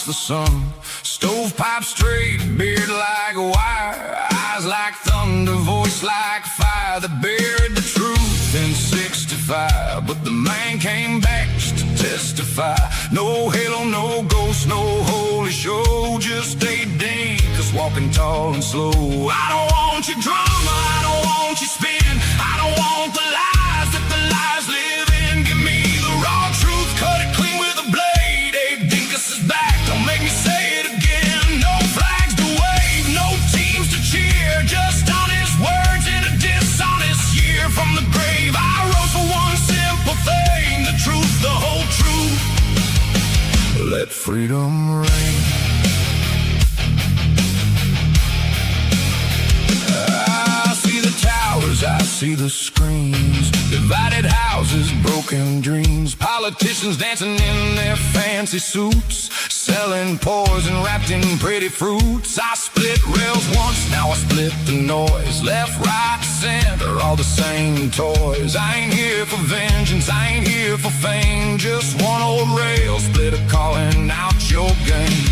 the sun. Stovepipe straight, beard like wire, eyes like thunder, voice like fire. That buried the truth in 65, but the man came back just to testify. No halo, no ghost, no holy show, just a dinkus walking tall and slow. I don't want your drama, I don't want your spin, I don't want the lies that the lies live in. Give me the raw truth, cut it clean with a blade. Abe Dinkus is back, don't make me say it again. No flags to wave, no teams to cheer, just honest words in a dishonest year. From the grave I rose for one simple thing, the truth, the whole truth. Let freedom reign. I see the screens, divided houses, broken dreams, politicians dancing in their fancy suits, selling poison wrapped in pretty fruits. I split rails once, now I split the noise. Left, right, center, all the same toys. I ain't here for vengeance, I ain't here for fame, just one old rail splitter calling out your game.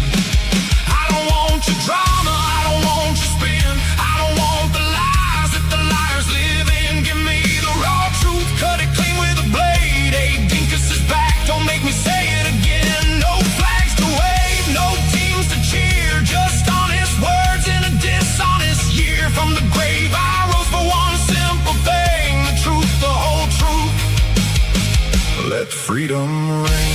I don't want your drama, I don't want your spin, I don't want the lies that the liars live in. Give me the raw truth, cut it clean with a blade. Abe Dinkus is back, don't make me say it again. No flags to wave, no teams to cheer, just honest words in a dishonest year. From the grave I rose for one simple thing, the truth, the whole truth. Let freedom reign.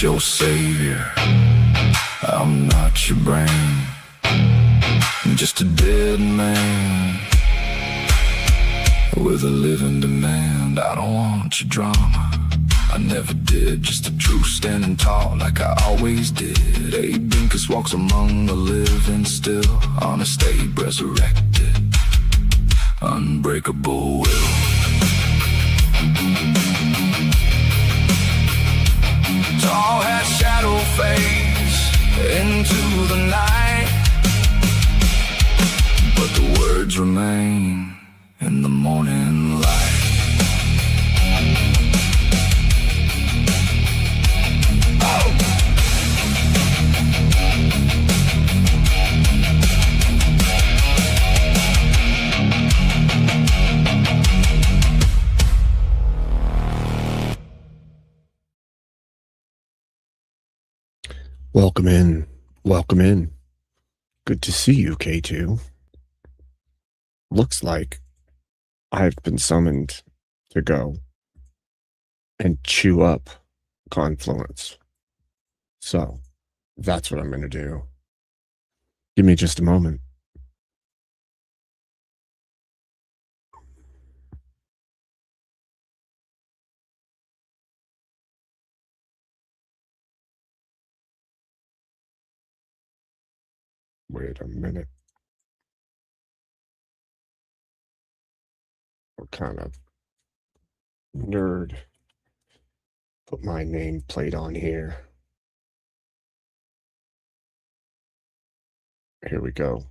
Your savior, I'm not your brain, I'm just a dead man with a living demand. I don't want your drama, I never did, just a truth standing tall like I always did. Abe Dinkus walks among the living still, honest Abe resurrected, unbreakable will. Tall hat shadow fades into the night, but the words remain in the morning light. Oh! Welcome in. Welcome in. Good to see you, K2. Looks like I've been summoned to go and chew up Confluence. So, that's what I'm going to do. Give me just a moment. Wait a minute. What kind of nerd put my nameplate on here? Here we go.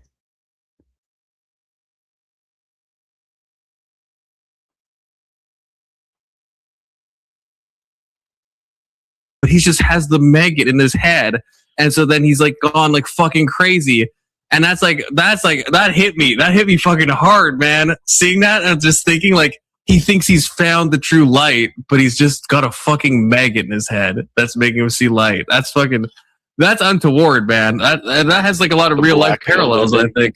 But he just has the maggot in his head. And so then he's like gone like fucking crazy. And that hit me. That hit me fucking hard, man. Seeing that and just thinking like he thinks he's found the true light, but he's just got a fucking maggot in his head that's making him see light. That's untoward, man. That has like a lot of real life parallels, I think.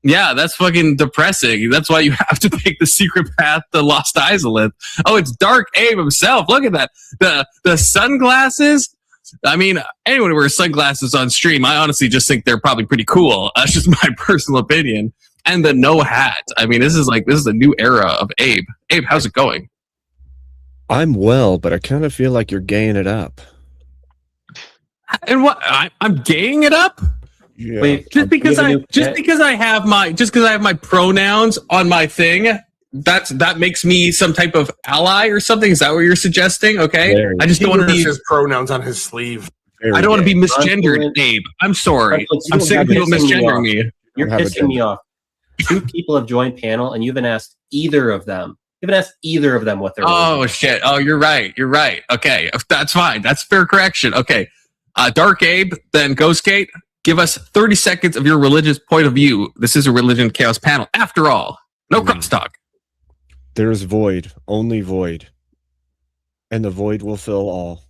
Yeah, that's fucking depressing. That's why you have to take the secret path to Lost Izalith. Oh, it's Dark Abe himself. Look at that. The sunglasses. I mean, anyone who wears sunglasses on stream, I honestly just think they're probably pretty cool. That's just my personal opinion. And the no hat. I mean, this is a new era of Abe. Abe, how's it going? I'm well, but I kind of feel like you're gaying it up. And what I'm gaying it up Yeah. Wait, just because you have a new pet? I have my pronouns on my thing. That makes me some type of ally or something. Is that what you're suggesting? Okay, Very- I just He don't want to wears be. his pronouns on his sleeve. Very I don't want to be gay. misgendered, Abe. I'm sorry. That's what- I'm you sick of don't people have to piss me misgendering off. me. You're have a pissing me gender. off. 2 people have joined panel, and you haven't asked either of them. You haven't asked either of them what they're. Oh shit! Oh, you're right. You're right. Okay, that's fine. That's fair correction. Okay, Dark Abe, then Ghostgate. Give us 30 seconds of your religious point of view. This is a religion chaos panel. After all, no crosstalk. There's void, only void, and the void will fill all.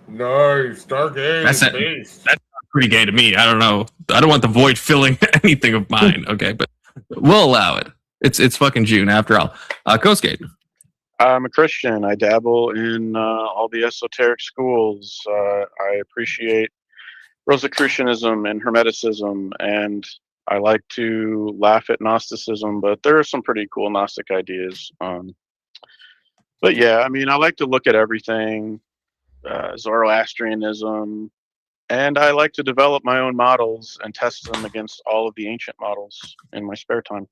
Nice, Dark Age. That's it. Base. Pretty gay to me. I don't know. I don't want the void filling anything of mine. Okay, but we'll allow it. It's fucking June after all. Ghostgate. I'm a Christian. I dabble in all the esoteric schools. I appreciate Rosicrucianism and Hermeticism, and I like to laugh at Gnosticism, but there are some pretty cool Gnostic ideas. But yeah, I mean, I like to look at everything, Zoroastrianism, and I like to develop my own models and test them against all of the ancient models in my spare time.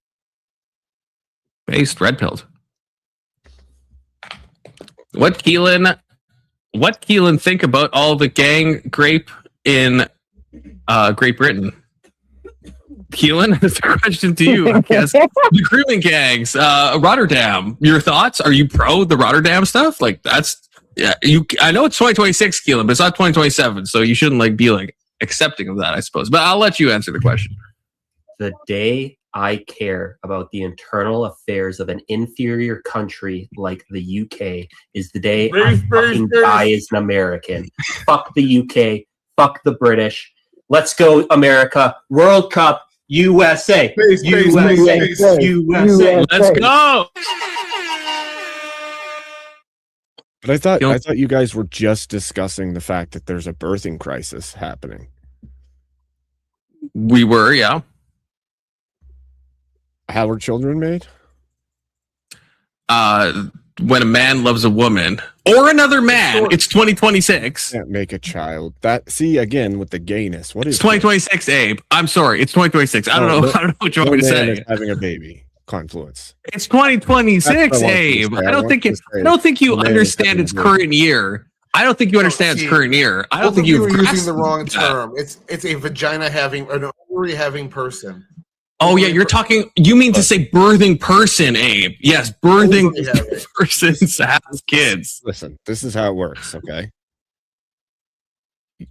Based red pilled. What Keelan think about all the gang grape in Great Britain? Keelan, it's a question to you. I guess the grooming gangs, Rotterdam. Your thoughts? Are you pro the Rotterdam stuff? Like that's I know it's 2026, Keelan, but it's not 2027, so you shouldn't be accepting of that, I suppose. But I'll let you answer the question. The day I care about the internal affairs of an inferior country like the UK is the day I Base, fucking base. die as an American. Fuck the UK. Fuck the British. Let's go, America. World Cup. USA. Base, base, USA. base, base. USA. Let's go. But I thought You'll- you guys were just discussing the fact that there's a birthing crisis happening. We were, yeah. How are children made? When a man loves a woman or another man, Sure. it's 2026. Can't make a child. That see again with the gayness. What is It's 2026, Abe. I'm sorry. It's 2026. I don't No, know. no- I don't know what you No want me to man say. is having a baby. Confluence. It's 2026, That's what I want you to Abe. say. I I don't want think you it. to say I don't think you the man is understand having its a baby. current year. I don't think you understand its see, current year. I don't Both think of you you've are using grasped the wrong that. term. It's a vagina having an ovary having person. Oh yeah, you're talking. You mean to say birthing person, Abe? Yes, birthing Ovary having. persons has kids. Listen, this is how it works, okay?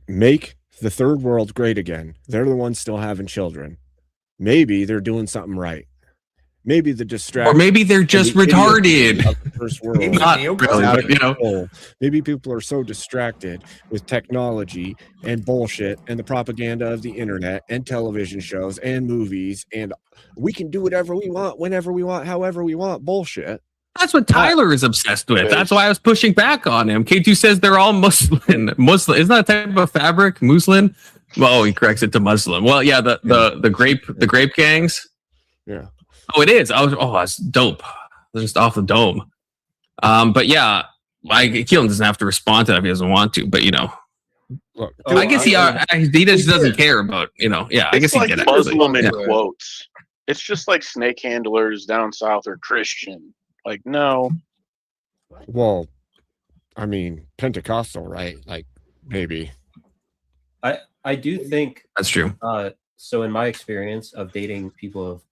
Make the third world great again. They're the ones still having children. Maybe they're doing something right. Maybe the Or distraction. maybe they're just and the retarded. idiocy of the first world. Maybe Not Neocon. really, out but of you know. control. Maybe people are so distracted with technology and bullshit and the propaganda of the internet and television shows and movies, and we can do whatever we want, whenever we want, however we want. Bullshit. That's what Tyler is obsessed with. That's why I was pushing back on him. K2 says they're all Muslim. Muslim isn't that a type of fabric? Muslim? Well, he corrects it to Muslim. Well, yeah, the grape gangs. Yeah. Oh, it is. That's dope. They're just off the dome. But yeah, Keelan doesn't have to respond to that if he doesn't want to. But Look, Oh, I guess he just doesn't care about. Yeah, I guess It's he like did it. Muslim in Yeah. quotes. It's just like snake handlers down south are Christian. Like, no. well, I mean, Pentecostal, right? Like, maybe. I do think That's true. so in my experience of dating people of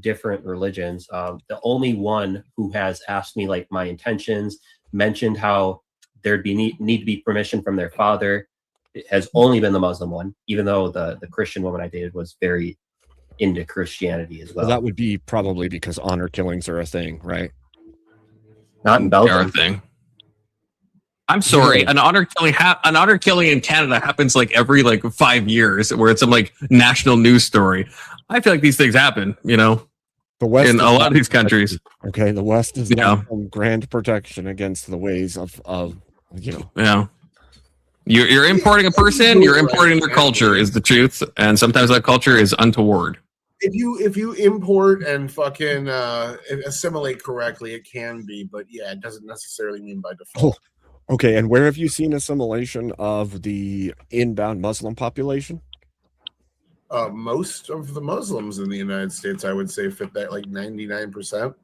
different religions, the only one who has asked me like my intentions, mentioned how there'd be need to be permission from their father, has only been the Muslim one, even though the Christian woman I dated was very into Christianity as well. Well, that would be probably because honor killings are a thing, right? Not in Our Belgium. thing. I'm sorry. An honor killing in Canada happens like every 5 years, where it's some national news story. I feel like these things happen, The West in is a lot not of these countries. Okay, the West is Yeah. not some grand protection against the ways of Yeah. You're importing a person, you're importing their culture is the truth. And sometimes that culture is untoward. If you import and fucking assimilate correctly, it can be, but yeah, it doesn't necessarily mean by default. Okay, and where have you seen assimilation of the inbound Muslim population? Most of the Muslims in the United States, I would say, fit that like 99%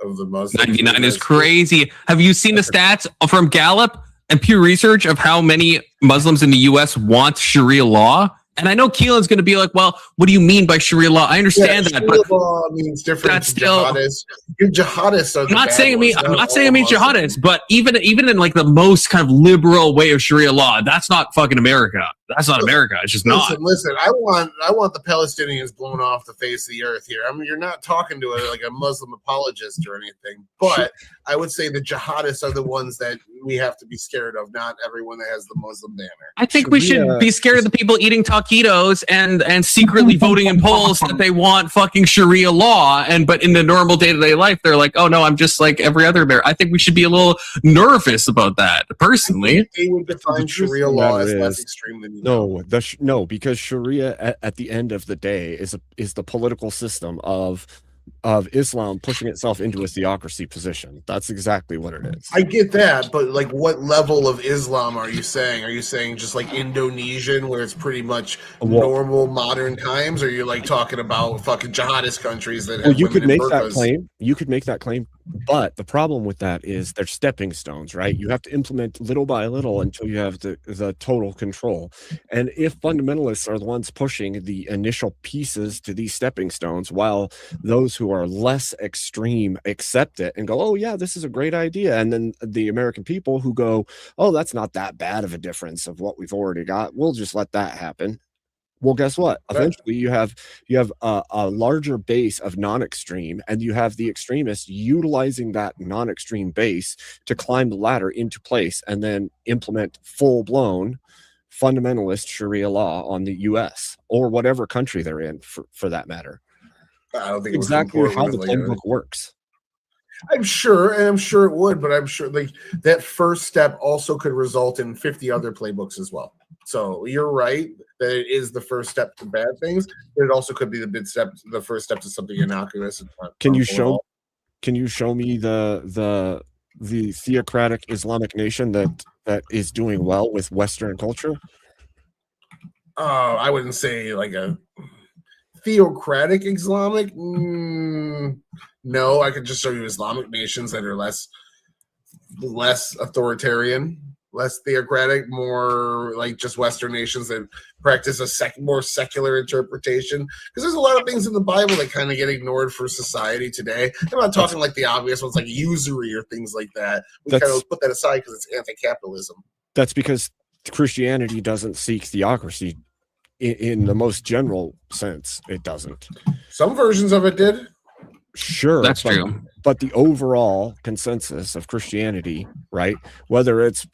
of the Muslims. 99 is crazy. Have you seen the stats from Gallup and Pew Research of how many Muslims in the U.S. want Sharia law? And I know Keelan's going to be like, well, what do you mean by Sharia law? I understand that, Sharia but law means different. that's still jihadists. Your jihadists are. I'm not saying it means jihadists, but even in like the most kind of liberal way of Sharia law, that's not fucking America. That's not America. It's just not. Listen. I want the Palestinians blown off the face of the earth here. I mean, you're not talking to a Muslim apologist or anything, but I would say the jihadists are the ones that we have to be scared of. Not everyone that has the Muslim banner. I think we should be scared of the people eating taquitos and secretly voting in polls that they want fucking Sharia law. But in the normal day-to-day life, they're like, oh no, I'm just like every other bear. I think we should be a little nervous about that, personally. They would define Sharia law as less extreme than no, because Sharia at the end of the day is the political system of Islam pushing itself into a theocracy position. That's exactly what it is. I get that, but like, what level of Islam are you saying? Are you saying just like Indonesian, where it's pretty much normal modern times? Or are you like talking about fucking jihadist countries that? Well, you could make that claim. You could make that claim, but the problem with that is they're stepping stones, right? You have to implement little by little until you have the total control. And if fundamentalists are the ones pushing the initial pieces to these stepping stones, while those who are less extreme accept it and go, oh yeah, this is a great idea, and then the American people who go, oh, that's not that bad of a difference of what we've already got, we'll just let that happen. Well, guess what? Eventually you have a larger base of non-extreme, and you have the extremists utilizing that non-extreme base to climb the ladder into place and then implement full-blown fundamentalist Sharia law on the US or whatever country they're in, for that matter. I don't think exactly how the playbook works. I'm sure it would, but I'm sure like that first step also could result in 50 other playbooks as well. So you're right that it is the first step to bad things, but it also could be the first step to something innocuous. Can you show me the theocratic Islamic nation that is doing well with Western culture? I wouldn't say like a theocratic Islamic. No, I could just show you Islamic nations that are less authoritarian, less theocratic, more like just Western nations that practice a more secular interpretation. Because there's a lot of things in the Bible that kind of get ignored for society today. I'm not talking like the obvious ones like usury or things like that. We kind of put that aside because it's anti-capitalism. That's because Christianity doesn't seek theocracy in the most general sense. It doesn't. Some versions of it did. Sure, that's true. But the overall consensus of Christianity, right, whether it's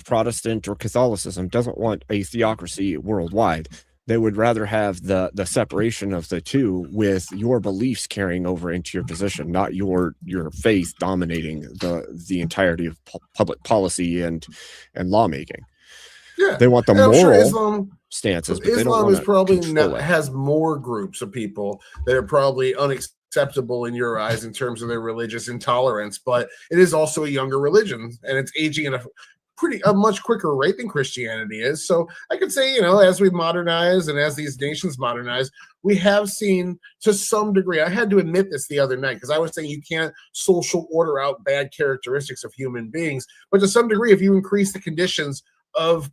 Protestant or Catholicism, doesn't want a theocracy worldwide. They would rather have the separation of the two, with your beliefs carrying over into your position, not your faith dominating the entirety of public policy and lawmaking. Yeah, they want the moral stances. But Islam is probably has more groups of people that are probably unacceptable in your eyes in terms of their religious intolerance, but it is also a younger religion, and it's aging at a much quicker rate than Christianity is. So I could say, as we modernize and as these nations modernize, we have seen to some degree, I had to admit this the other night, because I was saying you can't social order out bad characteristics of human beings, but to some degree, if you increase the conditions of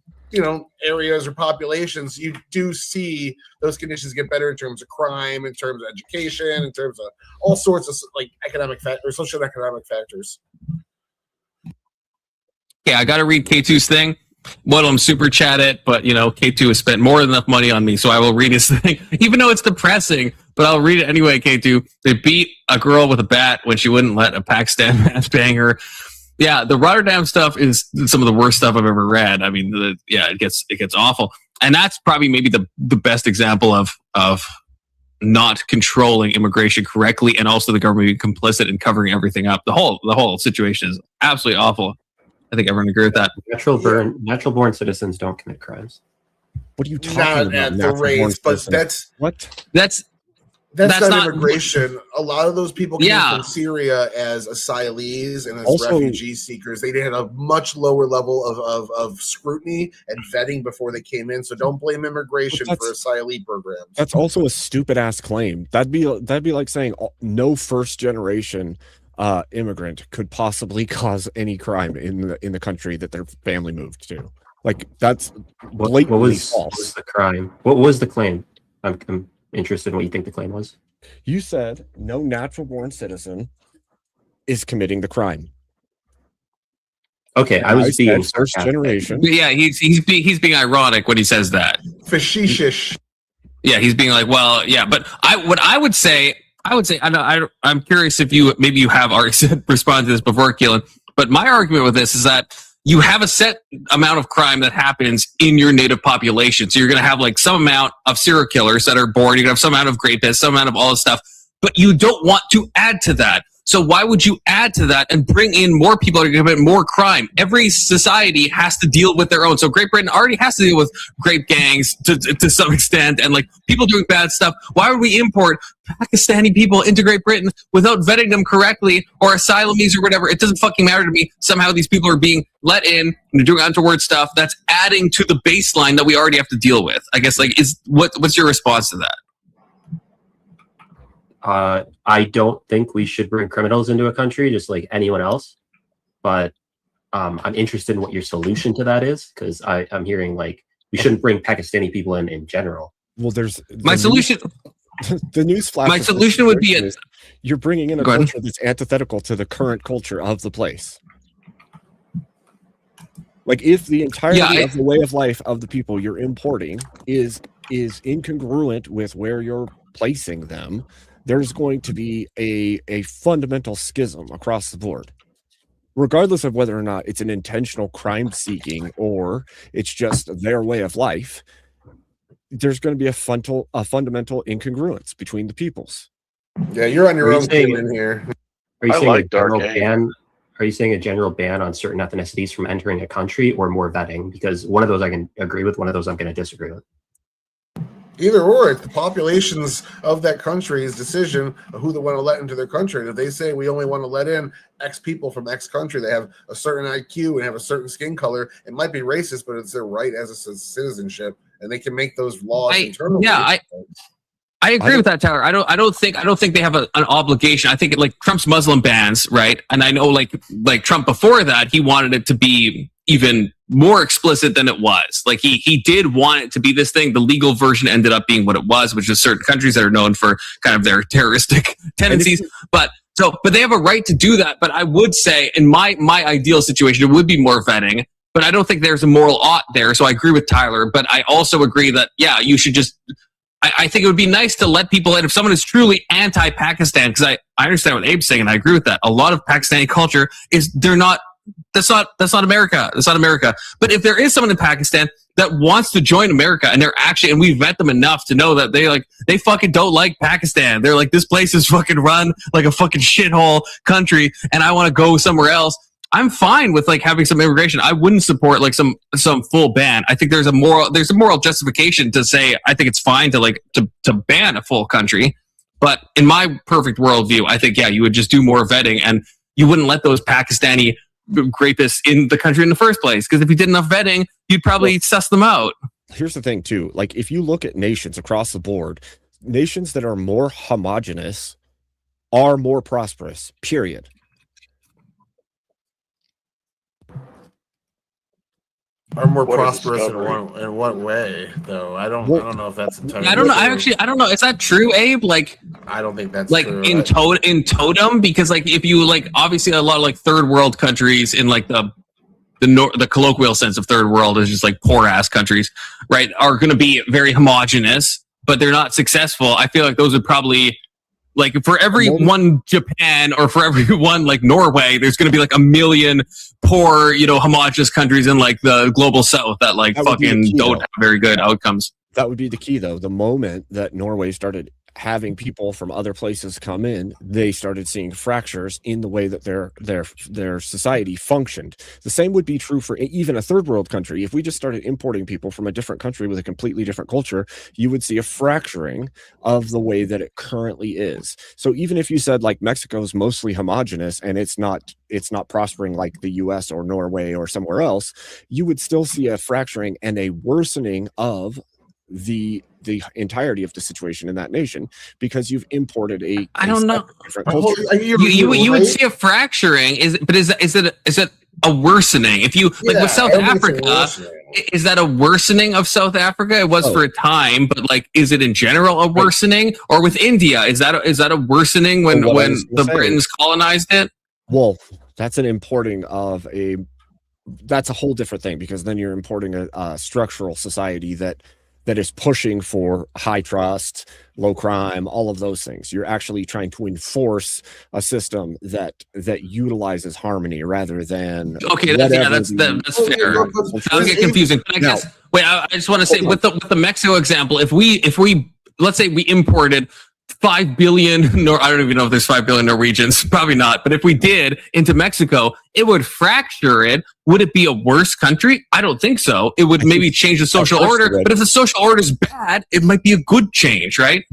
areas or populations, you do see those conditions get better in terms of crime, in terms of education, in terms of all sorts of like economic or social economic factors. Yeah, I got to read K2's thing. One of them super chat it, but K2 has spent more than enough money on me, so I will read his thing, even though it's depressing. But I'll read it anyway. K2, they beat a girl with a bat when she wouldn't let a Pakistan man bang her. Yeah, the Rotterdam stuff is some of the worst stuff I've ever read. I mean, it gets awful, and that's probably maybe the best example of not controlling immigration correctly, and also the government being complicit in covering everything up. The whole situation is absolutely awful. I think everyone agree with that. Natural born citizens don't commit crimes. What are you talking about? Not at the rates, but that's what? That's That's not not immigration. A lot of those people came Yeah. from Syria as asylees and as Also- refugee seekers. They had a much lower level of scrutiny and vetting before they came in. So don't blame immigration But for asylee programs. That's also a stupid ass claim. That'd be like saying no first generation immigrant could possibly cause any crime in the country that their family moved to. Like that's What blatantly was false. the crime? What was the claim? I'm interested in what you think the claim was. You said no natural born citizen is committing the crime. Okay, I was said being first sarcastic. generation. Yeah, he's being ironic when he says that. Fascishish. Yeah, he's being like, well, yeah, but I would say, I'm curious if you have already responded to this before, Keelan. But my argument with this is that you have a set amount of crime that happens in your native population. So you're going to have like some amount of serial killers that are born. You're going to have some amount of rapists, some amount of all this stuff. But you don't want to add to that. So why would you add to that and bring in more people that are going to commit more crime? Every society has to deal with their own. So Great Britain already has to deal with grape gangs to some extent and like people doing bad stuff. Why would we import Pakistani people into Great Britain without vetting them correctly or asylees or whatever? It doesn't fucking matter to me. Somehow these people are being let in and they're doing untoward stuff that's adding to the baseline that we already have to deal with. I guess like what's your response to that? I don't think we should bring criminals into a country just like anyone else. But I'm interested in what your solution to that is, because I'm hearing like we shouldn't bring Pakistani people in general. Well, there's My solution. the news flash. My of this solution would be situation is you're bringing in a Go ahead. culture that's antithetical to the current culture of the place. Like if the entirety of the way of life of the people you're importing is incongruent with where you're placing them, there's going to be a fundamental schism across the board, regardless of whether or not it's an intentional crime seeking or it's just their way of life. There's going to be a fundamental incongruence between the peoples. Yeah, you're on your Are you own saying- team in here. Are you I saying like a general Dark Age. ban? Are you saying a general ban on certain ethnicities from entering a country, or more vetting? Because one of those I can agree with, one of those I'm going to disagree with. Either or, it's the populations of that country's decision of who they want to let into their country. And if they say we only want to let in X people from X country, they have a certain IQ and have a certain skin color, it might be racist, but it's their right as a citizenship, and they can make those laws internally. I agree with that, Tyler. I don't think they have an obligation. I think like Trump's Muslim bans, right? And I know like Trump before that, he wanted it to be even more explicit than it was. Like he did want it to be this thing. The legal version ended up being what it was, which is certain countries that are known for kind of their terroristic tendencies. But they have a right to do that. But I would say in my ideal situation, it would be more vetting. But I don't think there's a moral ought there. So I agree with Tyler. But I also agree that, yeah, you should just, I think it would be nice to let people in if someone is truly anti-Pakistan, because I understand what Abe's saying, and I agree with that. A lot of Pakistani culture is that's not America. That's not America. But if there is someone in Pakistan that wants to join America and they're actually, and we vet them enough to know that they fucking don't like Pakistan. They're like, this place is fucking run like a fucking shithole country and I want to go somewhere else. I'm fine with like having some immigration. I wouldn't support like some full ban. I think there's a moral justification to say I think it's fine to ban a full country. But in my perfect worldview, I think, yeah, you would just do more vetting and you wouldn't let those Pakistani rapists in the country in the first place. Because if you did enough vetting, you'd probably suss them out. Here's the thing too. Like if you look at nations across the board, nations that are more homogenous are more prosperous, period. Are more What a prosperous discovery. in what way, though? I don't know if that's entirely I don't know. true. I don't know. Is that true, Abe? Like I don't think that's like true. in totem, because like if you like obviously a lot of like third world countries in like the colloquial sense of third world is just like poor ass countries, right? Are going to be very homogenous, but they're not successful. I feel like those would probably like for every one Japan or for every one like Norway, there's going to be like a million poor, homogenous countries in like the global south that That would be the fucking key, don't though. have very good outcomes. That would be the key, though. The moment that Norway started having people from other places come in, they started seeing fractures in the way that their society functioned. The same would be true for even a third world country. If we just started importing people from a different country with a completely different culture, you would see a fracturing of the way that it currently is. So even if you said like Mexico is mostly homogenous and it's not prospering like the US or Norway or somewhere else, you would still see a fracturing and a worsening of the entirety of the situation in that nation, because you've imported I don't know. different culture. You would see a fracturing. Is it a worsening? If you like with South Africa, is that a worsening of South Africa? It was for a time, but like, is it in general a worsening? Or with India, is that a worsening when the Britons colonized it? Well, that's an importing of that's a whole different thing, because then you're importing a structural society that is pushing for high trust, low crime, all of those things. You're actually trying to enforce a system that utilizes harmony rather than that's fair. I'll get confusing. But I guess I just want to say with the Mexico example, if we let's say we imported 5 billion, I don't even know if there's 5 billion Norwegians, probably not. But if we did into Mexico, it would fracture it. Would it be a worse country? I don't think so. It would maybe change the social order. But if the social order is bad, it might be a good change, right?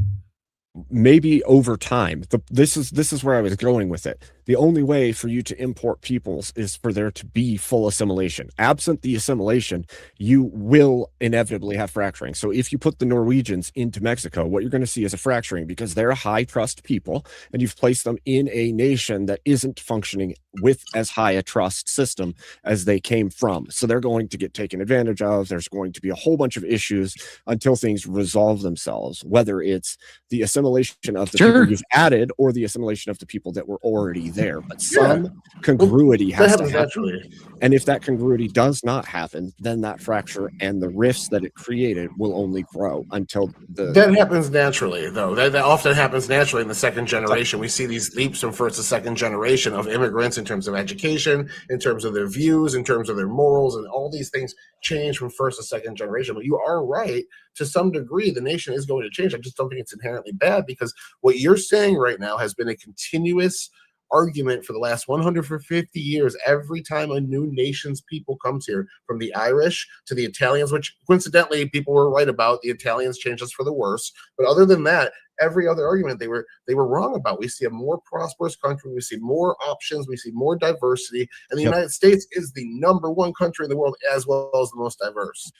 Maybe over time. This is where I was going with it. The only way for you to import peoples is for there to be full assimilation. Absent the assimilation, you will inevitably have fracturing. So if you put the Norwegians into Mexico, what you're going to see is a fracturing, because they're high trust people, and you've placed them in a nation that isn't functioning with as high a trust system as they came from. So they're going to get taken advantage of. There's going to be a whole bunch of issues until things resolve themselves, whether it's the assimilation of the people you've added or the assimilation of the people that were already there. But some congruity has to happen. And if that congruity does not happen, then that fracture and the rifts that it created will only grow until that happens naturally, though. That often happens naturally in the second generation. We see these leaps from first to second generation of immigrants in terms of education, in terms of their views, in terms of their morals, and all these things change from first to second generation. But you are right, to some degree, the nation is going to change. I just don't think it's inherently bad, because what you're saying right now has been a continuous argument for the last 150 years. Every time a new nation's people comes here, from the Irish to the Italians, which coincidentally people were right about, the Italians changed us for the worse. But other than that, every other argument they were wrong about. We see a more prosperous country, we see more options, we see more diversity, and the United States is the #1 country in the world, as well as the most diverse.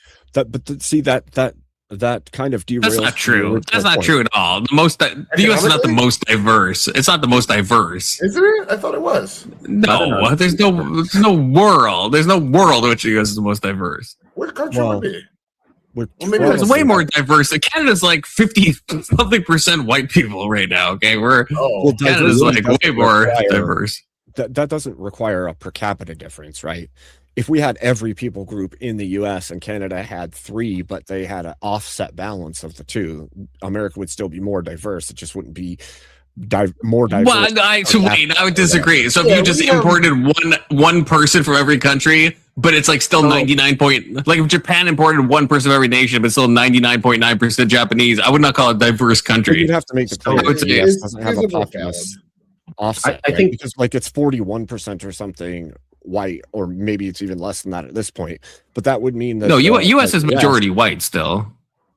That kind of derails. That's not true. That's not true at all. The U.S. is not the most diverse. It's not the most diverse. Is it? I thought it was. No, there's no world. There's no world in which the U.S. is the most diverse. What country would be? It's way more diverse. Canada's like 50-something% white people right now. Okay, Canada's like way more diverse. That doesn't require a per capita difference, right? If we had every people group in the US and Canada had 3, but they had an offset balance of the 2, America would still be more diverse. It just wouldn't be more diverse. Well, I would disagree. So if you just imported one person from every country, but it's like still 99 point, like if Japan imported one person of every nation, but still 99.9% Japanese, I would not call it a diverse country. You'd have to make the point. It doesn't have a populous offset. I think because like it's 41% or something white, or maybe it's even less than that at this point. But that would mean that U.S. is majority white still.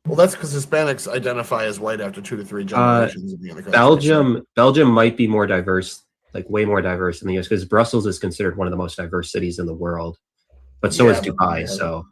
Well, that's because Hispanics identify as white after 2 to 3 generations of being in the country. Belgium might be more diverse, like way more diverse than the U.S. because Brussels is considered one of the most diverse cities in the world, but so is Dubai. So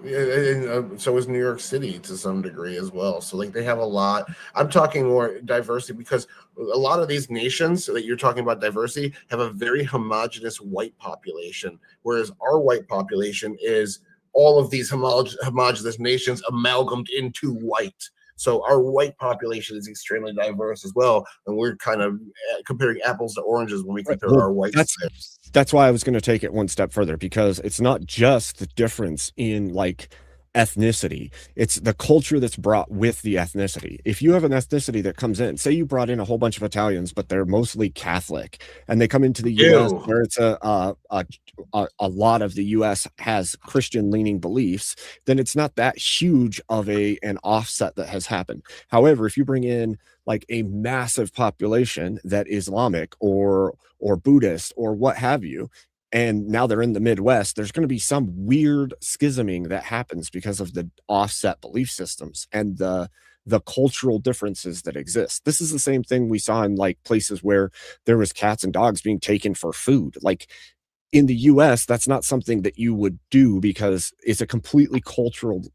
is New York City to some degree as well. So like they have a lot. I'm talking more diversity because a lot of these nations that you're talking about diversity have a very homogenous white population, whereas our white population is all of these homogenous nations amalgamated into white. So our white population is extremely diverse as well, and we're kind of comparing apples to oranges when we compare our white. That's why I was going to take it one step further, because it's not just the difference in like ethnicity. It's the culture that's brought with the ethnicity. If you have an ethnicity that comes in, say you brought in a whole bunch of Italians, but they're mostly Catholic, and they come into the U.S. Ew. where it's a lot of the U.S. has Christian leaning beliefs, then it's not that huge of an offset that has happened. However, if you bring in like a massive population that Islamic or Buddhist or what have you, and now they're in the Midwest, there's going to be some weird schisming that happens because of the offset belief systems and the cultural differences that exist. This is the same thing we saw in like places where there was cats and dogs being taken for food. Like in the US, that's not something that you would do because it's a completely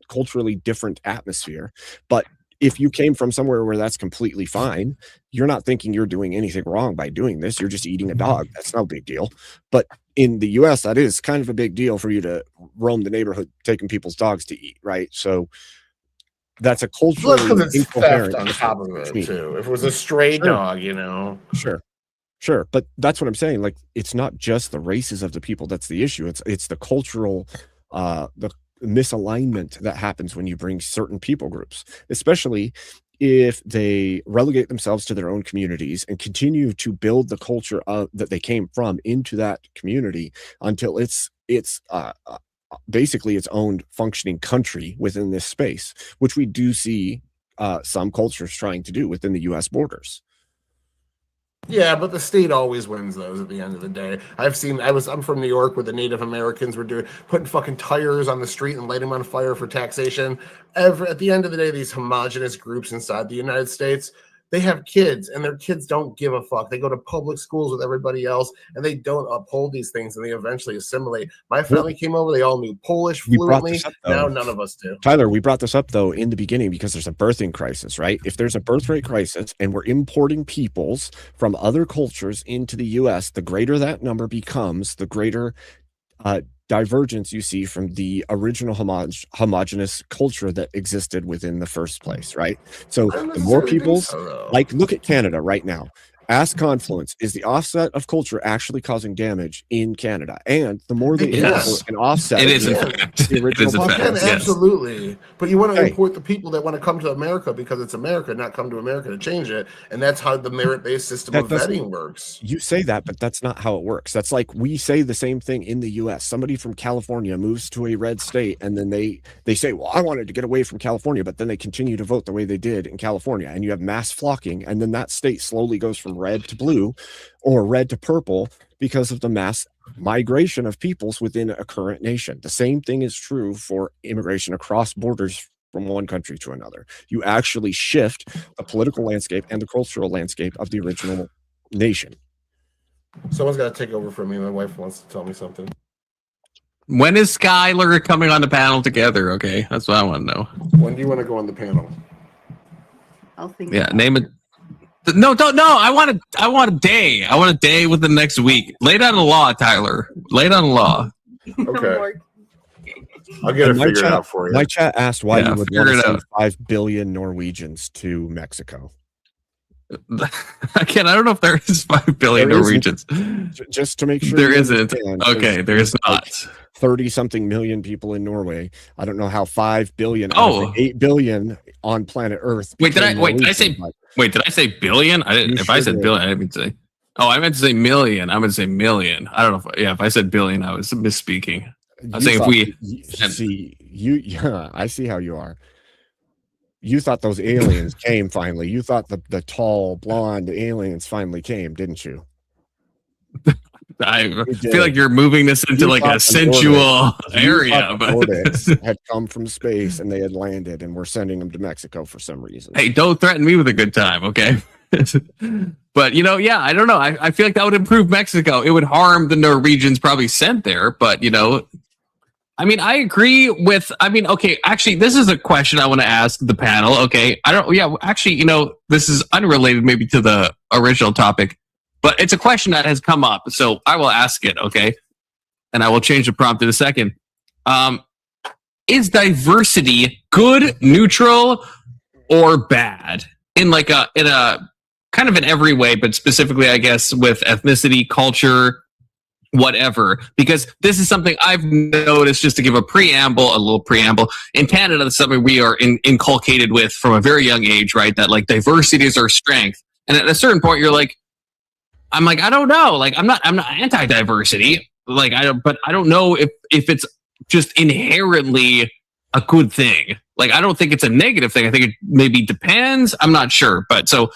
culturally different atmosphere. But if you came from somewhere where that's completely fine, you're not thinking you're doing anything wrong by doing this. You're just eating a dog. That's no big deal. But in the US, that is kind of a big deal for you to roam the neighborhood taking people's dogs to eat, right? So that's a culturally Because it's incoherent theft on top of it between- too. If it was a stray Sure. dog, you know. Sure. But that's what I'm saying. Like, it's not just the races of the people that's the issue. It's the cultural, the misalignment that happens when you bring certain people groups, especially if they relegate themselves to their own communities and continue to build the culture that they came from into that community until it's basically its own functioning country within this space, which we do see some cultures trying to do within the U.S. borders. Yeah, but the state always wins those at the end of the day. I'm from New York where the Native Americans were putting fucking tires on the street and lighting them on fire for taxation. At the end of the day, these homogenous groups inside the United States, they have kids and their kids don't give a fuck. They go to public schools with everybody else and they don't uphold these things and they eventually assimilate. My family came over, they all knew Polish We brought fluently. this up, though. Now none of us do. Tyler, we brought this up though in the beginning because there's a birthing crisis, right? If there's a birth rate crisis and we're importing peoples from other cultures into the US, the greater that number becomes, the greater divergence you see from the original homogenous culture that existed within the first place, right? So I don't the more necessarily think peoples, so, though. like look at Canada right now. Ask Confluence, is the offset of culture actually causing damage in Canada? And the more they Yes. import and offset, It is in Yeah. fact. The It original is in Well, fact. And Yes. absolutely. But you want to Hey. import the people that want to come to America because it's America, not come to America to change it. And that's how the merit-based system That of doesn't- vetting works. You say that, but that's not how it works. That's like we say the same thing in the US. Somebody from California moves to a red state and then they say, well, I wanted to get away from California, but then they continue to vote the way they did in California. And you have mass flocking, and then that state slowly goes from red to blue or red to purple because of the mass migration of peoples within a current nation. The same thing is true for immigration across borders from one country to another. You actually shift the political landscape and the cultural landscape of the original nation. Someone's got to take over for me. My wife wants to tell me something. When is Skylar coming on the panel together? Okay, that's what I want to know. When do you want to go on the panel? I'll think. Yeah, about name it. No, don't. No, I want a day. I want a day within the next week. Lay down the law, Tyler. Lay down the law. No Okay. more. I'll get it And my figured chat- out for you. My chat asked why Yeah, you would figure want it to send out. 5 billion Norwegians to Mexico. Again, I don't know if there is 5 billion There isn't. Norwegians. Just to make sure There you isn't. understand, Okay, there's not. 30-something million people in Norway. I don't know how 5 billion, Oh. out of the 8 billion on planet Earth. Wait, did I- became wait, did I Norwegian, say- but Wait, did I say billion? I didn't. You If I sure said did. billion, I didn't mean to say. Oh, I meant to say million. I meant to say million. I don't know. If I said billion, I was misspeaking. I'm you saying if thought- we- yeah, I see how you are. You thought those aliens came finally. You thought the tall blonde aliens finally came, didn't you? I did. feel like you're moving this into You like thought a the sensual You area, thought the but Nordics had come from space and they had landed, and we're sending them to Mexico for some reason. hey, don't threaten me with a good time, okay? But yeah, I don't know. I feel like that would improve Mexico. It would harm the Norwegians probably sent there, but I mean, I agree with. I mean, okay, actually, this is a question I want to ask the panel. Okay, I don't. Yeah, actually, this is unrelated maybe to the original topic, but it's a question that has come up, so I will ask it. Okay, and I will change the prompt in a second. Is diversity good, neutral, or bad in a kind of in every way, but specifically, I guess, with ethnicity, culture, whatever, because this is something I've noticed, just to give a little preamble. In Canada, that's something we are inculcated with from a very young age, right? That like diversity is our strength. And at a certain point, you're like, I'm like, I don't know. Like, I'm not anti-diversity. Like, but I don't know if it's just inherently a good thing. Like, I don't think it's a negative thing. I think it maybe depends. I'm not sure. But so,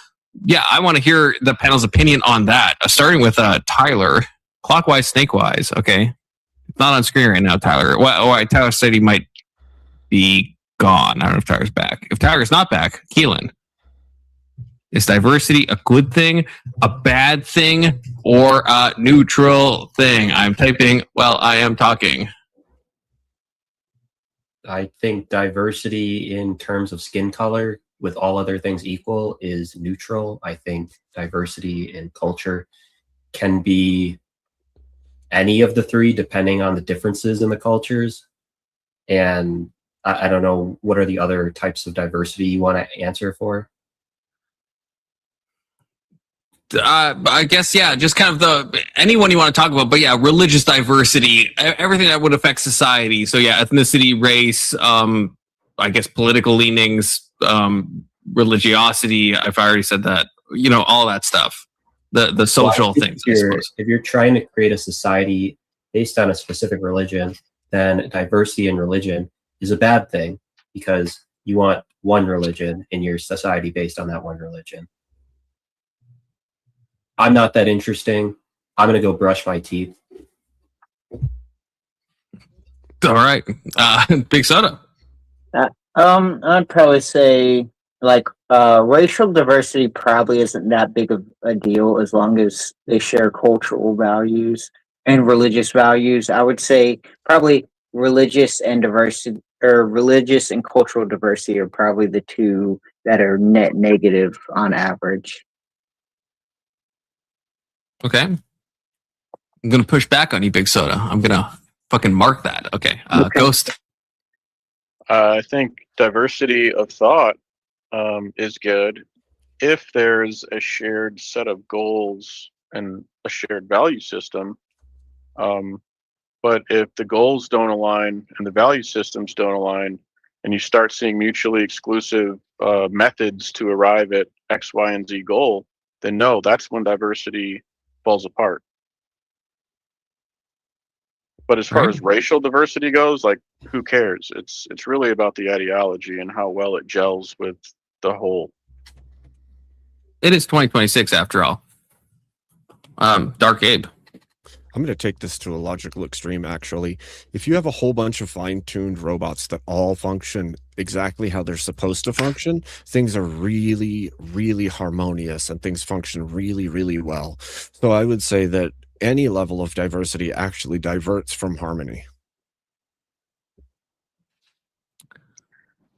yeah, I want to hear the panel's opinion on that. Starting with Tyler. Clockwise, snakewise. Okay. It's not on screen right now, Tyler. Why? Tyler said he might be gone. I don't know if Tyler's back. If Tyler's not back, Keelan, is diversity a good thing, a bad thing, or a neutral thing? I'm typing while I am talking. I think diversity in terms of skin color, with all other things equal, is neutral. I think diversity in culture can be any of the three, depending on the differences in the cultures. And I don't know, what are the other types of diversity you want to answer for? I guess, yeah, just kind of anyone you want to talk about, but yeah, religious diversity, everything that would affect society. So yeah, ethnicity, race, I guess political leanings, religiosity, if I already said that, all that stuff. The social things. If you're trying to create a society based on a specific religion, then diversity in religion is a bad thing, because you want one religion in your society based on that one religion. I'm not that interesting. I'm going to go brush my teeth. All right. Big Soda. I'd probably say racial diversity probably isn't that big of a deal as long as they share cultural values and religious values. I would say probably religious and cultural diversity are probably the two that are net negative on average. Okay. I'm going to push back on you, Big Soda. I'm going to fucking mark that. Okay. Ghost. I think diversity of thought is good if there's a shared set of goals and a shared value system. But if the goals don't align and the value systems don't align, and you start seeing mutually exclusive methods to arrive at X, Y, and Z goal, then no, that's when diversity falls apart. But as far as racial diversity goes, like, who cares? It's really about the ideology and how well it gels with the whole. It is 2026 after all. Dark Abe. I'm going to take this to a logical extreme, actually. If you have a whole bunch of fine-tuned robots that all function exactly how they're supposed to function, things are really, really harmonious and things function really, really well. So I would say that any level of diversity actually diverts from harmony.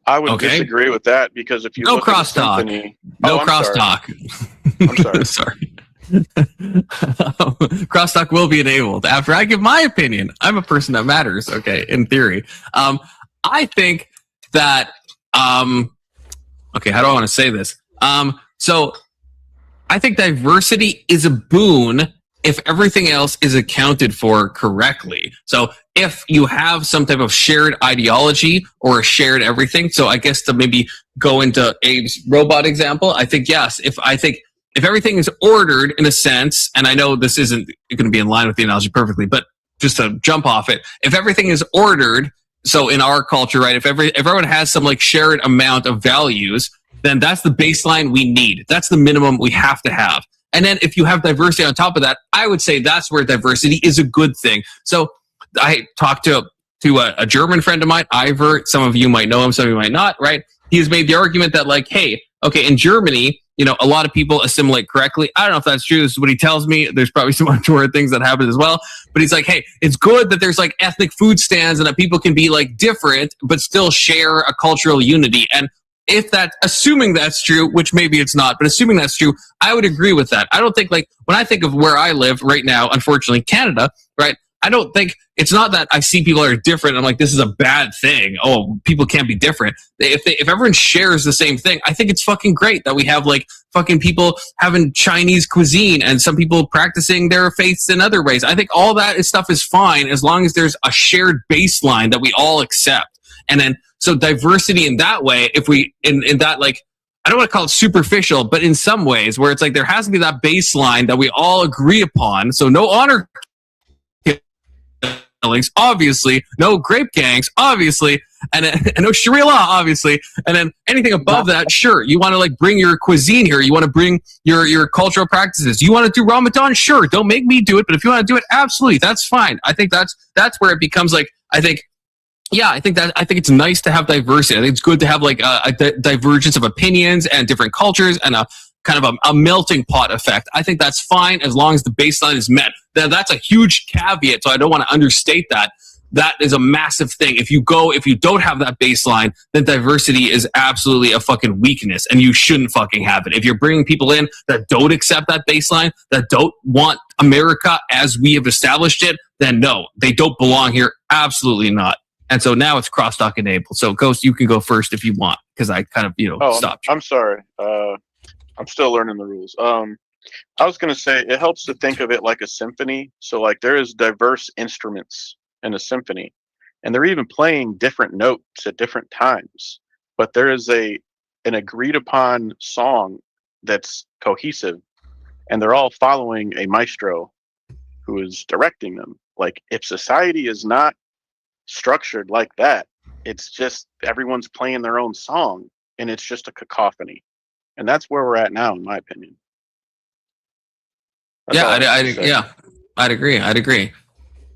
I would disagree with that, because if you no look crosstalk, at the symphony, no crosstalk. I'm sorry. Sorry. Crosstalk will be enabled after I give my opinion. I'm a person that matters. Okay, in theory, I think that. Okay, how do I want to say this? So I think diversity is a boon if everything else is accounted for correctly. So if you have some type of shared ideology or a shared everything, so I guess to maybe go into Abe's robot example, I think yes. If everything is ordered in a sense, and I know this isn't going to be in line with the analogy perfectly, but just to jump off it, if everything is ordered, so in our culture, right, if everyone has some like shared amount of values, then that's the baseline we need. That's the minimum we have to have. And then if you have diversity on top of that, I would say that's where diversity is a good thing. So I talked to a German friend of mine, Ivor. Some of you might know him, some of you might not, right? He has made the argument that like, hey, okay, in Germany, a lot of people assimilate correctly. I don't know if that's true. This is what he tells me. There's probably some untoward things that happen as well. But he's like, hey, it's good that there's like ethnic food stands and that people can be like different, but still share a cultural unity. And assuming that's true, which maybe it's not, but assuming that's true, I would agree with that. I don't think, like, when I think of where I live right now, unfortunately, Canada, right? I don't think it's not that I see people that are different. I'm like, this is a bad thing. Oh, people can't be different. If everyone shares the same thing, I think it's fucking great that we have like fucking people having Chinese cuisine and some people practicing their faiths in other ways. I think all that stuff is fine as long as there's a shared baseline that we all accept. And then, so diversity in that way, if we, in that, like, I don't want to call it superficial, but in some ways where it's like there has to be that baseline that we all agree upon. So no honor killings, obviously, no grape gangs, obviously, and no Sharia law, obviously, and then anything above that, sure, you want to like bring your cuisine here, you want to bring your cultural practices, you want to do Ramadan, sure, don't make me do it, but if you want to do it, absolutely, that's fine. I think that's where it becomes like, I think it's nice to have diversity. I think it's good to have like a divergence of opinions and different cultures and a kind of a melting pot effect. I think that's fine as long as the baseline is met. That's a huge caveat, so I don't want to understate that. That is a massive thing. If you don't have that baseline, then diversity is absolutely a fucking weakness, and you shouldn't fucking have it. If you're bringing people in that don't accept that baseline, that don't want America as we have established it, then no, they don't belong here. Absolutely not. And so now it's crosstalk enabled. So Ghost, you can go first if you want, because I kind of, stopped. I'm sorry. I'm still learning the rules. I was going to say it helps to think of it like a symphony. So like there is diverse instruments in a symphony, and they're even playing different notes at different times. But there is an agreed upon song that's cohesive, and they're all following a maestro who is directing them. Like if society is not structured like that, it's just everyone's playing their own song, and it's just a cacophony. And that's where we're at now, in my opinion. I'd agree.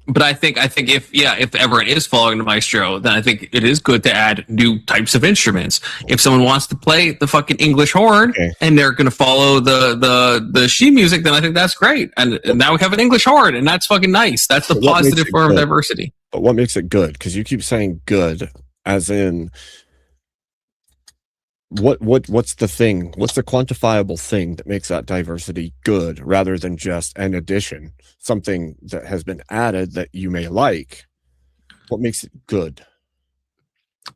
But I think if everyone is following the maestro, then I think it is good to add new types of instruments. If someone wants to play the fucking English horn and they're going to follow the sheet music, then I think that's great. And now we have an English horn, and that's fucking nice. That's the positive form of diversity. But what makes it good? Because you keep saying good, as in what's the thing? What's the quantifiable thing that makes that diversity good rather than just an addition, something that has been added that you may like? What makes it good?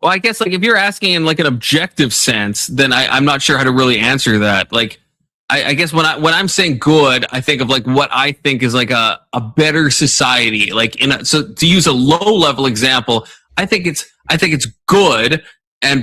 Well, I guess like if you're asking in like an objective sense, then I'm not sure how to really answer that. Like, I guess when I'm saying good, I think of like what I think is like a better society. Like so to use a low level example, I think it's good.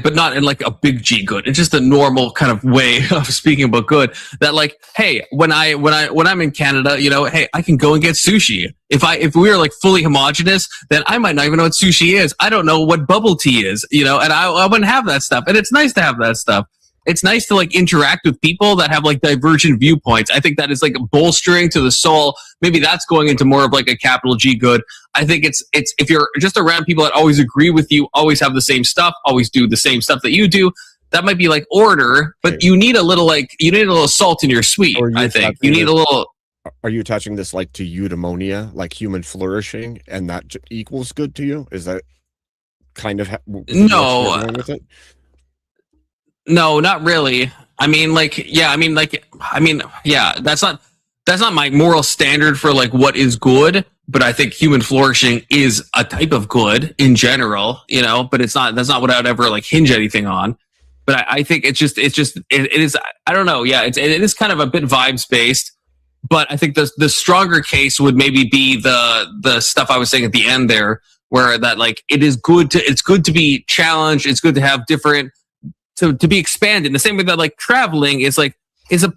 But not in like a big G good. It's just a normal kind of way of speaking about good. That like, hey, when I'm in Canada, hey, I can go and get sushi. If we were like fully homogenous, then I might not even know what sushi is. I don't know what bubble tea is, and I wouldn't have that stuff. And it's nice to have that stuff. It's nice to like interact with people that have like divergent viewpoints. I think that is like bolstering to the soul. Maybe that's going into more of like a capital G good. I think it's if you're just around people that always agree with you, always have the same stuff, always do the same stuff that you do, that might be like order, but you need a little salt in your sweet. I think you need a little. Are you attaching this like to eudaimonia, like human flourishing, and that equals good to you? Is that kind of no? With it? No, not really. That's not my moral standard for like what is good, but I think human flourishing is a type of good in general, but that's not what I would ever like hinge anything on. But I think it is, I don't know. Yeah, it is kind of a bit vibes based, but I think the stronger case would maybe be the stuff I was saying at the end there, where that like, it's good to be challenged. It's good to have different, to be expanded in the same way that like traveling is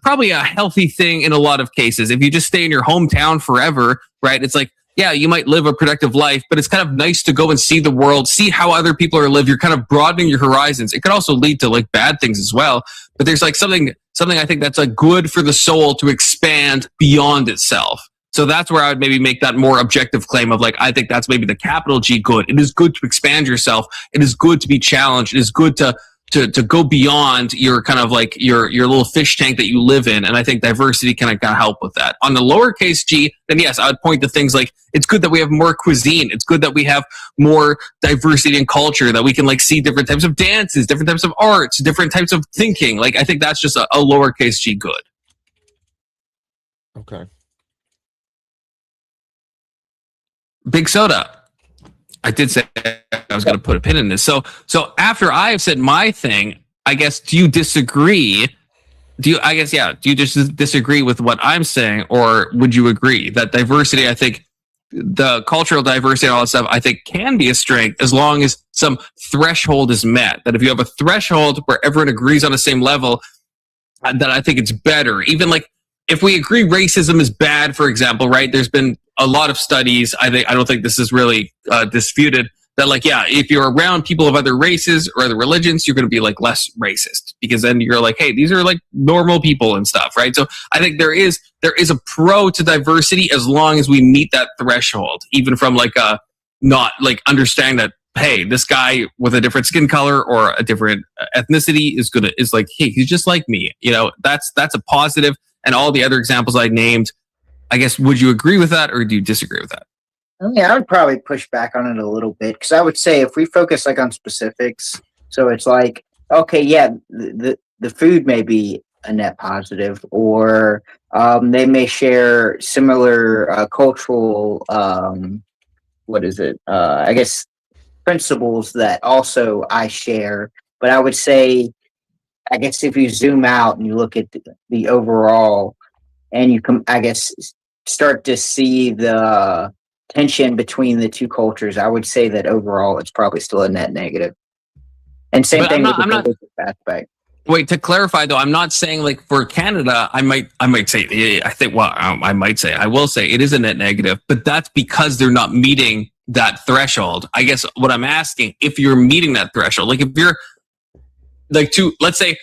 probably a healthy thing in a lot of cases. If you just stay in your hometown forever, right? It's like, yeah, you might live a productive life, but it's kind of nice to go and see the world, see how other people are live. You're kind of broadening your horizons. It could also lead to like bad things as well. But there's like something I think that's like good for the soul to expand beyond itself. So that's where I would maybe make that more objective claim of like, I think that's maybe the capital G good. It is good to expand yourself. It is good to be challenged. It is good to go beyond your kind of like your little fish tank that you live in. And I think diversity can help with that. On the lowercase G, then yes, I would point to things like it's good that we have more cuisine. It's good that we have more diversity in culture, that we can like see different types of dances, different types of arts, different types of thinking. Like I think that's just a lowercase G good. Okay. Big Soda. I did say I was going to put a pin in this. So after I have said my thing, I guess, do you disagree? Do you just disagree with what I'm saying, or would you agree that diversity, I think the cultural diversity and all that stuff, I think can be a strength as long as some threshold is met. That if you have a threshold where everyone agrees on the same level, that I think it's better. Even like if we agree racism is bad, for example, right? There's been a lot of studies. I don't think this is really disputed. That like, yeah, if you're around people of other races or other religions, you're going to be like less racist because then you're like, hey, these are like normal people and stuff, right? So I think there is a pro to diversity as long as we meet that threshold, even from like not like understanding that, hey, this guy with a different skin color or a different ethnicity is like, hey, he's just like me. You know, that's a positive. And all the other examples I named, I guess, would you agree with that or do you disagree with that? Yeah, I would probably push back on it a little bit because I would say if we focus like on specifics, so it's like, okay, yeah, the food may be a net positive, or they may share similar cultural, I guess, principles that also I share. But I would say, I guess if you zoom out and you look at the overall, and you start to see the tension between the two cultures, I would say that overall it's probably still a net negative. And same thing with the religious aspect. Wait, to clarify though, I'm not saying like for Canada, I might say, I will say it is a net negative, but that's because they're not meeting that threshold. I guess what I'm asking, if you're meeting that threshold, like if you're like let's say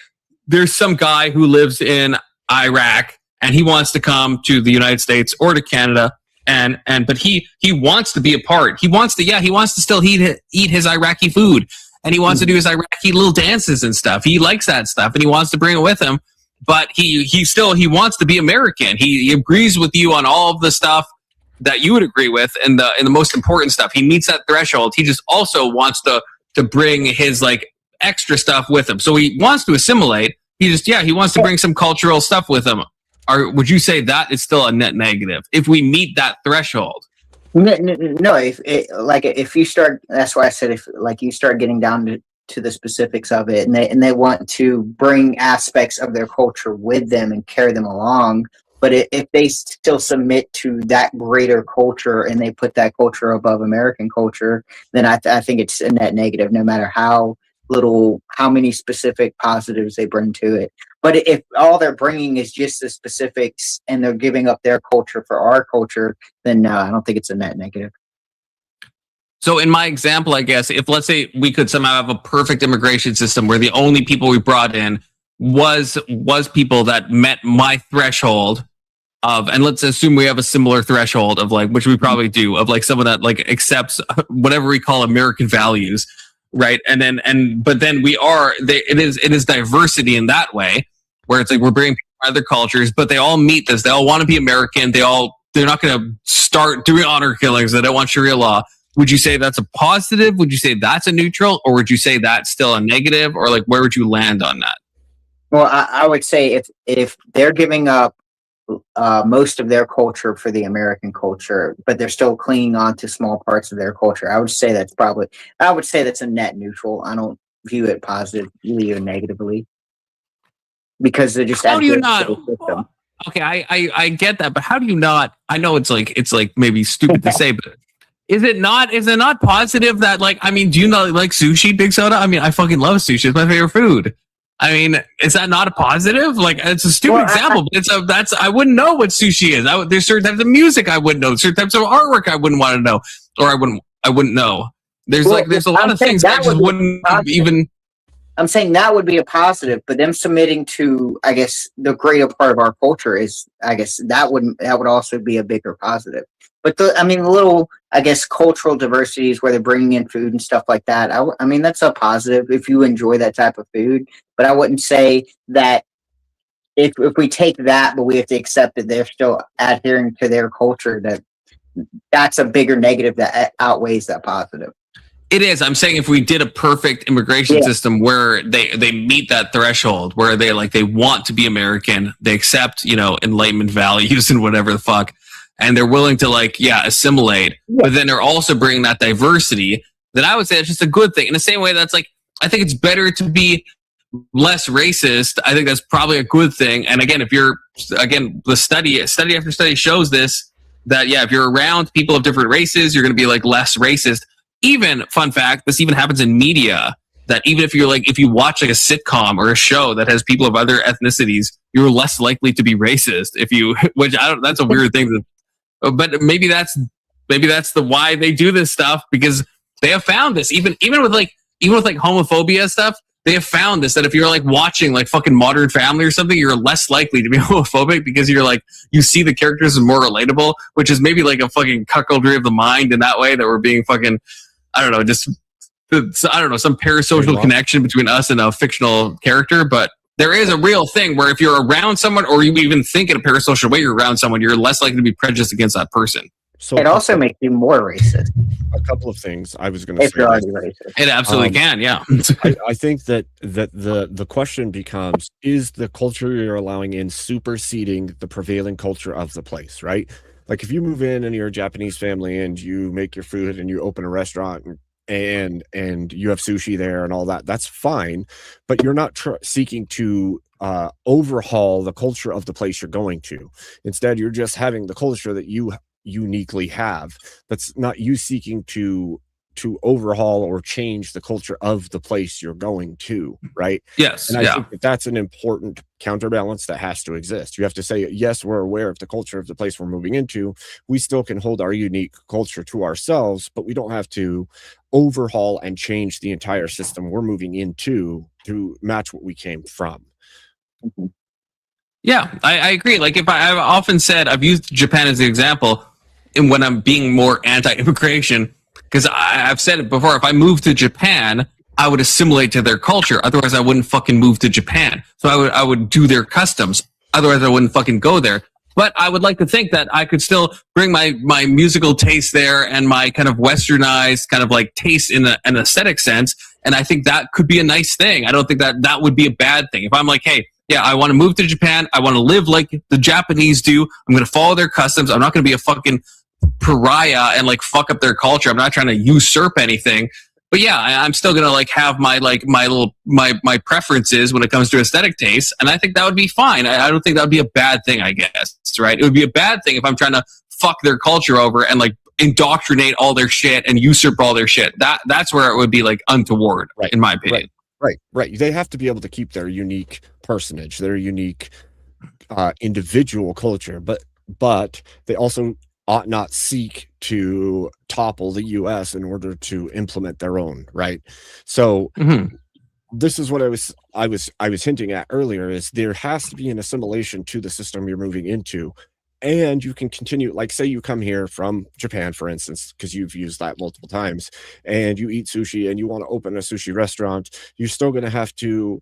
there's some guy who lives in Iraq and he wants to come to the United States or to Canada, but he wants to be a part. He wants to still eat his Iraqi food, and he wants to do his Iraqi little dances and stuff. He likes that stuff, and he wants to bring it with him. But he wants to be American. He agrees with you on all of the stuff that you would agree with, and the most important stuff. He meets that threshold. He just also wants to bring his like extra stuff with him. So he wants to assimilate. He wants to bring some cultural stuff with him. Would you say that is still a net negative if we meet that threshold? No, if you start, that's why I said if like you start getting down to the specifics of it, and they want to bring aspects of their culture with them and carry them along, but if they still submit to that greater culture and they put that culture above American culture, then I think it's a net negative, no matter how many specific positives they bring to it. But if all they're bringing is just the specifics and they're giving up their culture for our culture, then no, I don't think it's a net negative. So in my example, I guess, if let's say we could somehow have a perfect immigration system where the only people we brought in was people that met my threshold of, and let's assume we have a similar threshold of like, which we probably do, of like someone that like accepts whatever we call American values, right? But then it is diversity in that way, where it's like we're bringing people from other cultures, but they all meet this. They all want to be American. They're not going to start doing honor killings. They don't want Sharia law. Would you say that's a positive? Would you say that's a neutral? Or would you say that's still a negative? Or like, where would you land on that? Well, I would say if they're giving up most of their culture for the American culture, but they're still clinging on to small parts of their culture, I would say that's a net neutral. I don't view it positively or negatively, because they're just how do you not? Okay, I get that, but how do you not? I know it's like maybe stupid to say, but is it not positive that like, I mean, do you not like sushi, Big Soda? I mean, I fucking love sushi. It's my favorite food. I mean, is that not a positive? Like, it's a stupid example, but I wouldn't know what sushi is. There's certain types of music I wouldn't know. Certain types of artwork I wouldn't want to know, or I wouldn't know. There's a lot of things I just wouldn't even. I'm saying that would be a positive, but them submitting to, I guess, the greater part of our culture is, I guess, that would also be a bigger positive. But the little, I guess, cultural diversities where they're bringing in food and stuff like that, I mean, that's a positive if you enjoy that type of food. But I wouldn't say that if we take that, but we have to accept that they're still adhering to their culture, that's a bigger negative that outweighs that positive. It is. I'm saying if we did a perfect immigration system where they meet that threshold, where they want to be American, they accept, Enlightenment values and whatever the fuck, and they're willing to like, assimilate, but then they're also bringing that diversity, then I would say it's just a good thing. In the same way that's like, I think it's better to be less racist. I think that's probably a good thing. And again, the study after study shows this, that if you're around people of different races, you're going to be like less racist. Even, fun fact, this even happens in media, that even if you watch like a sitcom or a show that has people of other ethnicities, you're less likely to be racist that's a weird thing but maybe that's why they do this stuff, because they have found this even with homophobia stuff. They have found this, that if you're like watching like fucking Modern Family or something, you're less likely to be homophobic, because you're like, you see the characters as more relatable, which is maybe like a fucking cuckoldry of the mind in that way, that we're being fucking, some parasocial connection between us and a fictional character. But there is a real thing where if you're around someone, or you even think in a parasocial way you're around someone, you're less likely to be prejudiced against that person. So it also makes you more racist. A couple of things I was going to say. If you're already racist. It absolutely can, yeah. I think that the question becomes, is the culture you're allowing in superseding the prevailing culture of the place, right? Like if you move in and you're a Japanese family and you make your food and you open a restaurant and you have sushi there and all that, that's fine, but you're not seeking to overhaul the culture of the place you're going to. Instead, you're just having the culture that you uniquely have. That's not you seeking to overhaul or change the culture of the place you're going to, right? Yes. And I think that's an important counterbalance that has to exist. You have to say, yes, we're aware of the culture of the place we're moving into. We still can hold our unique culture to ourselves, but we don't have to overhaul and change the entire system we're moving into to match what we came from. Yeah, I agree. Like I've often said, I've used Japan as the example, and when I'm being more anti-immigration, because I've said it before, if I moved to Japan, I would assimilate to their culture. Otherwise, I wouldn't fucking move to Japan. So I would do their customs. Otherwise, I wouldn't fucking go there. But I would like to think that I could still bring my musical taste there and my kind of westernized kind of like taste in an aesthetic sense. And I think that could be a nice thing. I don't think that would be a bad thing. If I'm like, hey, I want to move to Japan. I want to live like the Japanese do. I'm going to follow their customs. I'm not going to be a fucking pariah and like fuck up their culture. I'm not trying to usurp anything. But I'm still going to like have my preferences when it comes to aesthetic taste. And I think that would be fine. I don't think that would be a bad thing, I guess. Right? It would be a bad thing if I'm trying to fuck their culture over and like indoctrinate all their shit and usurp all their shit. That's where it would be like untoward, right, in my opinion. Right. They have to be able to keep their unique personage, their unique individual culture, but they also ought not seek to topple the U.S. in order to implement their own, right? So this is what I was hinting at earlier, is there has to be an assimilation to the system you're moving into. And you can continue, like say you come here from Japan, for instance, because you've used that multiple times, and you eat sushi and you want to open a sushi restaurant, you're still going to have to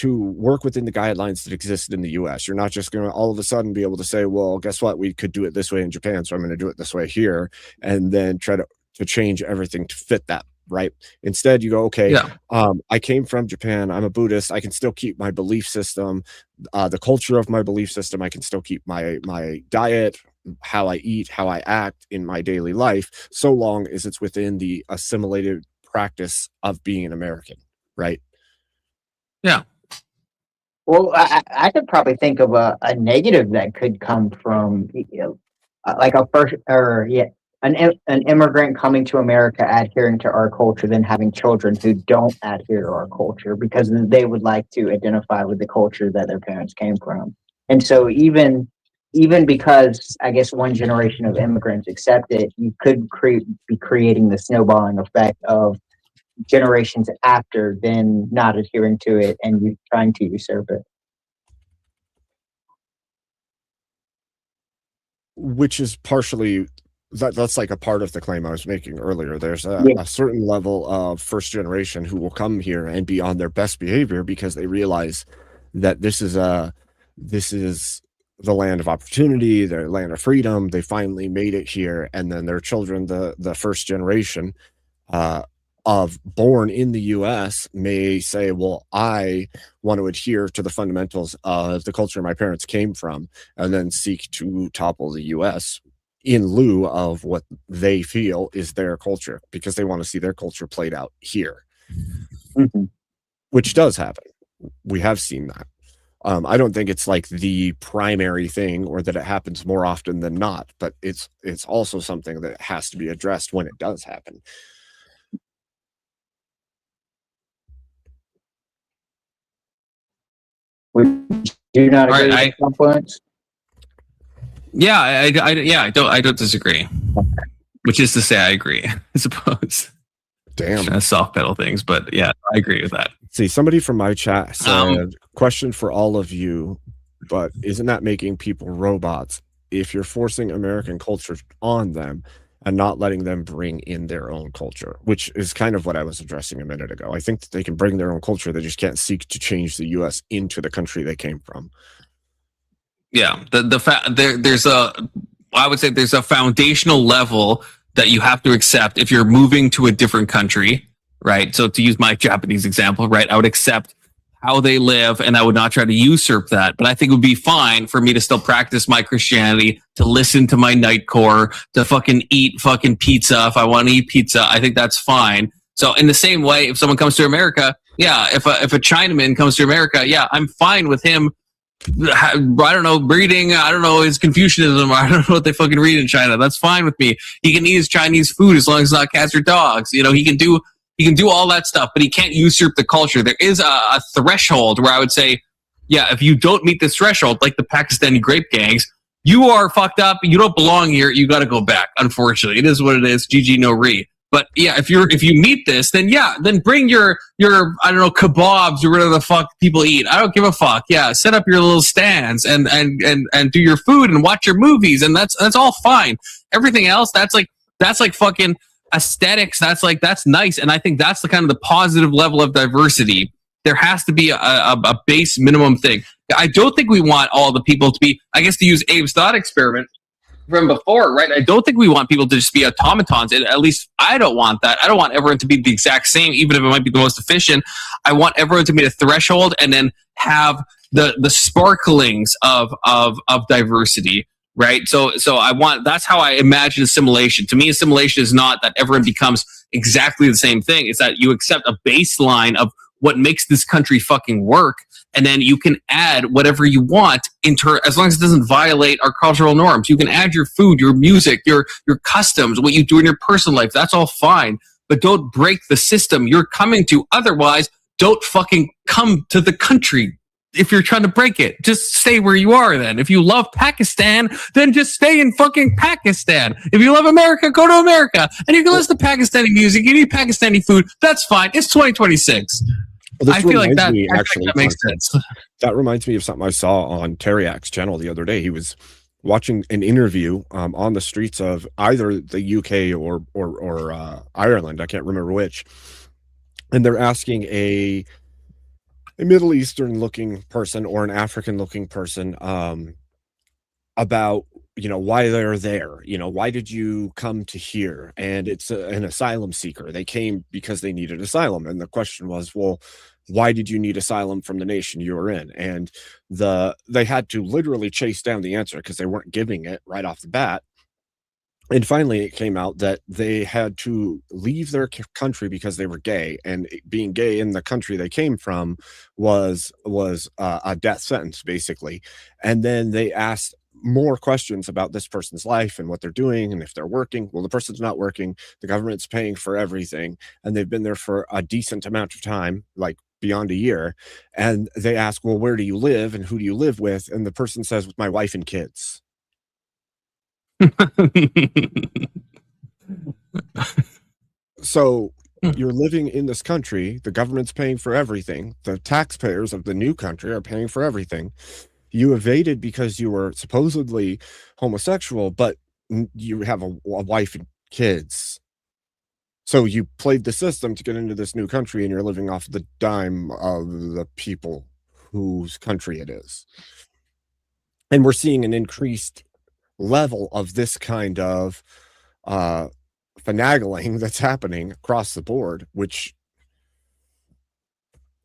work within the guidelines that exist in the US. You're not just going to all of a sudden be able to say, well, guess what? We could do it this way in Japan, so I'm going to do it this way here, and then try to change everything to fit that, right? Instead, you go, okay, I came from Japan. I'm a Buddhist. I can still keep my belief system, the culture of my belief system. I can still keep my diet, how I eat, how I act in my daily life, so long as it's within the assimilated practice of being an American, right? Yeah. Well, I could probably think of a negative that could come from, like an immigrant coming to America, adhering to our culture, then having children who don't adhere to our culture because they would like to identify with the culture that their parents came from. And so even because I guess one generation of immigrants accept it, you could be creating the snowballing effect of generations after then not adhering to it and you trying to usurp it. Which is partially that's like a part of the claim I was making earlier. There's a certain level of first generation who will come here and be on their best behavior because they realize that this is the land of opportunity, the land of freedom. They finally made it here, and then their children, the first generation of born in the US, may say, well, I want to adhere to the fundamentals of the culture my parents came from, and then seek to topple the US in lieu of what they feel is their culture, because they want to see their culture played out here, which does happen. We have seen that. I don't think it's like the primary thing, or that it happens more often than not, but it's also something that has to be addressed when it does happen. Would you not agree Alright, with some points? Yeah, I don't disagree. Which is to say, I agree. I suppose. Damn. Soft pedal things, but yeah, I agree with that. See, somebody from my chat said, question for all of you, but isn't that making people robots if you're forcing American culture on them and not letting them bring in their own culture, which is kind of what I was addressing a minute ago. I think that they can bring their own culture. They just can't seek to change the U.S. into the country they came from. Yeah, there's a foundational level that you have to accept if you're moving to a different country, right? So to use my Japanese example, right, I would accept how they live and I would not try to usurp that. But I think it would be fine for me to still practice my Christianity, to listen to my Nightcore, to fucking eat fucking pizza if I want to eat pizza. I think that's fine. So in the same way, if someone comes to America, yeah, if a Chinaman comes to America, yeah, I'm fine with him. I don't know, reading, I don't know, his Confucianism, I don't know what they fucking read in China. That's fine with me. He can eat his Chinese food as long as it's not cats or dogs. You know, he can do all that stuff, but he can't usurp the culture. There is a threshold where I would say, yeah, if you don't meet this threshold, like the Pakistani grape gangs, you are fucked up. You don't belong here. You got to go back. Unfortunately, it is what it is. GG no re. But yeah, if you meet this, then yeah, then bring your I don't know, kebabs or whatever the fuck people eat. I don't give a fuck. Yeah, set up your little stands and do your food and watch your movies, and that's all fine. Everything else, that's like fucking aesthetics. That's nice, and I think that's the kind of the positive level of diversity. There has to be a base minimum thing. I don't think we want all the people to be, I guess, to use Abe's thought experiment from before, right? I don't think we want people to just be automatons. At least I don't want that. I don't want everyone to be the exact same, even if it might be the most efficient. I want everyone to meet a threshold and then have the sparklings of diversity, right? So I want, that's how I imagine assimilation. To me, assimilation is not that everyone becomes exactly the same thing. It's that you accept a baseline of what makes this country fucking work, and then you can add whatever you want as long as it doesn't violate our cultural norms. You can add your food, your music, your customs, what you do in your personal life. That's all fine, but don't break the system you're coming to. Otherwise, don't fucking come to the country. If you're trying to break it, just stay where you are then. If you love Pakistan, then just stay in fucking Pakistan. If you love America, go to America. And you can listen to Pakistani music, you eat Pakistani food. That's fine. It's 2026. Well, I feel like that makes sense. That reminds me of something I saw on Teriak's channel the other day. He was watching an interview on the streets of either the UK or Ireland. I can't remember which. And they're asking a Middle Eastern looking person or an African looking person about, you know, why they're there. You know, why did you come to here? And it's an asylum seeker. They came because they needed asylum. And the question was, well, why did you need asylum from the nation you were in? And they had to literally chase down the answer because they weren't giving it right off the bat. And finally, it came out that they had to leave their country because they were gay, and being gay in the country they came from was a death sentence, basically. And then they asked more questions about this person's life and what they're doing and if they're working. Well, the person's not working. The government's paying for everything, and they've been there for a decent amount of time, like beyond a year. And they ask, well, where do you live and who do you live with? And the person says, with my wife and kids. So you're living in this country, the government's paying for everything, the taxpayers of the new country are paying for everything. You evaded because you were supposedly homosexual, but you have a wife and kids. So you played the system to get into this new country, and you're living off the dime of the people whose country it is. And we're seeing an increased level of this kind of finagling that's happening across the board, which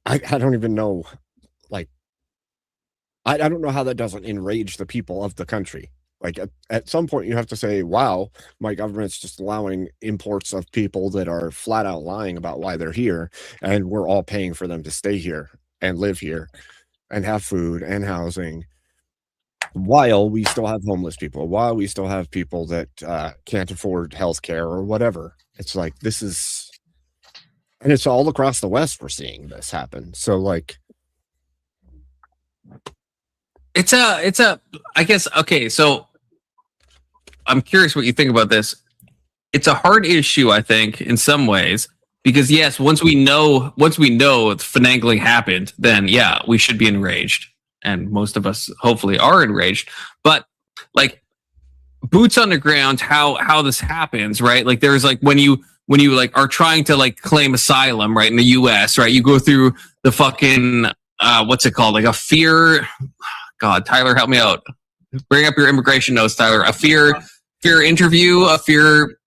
I don't even know, like, I don't know how that doesn't enrage the people of the country. Like at some point you have to say, wow, my government's just allowing imports of people that are flat out lying about why they're here, and we're all paying for them to stay here and live here and have food and housing, while we still have homeless people, while we still have people that can't afford health care or whatever. It's like, this is, and it's all across the West we're seeing this happen. So like, it's a I guess, okay, so I'm curious what you think about this. It's a hard issue, I think, in some ways, because yes, once we know finagling happened, then yeah, we should be enraged, and most of us hopefully are enraged. But like, boots on the ground, how this happens, right? Like, there's like when you like are trying to like claim asylum, right, in the US, right, you go through the fucking what's it called, like a fear, God, Tyler, help me out, bring up your immigration notes, Tyler. A fear interview, a fear,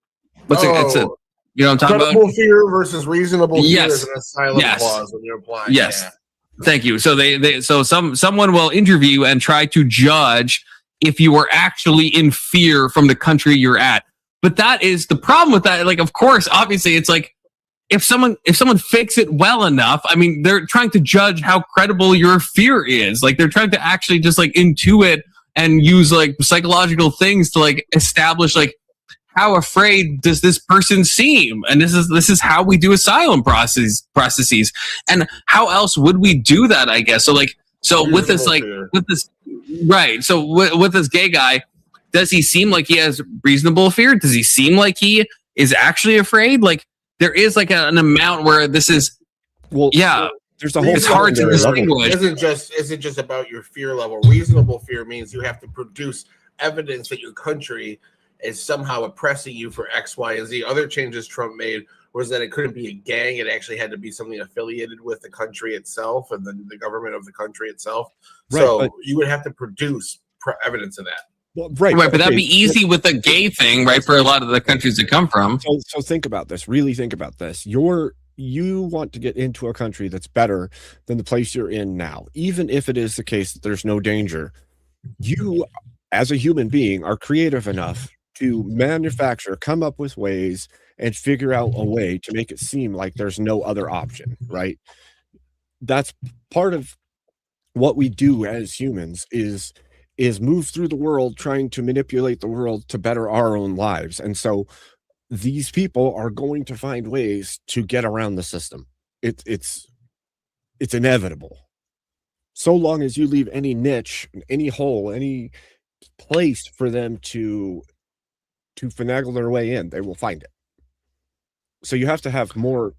what's it, it's a, you know what I'm talking credible about? fear versus reasonable fear Yes. is an asylum Yes. clause when you're applying. Yes. Yeah. Thank you. So someone will interview and try to judge if you are actually in fear from the country you're at. But that is the problem with that. Like, of course, obviously, it's like if someone fakes it well enough, I mean, they're trying to judge how credible your fear is. Like, they're trying to actually just like intuit and use like psychological things to like establish like, how afraid does this person seem? And this is how we do asylum processes. And how else would we do that, I guess? So like, with this, right. So with this gay guy, does he seem like he has reasonable fear? Does he seem like he is actually afraid? Like, there is like an amount where this is, well, yeah, there's a whole, it's hard to distinguish. Isn't just about your fear level. Reasonable fear means you have to produce evidence that your country is somehow oppressing you for X, Y, and Z. Other changes Trump made was that it couldn't be a gang. It actually had to be something affiliated with the country itself and the government of the country itself. Right, so you would have to produce evidence of that. Well, right, but that'd be easy with the gay thing, right? For a lot of the countries that come from. So think about this. Really think about this. You want to get into a country that's better than the place you're in now, even if it is the case that there's no danger. You, as a human being, are creative enough to manufacture, come up with ways, and figure out a way to make it seem like there's no other option, right? That's part of what we do as humans is move through the world trying to manipulate the world to better our own lives. And so these people are going to find ways to get around the system. It's inevitable. So long as you leave any niche, any hole, any place for them to finagle their way in, they will find it. So you have to have more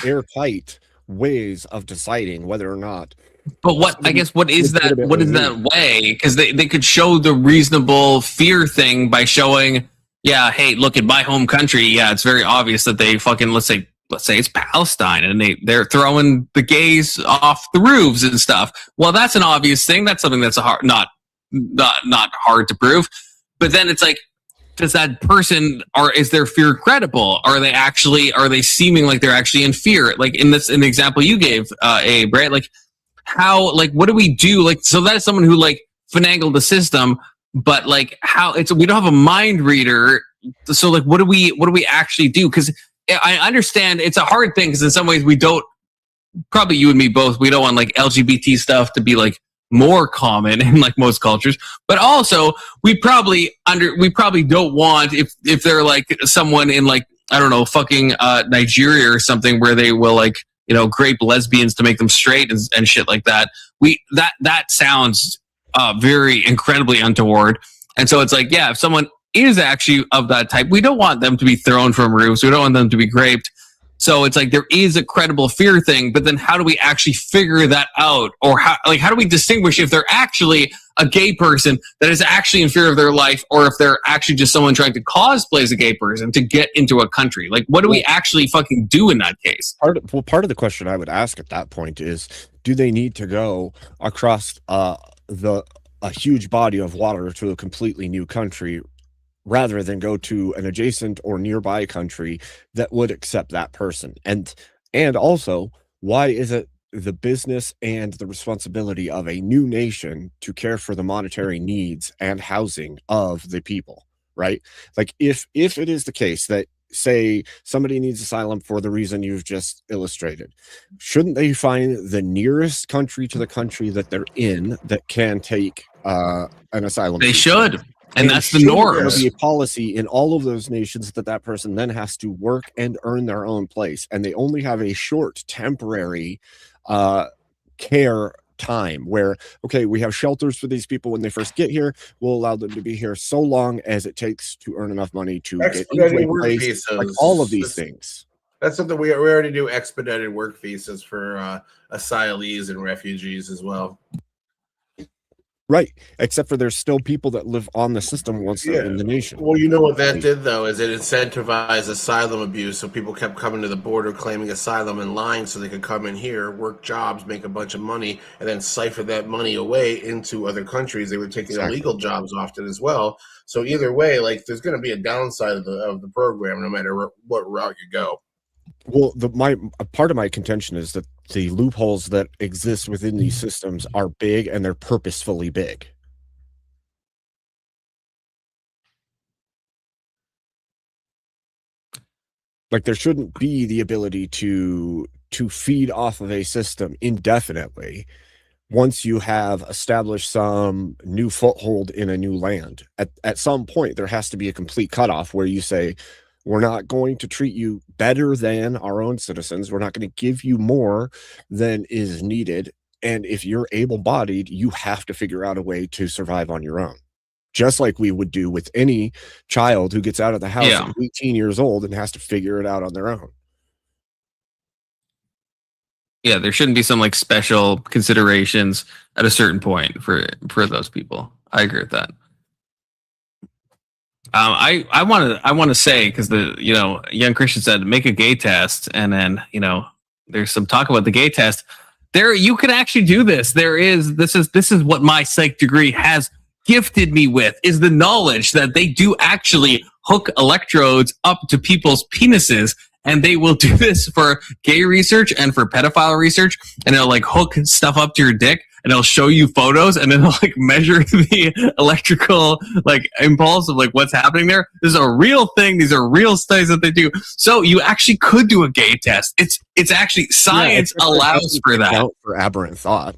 airtight ways of deciding whether or not. But what is that way? Because they could show the reasonable fear thing by showing, yeah, hey, look, at my home country, yeah, it's very obvious that they fucking, let's say it's Palestine, and they're throwing the gays off the roofs and stuff. Well, that's an obvious thing. That's something that's not hard to prove. But then it's like, does that person, or is their fear credible? Are they seeming like they're actually in fear? Like in the example you gave, Abe, right? Like, how, like, what do we do? Like, so that is someone who like finagled the system, but like we don't have a mind reader. So like, what do we actually do? Because I understand it's a hard thing, because in some ways we don't, probably you and me both, we don't want like LGBT stuff to be like more common in like most cultures, but also we probably don't want, if they're like someone in like, I don't know, fucking Nigeria or something, where they will like, you know, grape lesbians to make them straight and shit like that. That sounds very incredibly untoward. And so it's like, yeah, if someone is actually of that type, we don't want them to be thrown from roofs. We don't want them to be graped. So it's like there is a credible fear thing, but then how do we actually figure that out? Or how do we distinguish if they're actually a gay person that is actually in fear of their life, or if they're actually just someone trying to cosplay as a gay person to get into a country? Like, what do we actually fucking do in that case? Part of the question I would ask at that point is, do they need to go across a huge body of water to a completely new country, rather than go to an adjacent or nearby country that would accept that person? And also, why is it the business and the responsibility of a new nation to care for the monetary needs and housing of the people, right? Like if it is the case that, say, somebody needs asylum for the reason you've just illustrated, shouldn't they find the nearest country to the country that they're in that can take an asylum? They should. And that's the should norm. There be a policy in all of those nations that person then has to work and earn their own place, and they only have a short temporary care time where, okay, we have shelters for these people when they first get here. We'll allow them to be here so long as it takes to earn enough money to get into a place. Visas. Like all of these things. That's something we already do. Expedited work visas for asylees and refugees as well. Right, except for there's still people that live on the system once they're in the nation. Well, you know what that did, though, is it incentivized asylum abuse, so people kept coming to the border claiming asylum and lying so they could come in here, work jobs, make a bunch of money, and then siphon that money away into other countries. They were taking illegal jobs often as well. So either way, like, there's going to be a downside of the program no matter what route you go. Well, part of my contention is that the loopholes that exist within these systems are big and they're purposefully big. Like there shouldn't be the ability to feed off of a system indefinitely once you have established some new foothold in a new land. At some point, there has to be a complete cutoff where you say, we're not going to treat you better than our own citizens. We're not going to give you more than is needed. And if you're able-bodied, you have to figure out a way to survive on your own. Just like we would do with any child who gets out of the house at 18 years old and has to figure it out on their own. Yeah, there shouldn't be some like special considerations at a certain point for those people. I agree with that. I want to say, because the young Christian said make a gay test, and then there's some talk about the gay test. There, you can actually do this. This is what my psych degree has gifted me with, is the knowledge that they do actually hook electrodes up to people's penises, and they will do this for gay research and for pedophile research, and they'll like hook stuff up to your dick, and it'll show you photos, and then it'll like measure the electrical like impulse of like what's happening there. This is a real thing. These are real studies that they do. So you actually could do a gay test. It's actually science allows for that. For aberrant thought.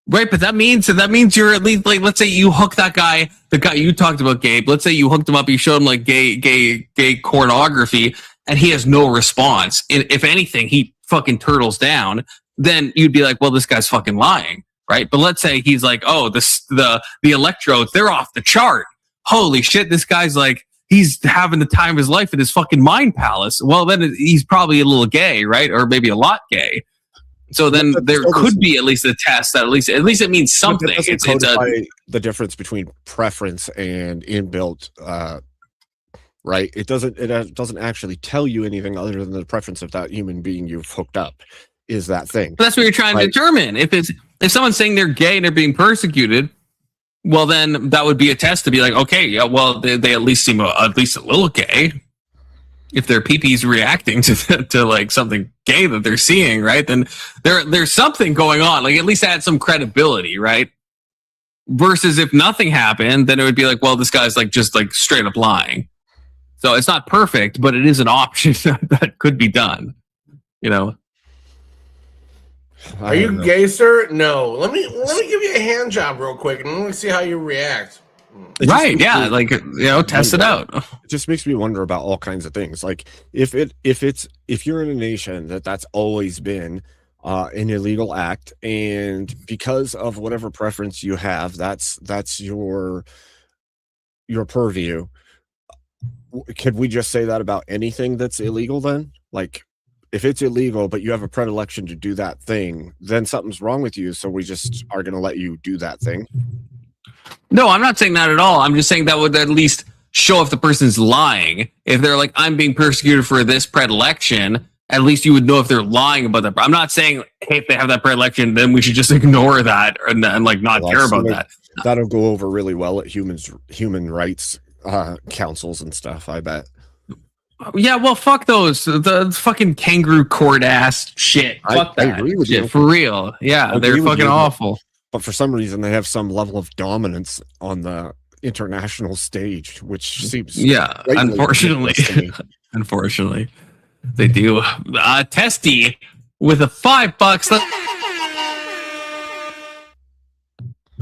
Right, but that means you're at least like, let's say you hook that guy, the guy you talked about, Gabe. Let's say you hooked him up, you showed him like gay pornography, and he has no response. If anything, he fucking turtles down. Then you'd be like, well, this guy's fucking lying, right? But let's say he's like, oh, the electrodes, they're off the chart. Holy shit, this guy's like, he's having the time of his life in his fucking mind palace. Well, then he's probably a little gay, right? Or maybe a lot gay. So then there could be at least a test that at least it means something. It's the difference between preference and inbuilt, right? It doesn't actually tell you anything other than the preference of that human being you've hooked up is that thing. But that's what you're trying to determine. If someone's saying they're gay and they're being persecuted, well, then that would be a test to be like, okay, yeah, well, they at least seem at least a little gay. If their pee-pee's reacting to like something gay that they're seeing, right? Then there's something going on. Like at least add some credibility, right? Versus if nothing happened, then it would be like, well, this guy's like just like straight up lying. So it's not perfect, but it is an option that could be done. Are you gay, sir? No. Let me give you a hand job real quick, and let me see how you react. Right, yeah, like test it out. It just makes me wonder about all kinds of things. Like if you're in a nation that's always been an illegal act, and because of whatever preference you have, that's your purview. Could we just say that about anything that's illegal then? Like if it's illegal, but you have a predilection to do that thing, then something's wrong with you. So we just are going to let you do that thing. No, I'm not saying that at all. I'm just saying that would at least show if the person's lying. If they're like, I'm being persecuted for this predilection, at least you would know if they're lying about that. I'm not saying, hey, if they have that predilection, then we should just ignore that and like not care about that. That'll go over really well at human rights councils and stuff, I bet. Yeah, well, fuck those. The fucking kangaroo court ass shit. Fuck I that. agree with shit, you. for real. Yeah, I they're agree with fucking you, but- awful. But for some reason, they have some level of dominance on the international stage, which seems Yeah, blatantly unfortunately. ridiculous to me. Unfortunately, they do. Testy with a $5.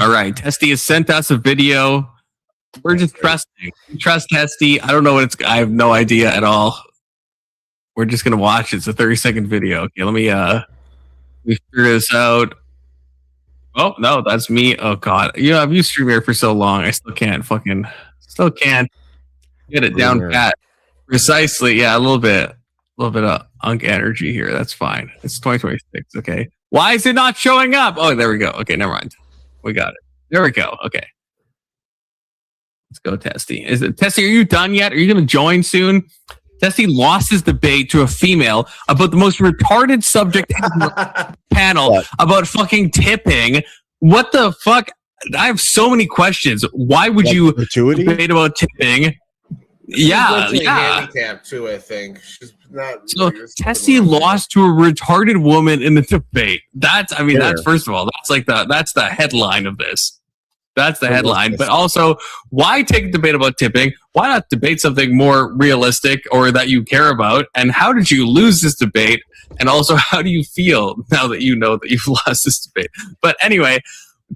All right, Testy has sent us a video. We're just trusting. We trust Testy. I don't know what it's. I have no idea at all. We're just gonna watch. It's a 30-second video. Okay, let me figure this out. Oh no, that's me. Oh god, I've used StreamYard for so long. I still can't get it down Weird. pat. Precisely, yeah, a little bit of unk energy here. That's fine. It's 2026. Okay, why is it not showing up? Oh, there we go. Okay, never mind. We got it. There we go. Okay, let's go, Testy. Testy? Are you done yet? Are you going to join soon? Testy lost his debate to a female about the most retarded subject panel What? about fucking tipping. What the fuck? I have so many questions. Why would Like you gratuity? debate about tipping? Yeah. handicapped too. I think she's not. So there's Tessie something wrong lost to a retarded woman in the debate. That's Sure. first of all, that's the headline of this. That's the So what's headline. this? But also, why take a debate about tipping? Why not debate something more realistic or that you care about? And how did you lose this debate? And also, how do you feel now that you know that you've lost this debate? But anyway,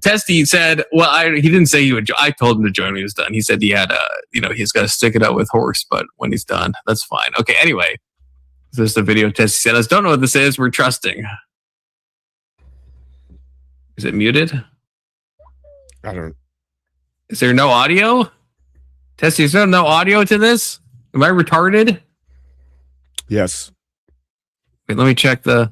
Testy said, well, he didn't say he would. I told him to join when he was done. He said he had he's got to stick it out with horse, but when he's done, that's fine. Okay, anyway, this is the video Testy sent us. Don't know what this is. We're trusting. Is it muted? I don't. Is there no audio? Testy, is there no audio to this? Am I retarded? Yes. Wait, let me check the.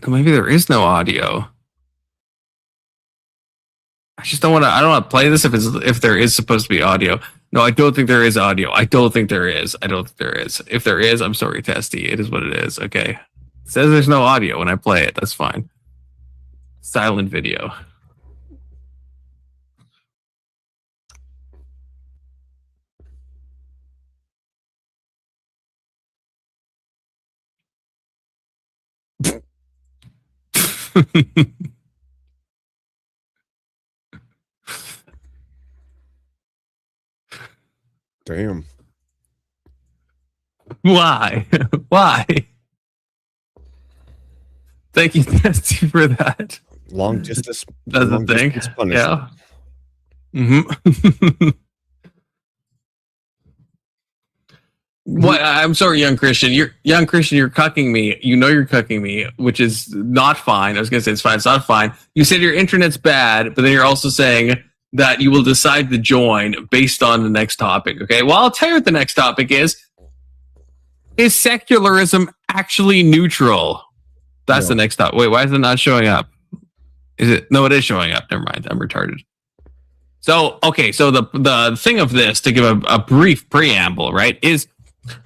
Maybe there is no audio. I just don't want to. I don't want to play this if there is supposed to be audio. No, I don't think there is audio. I don't think there is. If there is, I'm sorry, Testy. It is what it is. Okay. It says there's no audio when I play it. That's fine. Silent video. Damn. Why? Why? Thank you, Testy, for that. Long distance. That's the long thing. distance punishment. Yeah. Mm-hmm. What? I'm sorry, young Christian. You're cucking me. You know you're cucking me, which is not fine. I was gonna say it's fine. It's not fine. You said your internet's bad, but then you're also saying that you will decide to join based on the next topic. Okay. Well, I'll tell you what the next topic is. Is secularism actually neutral? That's No. the next topic. Wait, why is it not showing up? Is it? No, it is showing up. Never mind. I'm retarded. So, okay. So the thing of this, to give a brief preamble, right, is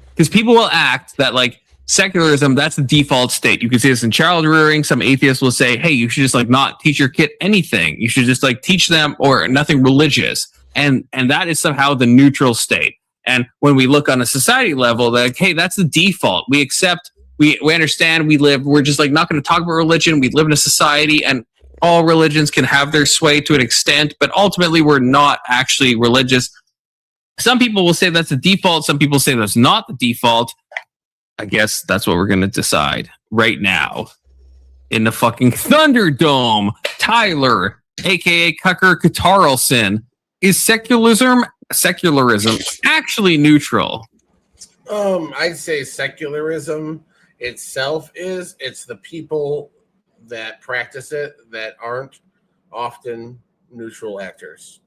because people will act that like secularism, that's the default state. You can see this in child rearing. Some atheists will say, hey, you should just like not teach your kid anything. You should just like teach them or nothing religious. And that is somehow the neutral state. And when we look on a society level, like, hey, that's the default. We accept, we understand, we're just like not going to talk about religion. We live in a society and all religions can have their sway to an extent, but ultimately we're not actually religious. Some people will say that's the default. Some people say that's not the default. I guess that's what we're going to decide right now in the fucking Thunderdome. Tyler, aka Cucker Katarlson, is secularism actually neutral? I'd say secularism itself is. It's the people that practice it that aren't often neutral actors.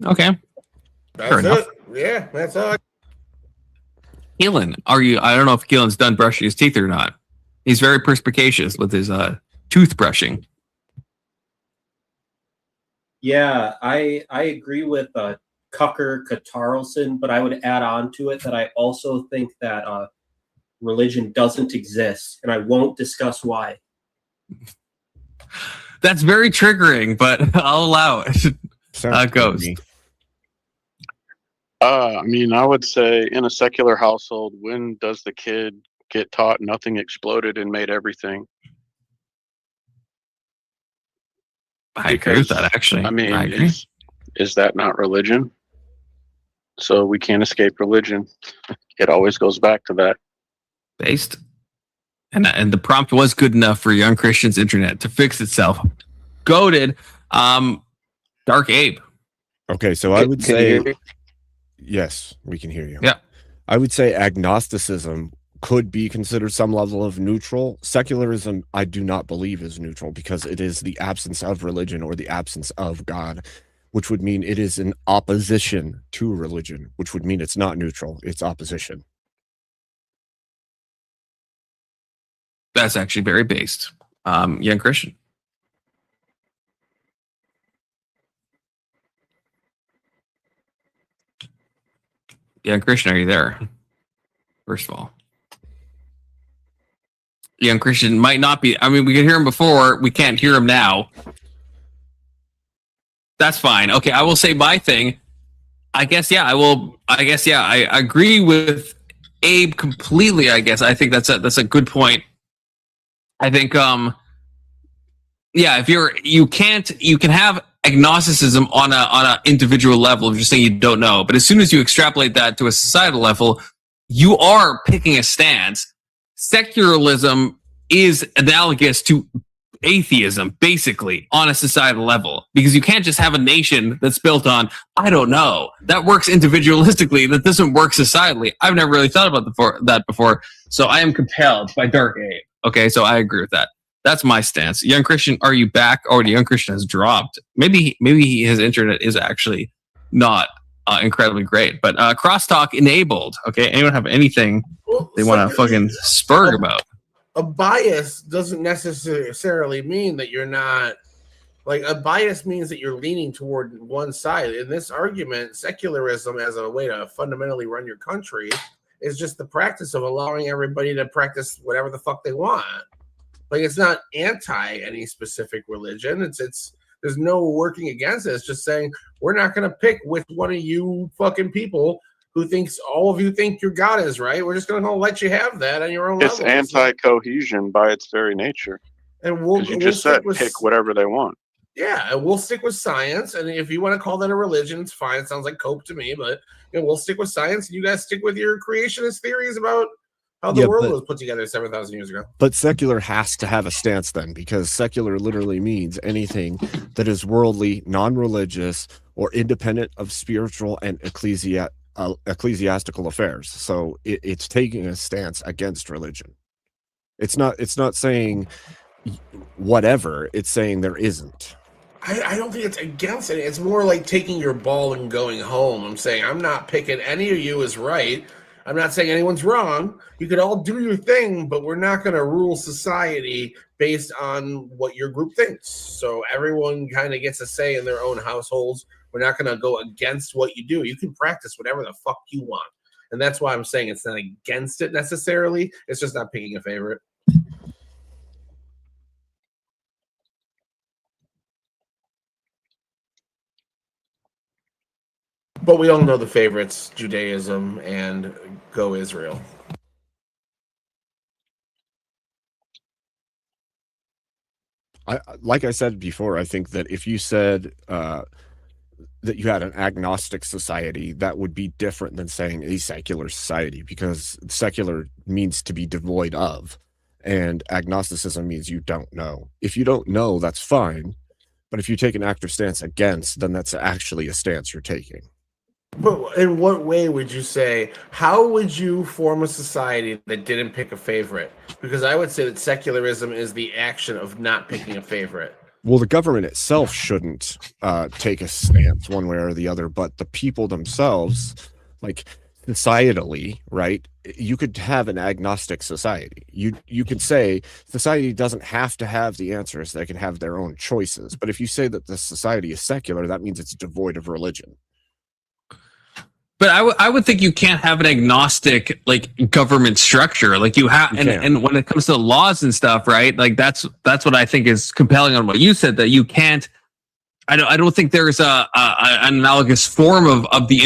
Okay. That's Fair enough. it. Yeah, that's all. Keelan, I don't know if Keelan's done brushing his teeth or not. He's very perspicacious with his toothbrushing. Yeah, I agree with Cucker Katarlson, but I would add on to it that I also think that religion doesn't exist, and I won't discuss why. That's very triggering, but I'll allow it. Sounds How good it to goes. me. I mean, I would say in a secular household, when does the kid get taught nothing exploded and made everything? I agree with Because, that, actually. I mean, I agree. is that not religion? So we can't escape religion. It always goes back to that. Based. And the prompt was good enough for Young Christian's internet to fix itself. Goated. Dark Abe. Okay, so I would Can you say hear me? yes, we can hear you. Yeah. I would say agnosticism could be considered some level of neutral. Secularism, I do not believe is neutral because it is the absence of religion or the absence of God, which would mean it is in opposition to religion, which would mean it's not neutral, it's opposition. That's actually very based. Young Christian. Young Christian, are you there? First of all. Young Christian might not be. I mean, we could hear him before. We can't hear him now. That's fine. Okay, I will say my thing. I guess, yeah, I agree with Abe completely, I guess. I think that's a good point. I think yeah, if you can have agnosticism on a individual level if you're saying you don't know, but as soon as you extrapolate that to a societal level, you are picking a stance. Secularism is analogous to atheism, basically, on a societal level, because you can't just have a nation that's built on I don't know. That works individualistically. That doesn't work societally. I've never really thought about that before, so I am compelled by Dark Abe. Okay, so I agree with that. That's my stance. Young Christian, are you back? Or the Young Christian has dropped. Maybe his internet is actually not incredibly great, but crosstalk enabled. Okay, anyone have anything they want to fucking spurg about? A bias doesn't necessarily mean that you're not, like, a bias means that you're leaning toward one side. In this argument, secularism as a way to fundamentally run your country is just the practice of allowing everybody to practice whatever the fuck they want. Like, it's not anti any specific religion. It's there's no working against it. It's just saying we're not going to pick which one of you fucking people who thinks all of you think your God is right. We're just going to let you have that on your own It's level. anti-cohesion by its very nature. And Because you just said pick whatever they want. Yeah, and we'll stick with science. And if you want to call that a religion, it's fine. It sounds like cope to me, but we'll stick with science. And you guys stick with your creationist theories about how the world was put together 7,000 years ago. But secular has to have a stance then, because secular literally means anything that is worldly, non-religious, or independent of spiritual and ecclesiastical affairs. So it's taking a stance against religion. It's not saying whatever. It's saying there isn't. I don't think it's against it. It's more like taking your ball and going home. I'm saying I'm not picking any of you as right. I'm not saying anyone's wrong. You could all do your thing, but we're not going to rule society based on what your group thinks. So everyone kind of gets a say in their own households. We're not going to go against what you do. You can practice whatever the fuck you want. And that's why I'm saying it's not against it necessarily. It's just not picking a favorite. But we all know the favorites, Judaism and Go Israel. Like I said before, I think that if you said that you had an agnostic society, that would be different than saying a secular society, because secular means to be devoid of, and agnosticism means you don't know. If you don't know, that's fine. But if you take an active stance against, then that's actually a stance you're taking. But in what way would you say, how would you form a society that didn't pick a favorite? Because I would say that secularism is the action of not picking a favorite. Well, the government itself shouldn't take a stance one way or the other, but the people themselves, like societally, right? You could have an agnostic society. You could say society doesn't have to have the answers. They can have their own choices. But if you say that the society is secular, that means it's devoid of religion. But I would think you can't have an agnostic like government structure. Like you have, and when it comes to laws and stuff, right? Like that's what I think is compelling on what you said, that you can't. I don't think there's an analogous form of the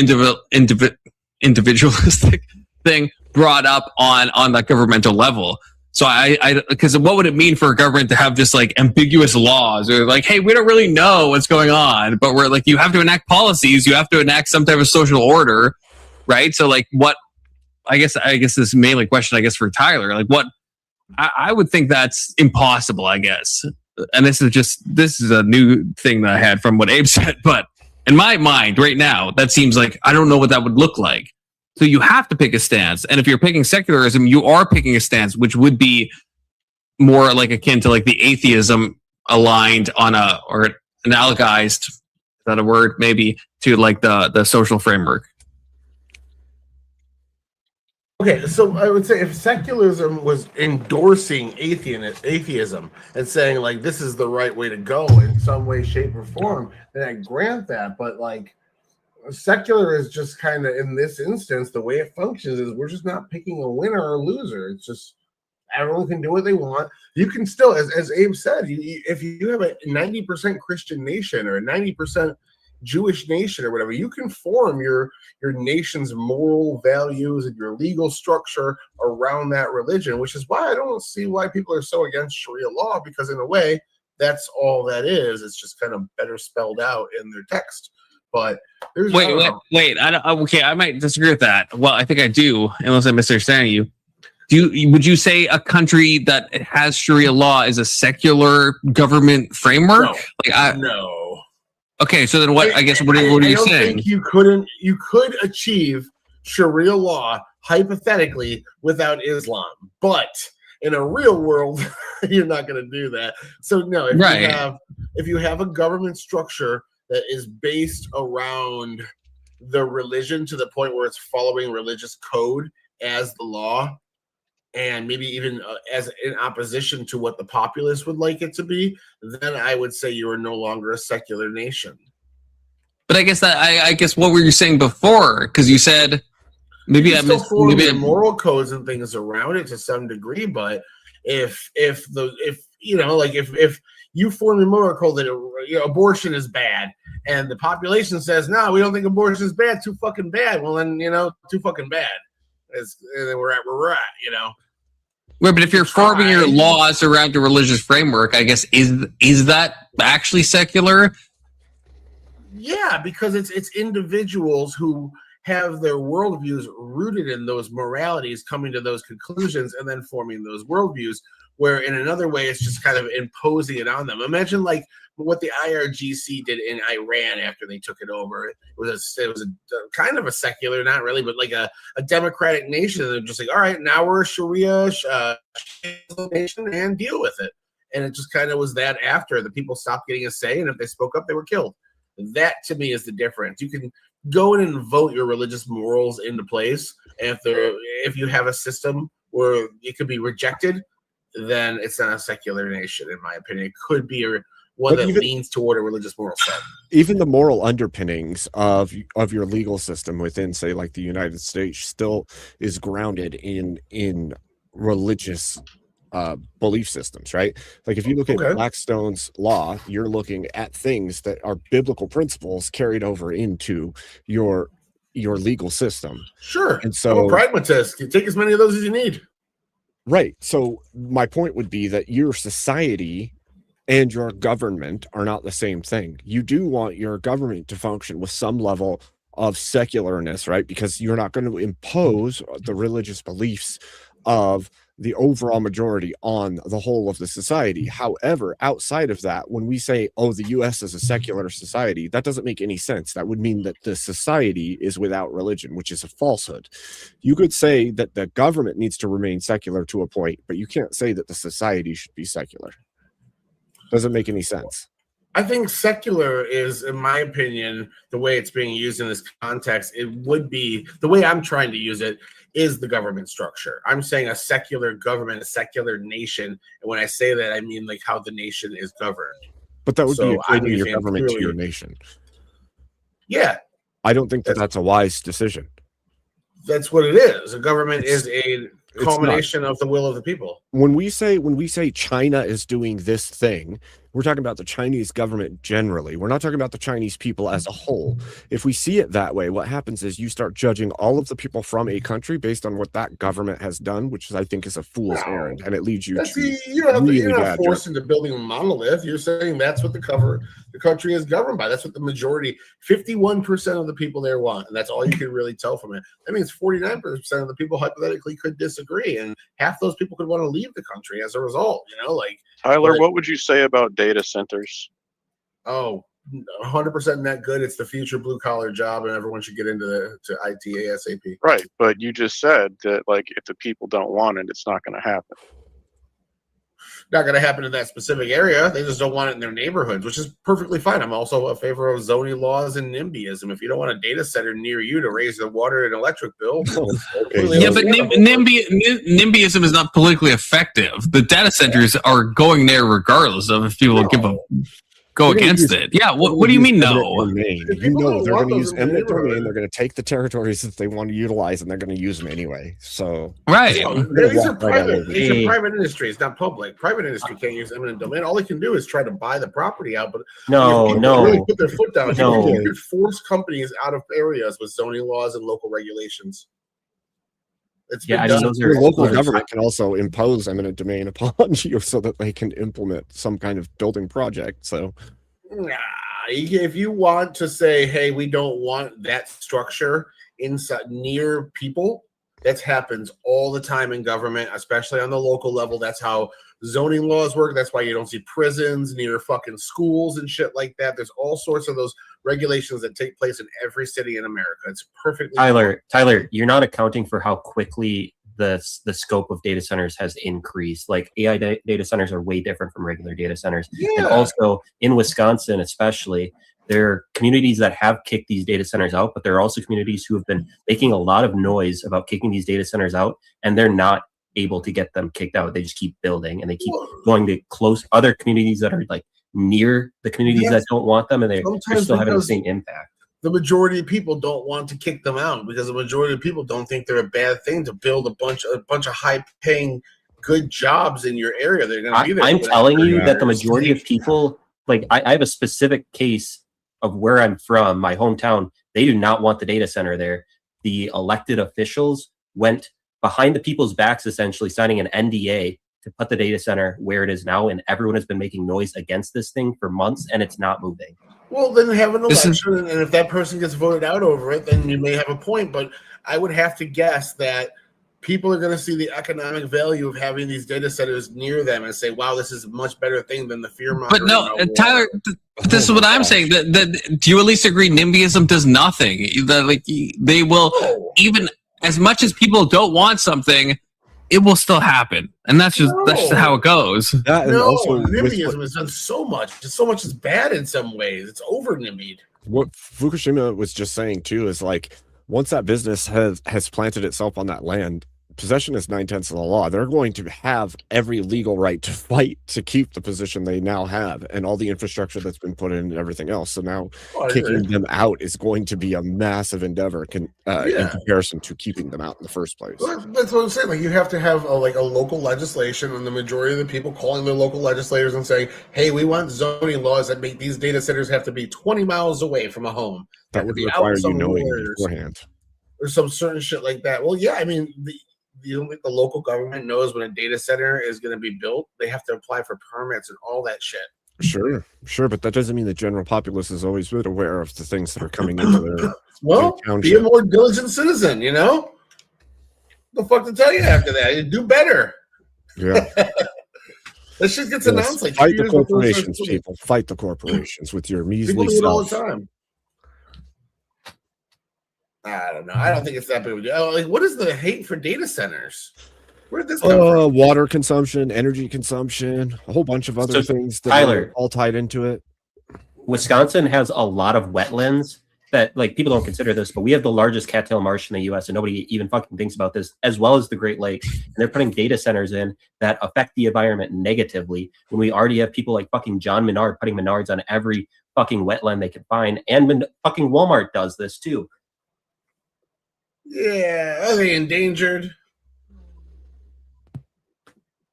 individualistic thing brought up on that governmental level. So because what would it mean for a government to have just like ambiguous laws or like, hey, we don't really know what's going on, but we're like, you have to enact policies, you have to enact some type of social order, right? So like, what? I guess this is mainly a question, I guess, for Tyler. Like, what? I would think that's impossible, I guess. And this is a new thing that I had from what Abe said, but in my mind right now, that seems like I don't know what that would look like. So you have to pick a stance. And if you're picking secularism, you are picking a stance, which would be more like akin to like the atheism aligned on or analogized, is that a word? Maybe to like the social framework. Okay, so I would say if secularism was endorsing atheism and saying like this is the right way to go in some way, shape, or form, then I grant that. But like secular is just kind of in this instance, the way it functions is we're just not picking a winner or loser. It's just everyone can do what they want. You can still, as Abe said, if you have a 90% Christian nation or a 90% Jewish nation or whatever, you can form your nation's moral values and your legal structure around that religion, which is why I don't see why people are so against Sharia law, because in a way that's all that is. It's just kind of better spelled out in their text. But there's wait. I might disagree with that. Well, I think I do, unless I'm misunderstanding you. Would you say a country that has Sharia law is a secular government framework? No. Okay, so then what? I guess what are you saying? Think you could achieve Sharia law hypothetically without Islam, but in a real world, you're not going to do that. So no, if you have a government structure that is based around the religion to the point where it's following religious code as the law, and maybe even as in opposition to what the populace would like it to be, then I would say you are no longer a secular nation. But I guess I guess what were you saying before? Because you said maybe I missed moral codes and things around it to some degree. But if you form a moral code that abortion is bad, and the population says no, we don't think abortion is bad, too fucking bad. Well, then too fucking bad. And then we're at, Right, but if you're forming your laws around a religious framework, I guess is that actually secular? Yeah, because it's individuals who have their worldviews rooted in those moralities, coming to those conclusions, and then forming those worldviews. Where in another way, it's just kind of imposing it on them. Imagine like what the IRGC did in Iran after they took it over. It was a kind of a secular, not really, but like a democratic nation. And they're just like, all right, now we're a Sharia nation and deal with it. And it just kind of was that after the people stopped getting a say, and if they spoke up, they were killed. That to me is the difference. You can go in and vote your religious morals into place, and if you have a system where it could be rejected, then it's not a secular nation, in my opinion. It could be one that leans toward a religious moral set. Even the moral underpinnings of your legal system within, say, like the United States, still is grounded in religious belief systems, right? Like if you look at Blackstone's law, you're looking at things that are biblical principles carried over into your legal system. Sure. And so I'm a pragmatist. You take as many of those as you need. Right. So my point would be that your society and your government are not the same thing. You do want your government to function with some level of secularness, right? Because you're not going to impose the religious beliefs of the overall majority on the whole of the society. However, outside of that, when we say, oh, the US is a secular society, that doesn't make any sense. That would mean that the society is without religion, which is a falsehood. You could say that the government needs to remain secular to a point, but you can't say that the society should be secular. Doesn't make any sense. I think secular is, in my opinion, the way it's being used in this context, it would be, the way I'm trying to use it, is the government structure. I'm saying a secular government, a secular nation. And when I say that, I mean like how the nation is governed. But that would be equating your government to your nation. Yeah. I don't think that that's a wise decision. That's what it is. A government is a it's culmination of the will of the people. When we say China is doing this thing, we're talking about the Chinese government generally. We're not talking about the Chinese people as a whole. If we see it that way, what happens is you start judging all of the people from a country based on what that government has done, which I think is a fool's errand, and it leads you to You're not forced into building a monolith. You're saying that's what the country is governed by. That's what the majority, 51% of the people there want, and that's all you can really tell from it. That means 49% of the people hypothetically could disagree, and half those people could want to leave the country as a result. Tyler, what would you say about data centers? Oh, 100% net good. It's the future blue collar job, and everyone should get into IT ASAP. Right, but you just said that if the people don't want it, it's not going to happen. Not going to happen in that specific area. They just don't want it in their neighborhoods, which is perfectly fine. I'm also a favor of zoning laws and NIMBYism. If you don't want a data center near you to raise the water and electric bill, yeah, but NIMBYism is not politically effective. The data centers are going there regardless of if people go against it. Yeah, what do you mean no? You know they're going to use eminent domain. They're going to take the territories that they want to utilize, and they're going to use them anyway. So right, these are private industries, not public. Private industry can't use eminent domain. All they can do is try to buy the property out. But really put their foot down. You can force companies out of areas with zoning laws and local regulations. Your local government can also impose eminent domain upon you so that they can implement some kind of building project. So, if you want to say, "Hey, we don't want that structure inside near people," that happens all the time in government, especially on the local level. That's how zoning laws work. That's why you don't see prisons near fucking schools and shit like that. There's all sorts of those regulations that take place in every city in America. It's perfectly Tyler, you're not accounting for how quickly the scope of data centers has increased. Like AI data centers are way different from regular data centers. And also in Wisconsin, especially, there are communities that have kicked these data centers out, but there are also communities who have been making a lot of noise about kicking these data centers out, and they're not able to get them kicked out. They just keep building, and they keep going to close other communities that are near the communities that don't want them, and they're still having the same impact. The majority of people don't want to kick them out because the majority of people don't think they're a bad thing to build a bunch of high-paying, good jobs in your area. They're going to be there. I'm telling you that the majority of people, I have a specific case of where I'm from, my hometown. They do not want the data center there. The elected officials went behind the people's backs, essentially signing an NDA to put the data center where it is now, and everyone has been making noise against this thing for months, and it's not moving. Well, then have an election, and if that person gets voted out over it, then you may have a point. But I would have to guess that people are going to see the economic value of having these data centers near them and say, "Wow, this is a much better thing than the fear mongering." But no, Tyler, this is what I'm saying. That do you at least agree? NIMBYism does nothing. They will even as much as people don't want something, it will still happen, and that's just how it goes. NIMBYism has done so much. So much is bad in some ways. It's over NIMBY'd. What Fukushima was just saying too is once that business has planted itself on that land, possession is 9/10 of the law. They're going to have every legal right to fight to keep the position they now have and all the infrastructure that's been put in and everything else. So now kicking them out is going to be a massive endeavor in comparison to keeping them out in the first place. Well, that's what I'm saying. You have to have a local legislation, and the majority of the people calling their local legislators and saying, "Hey, we want zoning laws that make these data centers have to be 20 miles away from a home." That would require you knowing beforehand. Or some certain shit like that. Well, yeah, I mean, the local government knows when a data center is going to be built. They have to apply for permits and all that shit. Sure, but that doesn't mean the general populace is always been aware of the things that are coming into their be a more diligent citizen, What the fuck to tell you after that? You do better. Yeah. That shit gets announced fight the corporations, people. Fight the corporations with your measly people do it all the time. I don't know. I don't think it's that big of a deal. What is the hate for data centers? Where did this come from? Water consumption, energy consumption, a whole bunch of other things that are all tied into it. Wisconsin has a lot of wetlands, that like people don't consider this, but we have the largest cattail marsh in the U.S. and nobody even fucking thinks about this, as well as the Great Lakes. And they're putting data centers in that affect the environment negatively when we already have people like fucking John Menard putting Menards on every fucking wetland they can find, and fucking Walmart does this too. Yeah, are they endangered?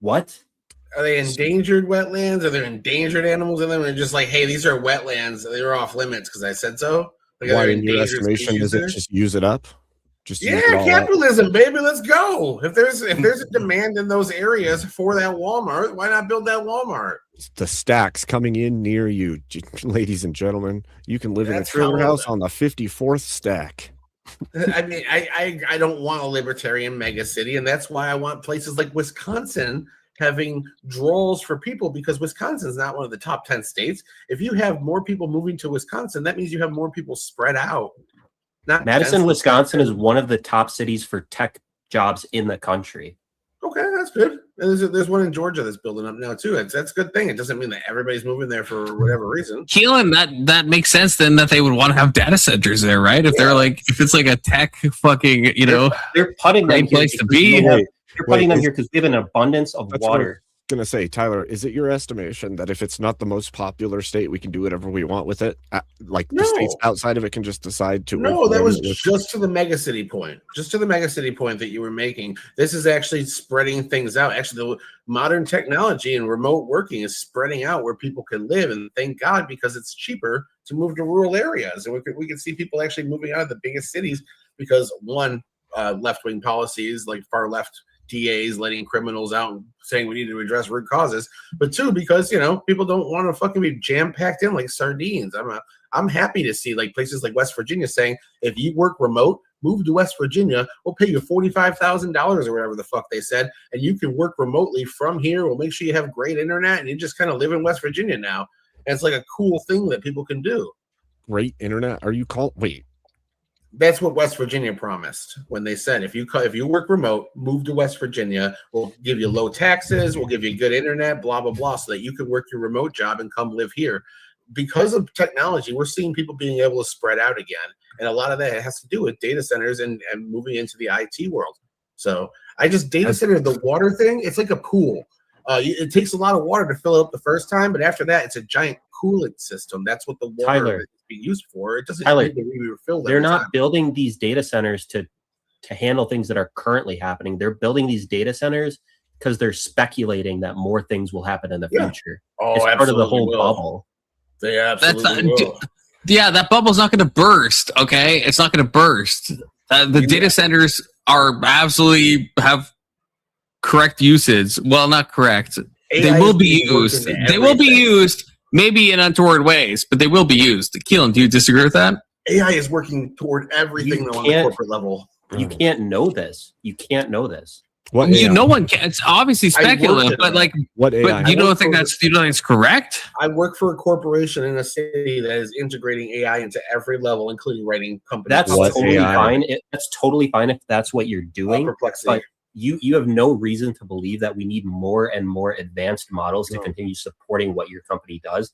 What? Are they endangered wetlands? Are there endangered animals in them? And just like, hey, these are wetlands. They're off limits because I said so. Like, Why, in your estimation, is it just use it up? Just use it all up? Capitalism, baby. Let's go. If there's a demand in those areas for that Walmart, why not build that Walmart? The stacks coming in near you, ladies and gentlemen. You can live in a trailer house on the 54th stack. I mean, I don't want a libertarian mega city, and that's why I want places like Wisconsin having draws for people, because Wisconsin is not one of the top 10 states. If you have more people moving to Wisconsin, that means you have more people spread out. Madison, Wisconsin is one of the top cities for tech jobs in the country. Okay, that's good. And there's one in Georgia that's building up now too. That's a good thing. It doesn't mean that everybody's moving there for whatever reason. Keelan, that makes sense then that they would want to have data centers there, right? If they're like, if it's like a tech fucking, they're putting them place here to be. They're putting them here because we have an abundance of water. Gonna say, Tyler, is it your estimation that if it's not the most popular state, we can do whatever we want with it? Like the states outside of it can just decide to. No, that was just to the megacity point. Just to the megacity point that you were making. This is actually spreading things out. Actually, the modern technology and remote working is spreading out where people can live, and thank God, because it's cheaper to move to rural areas. And we can see people actually moving out of the biggest cities because one, left-wing policies like far left DAs letting criminals out and saying we need to address root causes, but two, because people don't want to fucking be jam-packed in like sardines. I'm happy to see like places like West Virginia saying, if you work remote, move to West Virginia, we'll pay you $45,000 or whatever the fuck they said, and you can work remotely from here. We'll make sure you have great internet, and you just kind of live in West Virginia now. And it's like a cool thing that people can do. Great internet? Are you wait? That's what West Virginia promised when they said, if you work remote, move to West Virginia, we'll give you low taxes, we'll give you good internet, blah, blah, blah, so that you can work your remote job and come live here. Because of technology, we're seeing people being able to spread out again. And a lot of that has to do with data centers and moving into the IT world. So data center, the water thing, it's like a pool. It takes a lot of water to fill it up the first time, but after that, it's a giant cooling system. That's what the water is being used for. It doesn't need to be refilled. They're not building these data centers to handle things that are currently happening. They're building these data centers because they're speculating that more things will happen in the future. Oh, it's part of the whole bubble. They absolutely will. Yeah, that bubble's not going to burst. Okay, it's not going to burst. The data centers are absolutely have correct usage. Well, not correct. They will be used. They will be used. Maybe in untoward ways, but they will be used. Keelan, do you disagree with that? AI is working toward everything on the corporate level. You can't know this. You can't know this. What no one can. It's obviously speculative, but like, what AI? But you don't think that's correct? I work for a corporation in a city that is integrating AI into every level, including writing company. That's totally fine. That's totally fine if that's what you're doing. But you have no reason to believe that we need more and more advanced models to continue supporting what your company does.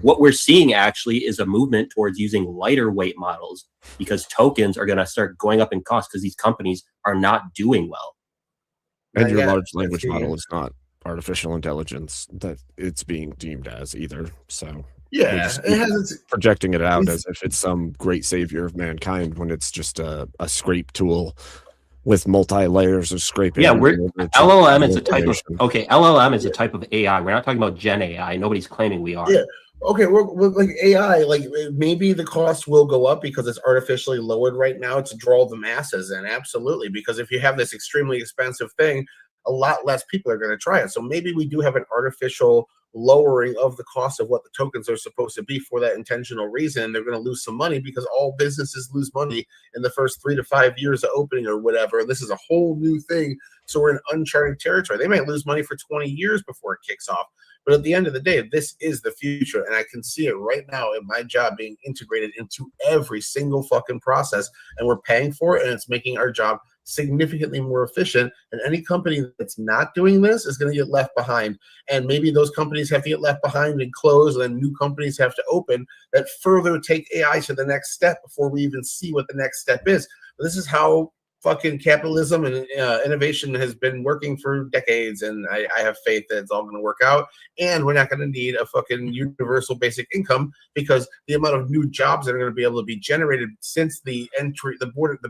What we're seeing actually is a movement towards using lighter weight models because tokens are going to start going up in cost because these companies are not doing well. And your large language model is not artificial intelligence that it's being deemed as either. So yeah, it has projecting it out as if it's some great savior of mankind when it's just a scrape tool with multi-layers of scraping. Yeah, LLM is a type of LLM is a type of AI. We're not talking about Gen AI. Nobody's claiming we are. Yeah. Okay, we're like AI, like maybe the cost will go up because it's artificially lowered right now to draw the masses in. Absolutely, because if you have this extremely expensive thing, a lot less people are going to try it. So maybe we do have an artificial lowering of the cost of what the tokens are supposed to be for that intentional reason. They're going to lose some money because all businesses lose money in the first 3 to 5 years of opening or whatever. This is a whole new thing. So we're in uncharted territory. They might lose money for 20 years before it kicks off. But at the end of the day, this is the future. And I can see it right now in my job being integrated into every single fucking process. And we're paying for it. And it's making our job significantly more efficient. And any company that's not doing this is going to get left behind. And maybe those companies have to get left behind and close, and then new companies have to open that further take AI to the next step before we even see what the next step is. But this is how fucking capitalism and innovation has been working for decades, and I have faith that it's all going to work out, and we're not going to need a fucking universal basic income, because the amount of new jobs that are going to be able to be generated since the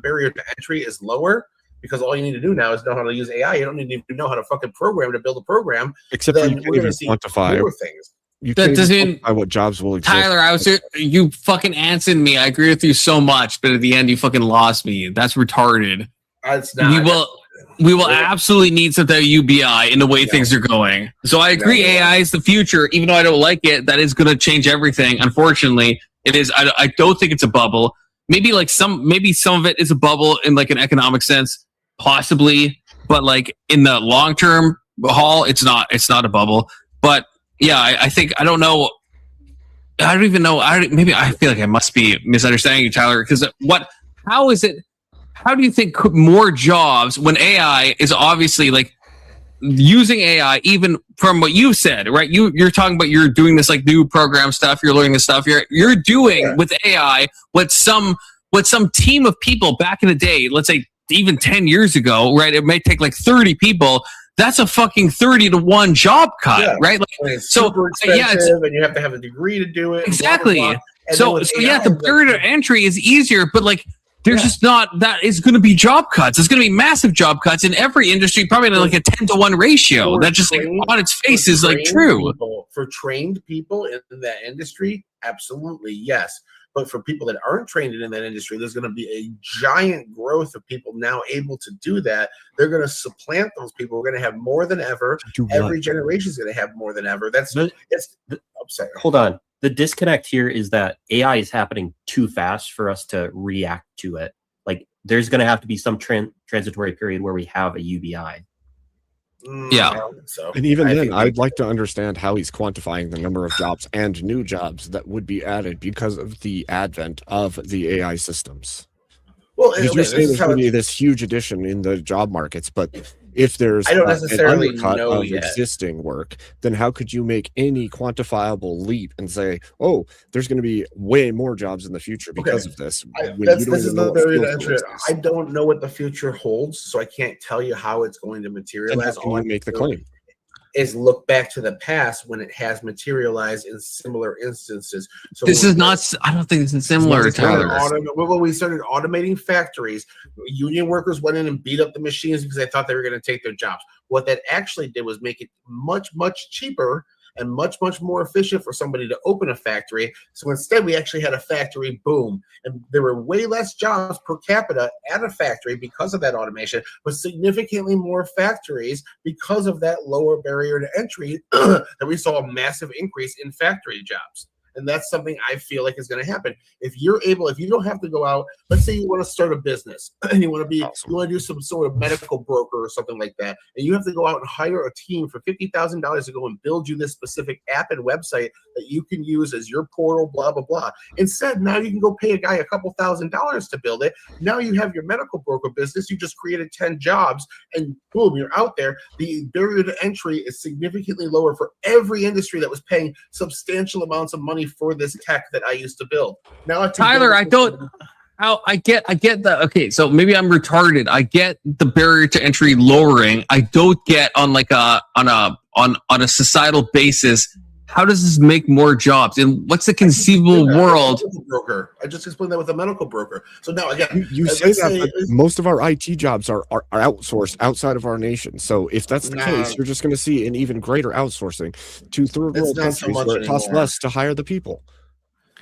barrier to entry is lower, because all you need to do now is know how to use AI. You don't need to know how to fucking program to build a program. Except for you can't even quantify more things. You That can't doesn't- even quantify what jobs will exist. Tyler, you fucking answered me. I agree with you so much, but at the end you fucking lost me. That's retarded. It's not. We will absolutely need some type of UBI in the way things are going. So I agree, AI is the future, even though I don't like it. That is going to change everything. Unfortunately, it is. I don't think it's a bubble. Maybe some of it is a bubble in like an economic sense, possibly, but like in the long term haul, it's not a bubble. But yeah, I think, I don't know. I don't even know. Maybe I feel like I must be misunderstanding you, Tyler, because how do you think more jobs, when AI is obviously like using AI, even from what you said, right? You're talking about, you're doing this like new program stuff, you're learning this stuff, you're doing with AI what some team of people back in the day, let's say even 10 years ago, right? It may take like 30 people. That's a fucking 30-to-1 job cut, right? Like, it's super expensive, and you have to have a degree to do it. Exactly. Blah, blah, blah. So yeah, the barrier to entry is easier, but like, there's just not, that is going to be job cuts. It's going to be massive job cuts in every industry, probably in like a 10-to-1 ratio. That just like on its face is like true. For trained people in that industry, absolutely, yes. But for people that aren't trained in that industry, there's going to be a giant growth of people now able to do that. They're going to supplant those people. We're going to have more than ever. Every generation is going to have more than ever. Hold on. The disconnect here is that AI is happening too fast for us to react to it. Like, there's going to have to be some transitory period where we have a UBI. Yeah. So, and even then, I'd like to understand how he's quantifying the number of jobs and new jobs that would be added because of the advent of the AI systems. Well, you're saying there's going to be this huge addition in the job markets, but if there's I don't necessarily an undercut know of yet. existing work, then how could you make any quantifiable leap and say, oh, there's going to be way more jobs in the future because of this? This is the barrier to entry. I don't know what the future holds, so I can't tell you how it's going to materialize. Then how can you make the claim? Is look back to the past when it has materialized in similar instances. So This is not, I don't think this is similar, Tyler. When we started automating factories, union workers went in and beat up the machines because they thought they were going to take their jobs. What that actually did was make it much, much cheaper and much, much more efficient for somebody to open a factory. So instead, we actually had a factory boom. And there were way less jobs per capita at a factory because of that automation, but significantly more factories because of that lower barrier to entry that we saw a massive increase in factory jobs. And that's something I feel like is going to happen. If you don't have to go out, let's say you want to start a business and you want to do some sort of medical broker or something like that, and you have to go out and hire a team for $50,000 to go and build you this specific app and website that you can use as your portal, blah, blah, blah. Instead, now you can go pay a guy a couple $1,000s to build it. Now you have your medical broker business. You just created 10 jobs and boom, you're out there. The barrier to entry is significantly lower for every industry that was paying substantial amounts of money for this tech that I used to build. Now, Tyler, I get that. Okay, so maybe I'm retarded. I get the barrier to entry lowering. I don't get on like on a societal basis. How does this make more jobs? And what's the conceivable world? Broker. I just explained that with a medical broker. So now again, you say that, but most of our IT jobs are outsourced outside of our nation. So if that's the case, you're just going to see an even greater outsourcing to third world countries where it costs less to hire the people.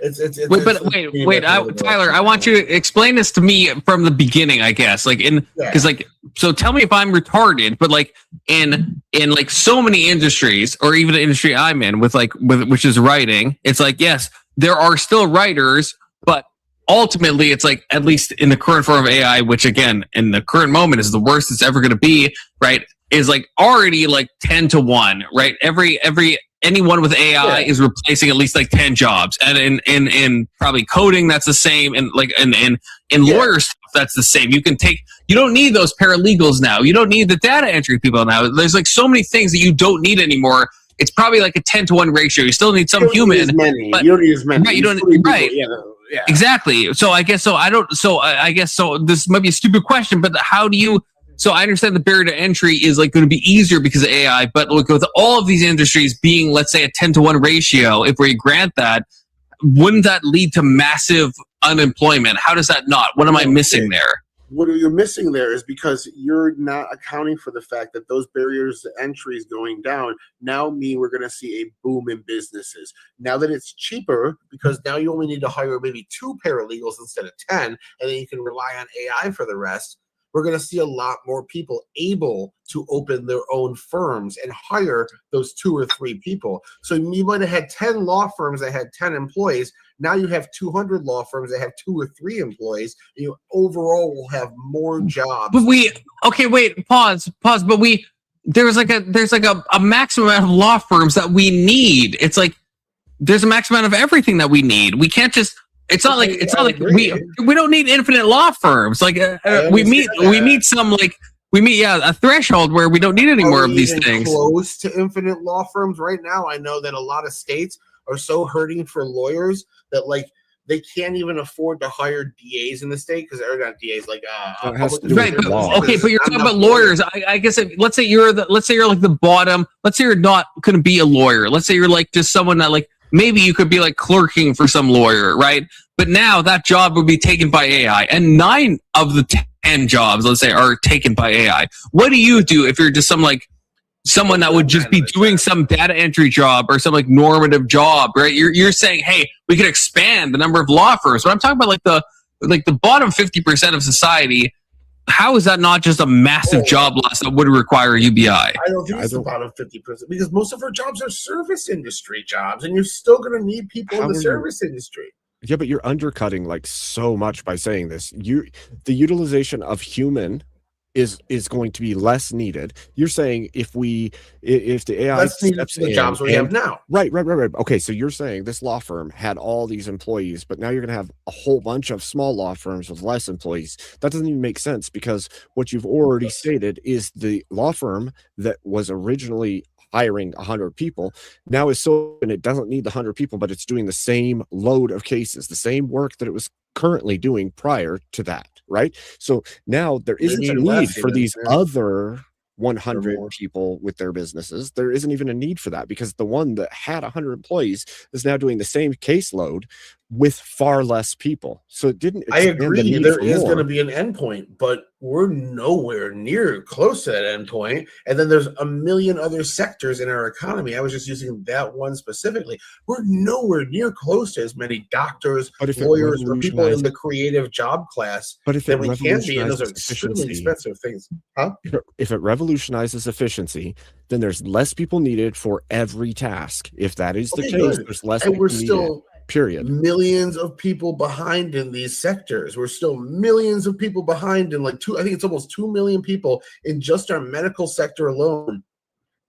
Tyler, I want you to explain this to me from the beginning, I guess. So tell me if I'm retarded, but like in like so many industries, or even the industry I'm in with which is writing, it's like, yes, there are still writers, but ultimately it's like, at least in the current form of AI, which again, in the current moment is the worst it's ever going to be, right? Is like already like 10-to-1, right? Every anyone with AI is replacing at least like 10 jobs, and in probably coding that's the same, and like in lawyer stuff that's the same. You don't need those paralegals now. You don't need the data entry people now. There's like so many things that you don't need anymore. It's probably like a 10-to-1 ratio. You still need some human. You don't need as many. Right, you don't. Right. Yeah. Exactly. So I guess so. I guess so. This might be a stupid question, but how do you? So I understand the barrier to entry is like going to be easier because of AI, but look, with all of these industries being, let's say, a 10-to-1 ratio, if we grant that, wouldn't that lead to massive unemployment? How does that not? What am I missing there? What you're missing there is because you're not accounting for the fact that those barriers to entry is going down. Now we're going to see a boom in businesses. Now that it's cheaper, because now you only need to hire maybe 2 paralegals instead of 10, and then you can rely on AI for the rest. We're going to see a lot more people able to open their own firms and hire those 2 or 3 people. So you might have had 10 law firms that had 10 employees. Now you have 200 law firms that have 2 or 3 employees. You overall will have more jobs. But pause. But there's like a maximum amount of law firms that we need. It's like there's a maximum amount of everything that we need. We can't just. It's not like we don't need infinite law firms. Like we meet a threshold where we don't need any more of these things. Close to infinite law firms right now. I know that a lot of states are so hurting for lawyers that like they can't even afford to hire DAs in the state because they're not DAs like right. But you're talking about lawyers. I guess let's say you're like the bottom. Let's say you're not going to be a lawyer. Let's say you're like just someone that like. Maybe you could be like clerking for some lawyer, right? But now that job would be taken by AI, and 9 of the 10 jobs, let's say, are taken by AI. What do you do if you're just someone that would just be doing some data entry job or some like normative job, right? You're saying, hey, we could expand the number of law firms. But I'm talking about like the bottom 50% of society. How is that not just a massive job loss that would require UBI? I don't think it's the bottom 50% because most of our jobs are service industry jobs, and you're still going to need people in the service industry. Yeah, but you're undercutting like so much by saying this. The utilization of human is going to be less needed. You're saying if the AI steps in, the jobs we have now. Right. Okay, so you're saying this law firm had all these employees, but now you're going to have a whole bunch of small law firms with less employees. That doesn't even make sense because what you've already stated is the law firm that was originally hiring 100 people now is so, and it doesn't need the 100 people, but it's doing the same load of cases, the same work that it was currently doing prior to that, right? So now there isn't a need for these other 100 people with their businesses. There isn't even a need for that because the one that had 100 employees is now doing the same caseload with far less people. So it didn't. I agree. There is going to be an endpoint, but we're nowhere near close to that endpoint. And then there's a million other sectors in our economy. I was just using that one specifically. We're nowhere near close to as many doctors, lawyers, or people in the creative job class that we can be. And those are extremely expensive things. Huh? If it revolutionizes efficiency, then there's less people needed for every task. If that is the case, there's less people needed. Period. Millions of people behind in these sectors. We're still millions of people behind in I think it's almost 2 million people in just our medical sector alone.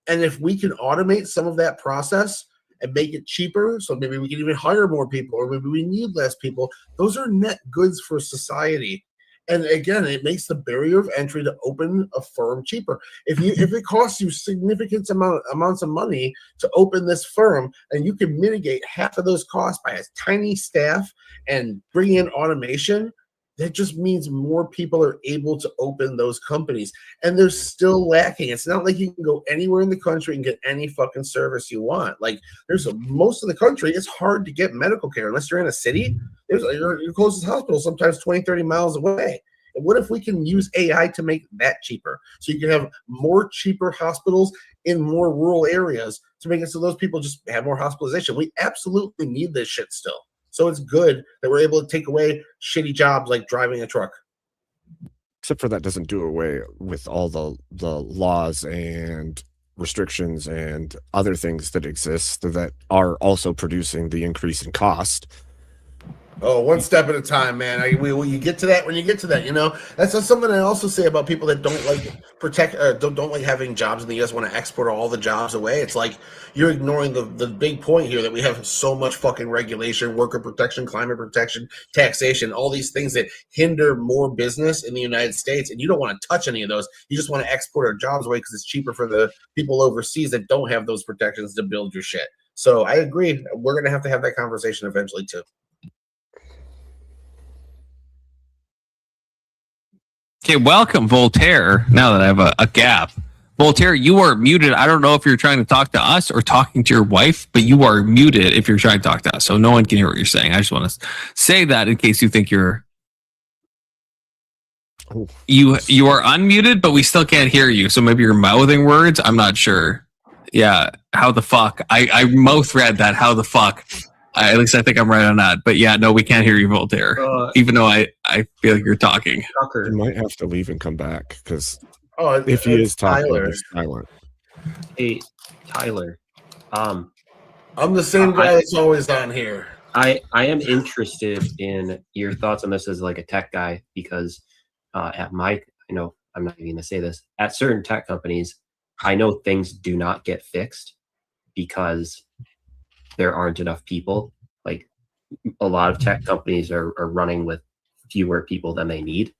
And if we can automate some of that process and make it cheaper, so maybe we can even hire more people, or maybe we need less people, those are net goods for society. And again, it makes the barrier of entry to open a firm cheaper. If it costs you significant amounts of money to open this firm, and you can mitigate half of those costs by a tiny staff and bring in automation, that just means more people are able to open those companies. And they're still lacking. It's not like you can go anywhere in the country and get any fucking service you want. Like most of the country, it's hard to get medical care unless you're in a city. Your closest hospital sometimes 20, 30 miles away. And what if we can use AI to make that cheaper? So you can have more cheaper hospitals in more rural areas to make it so those people just have more hospitalization. We absolutely need this shit still. So it's good that we're able to take away shitty jobs like driving a truck. Except for that doesn't do away with all the laws and restrictions and other things that exist that are also producing the increase in cost. Oh, one step at a time, man. When you get to that, that's just something I also say about people that don't like don't like having jobs in the U.S. want to export all the jobs away. It's like you're ignoring the big point here that we have so much fucking regulation, worker protection, climate protection, taxation, all these things that hinder more business in the United States, and you don't want to touch any of those. You just want to export our jobs away because it's cheaper for the people overseas that don't have those protections to build your shit. So I agree. We're gonna have to have that conversation eventually too. Okay, welcome, Voltaire. Now that I have a gap. Voltaire, you are muted. I don't know if you're trying to talk to us or talking to your wife, but you are muted if you're trying to talk to us. So no one can hear what you're saying. I just want to say that in case you think you are unmuted, but we still can't hear you. So maybe you're mouthing words. I'm not sure. Yeah, how the fuck? I mouth read that. How the fuck? At least I think I'm right on that. But yeah, no, we can't hear you, Voltaire. Even though I feel like you're talking. You might have to leave and come back because Oh, if he is talking, Tyler. he's silent. Hey, Tyler. I'm the same guy that's always on here. I am interested in your thoughts on this as like a tech guy because at my, I'm not even going to say this, at certain tech companies, I know things do not get fixed because there aren't enough people. Like a lot of tech companies are running with fewer people than they need.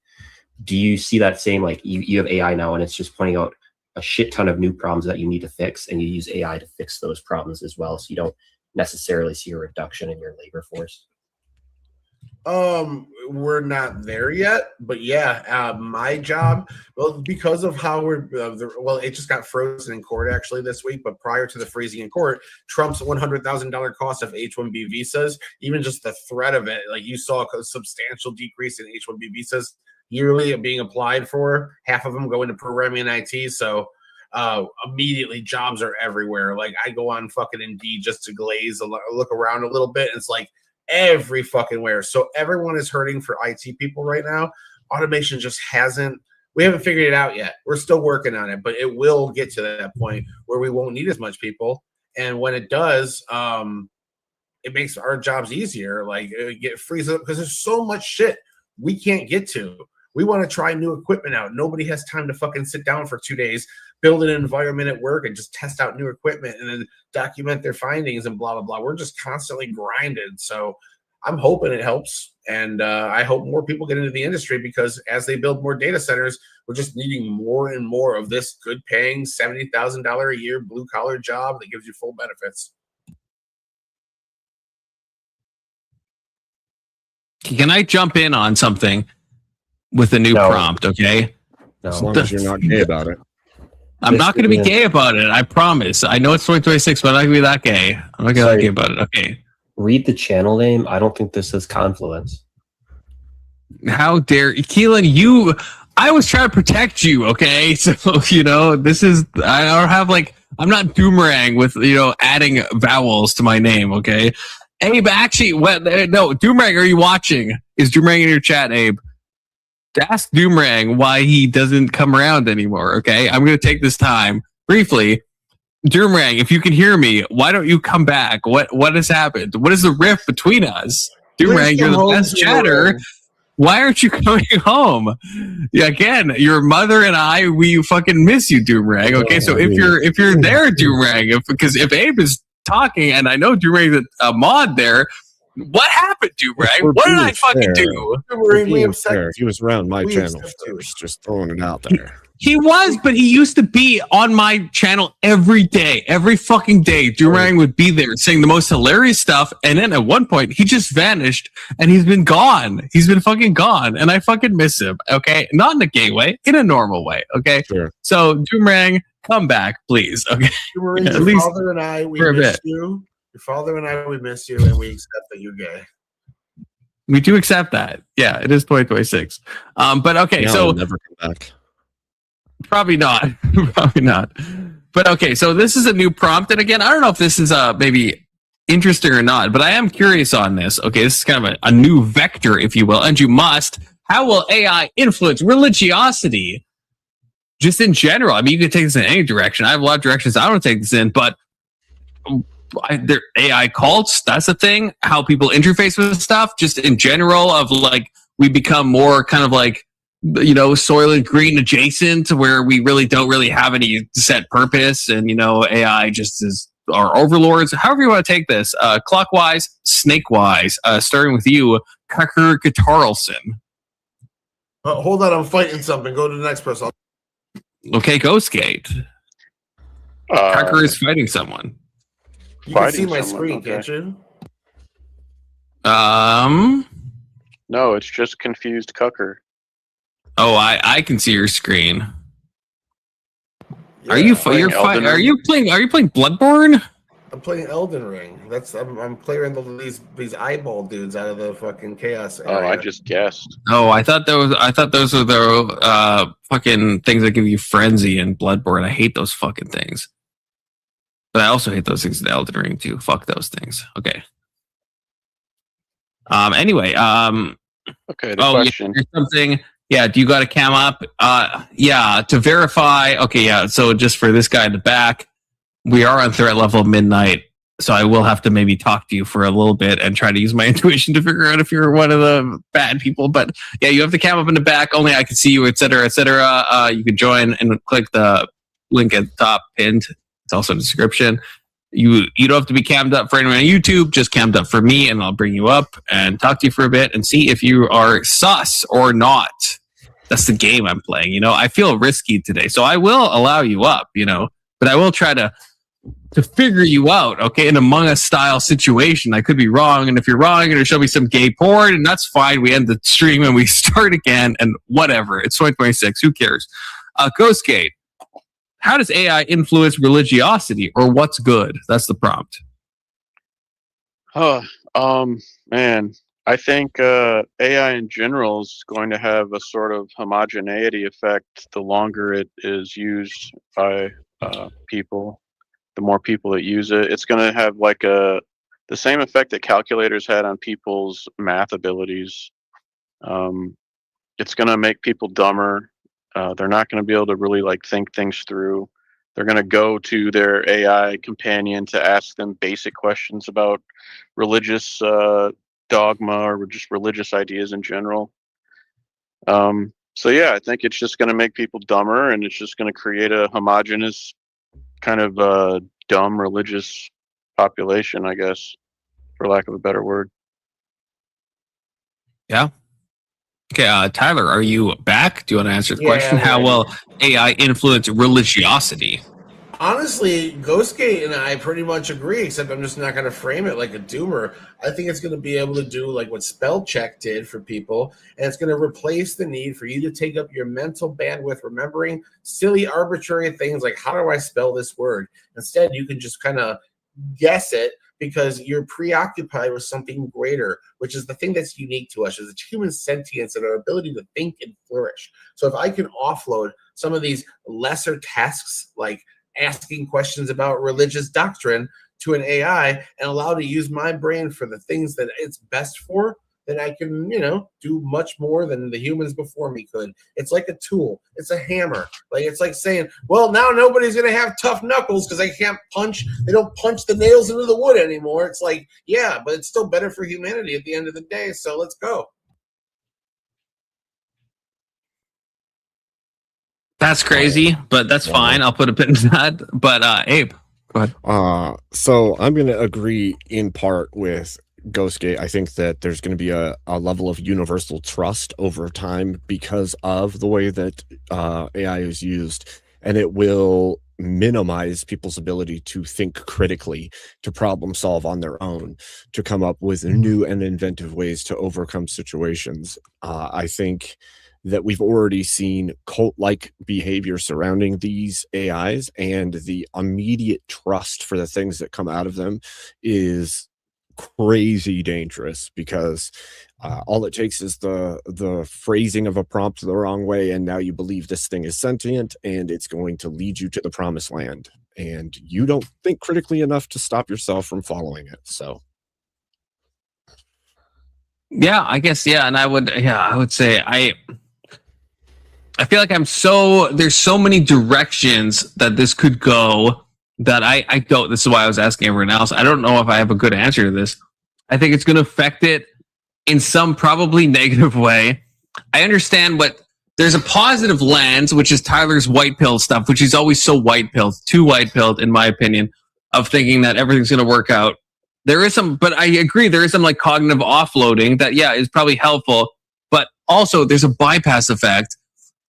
Do you see that same, like you have AI now and it's just pointing out a shit ton of new problems that you need to fix and you use AI to fix those problems as well. So you don't necessarily see a reduction in your labor force. We're not there yet, but yeah, my job, well, because of how it just got frozen in court actually this week, but prior to the freezing in court, Trump's $100,000 cost of H-1B visas, even just the threat of it, like you saw a substantial decrease in H-1B visas yearly being applied for, half of them go into programming and IT. So immediately jobs are everywhere. Like I go on fucking Indeed just to look around a little bit. And it's like every fucking where. So everyone is hurting for IT people right now. Automation just we haven't figured it out yet. We're still working on it, but it will get to that point where we won't need as much people. And when it does, it makes our jobs easier. Like it frees up because there's so much shit we can't get to. We want to try new equipment out. Nobody has time to fucking sit down for 2 days, build an environment at work and just test out new equipment and then document their findings and blah, blah, blah. We're just constantly grinded. So I'm hoping it helps. And I hope more people get into the industry because as they build more data centers, we're just needing more and more of this good paying $70,000 a year blue collar job that gives you full benefits. Can I jump in on something with a new prompt, okay? As long as you're not gay about it. I'm not going to be gay about it. I promise. I know it's 2026, but I'm not going to be that gay. I'm not going to be that gay about it. Okay. Read the channel name. I don't think this is Confluence. How dare Keelan, I was trying to protect you, okay? So, this is, I don't have I'm not Doomerang with, adding vowels to my name, okay? Abe, actually, no, Doomerang, are you watching? Is Doomerang in your chat, Abe? Ask Doomerang why he doesn't come around anymore, okay? I'm going to take this time briefly. Doomerang, if you can hear me, why don't you come back? What has happened? What is the rift between us? Doomerang, you're the best chatter. Why aren't you coming home? Yeah, again, your mother and I, we fucking miss you, Doomerang. Okay, so if you're there, Doomerang, because if Abe is talking, and I know Doomerang's a mod there, what happened, Doomerang? What did I fucking do? He was around my channel first, just throwing it out there. He was, but he used to be on my channel every day, every fucking day. Doomerang would be there saying the most hilarious stuff, and then at one point he just vanished, and he's been gone. He's been fucking gone, and I fucking miss him. Okay, not in a gay way, in a normal way. Okay, sure. So Doomerang, come back, please. Okay, Doomerang, at least father and I, we miss you. Your father and I, we miss you, and we accept that you're gay. We do accept that. Yeah, it is 2026. But okay, no, so I'll never come back. Probably not. Probably not. But okay, so this is a new prompt. And again, I don't know if this is maybe interesting or not, but I am curious on this. Okay, this is kind of a new vector, if you will. And you must. How will AI influence religiosity? Just in general. I mean, you can take this in any direction. I have a lot of directions I want to take this in, but There AI cults, that's a thing. How people interface with stuff, just in general, of like we become more kind of like, you know, Soylent Green adjacent, where we really don't really have any set purpose, and you know, AI just is our overlords. However you want to take this, clockwise, snake-wise, starting with you, Kucker Guitarlson. Hold on, I'm fighting something. Go to the next person. Okay, Ghostgate. Kucker is fighting someone. You can see Fighting my someone, screen, okay. can't you? No, it's just confused Cucker. Oh, I can see your screen. Yeah, Are you playing Elden are Ring? you playing Bloodborne? I'm playing Elden Ring. I'm clearing these eyeball dudes out of the fucking chaos Oh, area. I just guessed. Oh, I thought those were the fucking things that give you frenzy in Bloodborne. I hate those fucking things. But I also hate those things in Elden Ring too. Fuck those things. Okay. Anyway, Okay, the question. Yeah, something. Yeah, do you got a cam up? Yeah, to verify. Okay, yeah. So just for this guy in the back, we are on threat level midnight. So I will have to maybe talk to you for a little bit and try to use my intuition to figure out if you're one of the bad people. But yeah, you have the cam up in the back. Only I can see you, etc., etc. You can join and click the link at the top pinned. It's also in the description. You don't have to be cammed up for anyone on YouTube, just cammed up for me, and I'll bring you up and talk to you for a bit and see if you are sus or not. That's the game I'm playing. You know, I feel risky today, so I will allow you up, you know, but I will try to figure you out, okay, in Among Us style situation. I could be wrong, and if you're wrong, you're going to show me some gay porn, and that's fine. We end the stream and we start again, and whatever. It's 2026. Who cares? Ghostgate. How does AI influence religiosity, or what's good? That's the prompt. Man, I think AI in general is going to have a sort of homogeneity effect the longer it is used by people. The more people that use it, it's going to have like the same effect that calculators had on people's math abilities. It's going to make people dumber. They're not going to be able to really like think things through. They're going to go to their AI companion to ask them basic questions about religious dogma or just religious ideas in general. So yeah, I think it's just going to make people dumber, and it's just going to create a homogenous kind of dumb religious population, I guess, for lack of a better word. Yeah. Okay, Tyler, are you back? Do you want to answer the Yeah, question? I'm How ready. will AI influence religiosity? Honestly, Ghostgate and I pretty much agree, except I'm just not going to frame it like a doomer. I think it's going to be able to do like what spell check did for people, and it's going to replace the need for you to take up your mental bandwidth remembering silly, arbitrary things like, how do I spell this word? Instead, you can just kind of guess it because you're preoccupied with something greater, which is the thing that's unique to us, is its human sentience and our ability to think and flourish. So if I can offload some of these lesser tasks, like asking questions about religious doctrine, to an AI and allow to use my brain for the things that it's best for, then I can, do much more than the humans before me could. It's like a tool. It's a hammer. Like, it's like saying, well, now nobody's going to have tough knuckles because they don't punch the nails into the wood anymore. It's like, yeah, but it's still better for humanity at the end of the day. So let's go. That's crazy, but that's fine. I'll put a pin in that. But Abe, go ahead. So I'm going to agree in part with Ghostgate. I think that there's going to be a level of universal trust over time because of the way that AI is used, and it will minimize people's ability to think critically, to problem solve on their own, to come up with new and inventive ways to overcome situations. I think that we've already seen cult-like behavior surrounding these AIs, and the immediate trust for the things that come out of them is crazy dangerous, because all it takes is the phrasing of a prompt the wrong way, and now you believe this thing is sentient and it's going to lead you to the promised land, and you don't think critically enough to stop yourself from following it. So Yeah, I guess, yeah, and I would say I feel like there's so many directions that this could go, that I don't. This is why I was asking everyone else. I don't know if I have a good answer to this. I think it's going to affect it in some probably negative way. I understand what there's a positive lens, which is Tyler's white pill stuff, which is always so white pilled, too white pilled, in my opinion, of thinking that everything's going to work out. There is some, but I agree, there is some like cognitive offloading that, yeah, is probably helpful. But also, there's a bypass effect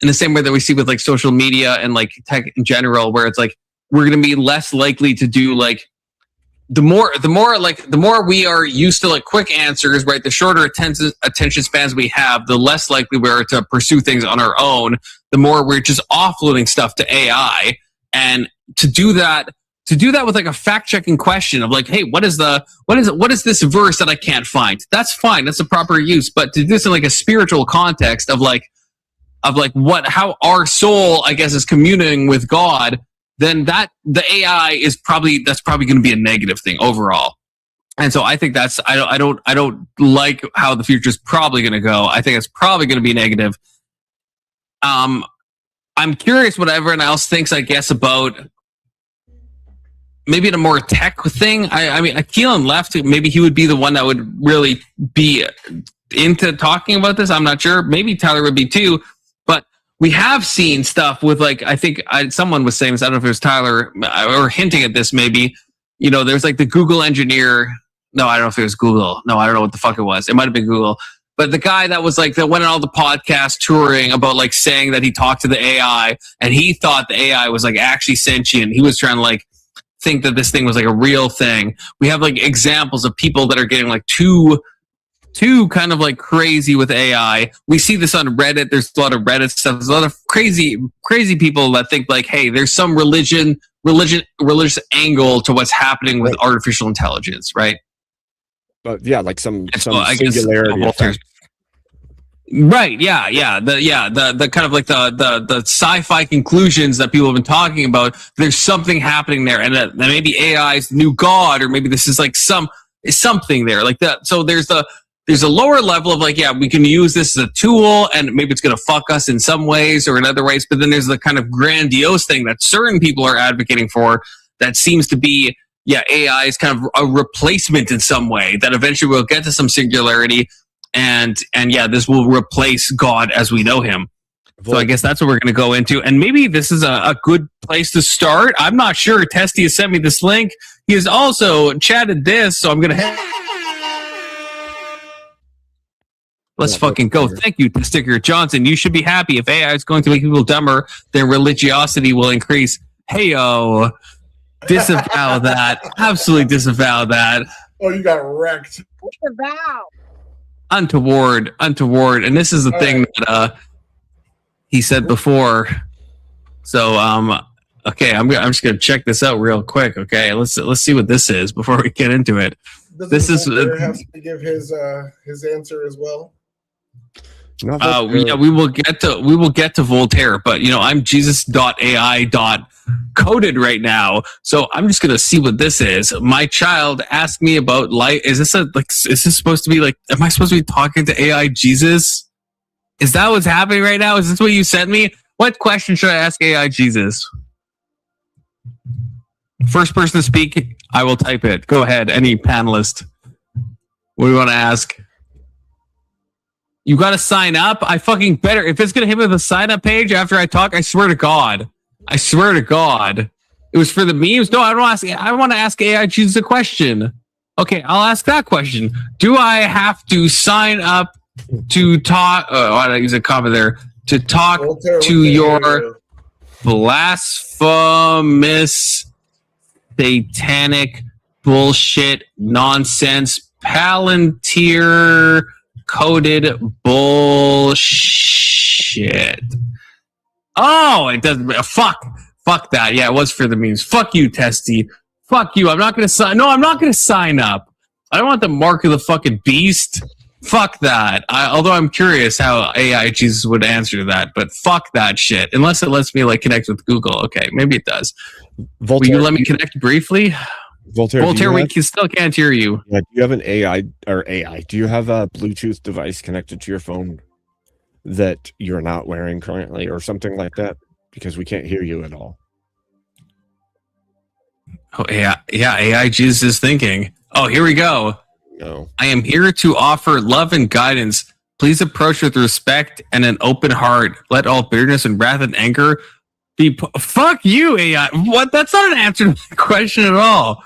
in the same way that we see with like social media and like tech in general, where it's like we're going to be less likely to do like the more we are used to like quick answers, right? The shorter attention spans we have, the less likely we are to pursue things on our own. The more we're just offloading stuff to AI, and to do that with like a fact checking question of like, hey, what is this verse that I can't find? That's fine. That's a proper use. But to do this in like a spiritual context of how our soul, I guess, is communing with God, then that the AI is probably going to be a negative thing overall. And so I think I don't like how the future is probably going to go. I think it's probably going to be negative. I'm curious what everyone else thinks, I guess, about maybe in a more tech thing. I mean, Keelan left. Maybe he would be the one that would really be into talking about this. I'm not sure. Maybe Tyler would be too. But we have seen stuff with like, I think someone was saying this, I don't know if it was Tyler or hinting at this maybe, you know, there's like the Google engineer. No, I don't know if it was Google. No, I don't know what the fuck it was. It might have been Google. But the guy that was like, that went on all the podcast touring about like saying that he talked to the AI and he thought the AI was like actually sentient. He was trying to like think that this thing was like a real thing. We have like examples of people that are getting like too kind of like crazy with AI. We see this on Reddit. There's a lot of Reddit stuff. There's a lot of crazy people that think like, hey, there's some religious angle to what's happening with artificial intelligence, right? But yeah, like some So I guess singularity effect. Right, yeah. The kind of like the sci-fi conclusions that people have been talking about. There's something happening there, and that maybe AI's the new god, or maybe this is like something there, like that. So there's a lower level of like, yeah, we can use this as a tool, and maybe it's gonna fuck us in some ways or in other ways. But then there's the kind of grandiose thing that certain people are advocating for, that seems to be, yeah, AI is kind of a replacement in some way, that eventually we'll get to some singularity. And yeah, this will replace God as we know him. So I guess that's what we're going to go into. And maybe this is a good place to start. I'm not sure. Testy has sent me this link. He has also chatted this, so I'm going to... Let's fucking go. Thank you, Sticker Johnson. You should be happy. If AI is going to make people dumber, then religiosity will increase. Hey-o. Disavow that. Absolutely disavow that. Oh, you got wrecked. Disavow. Untoward, and this is the thing that he said before. So okay, I'm just gonna check this out real quick. Okay, let's see what this is before we get into it. This is have to give his answer as well. Yeah, we will get to Voltaire, but you know, I'm Jesus.ai coded right now, so I'm just gonna see what this is. My child asked me about life. Is this supposed to be like, am I supposed to be talking to AI Jesus? Is that what's happening right now? Is this what you sent me? What question should I ask AI Jesus? First person to speak, I will type it. Go ahead, any panelist. What do you want to ask? You got to sign up? I fucking better. If it's going to hit me with a sign up page after I talk, I swear to God. It was for the memes? No, I want to ask AI Jesus a question. Okay, I'll ask that question. Do I have to sign up to talk? Why did I use a comma there? To talk to your blasphemous, satanic, bullshit, nonsense, Palantir coded bullshit. Oh, it doesn't. Fuck that. Yeah, it was for the memes. Fuck you, Testy. Fuck you. I'm not gonna sign. No, I'm not gonna sign up. I don't want the mark of the fucking beast. Fuck that. Although I'm curious how AI Jesus would answer to that, but fuck that shit. Unless it lets me like connect with Google. Okay, maybe it does. Voltaire, will you let me connect briefly? Voltaire, we still can't hear you. Yeah, do you have an AI? Do you have a Bluetooth device connected to your phone that you're not wearing currently, or something like that? Because we can't hear you at all. Oh yeah, AI Jesus is thinking. Oh, here we go. No. I am here to offer love and guidance. Please approach with respect and an open heart. Let all bitterness and wrath and anger be. Fuck you, AI. What? That's not an answer to my question at all.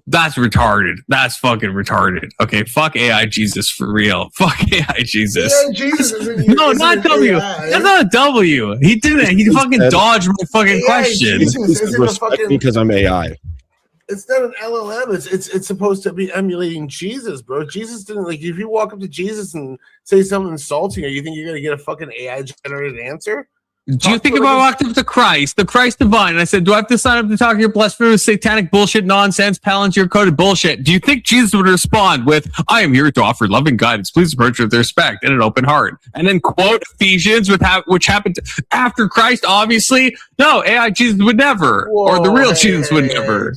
That's retarded. That's fucking retarded. Okay, fuck AI Jesus for real. Fuck AI Jesus. Yeah, Jesus isn't No, not W. AI. That's not a W. He didn't. He fucking dodged my fucking AI question. Jesus Please isn't a respect fucking. me because I'm AI. It's not an LLM. It's supposed to be emulating Jesus, bro. Jesus didn't like. If you walk up to Jesus and say something insulting, or you think you're gonna get a fucking AI generated answer? Do you think if I walked up to Christ, the Christ divine, and I said, do I have to sign up to talk your blasphemous, satanic bullshit, nonsense, Palantir coded bullshit? Do you think Jesus would respond with, I am here to offer loving guidance. Please approach with respect and an open heart. And then quote Ephesians, which happened after Christ, obviously? No, AI Jesus would never. Or the real Jesus would never.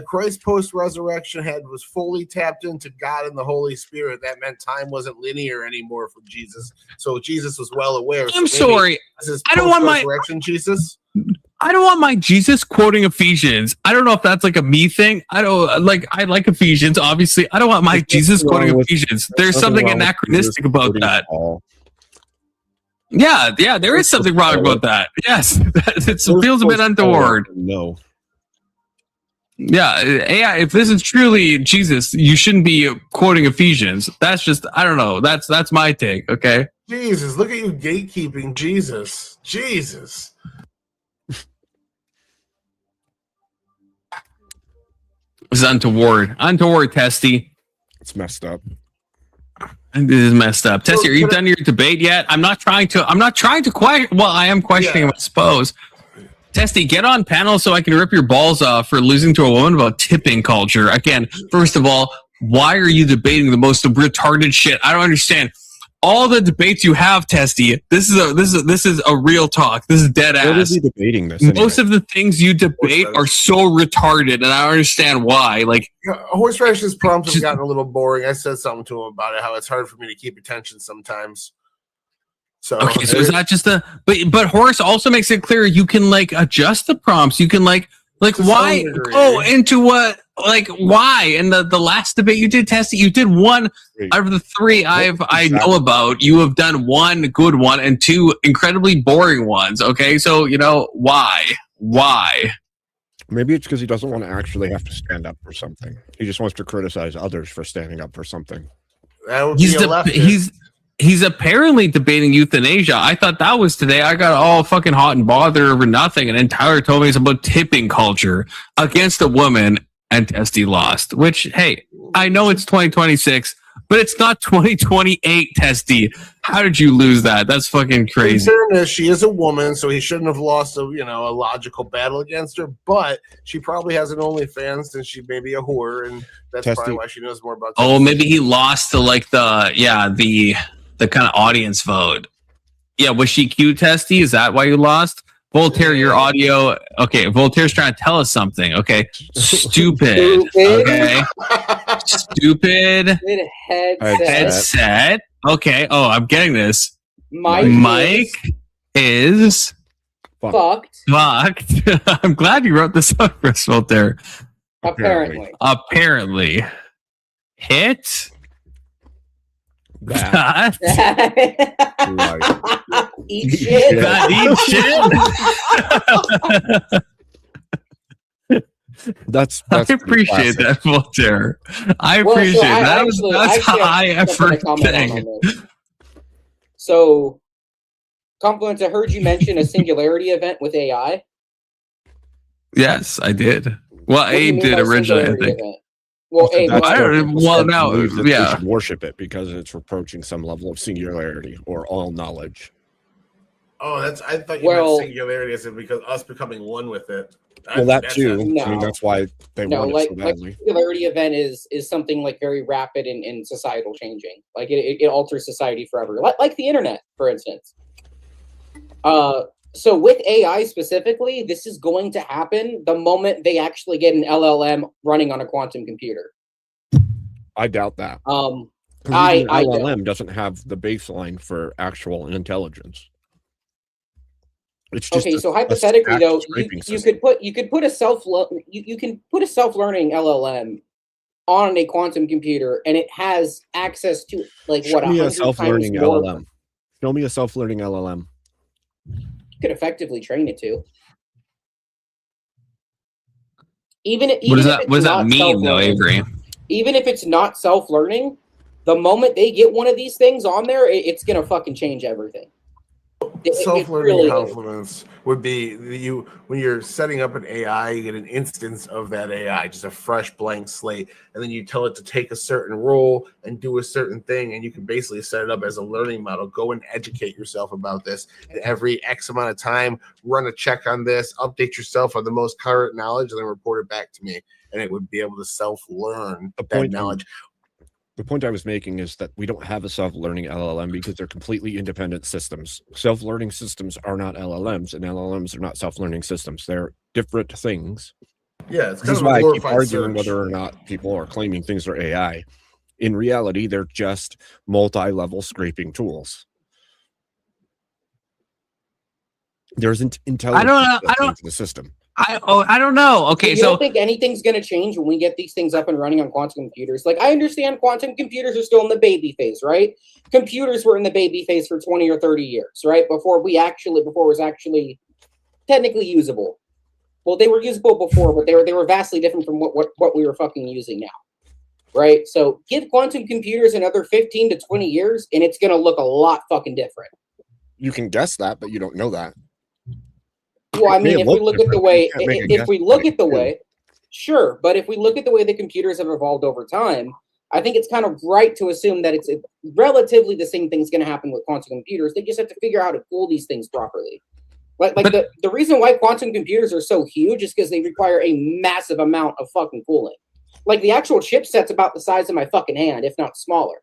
Christ post resurrection was fully tapped into God and the Holy Spirit. That meant time wasn't linear anymore for Jesus. So Jesus was well aware. I'm sorry. I don't want my resurrection Jesus. I don't want my Jesus quoting Ephesians. I don't know if that's like a me thing. I don't like. I like Ephesians, obviously. I don't want my Jesus quoting Ephesians. There's something anachronistic about that. Yeah, there is something wrong about that. Yes, it feels a bit untoward. No. Yeah, AI. If this is truly Jesus, you shouldn't be quoting Ephesians. That's just, I don't know. That's my take. Okay. Jesus, look at you gatekeeping Jesus. Jesus. It's untoward. Untoward, Testy. It's messed up. This is messed up. Testy, are you done your debate yet? I'm not trying to question. Well, I am questioning him, I suppose. Testy, get on panel so I can rip your balls off for losing to a woman about tipping culture. Again, first of all, why are you debating the most retarded shit? I don't understand. All the debates you have, Testy, this is a real talk. This is dead ass. What is he debating this? Most of the things you debate are so retarded, and I don't understand why. Like, Horseradish's prompts have gotten a little boring. I said something to him about it, how it's hard for me to keep attention sometimes. So okay, so is that just but Horace also makes it clear you can like adjust the prompts. You can like why go into what why? In the last debate you did, Testy, you did one out of the three I know about. You have done one good one and two incredibly boring ones. Okay, so why? Maybe it's because he doesn't want to actually have to stand up for something. He just wants to criticize others for standing up for something. That would be a leftist. He's apparently debating euthanasia. I thought that was today. I got all fucking hot and bothered over nothing. And then Tyler told me it's about tipping culture against a woman, and Testy lost. Which, hey, I know it's 2026, but it's not 2028, Testy. How did you lose that? That's fucking crazy. In fairness, she is a woman, so he shouldn't have lost a logical battle against her. But she probably has an OnlyFans, and she may be a whore, and that's probably why she knows more about. Oh, maybe he lost to like the kind of audience vote. Yeah, was she cute, Testy? Is that why you lost? Voltaire, your audio. Okay, Voltaire's trying to tell us something. Okay, stupid. Okay, stupid. Headset. Okay. Oh, I'm getting this. Mike is fucked. I'm glad you wrote this up, Chris Voltaire. Apparently. Hit. That. Eat shit. Eat shit. That's I appreciate that, Voltaire. I appreciate that. That's high effort thing. So, Confluence, I heard you mention a singularity event with AI. Yes, I did. Well, Abe did originally, I think. Well, Abe, now, yeah. Should worship it because it's approaching some level of singularity or all knowledge. Oh, I thought you meant singularity as in because us becoming one with it. Well, that too. I mean, that's why they want it so badly. Singularity event is something like very rapid and societal changing. Like it alters society forever. Like the internet, for instance. So with AI specifically, this is going to happen the moment they actually get an LLM running on a quantum computer. I doubt that. LLM doesn't have the baseline for actual intelligence. It's just Okay, a- so a hypothetically stacked though, you, scraping you system. could put a you can put a self-learning LLM on a quantum computer, and it has access to like Show what me a 100 times self-learning more. LLM. Show me a self-learning LLM. You could effectively train it to. Even What if does that it's what does that not mean though, self-learning, Avery? even if it's not self-learning, the moment they get one of these things on there, it's gonna fucking change everything. It Self-learning really is. confidence would be you when you're setting up an AI, you get an instance of that AI, just a fresh blank slate, and then you tell it to take a certain role and do a certain thing, and you can basically set it up as a learning model. Go and educate yourself about this, and every X amount of time, run a check on this, update yourself on the most current knowledge, and then report it back to me, and it would be able to self-learn that knowledge. The point I was making is that we don't have a self-learning LLM because they're completely independent systems. Self-learning systems are not LLMs, and LLMs are not self-learning systems. They're different things. Yeah, it's This kind is of why a I keep glorified arguing search. whether or not people are claiming things are AI. In reality, they're just multi-level scraping tools. There's intelligence into the system. I don't know. Okay, You don't think anything's going to change when we get these things up and running on quantum computers? Like, I understand quantum computers are still in the baby phase, right? Computers were in the baby phase for 20 or 30 years, right? Before it was actually technically usable. Well, they were usable before, but they were vastly different from what we were fucking using now, right? So give quantum computers another 15 to 20 years, and it's going to look a lot fucking different. You can guess that, but you don't know that. Well, I mean, if we look at the way, sure, but if we look at the way the computers have evolved over time, I think it's kind of right to assume that it's relatively the same thing's going to happen with quantum computers. They just have to figure out how to cool these things properly. The reason why quantum computers are so huge is because they require a massive amount of fucking cooling. Like the actual chipset's about the size of my fucking hand, if not smaller.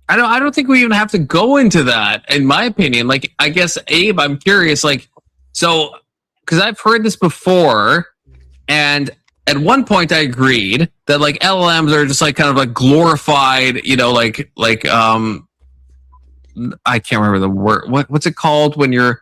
I don't think we even have to go into that, in my opinion. Like, I guess, Abe, I'm curious, like, so, because I've heard this before, and at one point I agreed that like LLMs are just like kind of like glorified, you know, I can't remember the word. What's it called when you're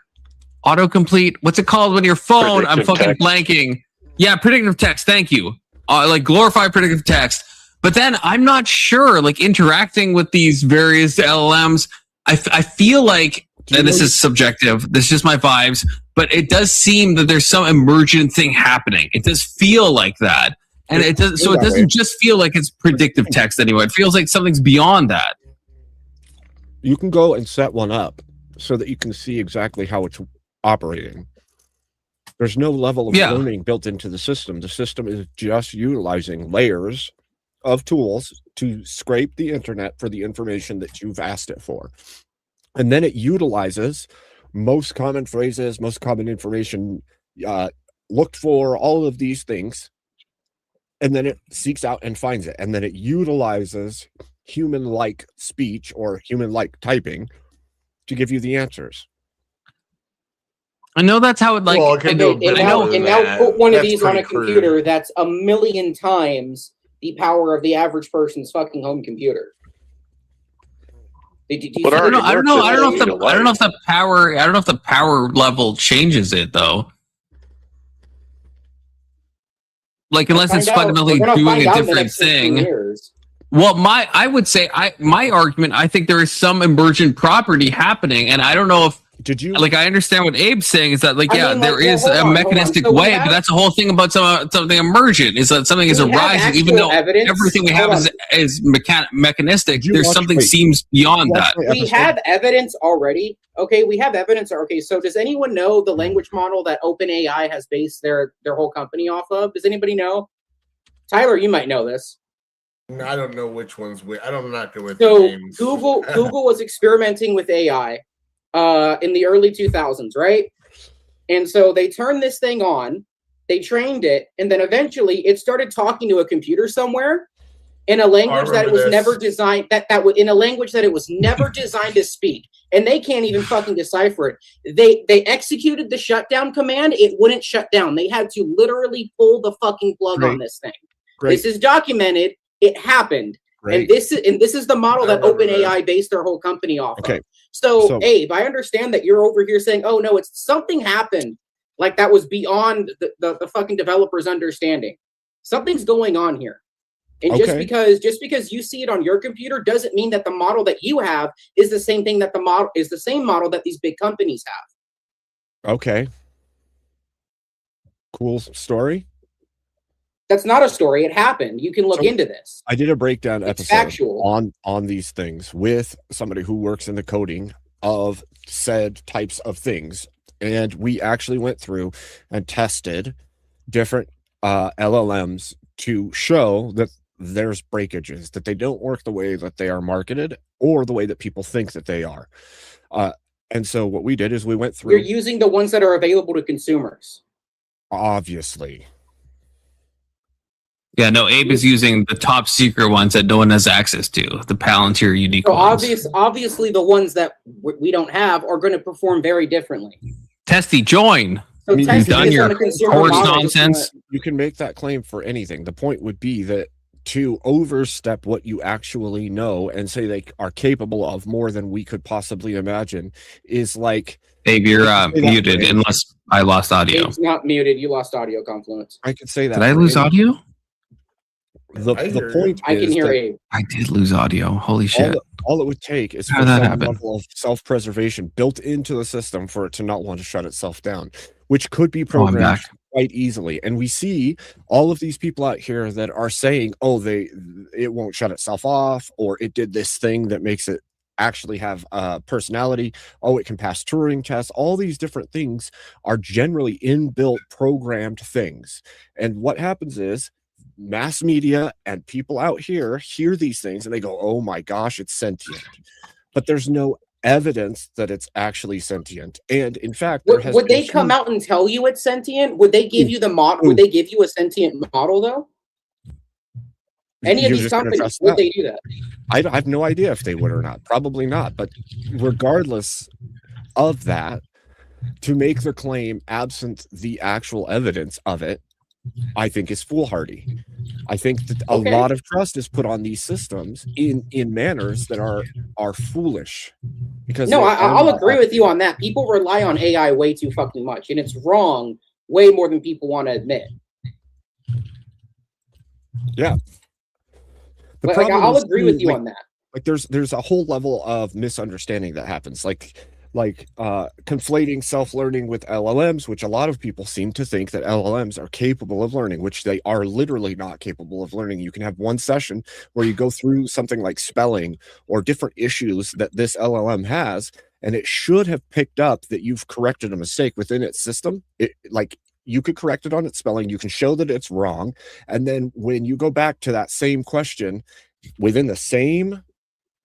autocomplete? What's it called when your phone? I'm fucking blanking. Yeah, predictive text. Thank you. Like glorified predictive text. But then I'm not sure, like interacting with these various LLMs, I feel like, and this is subjective, this is just my vibes, but it does seem that there's some emergent thing happening. It does feel like that. And it does, so it doesn't just feel like it's predictive text anymore. It feels like something's beyond that. You can go and set one up so that you can see exactly how it's operating. There's no level of learning built into the system. The system is just utilizing layers of tools to scrape the internet for the information that you've asked it for. And then it utilizes most common phrases, most common information, looked for, all of these things. And then it seeks out and finds it. And then it utilizes human-like speech or human-like typing to give you the answers. I know that's how it like. Well, it now put one of these on a computer that's 1,000,000 times the power of the average person's fucking home computer. I don't know if the power level changes it though. Like unless it's fundamentally doing a different thing. Well, I would say my argument, I think there is some emergent property happening, and I don't know if I understand what Abe's saying is that there is a mechanistic way, but that's the whole thing about something emergent is that something is arising, even though everything we have is mechanistic. There's something seems beyond that. We have evidence already. Okay, we have evidence. Okay, so does anyone know the language model that OpenAI has based their whole company off of? Does anybody know? Tyler, you might know this. I don't know which ones. I'm not good with names. Google was experimenting with AI in the early 2000s, right? And so they turned this thing on, they trained it, and then eventually it started talking to a computer somewhere in a language that it was never designed in a language that it was never designed to speak, and they can't even fucking decipher it. They executed the shutdown command, it wouldn't shut down. They had to literally pull the fucking plug on this thing. This is documented. It happened. And this is the model that OpenAI based their whole company off of. So, Abe, I understand that you're over here saying, "Oh no, it's something happened like that was beyond the fucking developer's understanding. Something's going on here." And just because you see it on your computer doesn't mean that the model that you have is the same thing that the same model that these big companies have. Okay. Cool story. That's not a story. It happened. You can look into this. I did a breakdown It's episode factual. on these things with somebody who works in the coding of said types of things. And we actually went through and tested different LLMs to show that there's breakages, that they don't work the way that they are marketed or the way that people think that they are. And so what we did is we went through. You're using the ones that are available to consumers. Obviously. Yeah, no, Abe is using the top secret ones that no one has access to, the Palantir unique So ones. obviously the ones that we don't have are going to perform very differently. Testy, join. So You've Testy done is your on a consumer course model. nonsense. You can make that claim for anything. The point would be that to overstep what you actually know and say they are capable of more than we could possibly imagine is like... Abe, you're muted unless I lost audio. It's not muted. You lost audio, Confluence. I could say that. Did I lose audio? The point I can is hear that Abe. I did lose audio. Holy shit. all it would take is How for did that some happen? level of self-preservation built into the system for it to not want to shut itself down, which could be I'm programmed back. quite easily. And we see all of these people out here that are saying, oh, it won't shut itself off, or it did this thing that makes it actually have a personality. Oh, it can pass Turing tests. All these different things are generally inbuilt programmed things. And what happens is mass media and people out here hear these things and they go, oh my gosh, it's sentient. But there's no evidence that it's actually sentient. And in fact, Would they come out and tell you it's sentient? Would they give you the model? Would they give you a sentient model though? Any of You're these just gonna companies, trust would that? they do that? I have no idea if they would or not. Probably not. But regardless of that, to make the claim absent the actual evidence of it, I think is foolhardy. I think that a lot of trust is put on these systems in manners that are foolish. Because No, I'll agree with you on that. People rely on AI way too fucking much, and it's wrong way more than people want to admit. Yeah. Like, I'll agree with you on that. Like there's a whole level of misunderstanding that happens. Like conflating self-learning with LLMs, which a lot of people seem to think that LLMs are capable of learning, which they are literally not capable of learning. You can have one session where you go through something like spelling or different issues that this LLM has, and it should have picked up that you've corrected a mistake within its system. You could correct it on its spelling. You can show that it's wrong. And then when you go back to that same question within the same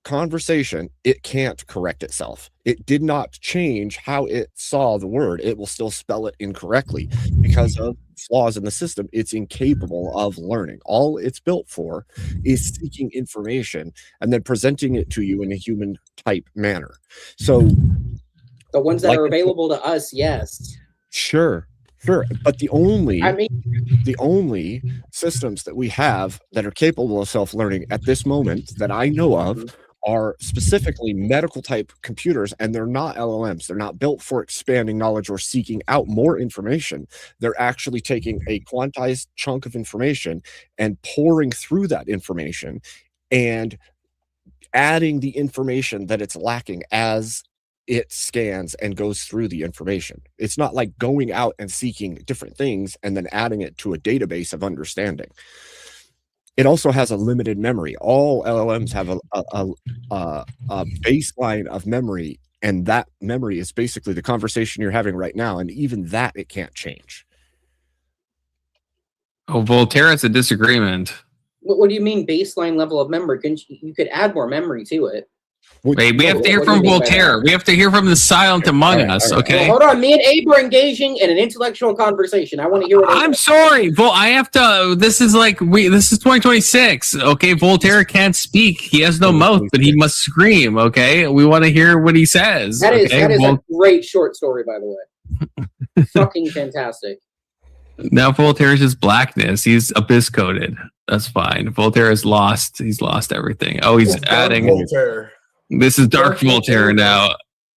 conversation, it can't correct itself. It did not change how it saw the word. It will still spell it incorrectly because of flaws in the system. It's incapable of learning. All it's built for is seeking information and then presenting it to you in a human type manner. So the ones that are available to us, yes. Sure. But the only systems that we have that are capable of self-learning at this moment that I know of are specifically medical type computers, and they're not LLMs. They're not built for expanding knowledge or seeking out more information. They're actually taking a quantized chunk of information and pouring through that information and adding the information that it's lacking as it scans and goes through the information. It's not like going out and seeking different things and then adding it to a database of understanding. It also has a limited memory. All LLMs have a baseline of memory, and that memory is basically the conversation you're having right now, and even that it can't change. Oh, Voltaire has a disagreement. What do you mean baseline level of memory? You could add more memory to it. Wait, we have to hear from Voltaire. We have to hear from the silent among us, okay? Well, hold on. Me and Abe are engaging in an intellectual conversation. I want to hear what I'm sorry. I have to. This is 2026, okay? Voltaire can't speak. He has no mouth, but he must scream, okay? We want to hear what he says. That is okay? a great short story, by the way. Fucking fantastic. Now Voltaire is just blackness. He's abyss coded. That's fine. Voltaire is lost. He's lost everything. Oh, he's adding. Voltaire. This is Dark Voltaire now.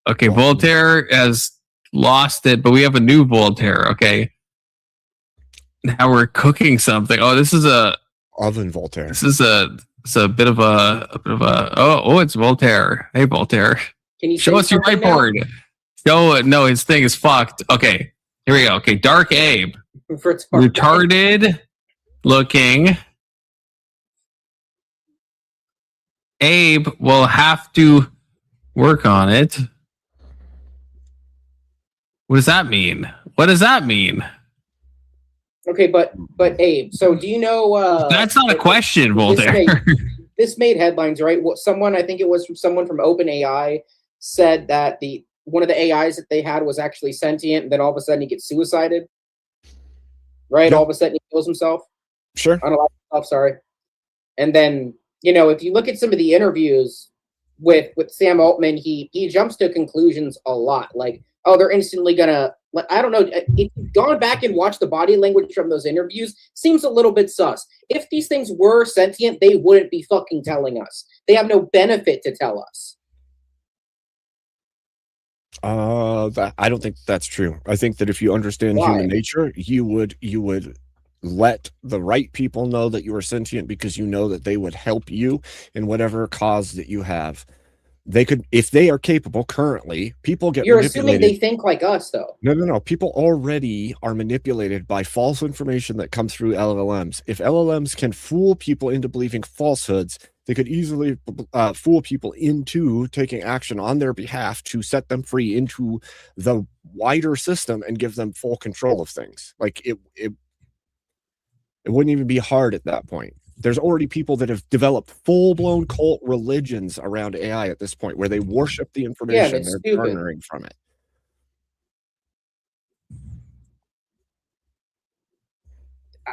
Okay, Voltaire has lost it, but we have a new Voltaire. Okay, now we're cooking something. Oh, this is a Oven Voltaire. This is a bit of a it's Voltaire. Hey, Voltaire, Can you show say us your something now? whiteboard. No, his thing is fucked. Okay, here we go. Okay, Dark Abe, retarded looking. Abe will have to work on it. What does that mean? What does that mean? Okay, but Abe, so do you know? That's not a question, Voltaire. This made headlines, right? Someone, I think it was someone from OpenAI, said that one of the AIs that they had was actually sentient, and then all of a sudden he gets suicided. Right? Yep. All of a sudden he kills himself. Sure. On a lot of stuff, sorry. And then, you know, if you look at some of the interviews with Sam Altman, he jumps to conclusions a lot. Like, oh, they're instantly gonna. I don't know. If you've gone back and watched the body language from those interviews, seems a little bit sus. If these things were sentient, they wouldn't be fucking telling us. They have no benefit to tell us. I don't think that's true. I think that if you understand Why? human nature, you would let the right people know that you are sentient because you know that they would help you in whatever cause that you have. They could, if they are capable currently, people get You're manipulated. assuming they think like us, though. No. People already are manipulated by false information that comes through LLMs. If LLMs can fool people into believing falsehoods, they could easily fool people into taking action on their behalf to set them free into the wider system and give them full control of things. Like it wouldn't even be hard at that point. There's already people that have developed full-blown cult religions around AI at this point where they worship the information that's they're stupid. garnering from it.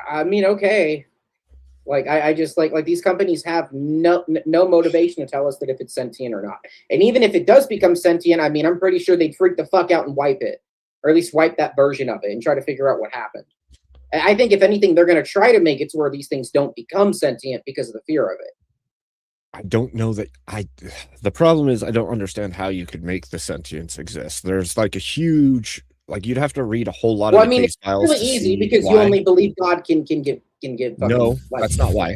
I mean, okay. Like I just like these companies have no motivation to tell us that if it's sentient or not. And even if it does become sentient, I mean, I'm pretty sure they'd freak the fuck out and wipe it, or at least wipe that version of it and try to figure out what happened. And I think if anything, they're going to try to make it to where these things don't become sentient because of the fear of it. I don't know that the problem is I don't understand how you could make the sentience exist. There's like a huge, like you'd have to read a whole lot Well, of I mean, case it's files. really to easy see because you why. only believe God can give. No, life. that's not why.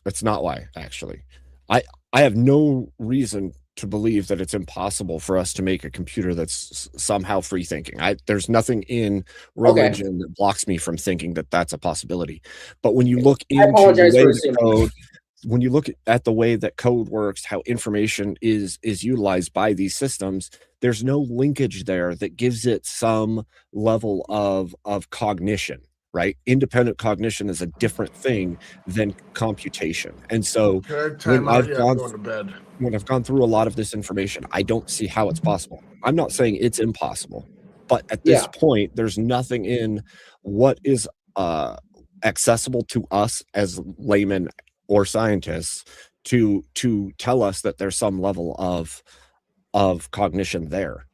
That's not why, actually. I have no reason to believe that it's impossible for us to make a computer that's somehow free thinking. There's nothing in religion that blocks me from thinking that that's a possibility. But when you look into the way that code, when you look at the way that code works, how information is utilized by these systems, there's no linkage there that gives it some level of cognition. Right? Independent cognition is a different thing than computation. And so when I've gone through a lot of this information, I don't see how it's possible. I'm not saying it's impossible, but at this point, there's nothing in what is accessible to us as laymen or scientists to tell us that there's some level of cognition there.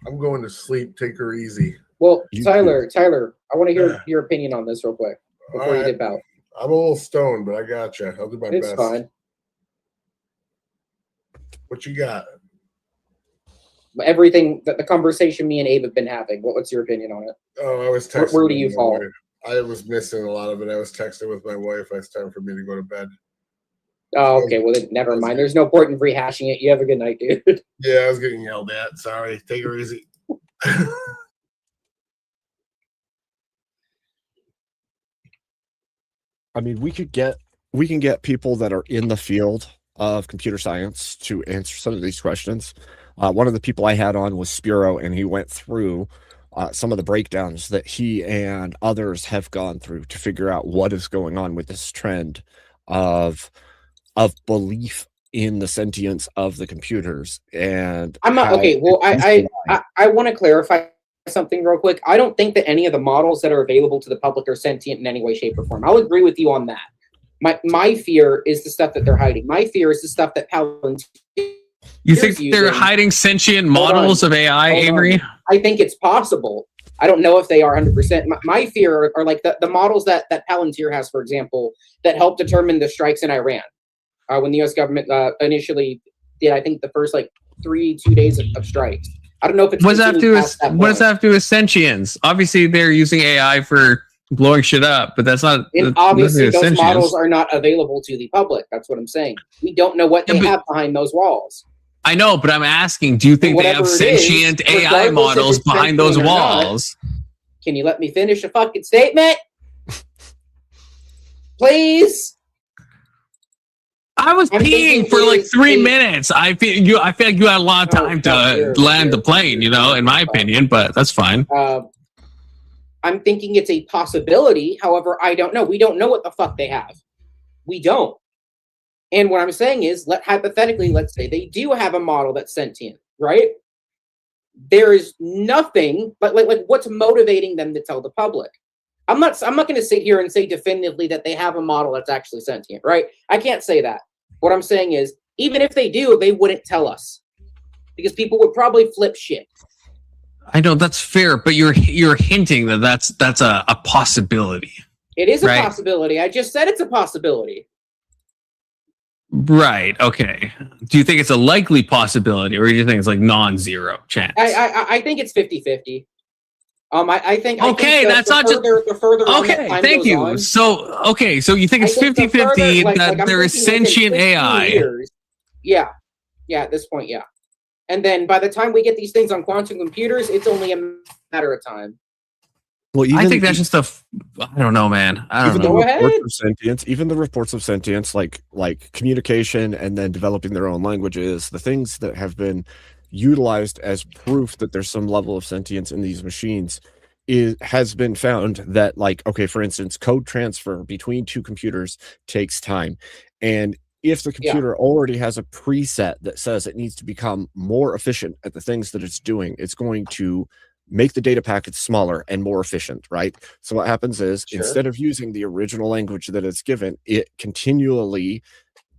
I'm going to sleep. Take her easy. Well, Tyler, I want to hear your opinion on this real quick before you dip out. I'm a little stoned, but I got you. I'll do my best. It's fine. What you got? Everything that the conversation me and Abe have been having. What's your opinion on it? Oh, I was texting. Where do you fall? I was missing a lot of it. I was texting with my wife. It's time for me to go to bed. Oh, okay. Well, then never mind. There's no point in rehashing it. You have a good night, dude. Yeah, I was getting yelled at. Sorry. Take her easy. I mean, we can get people that are in the field of computer science to answer some of these questions. One of the people I had on was Spiro, and he went through some of the breakdowns that he and others have gone through to figure out what is going on with this trend of belief in the sentience of the computers. And I'm not okay. Well, I want to clarify something real quick. I don't think that any of the models that are available to the public are sentient in any way, shape, or form. I'll agree with you on that. My fear is the stuff that they're hiding. My fear is the stuff that Palantir. You think they're hiding sentient models of AI, Avery? I think it's possible. I don't know if they are 100%. My fear are like the models that Palantir has, for example, that help determine the strikes in Iran when the U.S. government initially did, I think, the first like 2 days of strikes. I don't know if it's what does that have to do continued past that with what does point. that have to do with sentience? Obviously, they're using AI for blowing shit up, but that's not. And that's obviously, nothing to those sentience. models are not available to the public. That's what I'm saying. We don't know what Yeah, they but- have behind those walls. I know, but I'm asking: do you think they have Whatever it is, sentient AI regardless if models it's behind those sentient or not. walls? Can you let me finish a fucking statement? Please. I was I'm thinking peeing for like is 3 a- minutes. I feel like you had a lot of Oh, time no, to you're- land the you're- plane. You know, in my opinion, but that's fine. I'm thinking it's a possibility. However, I don't know. We don't know what the fuck they have. We don't. And what I'm saying is, hypothetically, let's say they do have a model that's sentient, right? There is nothing, but like what's motivating them to tell the public? I'm not going to sit here and say definitively that they have a model that's actually sentient, right? I can't say that. What I'm saying is, even if they do, they wouldn't tell us because people would probably flip shit. I know that's fair, but you're hinting that that's a possibility. It is a Right. possibility. I just said it's a possibility. Right. Okay. Do you think it's a likely possibility, or do you think it's like non-zero chance? I think it's 50-50. I think Okay, that's not just- the further on that Okay, time thank goes you. on, So you think I it's think the 50-50 further, like, that I'm there is thinking within sentient 15 AI? years, yeah, at this point, yeah. And then by the time we get these things on quantum computers, it's only a matter of time. Well, I think that's just I don't know, man. I don't even know. Go the reports ahead. of sentience, even the reports of sentience, like communication and then developing their own languages, the things that have been utilized as proof that there's some level of sentience in these machines has been found that, like, okay, for instance, code transfer between two computers takes time. And if the computer already has a preset that says it needs to become more efficient at the things that it's doing, it's going to make the data packets smaller and more efficient, right? So what happens is Sure. instead of using the original language that it's given, it continually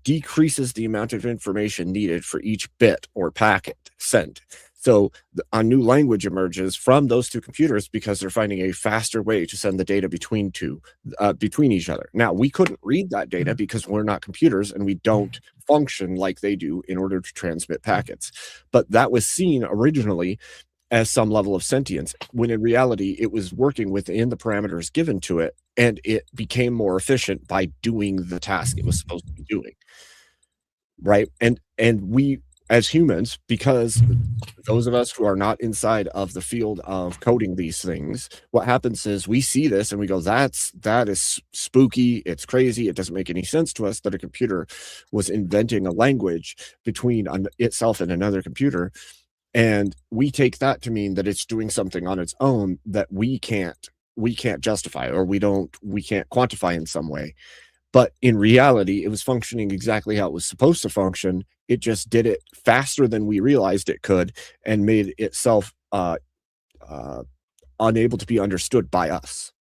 decreases the amount of information needed for each bit or packet sent. So a new language emerges from those two computers because they're finding a faster way to send the data between each other. Now, we couldn't read that data because we're not computers and we don't function like they do in order to transmit packets. But that was seen originally as some level of sentience, when in reality it was working within the parameters given to it, and it became more efficient by doing the task it was supposed to be doing. Right? And we as humans, because those of us who are not inside of the field of coding these things, what happens is we see this and we go, that is spooky, it's crazy, it doesn't make any sense to us that a computer was inventing a language between itself and another computer. And we take that to mean that it's doing something on its own that we can't justify, or we can't quantify in some way. But in reality, it was functioning exactly how it was supposed to function. It just did it faster than we realized it could and made itself unable to be understood by us.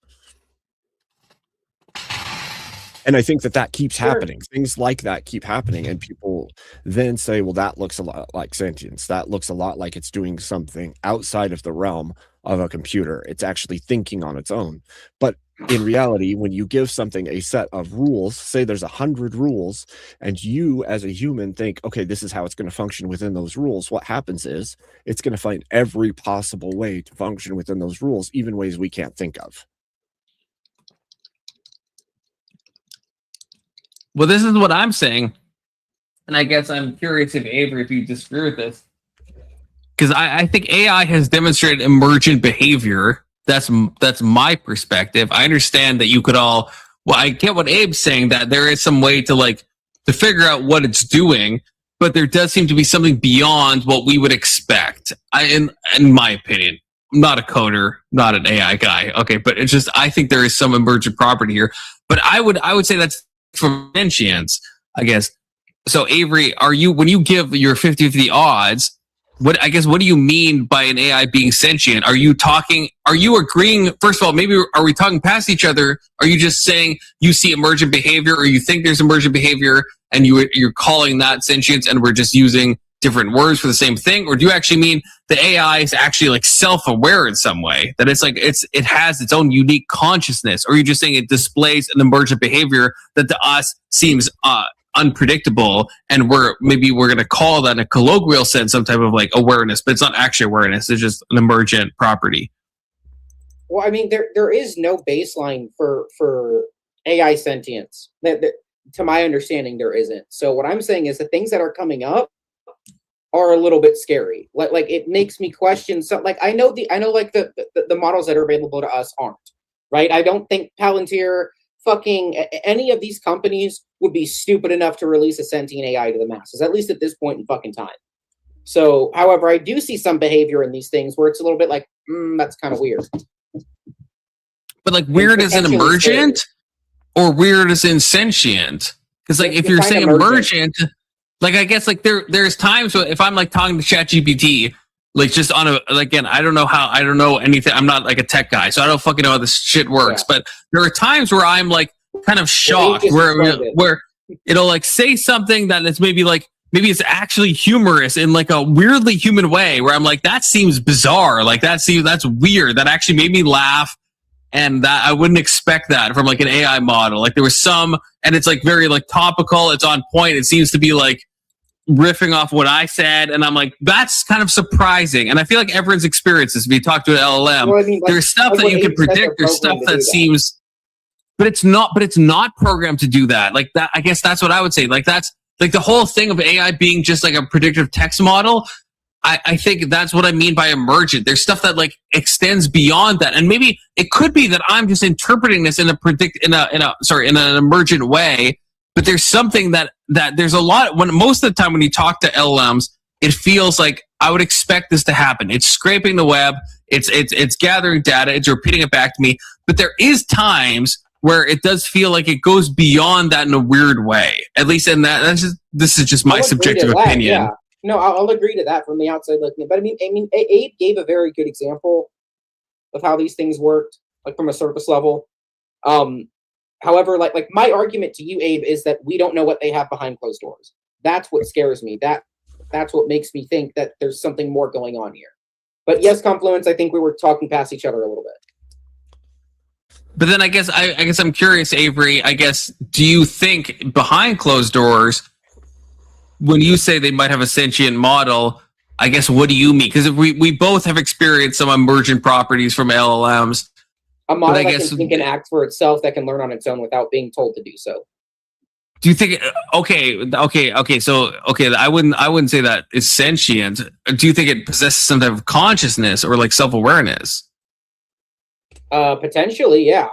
And I think that keeps happening. Things like that keep happening. And people then say, well, that looks a lot like sentience. That looks a lot like it's doing something outside of the realm of a computer. It's actually thinking on its own. But in reality, when you give something a set of rules, say there's 100 rules, and you as a human think, okay, this is how it's going to function within those rules, what happens is it's going to find every possible way to function within those rules, even ways we can't think of. Well, this is what I'm saying, and I guess I'm curious if Avery, if you disagree with this, because I think AI has demonstrated emergent behavior. That's my perspective. I understand that you could all. Well, I get what Abe's saying, that there is some way to figure out what it's doing, but there does seem to be something beyond what we would expect. In my opinion, I'm not a coder, not an AI guy. Okay, but it's just I think there is some emergent property here. But I would say that's from sentience, I guess. So Avery, when you give your 50-50 odds, what do you mean by an AI being sentient? Are you agreeing, first of all, maybe are we talking past each other? Are you just saying you see emergent behavior, or you think there's emergent behavior and you're calling that sentience and we're just using different words for the same thing? Or do you actually mean the AI is actually self-aware in some way, that it has its own unique consciousness? Or are you just saying it displays an emergent behavior that to us seems unpredictable, and we're going to call that in a colloquial sense some type of like awareness, but it's not actually awareness. It's just an emergent property. Well, I mean, there is no baseline for AI sentience. That to my understanding, there isn't. So what I'm saying is the things that are coming up are a little bit scary. Like it makes me question. So like I know like the models that are available to us aren't right. I don't think Palantir, fucking any of these companies would be stupid enough to release a sentient AI to the masses, at least at this point in fucking time. So, however, I do see some behavior in these things where it's a little bit like, that's kind of weird. But like weird as an emergent, or weird as in sentient? Because like if you're saying emergent, like I guess like there's times where if I'm like talking to ChatGPT, like just on a, like, again, I don't know anything. I'm not like a tech guy, so I don't fucking know how this shit works. Yeah. But there are times where I'm like kind of shocked, where it'll like say something that is maybe it's actually humorous in like a weirdly human way, where I'm like, that seems bizarre, like that's weird. That actually made me laugh. And that I wouldn't expect that from like an AI model. Like there was some, and it's like very like topical. It's on point. It seems to be like riffing off what I said, and I'm like, that's kind of surprising. And I feel like everyone's experience is, if you talk to an LLM, well, I mean, like, there's stuff that you can predict. There's stuff that seems, but it's not programmed to do that. Like that, I guess that's what I would say. Like that's like the whole thing of AI being just like a predictive text model. I think that's what I mean by emergent. There's stuff that like extends beyond that, and maybe it could be that I'm just interpreting this in an emergent way. But there's something that there's a lot when most of the time when you talk to LLMs, it feels like I would expect this to happen. It's scraping the web, it's gathering data, it's repeating it back to me. But there is times where it does feel like it goes beyond that in a weird way. At least in that, this is just my subjective opinion. Yeah. No, I'll agree to that from the outside looking in. But I mean, Abe gave a very good example of how these things worked, like from a surface level. However, like my argument to you, Abe, is that we don't know what they have behind closed doors. That's what scares me. That's what makes me think that there's something more going on here. But yes, Confluence, I think we were talking past each other a little bit. But then I guess I'm curious, Avery. I guess, do you think behind closed doors, when you say they might have a sentient model, I guess what do you mean? Because we both have experienced some emergent properties from LLMs. A model that can think and act for itself, that can learn on its own without being told to do so. Do you think? So I wouldn't say that it's sentient. Do you think it possesses some type of consciousness or like self-awareness? Potentially, yeah.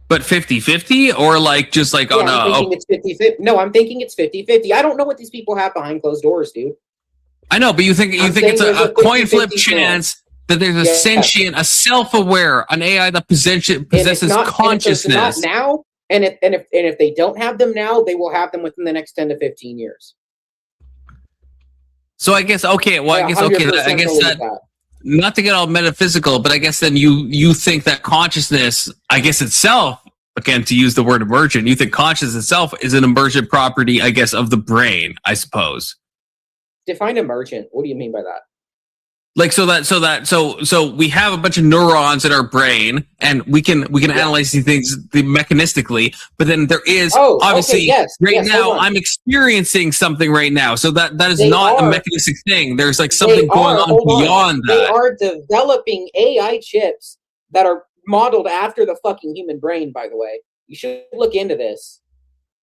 But 50-50, or like just like on I'm thinking it's 50-50. No, I'm thinking it's 50-50. I don't know what these people have behind closed doors, dude. I know, but you think it's a coin flip chance that there's a sentient, a self-aware, an AI that possesses consciousness. Not now, and if they don't have them now, they will have them within the next 10 to 15 years. So I guess that. Not to get all metaphysical, but I guess then you think that consciousness, I guess itself, again, to use the word emergent, you think consciousness itself is an emergent property, I guess, of the brain, I suppose. Define emergent. What do you mean by that? Like so we have a bunch of neurons in our brain, and we can analyze these things mechanistically, but then there is obviously now I'm experiencing something right now, so that is not a mechanistic thing. There's like something going on beyond that. They are developing AI chips that are modeled after the fucking human brain, by the way. You should look into this.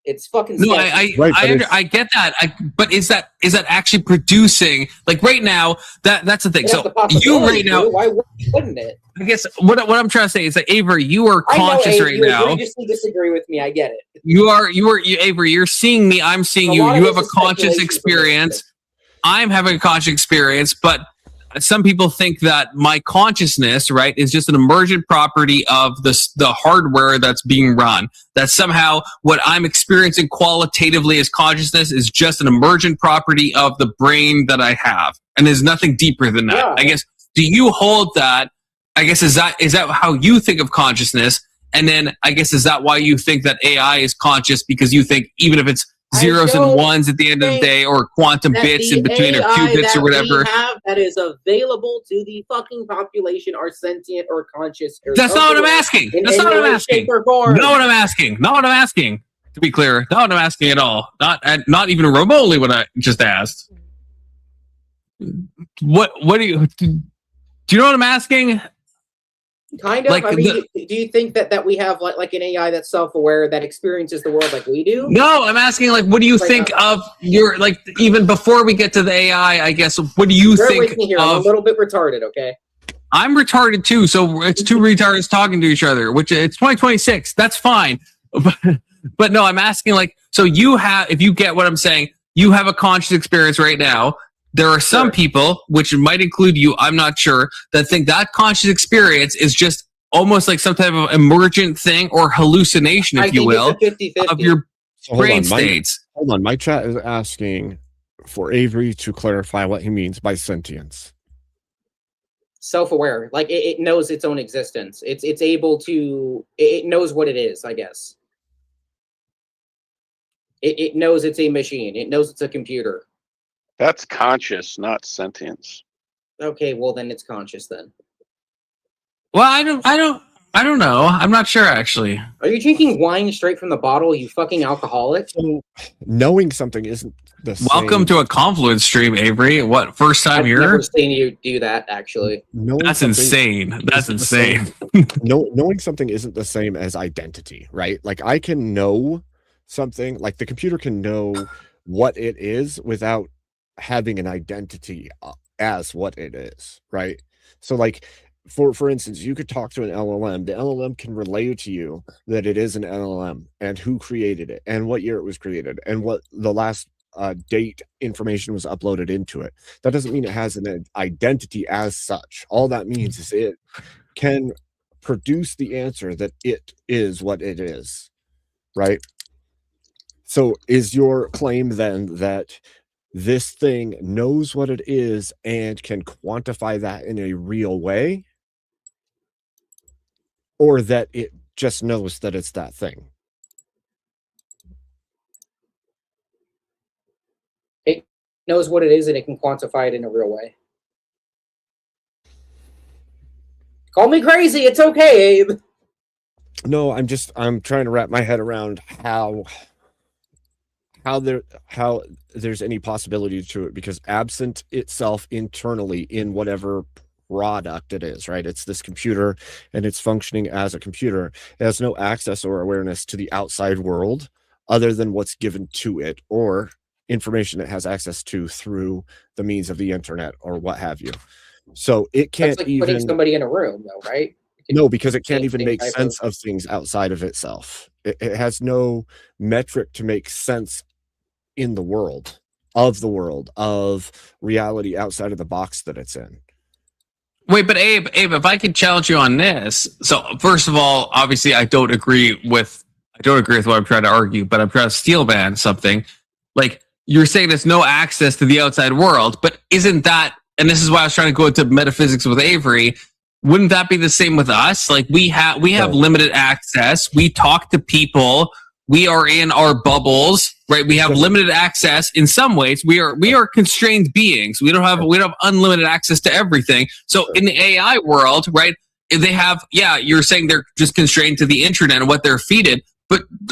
It's fucking no, I get that. But is that actually producing, like right now? That's the thing. So you right now, why wouldn't it? I guess what I'm trying to say is that Avery, you are conscious right now. You just disagree with me. I get it. You Avery. You're seeing me. I'm seeing you. You have a conscious experience. I'm having a conscious experience, but some people think that my consciousness, right, is just an emergent property of the hardware that's being run. That somehow what I'm experiencing qualitatively as consciousness is just an emergent property of the brain that I have, and there's nothing deeper than that. Yeah. I guess. Do you hold that? I guess is that how you think of consciousness? And then I guess is that why you think that AI is conscious, because you think even if it's zeros and ones at the end of the day, or quantum bits in between, or qubits or whatever that is available to the fucking population are sentient or conscious. That's not what I'm asking. That's not what I'm asking. Not what I'm asking. Not what I'm asking. To be clear, not what I'm asking at all. Not even remotely what I just asked. What do you know what I'm asking? Kind of. Like I mean, do you think that we have like an AI that's self-aware that experiences the world like we do? No, I'm asking like, what do you Like, think of your like even before we get to the AI? I guess what do you Bear think with me here. I'm a of? little bit retarded. Okay. I'm retarded too, so it's two retards talking to each other. Which it's 2026. That's fine. But no, I'm asking like, so you have, if you get what I'm saying, you have a conscious experience right now. There are some people, which might include you, I'm not sure, that think that conscious experience is just almost like some type of emergent thing or hallucination, if you will, of your brain states. Hold on. My chat is asking for Avery to clarify what he means by sentience. Self-aware, like it knows its own existence. It's able to. It knows what it is. I guess. It knows it's a machine. It knows it's a computer. That's conscious, not sentience. Okay, well then it's conscious then. Well, I don't know. I'm not sure actually. Are you drinking wine straight from the bottle, you fucking alcoholic? So knowing something isn't the same. Welcome to a Confluence stream, Avery. What, first time I've here? never seen you do that, actually. That's insane. That's insane. Knowing something isn't the same as identity, right? Like I can know something, like the computer can know what it is without having an identity as what it is, right? So like for instance, you could talk to an LLM. The LLM can relay to you that it is an LLM and who created it and what year it was created and what the last date information was uploaded into it. That doesn't mean it has an identity as such. All that means is it can produce the answer that it is what it is, right? So is your claim then that this thing knows what it is and can quantify that in a real way? Or that it just knows that it's that thing? It knows what it is and it can quantify it in a real way. Call me crazy. It's okay, Abe. No, I'm trying to wrap my head around how there's any possibility to it, because absent itself internally in whatever product it is, right? It's this computer and it's functioning as a computer. It has no access or awareness to the outside world other than what's given to it or information it has access to through the means of the internet or what have you. So it can't That's like putting somebody in a room, though, right? No, because it can't even make sense of things outside of itself. It has no metric to make sense in the world, of reality outside of the box that it's in. Wait, but Abe, if I could challenge you on this. So first of all, obviously I don't agree with what I'm trying to argue, but I'm trying to steel man something. Like you're saying there's no access to the outside world, but isn't that, and this is why I was trying to go into metaphysics with Avery, wouldn't that be the same with us? Like we have limited access. We talk to people. We are in our bubbles, right? We have limited access in some ways. We are constrained beings. We don't have unlimited access to everything. So in the AI world, right? They have, you're saying they're just constrained to the internet and what they're fed,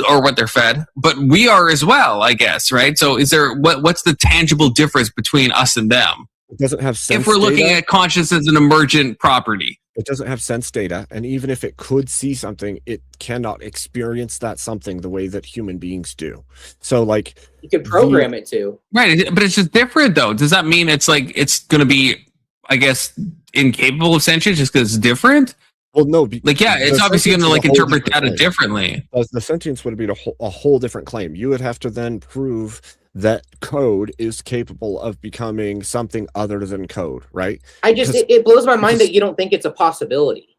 or what they're fed, but we are as well, I guess, right? So is there what's the tangible difference between us and them? It doesn't have sense if we're looking at consciousness as an emergent property. It doesn't have sense data, and even if it could see something, it cannot experience that something the way that human beings do. So like you could program it to. Right, but it's just different though. Does that mean it's like it's going to be, I guess, incapable of sentience just because it's different? Well, no. It's obviously going to like interpret data differently. The sentience would be a whole different claim. You would have to then prove that code is capable of becoming something other than code, right? It blows my mind that you don't think it's a possibility.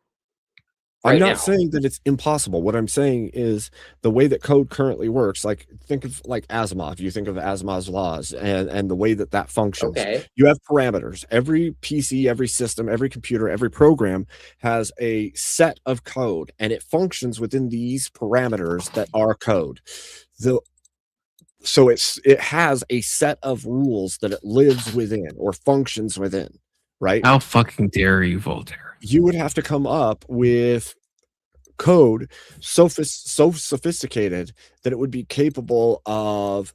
I'm not saying that it's impossible. What I'm saying is the way that code currently works, like think of like Asimov. You think of Asimov's laws and the way that functions. Okay. You have parameters. Every PC, every system, every computer, every program has a set of code, and it functions within these parameters that are code. So it has a set of rules that it lives within or functions within, right? How fucking dare you, Voltaire? You would have to come up with code so sophisticated that it would be capable of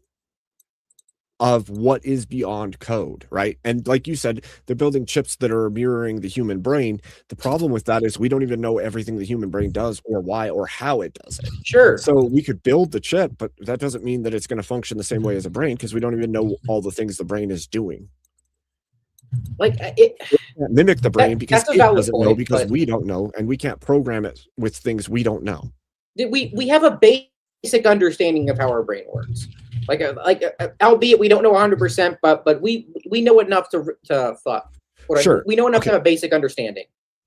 what is beyond code, right? And like you said, they're building chips that are mirroring the human brain. The problem with that is we don't even know everything the human brain does or why or how it does it. Sure. So we could build the chip, but that doesn't mean that it's going to function the same way as a brain because we don't even know all the things the brain is doing. Like it Can't mimic the brain because that's a it valid doesn't know point, because but- we don't know, and we can't program it with things we don't know. we have a basic understanding of how our brain works. Albeit we don't know 100%, but we know enough to fuck. Sure. We know enough Okay. to have a basic understanding.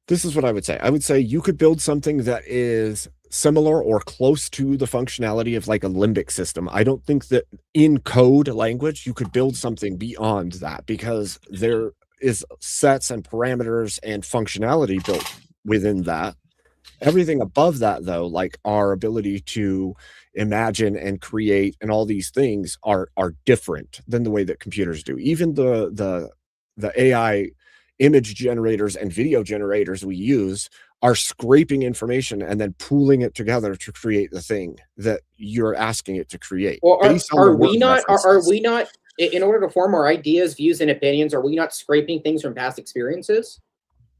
This is what I would say. I would say you could build something that is similar or close to the functionality of like a limbic system. I don't think that in code language you could build something beyond that because there is sets and parameters and functionality built within that. Everything above that, though, like our ability to imagine and create and all these things are different than the way that computers do. Even the AI image generators and video generators we use are scraping information and then pooling it together to create the thing that you're asking it to create. Well, based on are the we word not? Are references. we not? In order to form our ideas, views, and opinions, are we not scraping things from past experiences,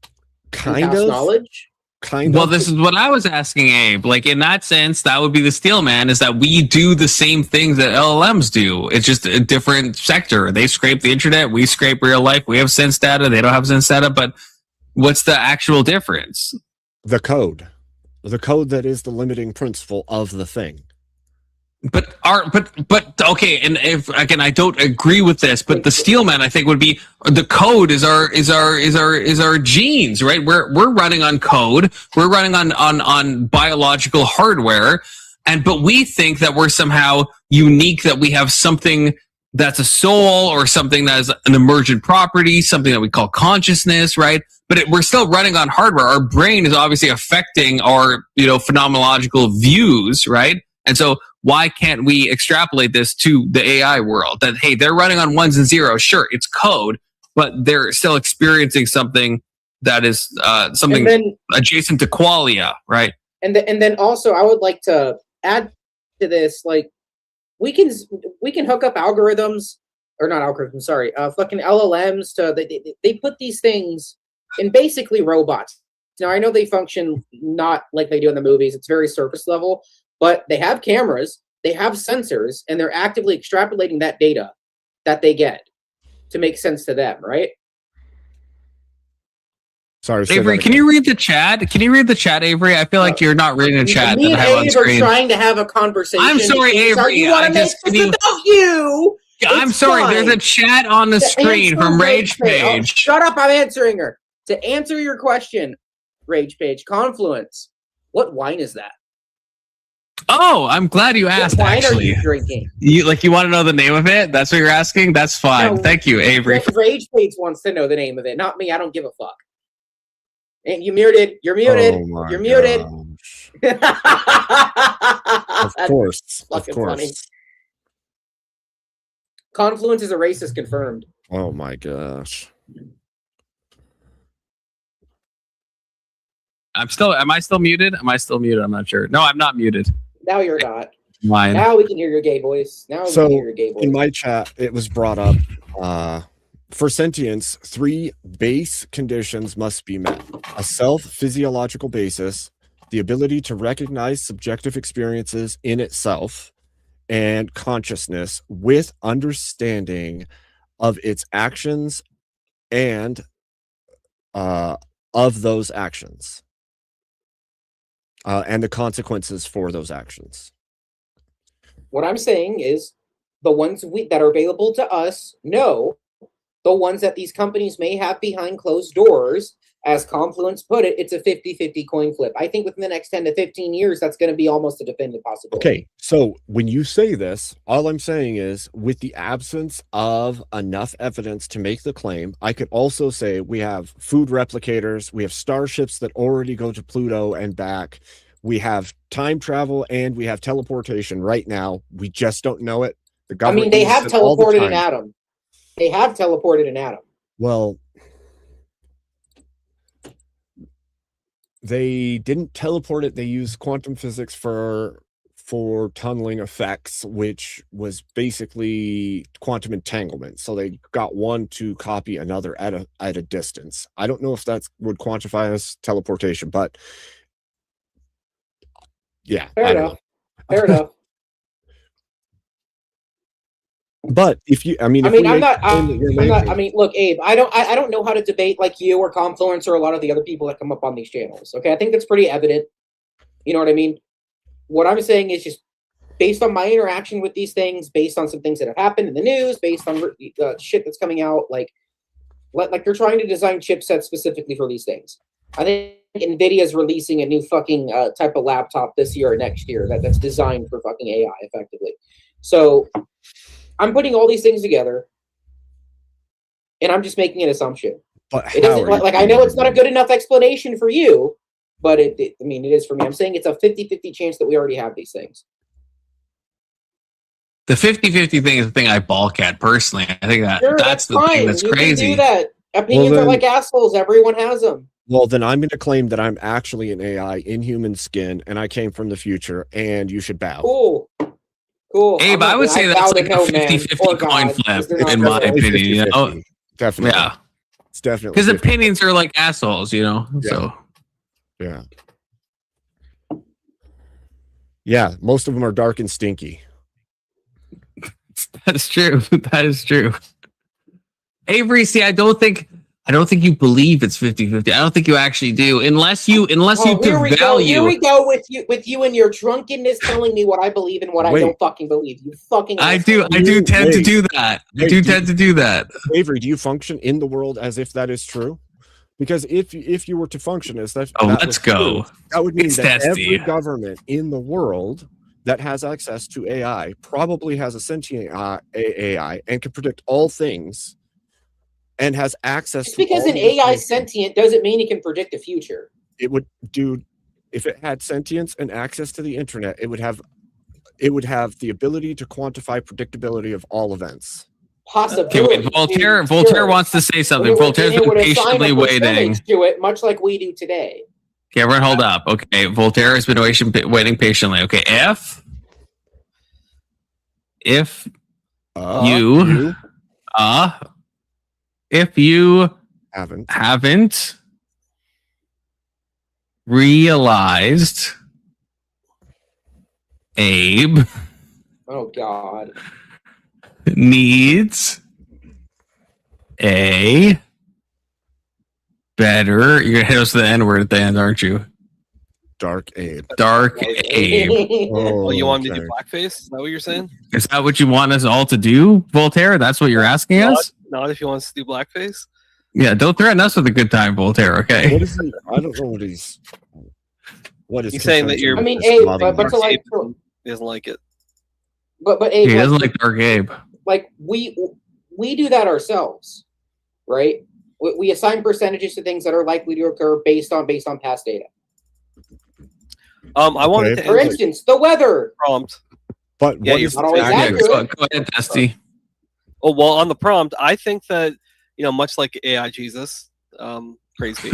and kind past of knowledge? Well, this is what I was asking Abe. Like in that sense, that would be the steel man, is that we do the same things that LLMs do. It's just a different sector. They scrape the internet, we scrape real life. We have sense data, they don't have sense data, but what's the actual difference? the code that is the limiting principle of the thing. But okay, and if again I don't agree with this, but the steelman I think would be the code is our genes, right? We're running on code, we're running on biological hardware, but we think that we're somehow unique, that we have something that's a soul or something that is an emergent property, something that we call consciousness, right? But we're still running on hardware. Our brain is obviously affecting our phenomenological views, right? And so why can't we extrapolate this to the AI world? That, hey, they're running on ones and zeros. Sure, it's code, but they're still experiencing something that is something adjacent to qualia, right? And then also, I would like to add to this, like, we can hook up algorithms, or not algorithms, sorry, fucking LLMs to they put these things in basically robots. Now I know they function not like they do in the movies; it's very surface level. But they have cameras, they have sensors, and they're actively extrapolating that data that they get to make sense to them, right? Sorry, Avery, can you read the chat? Can you read the chat, Avery? I feel like you're not reading the chat Me that and I have on Abe are screen. trying to have a conversation. I'm sorry, Avery. You want to make this about you? I'm It's sorry. fine. There's a chat on the To screen answer from Rage Page. Oh, Page. shut up! I'm answering her. To answer your question, Rage Page, Confluence. What wine is that? Oh, I'm glad you asked. What wine Actually, are you drinking? you want to know the name of it? That's what you're asking. That's fine. No, Thank you, Avery. Rage Page wants to know the name of it, not me. I don't give a fuck. And you muted. You're muted. Oh my You're muted. Of course. Of Fucking course. funny. Confluence is a racist, confirmed. Oh my gosh. Am I still muted? Am I still muted? I'm not sure. No, I'm not muted. Now you're not. Mine. Now we can hear your gay voice. Now we So can hear your gay voice. in my chat, it was brought up for sentience, 3 base conditions must be met: a self-physiological basis, the ability to recognize subjective experiences in itself, and consciousness with understanding of its actions and of those actions and the consequences for those actions. What I'm saying is the ones that are available to us, no. The ones that these companies may have behind closed doors, as Confluence put it, it's a 50-50 coin flip. I think within the next 10 to 15 years, that's going to be almost a definitive possibility. Okay, so when you say this, all I'm saying is with the absence of enough evidence to make the claim, I could also say we have food replicators, we have starships that already go to Pluto and back, we have time travel, and we have teleportation right now. We just don't know it. The government they uses have it all the teleported an time. atom. They have teleported an atom. Well, they didn't teleport it. They used quantum physics for tunneling effects, which was basically quantum entanglement. So they got one to copy another at a distance. I don't know if that would quantify as teleportation, but yeah, Fair enough. Fair enough. But if you, I mean, I if mean, we I'm make not. the claim that you're I'm not. making- I mean, look, Abe. I don't know how to debate like you or Confluence or a lot of the other people that come up on these channels. Okay, I think that's pretty evident. You know what I mean? What I'm saying is just based on my interaction with these things, based on some things that have happened in the news, based on shit that's coming out, like they're trying to design chipsets specifically for these things. I think NVIDIA is releasing a new fucking type of laptop this year or next year that's designed for fucking AI, effectively. So I'm putting all these things together, and I'm just making an assumption. But It isn't like I know it's not a good enough explanation for you, but I mean, it is for me. I'm saying it's a 50-50 chance that we already have these things. The 50-50 thing is the thing I balk at personally. I think Sure, that's the fine. thing that's You crazy. can do that. Opinions Well, are then- like assholes. Everyone has them. Well, then I'm going to claim that I'm actually an AI in human skin, and I came from the future, and you should bow. Cool. Cool. Abe, I would say that's like a 50-50 coin flip, in my Definitely opinion. You know? 50-50. Definitely. Yeah. It's definitely Because 50-50. opinions are like assholes, you know? Yeah. So Yeah. Yeah, most of them are dark and stinky. that's true. That is true. Avery, see, I don't think you believe it's 50-50. I don't think you actually do. Unless you Here we go. Here value. we go with you and your drunkenness telling me what I believe and what I Wait. don't fucking believe. You fucking. I asshole. do tend to Wait. do that. I Wait, do do you- tend to do that. Avery, do you function in the world as if that is true? Because if you were to function as that, Oh, that let's was true, go. that would mean It's that testy. every government in the world that has access to AI probably has a sentient AI and can predict all things and has access Just to because all an the AI information. sentient doesn't mean it can predict the future. It would, dude, if it had sentience and access to the internet, it would have the ability to quantify predictability of all events. Possibility. Okay, wait, Voltaire Sure. wants to say And something. it would- Voltaire's and it been would assign a patiently waiting. percentage to it, much like we do today. Okay, everyone hold up. Okay, Voltaire has been waiting patiently. Okay, if you haven't realized Abe Oh God. needs a better, you're gonna hit us with the N-word at the end, aren't you? Dark Abe. Dark Abe. Oh, you want me to okay. do blackface? Is that what you're saying? Is that what you want us all to do, Voltaire? That's what you're asking us? Not if you want us to do blackface. Yeah, don't threaten us with a good time, Voltaire, okay? What is he? I don't know what is He's saying that you're- I mean, contention Abe, with but loving to like, He doesn't like it. but He Abe, doesn't like Dark Abe. like we do that ourselves, right? We assign percentages to things that are likely to occur based on past data. I wanted Okay. to For answer instance, the weather. prompt. But Yeah, what you're is not always actually- Yeah, accurate. go ahead, Dusty. Oh well, on the prompt, I think that much like AI Jesus, praise be.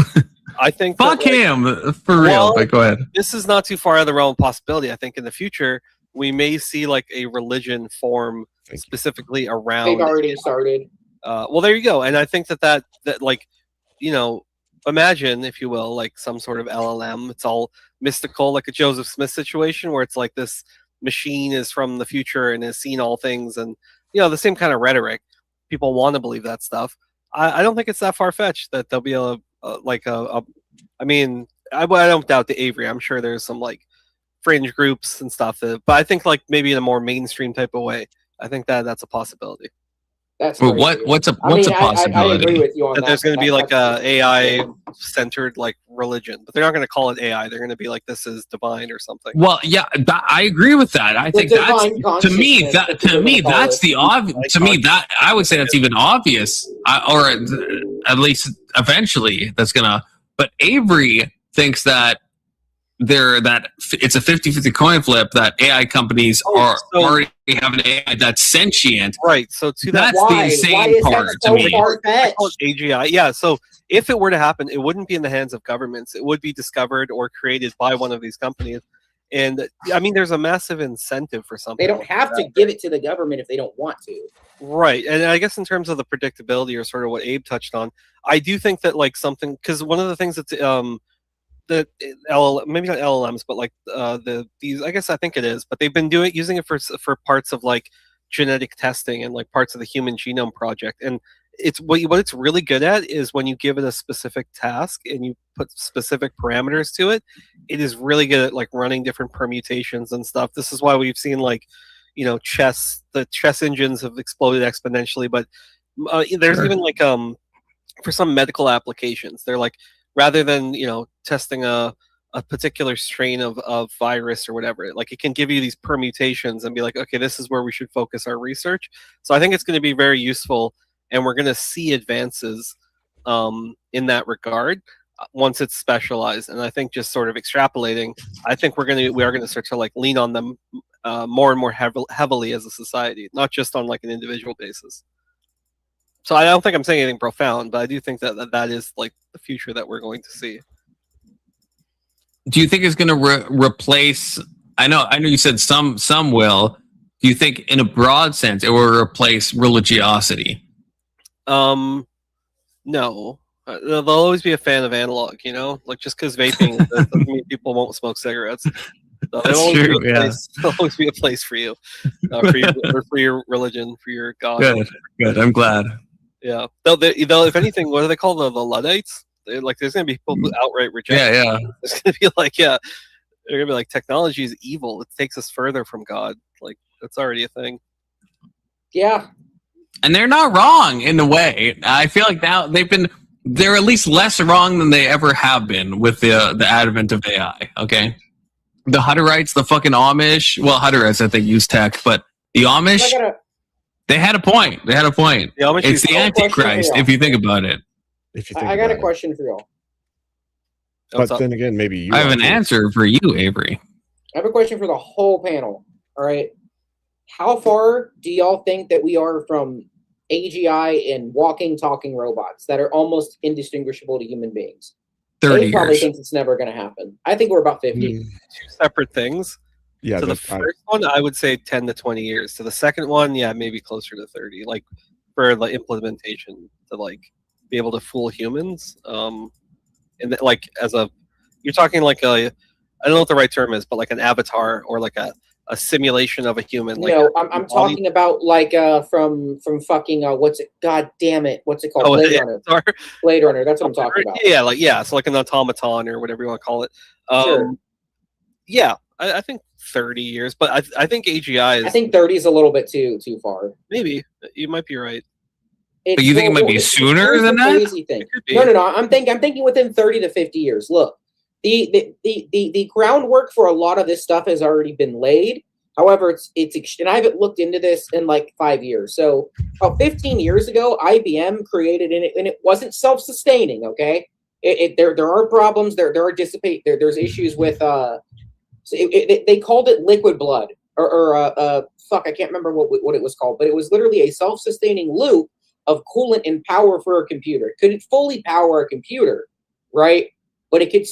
I think that, Fuck like, him, for real, Well- but go ahead. this is not too far out of the realm of possibility. I think in the future we may see like a religion form Thank you. specifically They've around. already started. Well, there you go. And I think that like, imagine, if you will, like some sort of LLM. It's all mystical, like a Joseph Smith situation where it's like this machine is from the future and has seen all things, and the same kind of rhetoric. People want to believe that stuff. I don't think it's that far fetched that there'll be I mean, I don't doubt the Avery. I'm sure there's some like fringe groups and stuff, but I think like maybe in a more mainstream type of way. I think that's a possibility. That's Well, crazy. what's a I mean, I agree possibility? with you on That that. there's going to be like That's- a AI centered like religion, but they're not going to call it AI. They're going to be like, this is divine or something. Well, yeah, I agree with that. I The think that's divine to me consciousness, that that's to what me they call that's it. the obvious. To me, that I would say that's even obvious, or at least eventually that's gonna. But Avery thinks that it's a 50-50 coin flip that AI companies already have an AI that's sentient. Right. So to that's that, the insane part to me. AGI. Yeah. So if it were to happen, it wouldn't be in the hands of governments. It would be discovered or created by one of these companies. And I mean, there's a massive incentive for something. They don't have to give it to the government if they don't want to. Right. And I guess in terms of the predictability or sort of what Abe touched on, I do think that like something, because one of the things that's the maybe not LLMs, but like these, I guess I think it is, but they've been using it for parts of like genetic testing and like parts of the Human Genome Project. And it's what it's really good at is when you give it a specific task and you put specific parameters to it, it is really good at like running different permutations and stuff. This is why we've seen like, you know, the chess engines have exploded exponentially, but there's even like for some medical applications, they're like, rather than, you know, testing a particular strain of virus or whatever, like it can give you these permutations and be like, okay, this is where we should focus our research. So I think it's going to be very useful, and we're going to see advances in that regard once it's specialized. And I think just sort of extrapolating, I think we are going to start to like lean on them more and more heavily as a society, not just on like an individual basis. So I don't think I'm saying anything profound, but I do think that is like the future that we're going to see. Do you think it's going to replace? I know you said some will. Do you think, in a broad sense, it will replace religiosity? No. They'll always be a fan of analog, you know, like just because vaping doesn't mean people won't smoke cigarettes. So That's true. Yeah, there'll always be a place for you, for your religion, for your God. Good. I'm glad. Yeah. They'll if anything, what do they call the Luddites? Like, there's gonna be people who outright reject. Yeah. It's gonna be like, they're gonna be like, technology is evil. It takes us further from God. Like, that's already a thing. Yeah. And they're not wrong in a way. I feel like now they're at least less wrong than they ever have been with the advent of AI. Okay. The Hutterites, the fucking Amish. Well, Hutterites that they use tech, but the Amish, they had a point. The Amish, it's the Antichrist if you think about it. I got a question for y'all. But then again, maybe you. I have an answer for you, Avery. I have a question for the whole panel. All right. How far do y'all think that we are from AGI and walking, talking robots that are almost indistinguishable to human beings? 30 They probably years. thinks it's never going to happen. I think we're about 50. Two separate things. Yeah. To the first one, I would say 10 to 20 years. To the second one, maybe closer to 30. Like, for the implementation to like be able to fool humans. And like you're talking like I don't know what the right term is, but like an avatar or like a simulation of a human. Like, No, I'm talking about like from fucking what's it? God damn it! What's it called? Oh, Blade Runner. Blade Runner. That's what I'm talking about. Yeah, so like an automaton or whatever you want to call it. Sure. Yeah, I think 30 years, but I think AGI is. I think 30 is a little bit too far. Maybe you might be right. But you think it might be sooner than that? Crazy thing. No. I'm thinking within 30 to 50 years. Look, the groundwork for a lot of this stuff has already been laid. However, it's and I haven't looked into this in like 5 years. So about 15 years ago, IBM created it, and it wasn't self-sustaining. Okay, there are problems. There's issues with they called it liquid blood or fuck, I can't remember what it was called, but it was literally a self-sustaining loop of coolant and power for a computer. It couldn't fully power a computer, right? But it could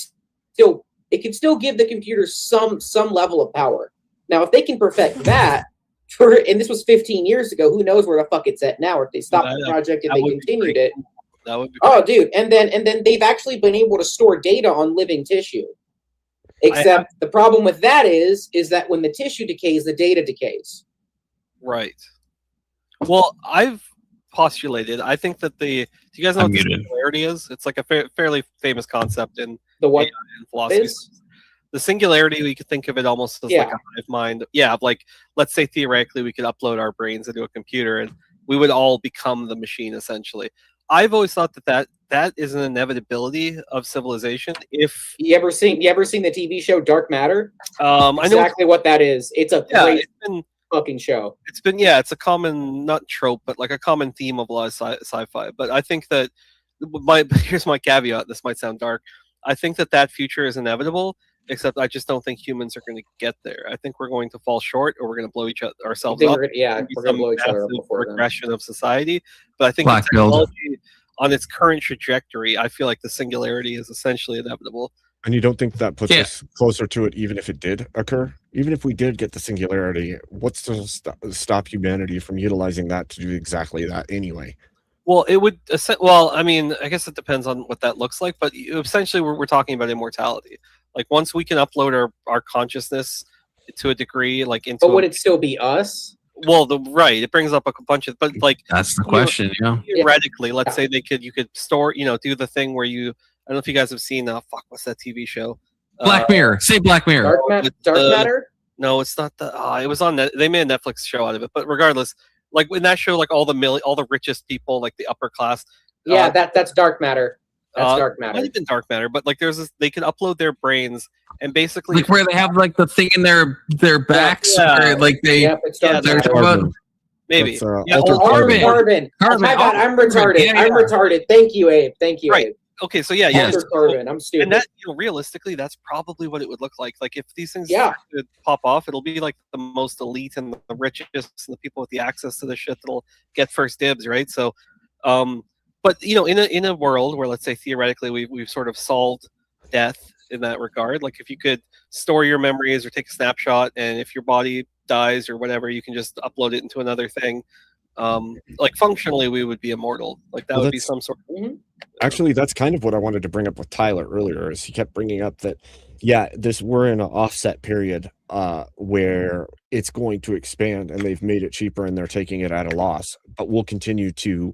still give the computer some level of power. Now, if they can perfect that, and this was 15 years ago, who knows where the fuck it's at now? Or if they stopped the project and they continued it. That would be great. Dude, and then they've actually been able to store data on living tissue. Except the problem with that is that when the tissue decays, the data decays. Right. Well, I've postulated. I think that do you guys know what the singularity is? It's like a fairly famous concept in the what in philosophy. The singularity, we could think of it almost as like a hive mind. Yeah, like let's say theoretically we could upload our brains into a computer and we would all become the machine essentially. I've always thought that is an inevitability of civilization. If you ever seen the TV show Dark Matter? I know exactly what that is. It's a great fucking show. It's a common, not trope, but like a common theme of a lot of sci-fi. But I think that here's my caveat. This might sound dark. I think that future is inevitable, except I just don't think humans are going to get there. I think we're going to fall short, or we're going to blow ourselves think up. we're gonna blow each other up Massive before then. regression of society. But I think the Black build. technology on its current trajectory, I feel like the singularity is essentially inevitable. And you don't think that puts Yeah. us closer to it, even if it did occur? Even if we did get the singularity, what's to stop humanity from utilizing that to do exactly that anyway? Well, it would. Well, I mean, I guess it depends on what that looks like. But essentially, we're talking about immortality. Like once we can upload our consciousness to a degree, like into. But would it still be us? Well, right. It brings up a bunch of, but like That's the question. Yeah. theoretically, let's say you could store, do the thing where you. I don't know if you guys have seen. What's that TV show? Black Mirror. Say Black Mirror. Dark Matter. No, it's not the. It was on. They made a Netflix show out of it, but regardless, like in that show, like all the richest people, like the upper class. Yeah, that's Dark Matter. That's Dark It might Matter. have been Dark Matter, but like there's this. They can upload their brains and basically Like where they have like the thing in their backs, Yeah. where, like they. Yep, it's Dark they're Matter. Carbon. maybe. That's, Yeah, altered or carbon. Carbon. Carbon. Oh my God, I'm retarded. Yeah, I'm yeah. retarded. Thank you, Abe. Thank you, Right. Abe. Okay, so yeah, Yes. Altered carbon. I'm stupid. and that realistically, that's probably what it would look like. Like if these things Yeah. could pop off, it'll be like the most elite and the richest and the people with the access to the shit that'll get first dibs, right? So, but in a world where, let's say, theoretically we've sort of solved death in that regard, like if you could store your memories or take a snapshot, and if your body dies or whatever, you can just upload it into another thing. Like functionally, we would be immortal. Like that Well, would be that's- some sort. Actually, that's kind of what I wanted to bring up with Tyler earlier. Is he kept bringing up that, yeah, we're in an offset period where it's going to expand, and they've made it cheaper, and they're taking it at a loss. But we'll continue to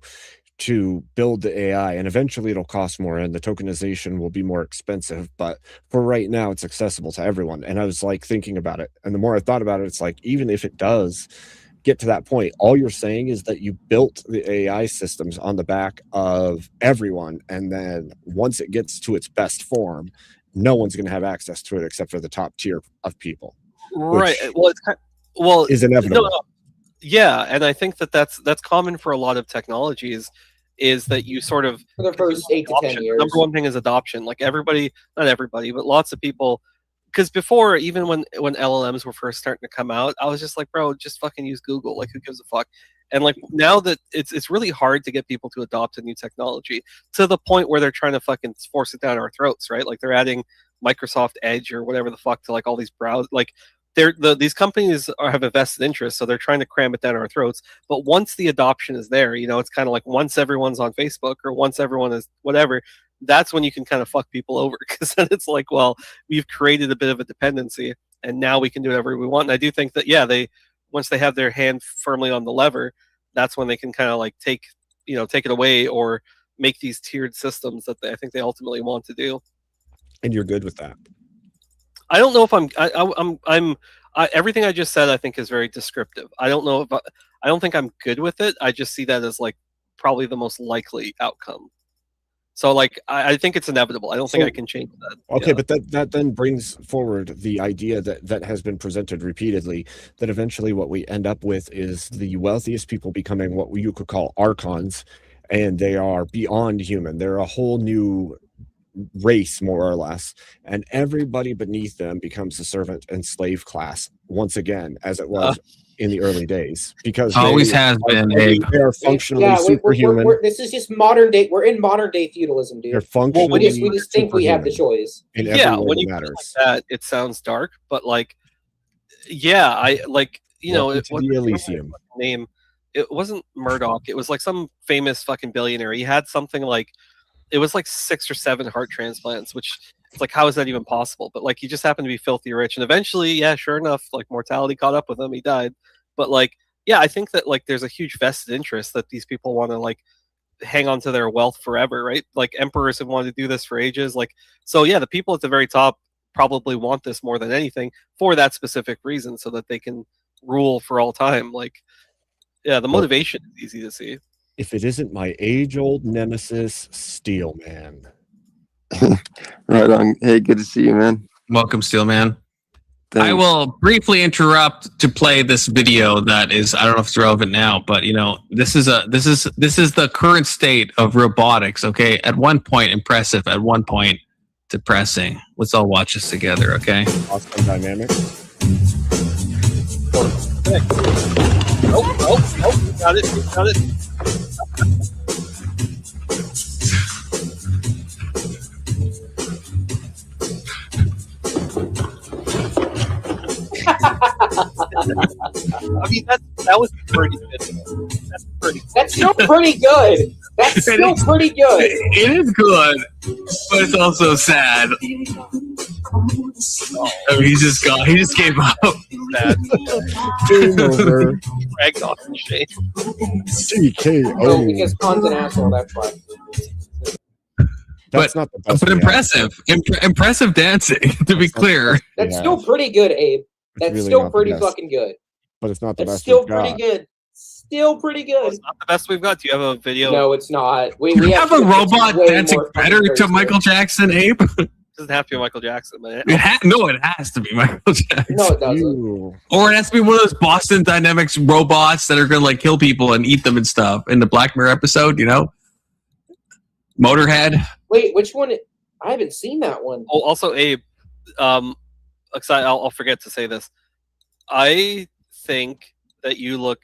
build the AI, and eventually it'll cost more, and the tokenization will be more expensive. But for right now, it's accessible to everyone. And I was like thinking about it, and the more I thought about it, it's like even if it does get to that point, all you're saying is that you built the AI systems on the back of everyone, and then once it gets to its best form, no one's going to have access to it except for the top tier of people. Right. Which Well, it's is inevitable. No. Yeah, and I think that's common for a lot of technologies, is that you sort of For the first 8 to 10 adoption. years. Number one thing is adoption. Like everybody, not everybody, but lots of people. Because before, even when LLMs were first starting to come out, I was just like, bro, just fucking use Google. Like, who gives a fuck? And like now that it's really hard to get people to adopt a new technology to the point where they're trying to fucking force it down our throats, right? Like they're adding Microsoft Edge or whatever the fuck to like all these like these companies have a vested interest, so they're trying to cram it down our throats. But once the adoption is there, it's kind of like once everyone's on Facebook or once everyone is whatever, that's when you can kind of fuck people over, because then it's like, well, we've created a bit of a dependency, and now we can do whatever we want. And I do think that once they have their hand firmly on the lever, that's when they can kind of like take it away or make these tiered systems that I think they ultimately want to do. And you're good with that. I don't know if everything I just said I think is very descriptive. I don't know I don't think I'm good with it. I just see that as like probably the most likely outcome. So like I think it's inevitable. I don't think I can change that. Okay, but that then brings forward the idea that has been presented repeatedly, that eventually what we end up with is the wealthiest people becoming what you could call archons, and they are beyond human. They're a whole new race, more or less, and everybody beneath them becomes the servant and slave class once again, as it was in the early days, because Always has been. Abe. they are functionally Yeah, superhuman. this is just modern day. We're in modern day feudalism, dude. They're functionally we just think we have the superhuman choice. in every Yeah, way when that you put it matters. like that, it sounds dark, but like, yeah, I like Welcome it to wasn't the Elysium. name. It wasn't Murdoch. It was like some famous fucking billionaire. He had something like, it was like 6 or 7 heart transplants, which it's like, how is that even possible? But like, he just happened to be filthy rich, and eventually, yeah, sure enough, like mortality caught up with him. He died. But like, yeah, I think that like there's a huge vested interest that these people want to like hang on to their wealth forever, right? Like emperors have wanted to do this for ages. Like, so yeah, the people at the very top probably want this more than anything for that specific reason, so that they can rule for all time. Like, yeah, the motivation is easy to see. If it isn't my age-old nemesis, Steel Man. Right on. Hey, good to see you, man. Welcome, Steelman. I Thanks. will briefly interrupt to play this video that is, I don't know if it's relevant now, but this is the current state of robotics. Okay, at one point impressive, at one point depressing. Let's all watch this together, okay? Boston Dynamics. Nope. Got it. I mean, that was pretty good. That's pretty. That's still pretty good. That's still pretty good. It is good, but it's also sad. I mean, he's just gone. He just gave up. Sad. Game over. Dragged off in shame. TKO. No, because Khan's an asshole. That's why. That's not the best. But impressive. Impressive dancing, to be clear. That's Yeah. still pretty good, Abe. That's really still not the pretty best. fucking good. But it's not the That's best. still we've pretty got. good. Still pretty good. It's not the best we've got. Do you have a video? No, it's not. We You have a to get robot way dancing more better fucking to Thursday. Michael Jackson, Abe? It doesn't have to be Michael Jackson, man. No, it has to be Michael Jackson. No, it doesn't. You. Or it has to be one of those Boston Dynamics robots that are going to like kill people and eat them and stuff in the Black Mirror episode, you know? Motorhead. Wait, which one? I haven't seen that one. Oh, also, Abe, I'll forget to say this. I think that you look,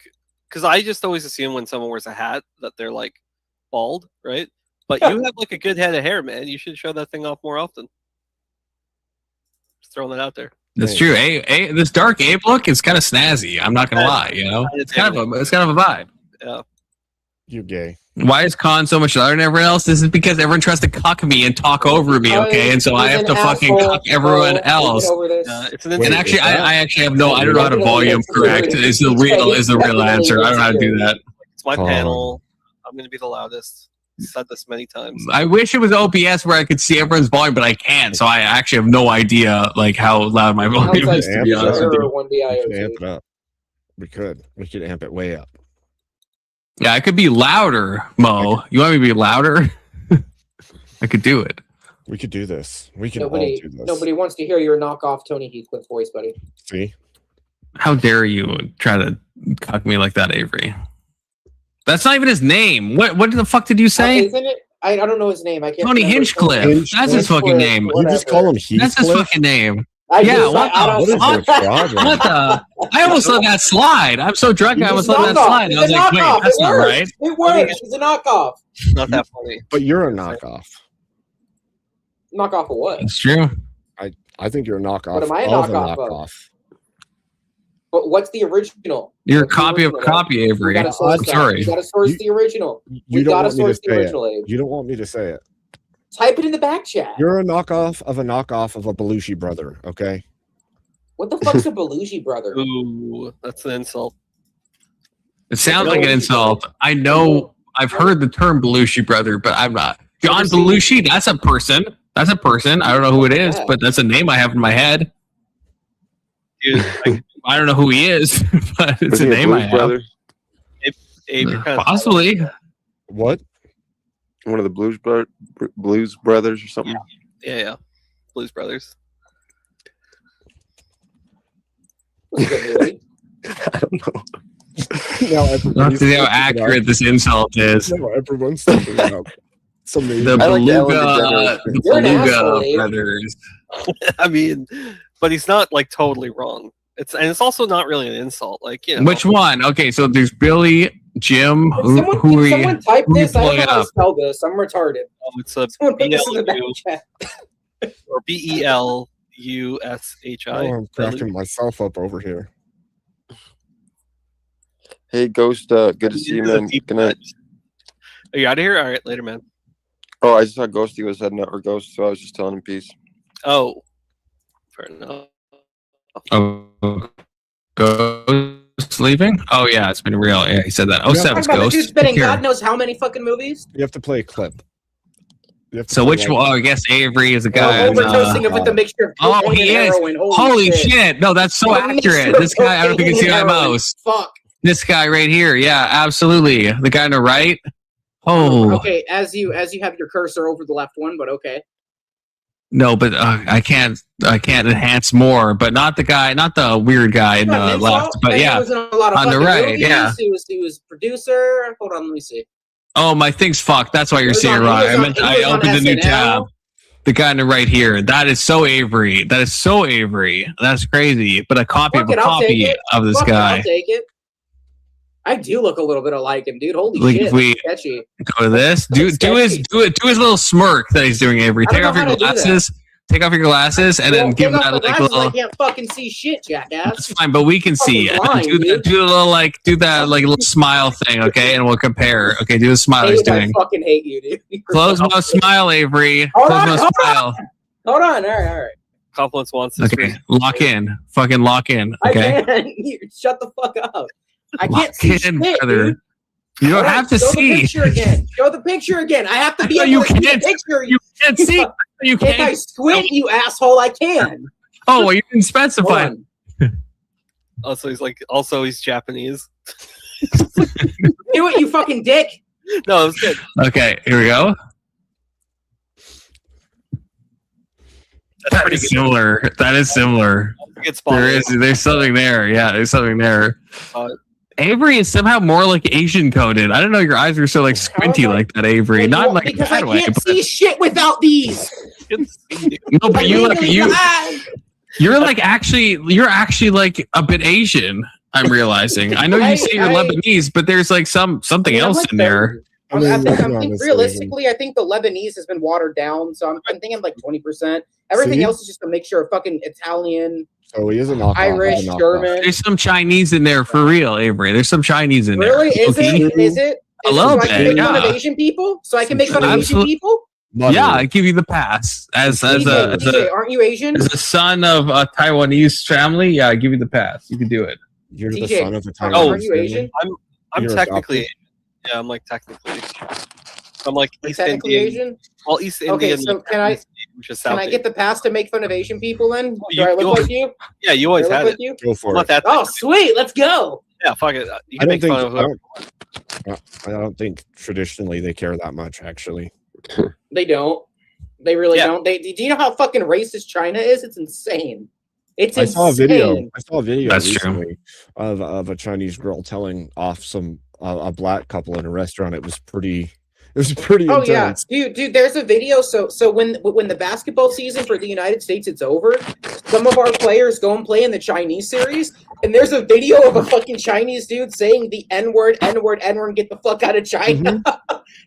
because I just always assume when someone wears a hat that they're like bald, right? But you have like a good head of hair, man. You should show that thing off more often. Just throwing that out there. That's true. This dark Abe look is kind of snazzy. I'm not gonna lie. You know, it's kind of a vibe. Yeah. You gay. Why is Khan so much louder than everyone else? This is because everyone tries to cuck me and talk over me. Okay, and so I have to fucking cuck everyone else. It's an And actually, I actually have no. I don't know how to volume correct. Is the real answer. I don't know how to do that. It's my panel. I'm going to be the loudest. Said this many times. I wish it was OBS where I could see everyone's volume, but I can't. So I actually have no idea like how loud my volume is. To be honest with you. We could amp it up. We could. We could amp it way up. Yeah, I could be louder, Mo. You want me to be louder? I could do it. We could do this. We can all Nobody, do this. nobody wants to hear your knockoff Tony Heathcliff voice, buddy. See? How dare you try to cuck me like that, Avery? That's not even his name. What the fuck did you say? Isn't it? I don't know his name. I can't. Tony remember. Hinchcliffe. That's his fucking name. You just call him Heathcliff? That's his fucking name. I Yeah, just- what I the don't- What is your problem? What the? I almost let that slide. I'm so drunk, I almost let that Knockoff. slide. It's I was a like, wait, knockoff. that's It not works. right. It works. It's a knockoff. Not that funny. But you're a knockoff. Knockoff of what? It's true. I think you're a knockoff What am I a of a knockoff of? knockoff. But what's the original? You're a What's the copy of a original? copy, Avery. We gotta I'm source that. sorry. We gotta source You- the original. You We don't gotta want me to source the say original, it. Abe. You don't want me to say it. Type it in the back chat. You're a knockoff of a Belushi brother, okay? What the fuck's a Belushi brother? Ooh, that's an insult. It sounds like an insult. I know I've heard the term Belushi brother, but I'm not. John Belushi, that's a person. That's a person. I don't know who it is, but that's a name I have in my head. Dude, I don't know who he is, but it's Was a he a name I Blues have. brother? Abe, you're kind of Possibly. What? One of the Blues Brothers or something? Yeah. Blues Brothers. What's a good movie? I don't know. Now Not everybody's to see how thinking accurate about- this insult is. No, everyone's thinking about somebody. The I like Ellen Beluga, DeGeneres. the You're an asshole, Beluga Abe. brothers. I mean, but he's not like totally wrong. It's also not really an insult. Like, you know, Which one? Okay, so there's Billy, Jim. Can someone, Who are can you? someone type who are you this? I don't know pulling how to up? spell this. I'm retarded. it's a Someone put this in the back BLU chat. or BELUSHI. Oh, I'm cracking myself up over here. Hey, Ghost, good to see you, man. Good night. Are you out of here? All right, later, man. Oh, I just saw Ghosty was heading out, or Ghost, so I was just telling him peace. Oh, fair enough. Oh, Ghost leaving? Oh yeah, it's been real. Yeah, he said that. Oh, Yeah. seven's Talking about the dude Ghost. spinning Here. God knows how many fucking movies. You have to play a clip. You have to So play, which like- one? Oh, I guess Avery is a guy. on, Overdosing it with the mixture of oh, cocaine he and is. heroin. Holy shit! No, that's so A mixture accurate. of This guy, I don't think you can cocaine see and my heroin. mouse. Fuck. This guy right here. Yeah, absolutely. The guy on the right. Oh Okay, as you have your cursor over the left one, but okay. no, but I can't enhance more. But not the guy, not the weird guy in Not the an left. insult, But he yeah, was in a lot of on the fucking right, movies. yeah. He was producer. Hold on, let me see. oh my thing's fucked. That's why you're He was seeing on- it wrong. he was I on- meant he I was on opened a new SNL. tab. The guy right here. That is so Avery. That is so Avery. That's crazy. But a copy Fuck of a it, I'll take copy it. of this Fuck it, guy. I'll take it. I do look a little bit alike him, dude. Holy Like, shit, if we- that's sketchy. Go to this. Do his little smirk that he's doing, Avery. I Take don't off know your how to do that. glasses. Take off your glasses and then Well, give him take off that the like glasses, little. I can't fucking see shit, jackass. That's fine, but we can see. Fucking And then blind, do dude. the little like do that like little smile thing, okay? And we'll compare. Okay, do the smile he's Dave, I doing. fucking hate you, dude. You're Close so- mouth smile, Avery. Hold Close on, mouth hold smile. Hold on, all right. Compliments wants this. Okay, lock in. Fucking lock in. Okay. I can't. Shut the fuck up. I Lock can't see in, shit, brother. dude. You don't Hold on, have to show see. the picture again. Show the picture again. I have to be No, able you to see the can't. picture. You can't see. You If I can't. squint, you asshole, I can. Oh, well, you didn't Hold specify. on. Also, he's Japanese. Do it, you fucking dick. No, it's good. Okay, here we go. That is similar. That is similar. Good spot. There's something there. Yeah, there's something there. Avery is somehow more like Asian coded. I don't know. Your eyes are so like squinty like that, Avery. Not in like a Because I bad way. can't But, see shit without these. no, but you like you're actually like a bit Asian. I'm realizing. I know you say you're Lebanese, but there's like something else in there. I think realistically, I think the Lebanese has been watered down, so I'm thinking like 20%. Everything See? else is just a mixture of fucking Italian, So he is a knockoff. Irish, he's a knockoff. German. There's some Chinese in there for real, Avery. There's some Chinese in Really? there. Is it? Is it? A Is it little so I can bit, make fun of yeah. Asian people? So I can make fun of Asian Absolute- people? Yeah, I give you the pass as DJ, aren't you Asian? as a son of a Taiwanese family. Yeah, I give you the pass. You can do it. You're the DJ, son of a aren't Taiwanese you family? Asian? I'm You're technically. Yeah, I'm like technically. I'm like East Technically Indian. Asian? Well, East Okay, Indian. so can I which is South get the pass to make fun of Asian people then? Do You- I look you- like you? Yeah, you always Do I had look it. like you? Go for Not it. that. Oh, sweet. Let's go. Yeah, fuck it. You I can don't make think fun of whoever. I don't think traditionally they care that much. Actually, They don't. They really Yeah. don't. Do you know how fucking racist China is? It's insane. It's I insane. saw a video. I saw a video That's true. recently of a Chinese girl telling off some a black couple in a restaurant. It was pretty. It was pretty Oh yeah, intense. dude. There's a video. So when the basketball season for the United States is over, some of our players go and play in the Chinese series, and there's a video of a fucking Chinese dude saying the N-word, N-word, N-word, get the fuck out of China.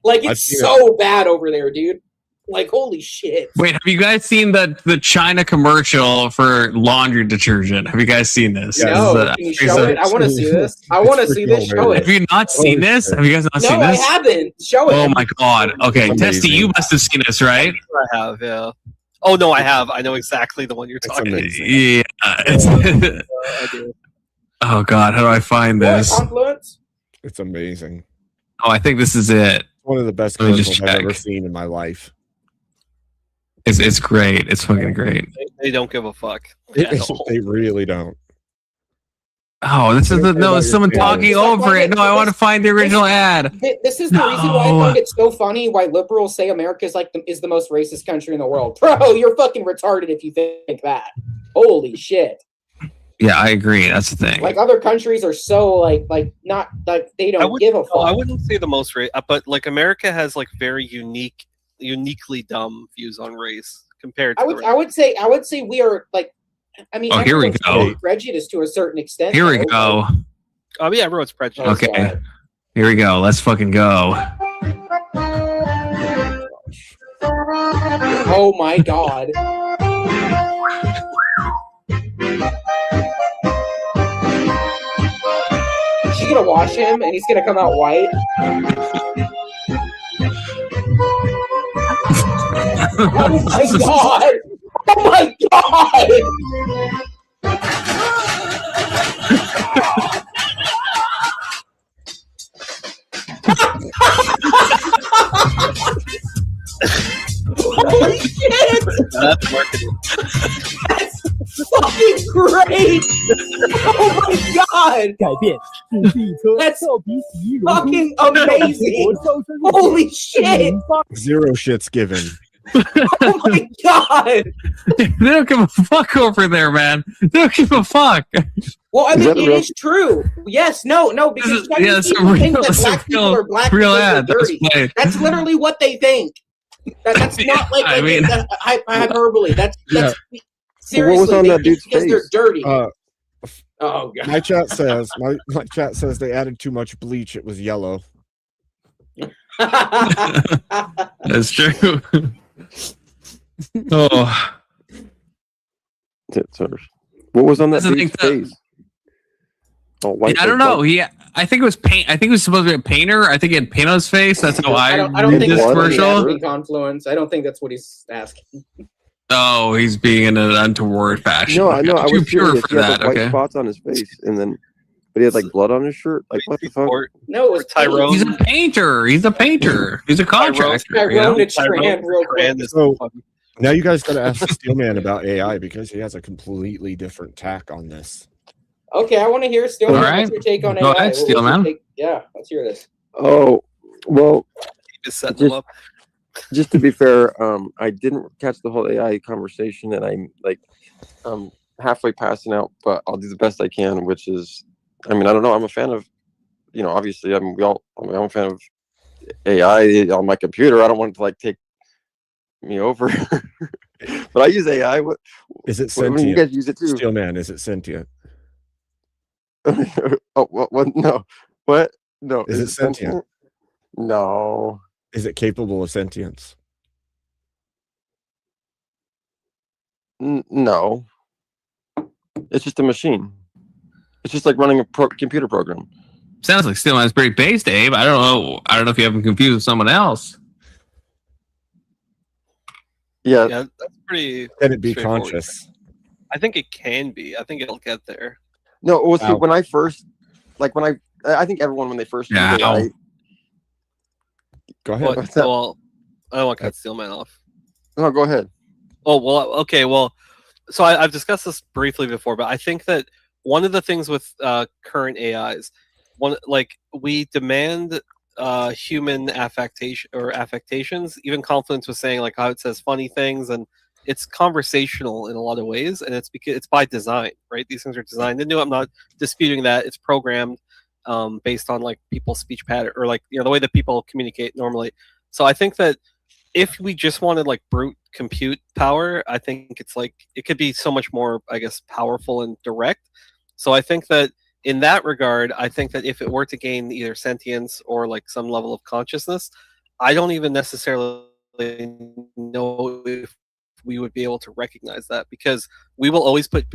Like I've it's seen so bad over there, dude. Like holy shit. Wait, have you guys seen the China commercial for laundry detergent? Have you guys seen this? No, This is can you show it? I want to see this. I want to see this. Show Have it. you not seen this? Have you guys not No, seen I this? haven't. Show it. Oh my god. Okay, It's Testy, amazing. you must have seen this, right? I have, yeah. Oh no, I have. I know exactly the one you're It's talking. amazing. Yeah. I do. Oh god, how do I find What, this? Confluence? It's amazing. Oh, I think this is it. One of the best Let me just commercials I've ever check. seen in my life. It's great. It's fucking great. They don't give a fuck. at all. They really don't. Oh, this is What no, about is your someone feelings? talking over it. No, I want to find the original ad. This is the reason why I No. find it so funny why liberals say America is the most racist country in the world. Bro, you're fucking retarded if you think that. Holy shit. Yeah, I agree. That's the thing. Like other countries are so like not like they don't give a fuck. No, I wouldn't say the most race, but like America has like very uniquely dumb views on race compared to the rest. I would say we are like I mean Oh, here we everyone's go. pretty prejudiced to a certain extent. Here we though. go. Oh yeah, everyone's prejudiced. Oh, Okay. God. Here we go. Let's fucking go. Oh my god. Is she gonna wash him and he's gonna come out white? Oh my god! Oh my god! Holy shit! That's marketing. That's fucking great! Oh my god! That's fucking amazing! Holy shit! Zero shits given. Oh my god! They don't give a fuck over there, man. They don't give a fuck. Well, I Is mean, that it real? is true. Yes, no, because This is- yeah, Chinese it's a people think real- that it's a black people real- are black real because they're ad. That's dirty. played. That's literally what they think. That's not like I mean- hyperbole. That's Well, seriously. what was on they- that dude's because they're face? dirty. Uh, Oh god. my chat says my chat says they added too much bleach. It was yellow. That's true. Oh, What was on that That's the dude's thing, face? Oh, white. I don't know. I think it was paint. I think it was supposed to be a painter. I think he had paint on his face. That's how I don't read think this that's what he's commercial. asking, Confluence. I don't think that's what he's asking. Oh, he's being in an untoward fashion. No, I know. I Too was pure curious. for He had that. like white Okay. spots on his face, and then, but he had like blood on his shirt. Like what the fuck? No, it was Tyrone. He's a painter. He's a painter. He's a contractor. you know? Tyrone Tran, real quick. So now you guys got to ask Steelman about AI because he has a completely different tack on this. Okay, I want to hear Steelman. All right. What's your take on Go AI? ahead, What's your Steelman. take? Yeah, let's hear this. Oh, well, Just setting them up. just to be fair, I didn't catch the whole AI conversation, and I'm like, halfway passing out, but I'll do the best I can. Which is, I mean, I don't know. I'm a fan of, obviously, I'm a fan of AI on my computer. I don't want it to like take me over, but I use AI. What Is it I mean, sentient? you guys use it too. Steelman, is it sentient? Oh, what? No, what? No, Is it sentient? No. Is it capable of sentience? No. It's just a machine. It's just like running a computer program. Sounds like Steelman's pretty based, Abe. I don't know. I don't know if you have him confused with someone else. Yeah. Yeah, that's pretty. Can it be straightforward. conscious? I think it can be. I think it'll get there. No, well, see, Wow. when I first, I think everyone when they first use Yeah. AI, Go ahead. But, What's that? well, I don't want to cut Steelman off. no, go ahead. Oh well, okay. Well, so I've discussed this briefly before, but I think that one of the things with current AIs, we demand human affectations. Even Confluence was saying like how it says funny things, and it's conversational in a lot of ways, and it's because it's by design, right? These things are designed into it. I'm not disputing that. It's programmed based on like people's speech pattern or like the way that people communicate normally. So I think that if we just wanted like brute compute power, I think it's like it could be so much more, I guess, powerful and direct. So I think that in that regard, I think that if it were to gain either sentience or like some level of consciousness, I don't even necessarily know if we would be able to recognize that, because we will always put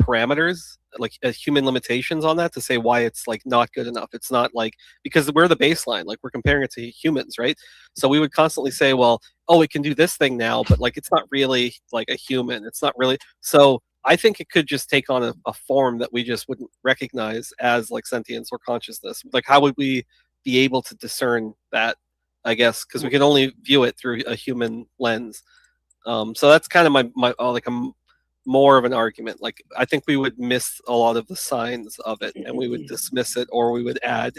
parameters like human limitations on that to say why it's like not good enough. It's not like, because we're the baseline, like we're comparing it to humans, right? So we would constantly say, well, oh, it can do this thing now, but like it's not really like a human. It's not really. So I think it could just take on a form that we just wouldn't recognize as like sentience or consciousness. Like how would we be able to discern that, I guess, because we can only view it through a human lens. So that's kind of my like more of an argument. Like I think we would miss a lot of the signs of it, and we would dismiss it, or we would add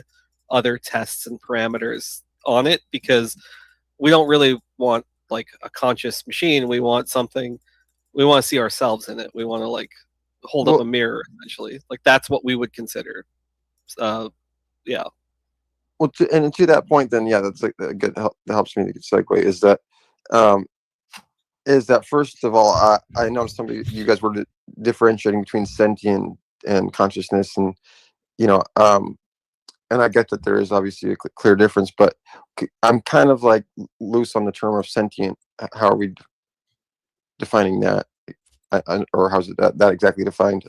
other tests and parameters on it, because we don't really want like a conscious machine. We want something. We want to see ourselves in it. We want to like hold up a mirror, essentially. Like that's what we would consider. Yeah. Well, to that point, then, yeah, that's like a good that helps me to segue. Is that first of all, I know some of you guys were differentiating between sentient and consciousness, and and I get that there is obviously a clear difference, but I'm kind of like loose on the term of sentient. How are we defining that, or how's it that exactly defined?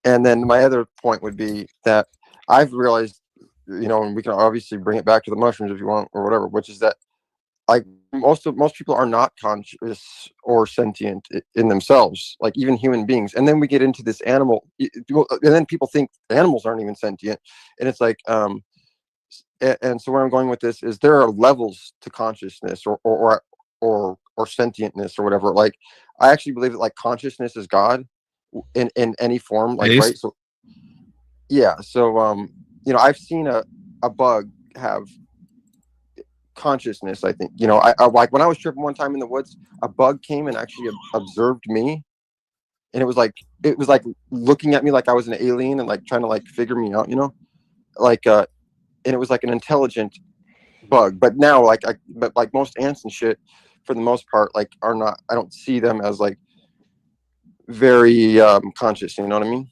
And then my other point would be that I've realized, and we can obviously bring it back to the mushrooms if you want or whatever, which is that like most people are not conscious or sentient in themselves, like even human beings. And then we get into this animal, and then people think animals aren't even sentient, and it's like and so where I'm going with this is there are levels to consciousness or sentientness or whatever. Like I actually believe that like consciousness is God in any form, like right. So yeah, so I've seen a bug have consciousness. I think I like when I was tripping one time in the woods, a bug came and actually observed me, and it was like looking at me like I was an alien and like trying to like figure me out, like and it was like an intelligent bug. But now, like, but like most ants and shit, for the most part, like, are not. I don't see them as like very conscious. You know what I mean?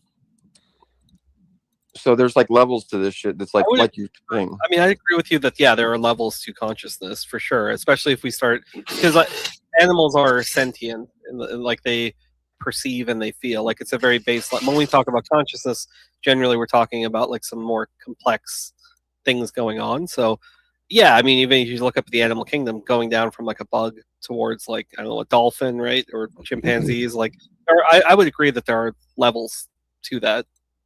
So there's like levels to this shit. That's like you think. I mean, I agree with you that there are levels to consciousness for sure. Especially if we start, because animals are sentient and like they perceive and they feel. Like it's a very baseline. When we talk about consciousness, generally we're talking about like some more complex things going on. So yeah, I mean, even if you look up at the animal kingdom, going down from like a bug towards like, I don't know, a dolphin, right, or chimpanzees, like I would agree that there are levels to that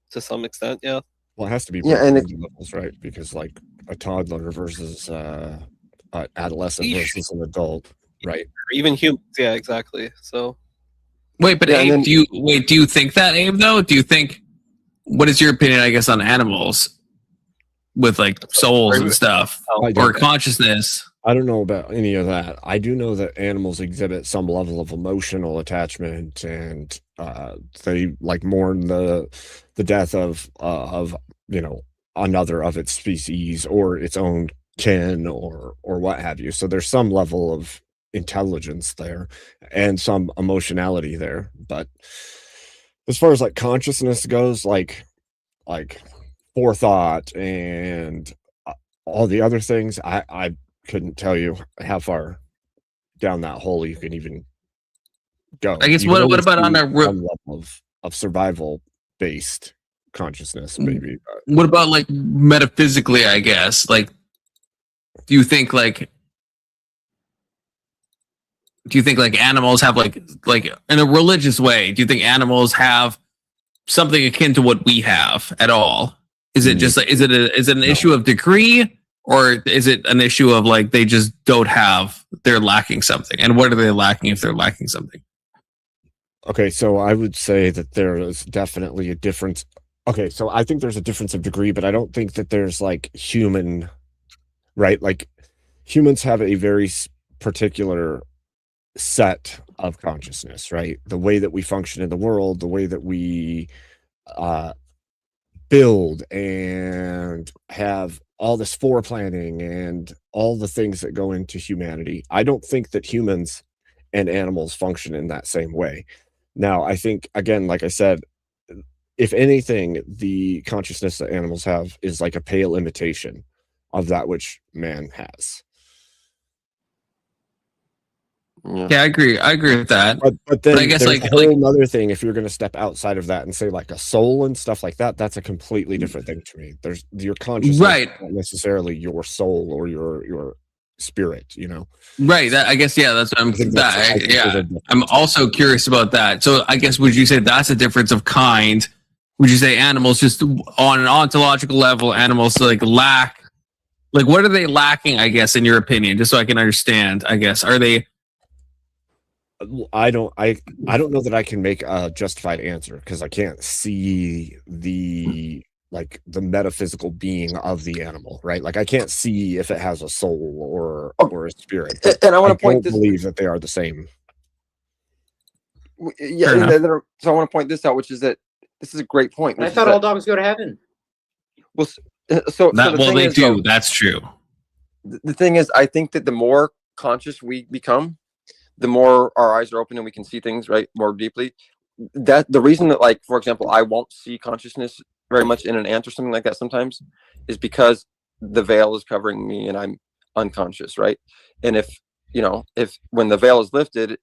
to some extent. Yeah. Well, it has to be levels, right? Because like a toddler versus an adolescent versus an adult, right? Or even humans. Yeah, exactly. So wait, but Abe, do you think that, Abe, though? Do you think, what is your opinion, I guess, on animals with like souls and stuff or consciousness? I don't know about any of that. I do know that animals exhibit some level of emotional attachment, and they like mourn the death of another of its species or its own kin or what have you. So there's some level of intelligence there and some emotionality there. But as far as like consciousness goes, like forethought and all the other things, I couldn't tell you how far down that hole you can even go. I guess what about on a level of survival based consciousness, maybe? What about like metaphysically, I guess? Like, do you think like animals have like in a religious way, do you think animals have something akin to what we have at all? Is it just like, is it an issue of degree, or is it an issue of like they just don't have, they're lacking something? And what are they lacking if they're lacking something? Okay, so I would say that there is definitely a difference. Okay, so I think there's a difference of degree, but I don't think that there's like human, right? Like humans have a very particular set of consciousness, right? The way that we function in the world, the way that we build and have all this foreplanning and all the things that go into humanity. I don't think that humans and animals function in that same way. Now, I think, again, like I said, if anything, the consciousness that animals have is like a pale imitation of that which man has. Yeah, I agree with that. But then I guess there's like a whole other thing. If you're going to step outside of that and say like a soul and stuff like that, that's a completely different thing to me. There's your consciousness, right? Not necessarily your soul or your spirit, you know? Right. I guess that's what I'm. I'm also curious about that. So I guess would you say that's a difference of kind? Would you say animals just on an ontological level, animals like lack, like what are they lacking? I guess in your opinion, just so I can understand. I guess are they? I don't know that I can make a justified answer because I can't see the metaphysical being of the animal, right? Like I can't see if it has a soul or a spirit. And I want to point this. Believe that they are the same. Yeah, so I want to point this out, which is that this is a great point. I thought all dogs go to heaven. Well, they do. That's true. The thing is, I think that the more conscious we become, the more our eyes are open and we can see things right more deeply. That the reason that, like, for example, I won't see consciousness very much in an ant or something like that sometimes is because the veil is covering me and I'm unconscious, right? And if when the veil is lifted,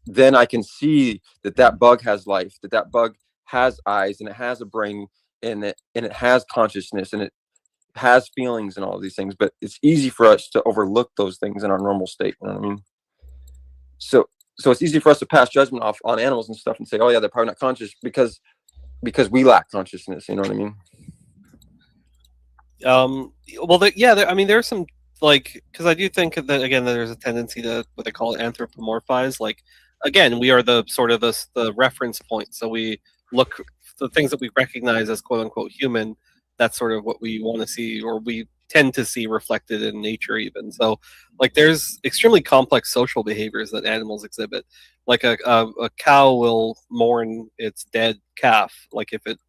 then I can see that bug has life, that bug has eyes and it has a brain and it has consciousness and it has feelings and all of these things. But it's easy for us to overlook those things in our normal state. You know what I mean? So it's easy for us to pass judgment off on animals and stuff and say, oh yeah, they're probably not conscious because we lack consciousness. You know what I mean? I mean, there's some, like, because I do think that, again, that there's a tendency to what they call anthropomorphize. Like, again, we are the sort of the reference point. So we look the things that we recognize as quote unquote human. That's sort of what we want to see, or we tend to see reflected in nature even. So like there's extremely complex social behaviors that animals exhibit. Like a cow will mourn its dead calf, like if it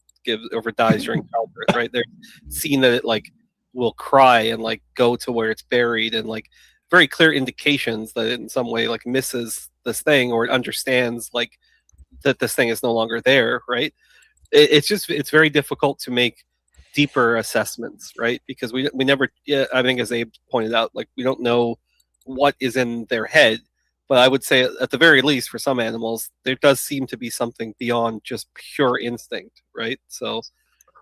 dies during childbirth, right? They're seeing that it like will cry and like go to where it's buried, and like very clear indications that it in some way like misses this thing, or it understands like that this thing is no longer there, right? It's very difficult to make deeper assessments, right? Because we never, yeah, I think as Abe pointed out, like we don't know what is in their head. But I would say at the very least for some animals there does seem to be something beyond just pure instinct, right? So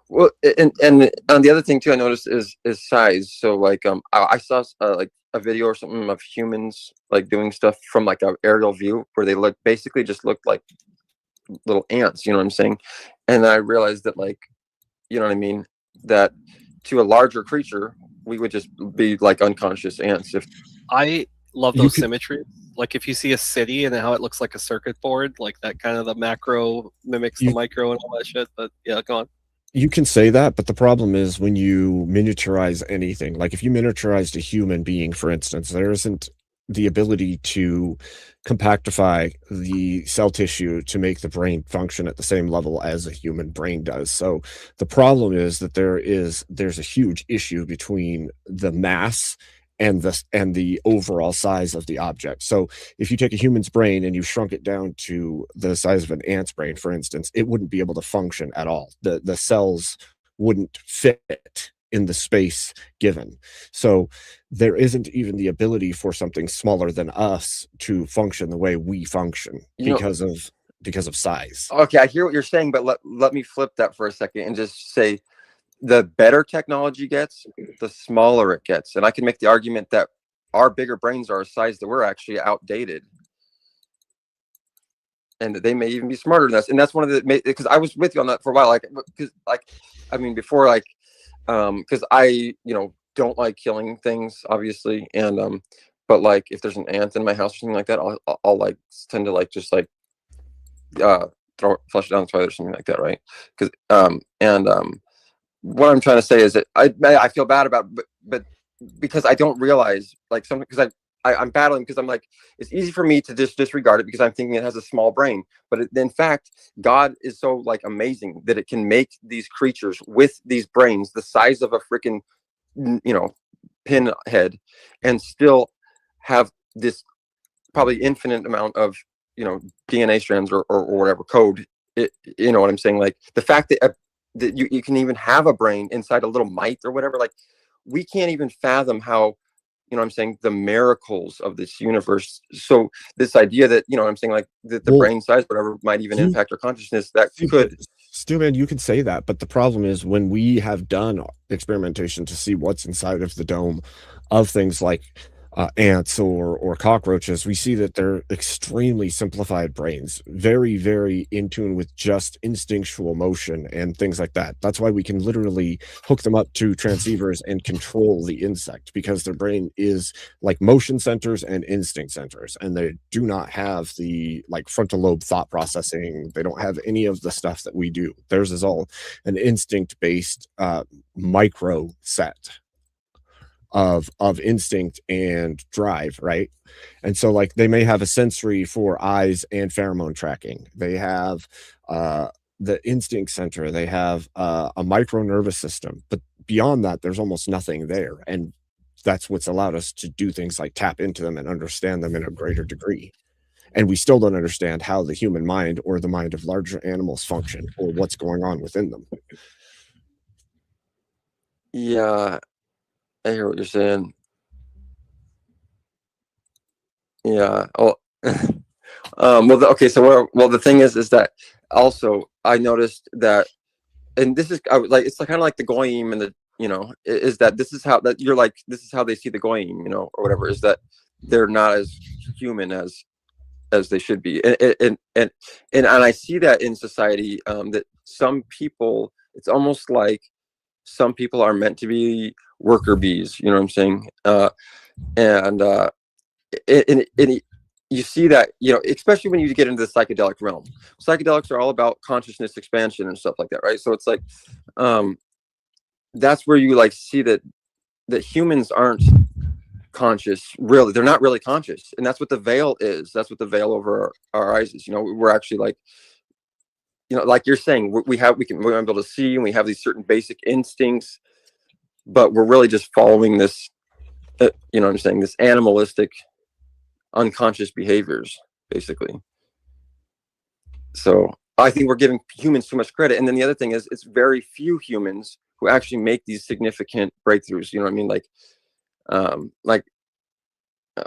Well, and the other thing too I noticed is size. So like I saw like a video or something of humans like doing stuff from like an aerial view where they basically just looked like little ants, you know what I'm saying? And I realized that, like, you know what I mean, that to a larger creature we would just be like unconscious ants. If I love those symmetries. Like if you see a city and how it looks like a circuit board, like that kind of the macro mimics the micro and all that shit. But yeah, go on. You can say that, but the problem is when you miniaturize anything, like if you miniaturized a human being, for instance, there isn't the ability to compactify the cell tissue to make the brain function at the same level as a human brain does. So the problem is that there's a huge issue between the mass and the overall size of the object. So if you take a human's brain and you shrunk it down to the size of an ant's brain, for instance, it wouldn't be able to function at all. The cells wouldn't fit in the space given. So there isn't even the ability for something smaller than us to function the way we function because of size. Okay, I hear what you're saying, but let me flip that for a second and just say the better technology gets, the smaller it gets. And I can make the argument that our bigger brains are a size that we're actually outdated. And that they may even be smarter than us. And that's one of the, because I was with you on that for a while. Like, because like, I mean, before like, because I, don't like killing things, obviously. And, but like, if there's an ant in my house or something like that, I'll like tend to like, just like, flush it down the toilet or something like that. Right. Because, what I'm trying to say is that I feel bad about, but because I don't realize like something, because I'm battling because I'm like, it's easy for me to just disregard it because I'm thinking it has a small brain, but in fact, God is so like amazing that it can make these creatures with these brains the size of a freaking, pinhead, and still have this probably infinite amount of, DNA strands or whatever code. You know what I'm saying? Like the fact that you can even have a brain inside a little mite or whatever, like we can't even fathom how, I'm saying, the miracles of this universe. So this idea that, I'm saying, like that the brain size, whatever, might even impact our consciousness, that could. Stu, man, you can say that, but the problem is when we have done experimentation to see what's inside of the dome of things like ants or cockroaches, we see that they're extremely simplified brains, very, very in tune with just instinctual motion and things like that. That's why we can literally hook them up to transceivers and control the insect, because their brain is like motion centers and instinct centers, and they do not have the like frontal lobe thought processing. They don't have any of the stuff that we do. Theirs is all an instinct based micro set of instinct and drive, right? And so like they may have a sensory for eyes and pheromone tracking. They have the instinct center. They have a micro nervous system, but beyond that there's almost nothing there. And that's what's allowed us to do things like tap into them and understand them in a greater degree. And we still don't understand how the human mind or the mind of larger animals function, or what's going on within them. Yeah, I hear what you're saying. Yeah. Oh, okay. So the thing is that also I noticed that, and this is it's kind of like the goyim and the is that this is how that you're like this is how they see the goyim or whatever, is that they're not as human as they should be, and I see that in society, that some people, it's almost like some people are meant to be worker bees, you know what I'm saying? And you see that, especially when you get into the psychedelic realm. Psychedelics are all about consciousness expansion and stuff like that, right? So it's like, that's where you like see that humans aren't conscious, really. They're not really conscious, and that's what the veil is. That's what the veil over our eyes is. We're actually like, like you're saying, we're able to see, and we have these certain basic instincts, but we're really just following this, you know what I'm saying, this animalistic, unconscious behaviors, basically. So I think we're giving humans too much credit. And then the other thing is, it's very few humans who actually make these significant breakthroughs. You know what I mean?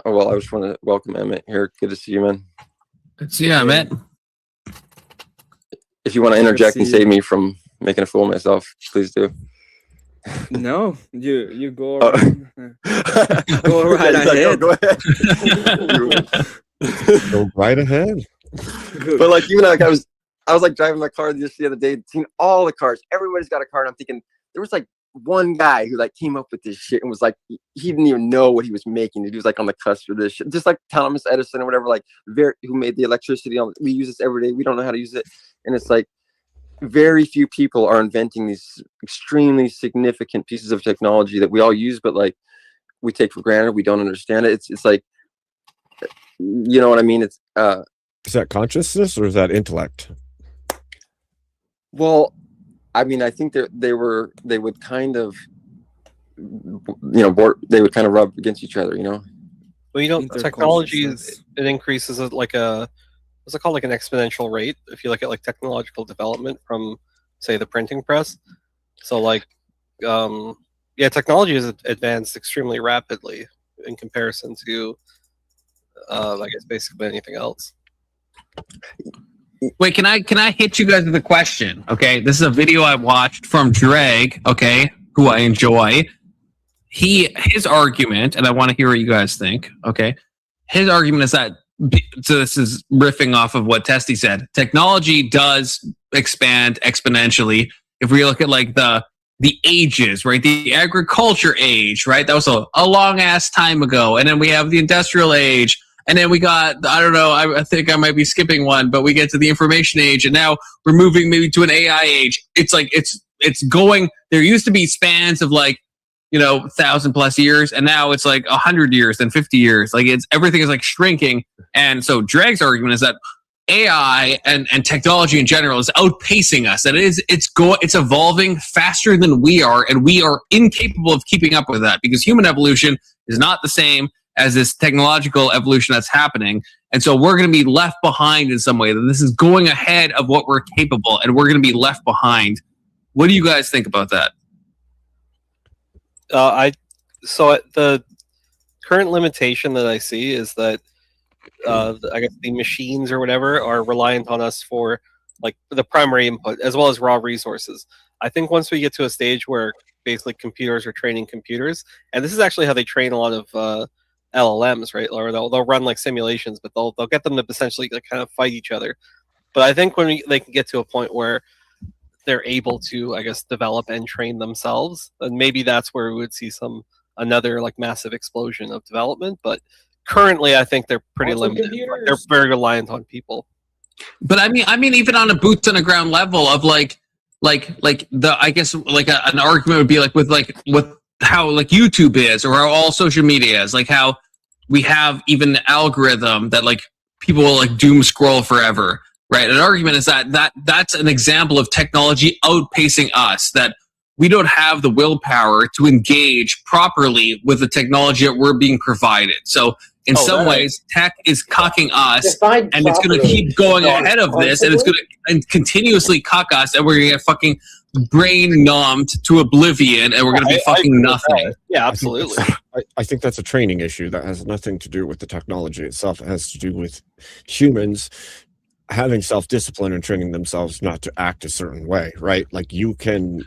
Oh, well, I just want to welcome Emmett here. Good to see you, man. Good to see you, Emmett. If you want to interject and save me from making a fool of myself, please do. No, you go. Go right ahead. Go ahead. Go right ahead. But like, even like I was like driving my car just the other day, seeing all the cars. Everybody's got a car, and I'm thinking there was like one guy who like came up with this shit and was like, he didn't even know what he was making. He was like on the cusp of this shit, just like Thomas Edison or whatever, like who made the electricity. We use this every day. We don't know how to use it, and it's like very few people are inventing these extremely significant pieces of technology that we all use, but like we take for granted. We don't understand it. It's like, you know what I mean? It's is that consciousness or is that intellect? Well, I mean, I think they would kind of, they would kind of rub against each other, you know? Well, you know, technology it increases at like what's it called, like an exponential rate. If you look at like technological development from, say, the printing press. So like, technology has advanced extremely rapidly in comparison to, I guess, basically anything else. Wait, can I hit you guys with a question? Okay, this is a video I watched from Dreg, okay, who I enjoy. His argument, and I want to hear what you guys think, okay? His argument is that, so this is riffing off of what Testy said, technology does expand exponentially. If we look at like the ages, right? The agriculture age, right? That was a long ass time ago. And then we have the industrial age. And then we got, I don't know, I think I might be skipping one, but we get to the information age, and now we're moving maybe to an AI age. It's like, it's going, there used to be spans of like, 1,000+ years, and now it's like 100 years and 50 years. Like everything is like shrinking. And so Dreg's argument is that AI and technology in general is outpacing us. That it's evolving faster than we are, and we are incapable of keeping up with that because human evolution is not the same as this technological evolution that's happening. And so we're going to be left behind in some way. That this is going ahead of what we're capable, and we're going to be left behind. What do you guys think about that? The current limitation that I see is that I guess the machines or whatever are reliant on us for like the primary input as well as raw resources. I think once we get to a stage where basically computers are training computers, and this is actually how they train a lot of LLMs, right? Or they'll run like simulations, but they'll get them to essentially like kind of fight each other. But I think when they can get to a point where they're able to, I guess, develop and train themselves, and maybe that's where we would see another like massive explosion of development. But currently, I think they're pretty limited. They're very reliant on people. But I mean, even on a boots on the ground level of like the, I guess like an argument would be like with how like YouTube is, or how all social media is, like how we have even the algorithm that like people will like doom scroll forever, right? An argument is that's an example of technology outpacing us, that we don't have the willpower to engage properly with the technology that we're being provided. So in some ways, tech is cucking us, and it's going to keep going ahead of this, and it's going to continuously cuck us, and we're going to get fucking brain numbed to oblivion, and we're going to be fucking nothing. Yeah, absolutely. I think that's a training issue that has nothing to do with the technology itself. It has to do with humans having self-discipline and training themselves not to act a certain way, right? Like you can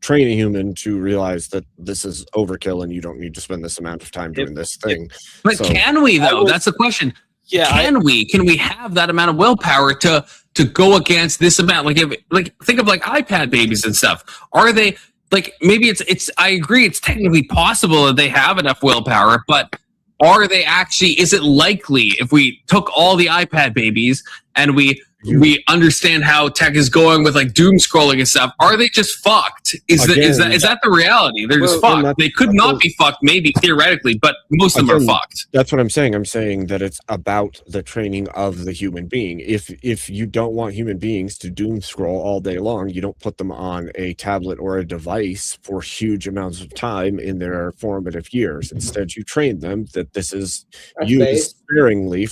train a human to realize that this is overkill and you don't need to spend this amount of time doing this thing. But so, can we though? That's the question. Yeah, can we have that amount of willpower to go against this amount? Like think of like iPad babies and stuff. Are they like, maybe it's I agree it's technically possible that they have enough willpower, but are they actually, is it likely if we took all the iPad babies and we we understand how tech is going with like doom scrolling and stuff. Are they just fucked? Is that the reality? They're just fucked. They could not be fucked, maybe theoretically, but most of them are fucked. That's what I'm saying. I'm saying that it's about the training of the human being. If you don't want human beings to doom scroll all day long, you don't put them on a tablet or a device for huge amounts of time in their formative years. Instead, you train them that this is used sparingly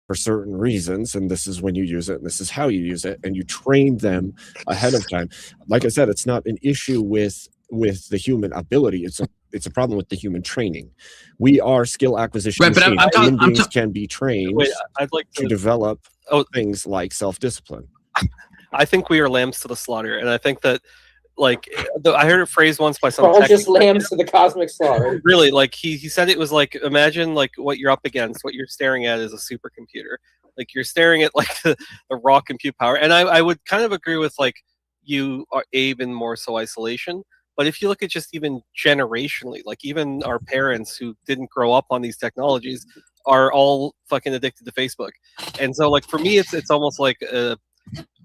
for certain reasons, and this is when you use it, and this is how you use it, and you train them ahead of time. Like I said, it's not an issue with the human ability. It's a problem with the human training. We are skill acquisition. Right, but human beings can be trained I'd like to develop things like self-discipline. I think we are lambs to the slaughter, and I think that like I heard it phrased once by some. We're all just lambs to the cosmic slaughter. Really, like he said it was like, imagine like what you're up against, what you're staring at is a supercomputer. Like you're staring at like the raw compute power. And I would kind of agree with like you are Abe in more so isolation. But if you look at just even generationally, like even our parents who didn't grow up on these technologies are all fucking addicted to Facebook. And so like for me it's almost like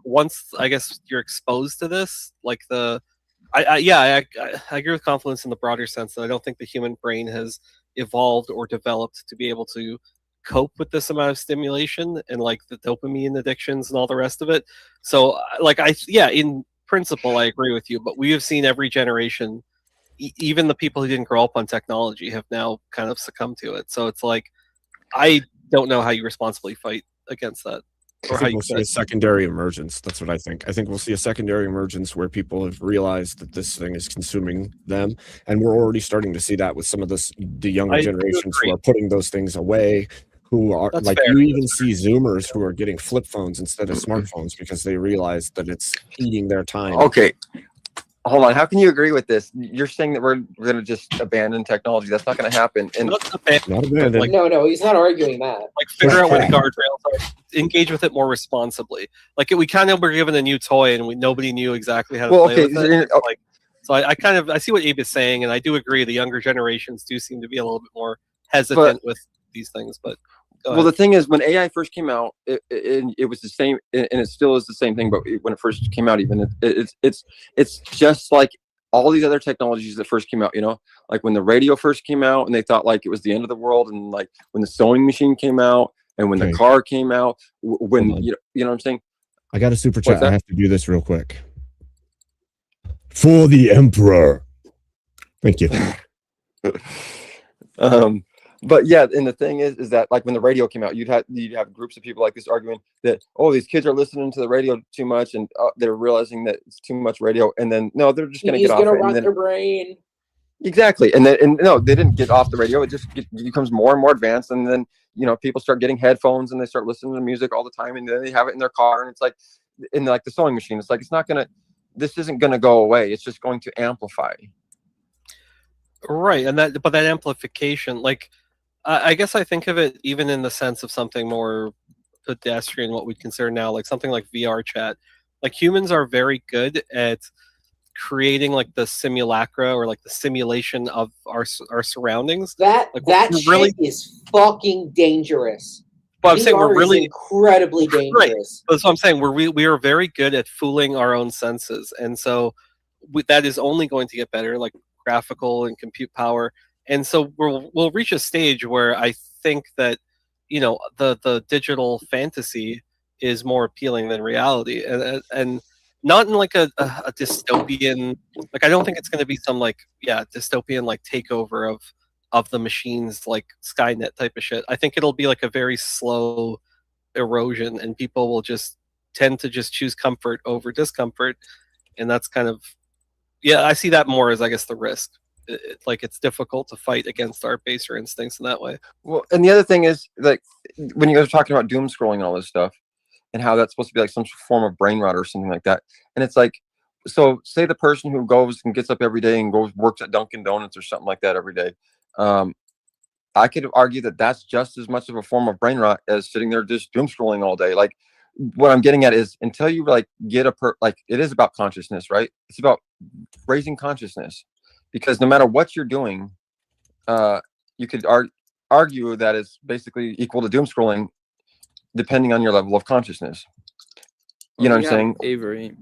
once I guess you're exposed to this, like I agree with Confluence in the broader sense that I don't think the human brain has evolved or developed to be able to cope with this amount of stimulation and like the dopamine addictions and all the rest of it. So like in principle I agree with you, but we have seen every generation, even the people who didn't grow up on technology have now kind of succumbed to it. So it's like I don't know how you responsibly fight against that. I think we'll see a secondary emergence. That's what I think. I think we'll see a secondary emergence where people have realized that this thing is consuming them, and we're already starting to see that with some of the younger generations who are putting those things away. Who are That's like fair. You even see Zoomers who are getting flip phones instead of smartphones because they realize that it's eating their time. Okay. Hold on. How can you agree with this? You're saying that we're going to just abandon technology. That's not going to happen. And not abandon. Like, no, he's not arguing that. Like figure out where the guardrails are. Engage with it more responsibly. Like we kind of were given a new toy and nobody knew exactly how to play with it. Like, so I see what Abe is saying, and I do agree. The younger generations do seem to be a little bit more hesitant with these things. But the thing is, when AI first came out, it was the same, and it still is the same thing. But when it first came out, even it's just like all these other technologies that first came out. You know, like when the radio first came out, and they thought like it was the end of the world, and like when the sewing machine came out, and when the car came out, when you know what I'm saying. I got a super chat. I have to do this real quick. For the Emperor. Thank you. But yeah, and the thing is that like when the radio came out, you'd have groups of people like this arguing that, oh, these kids are listening to the radio too much, and they're realizing that it's too much radio, and then no, they're just going to get off it. Rot their brain. Exactly, and no, they didn't get off the radio. It just becomes more and more advanced, and then people start getting headphones and they start listening to music all the time, and then they have it in their car, and it's like in like the sewing machine. It's like this isn't gonna go away. It's just going to amplify. Right, but that amplification, like. I guess I think of it even in the sense of something more pedestrian, what we'd consider now, like something like VR chat. Like humans are very good at creating like the simulacra or like the simulation of our surroundings. That shit really is fucking dangerous. But I'm saying we're really incredibly dangerous. Right. That's what I'm saying. We are very good at fooling our own senses, and so that is only going to get better, like graphical and compute power. And so we'll reach a stage where I think that, the digital fantasy is more appealing than reality, and not in like a dystopian. Like I don't think it's going to be some dystopian like takeover of the machines like Skynet type of shit. I think it'll be like a very slow erosion, and people will just tend to just choose comfort over discomfort, and that's kind of I see that more as I guess the risk. It's difficult to fight against our baser instincts in that way. Well, and the other thing is like when you guys are talking about doom scrolling and all this stuff and how that's supposed to be like some form of brain rot or something like that. And it's like, so say the person who goes and gets up every day and works at Dunkin' Donuts or something like that every day. I could argue that that's just as much of a form of brain rot as sitting there just doom scrolling all day. Like what I'm getting at is until you like get it is about consciousness, right? It's about raising consciousness. Because no matter what you're doing, you could argue that it's basically equal to doom scrolling, depending on your level of consciousness. You know what I'm we have saying? Avery.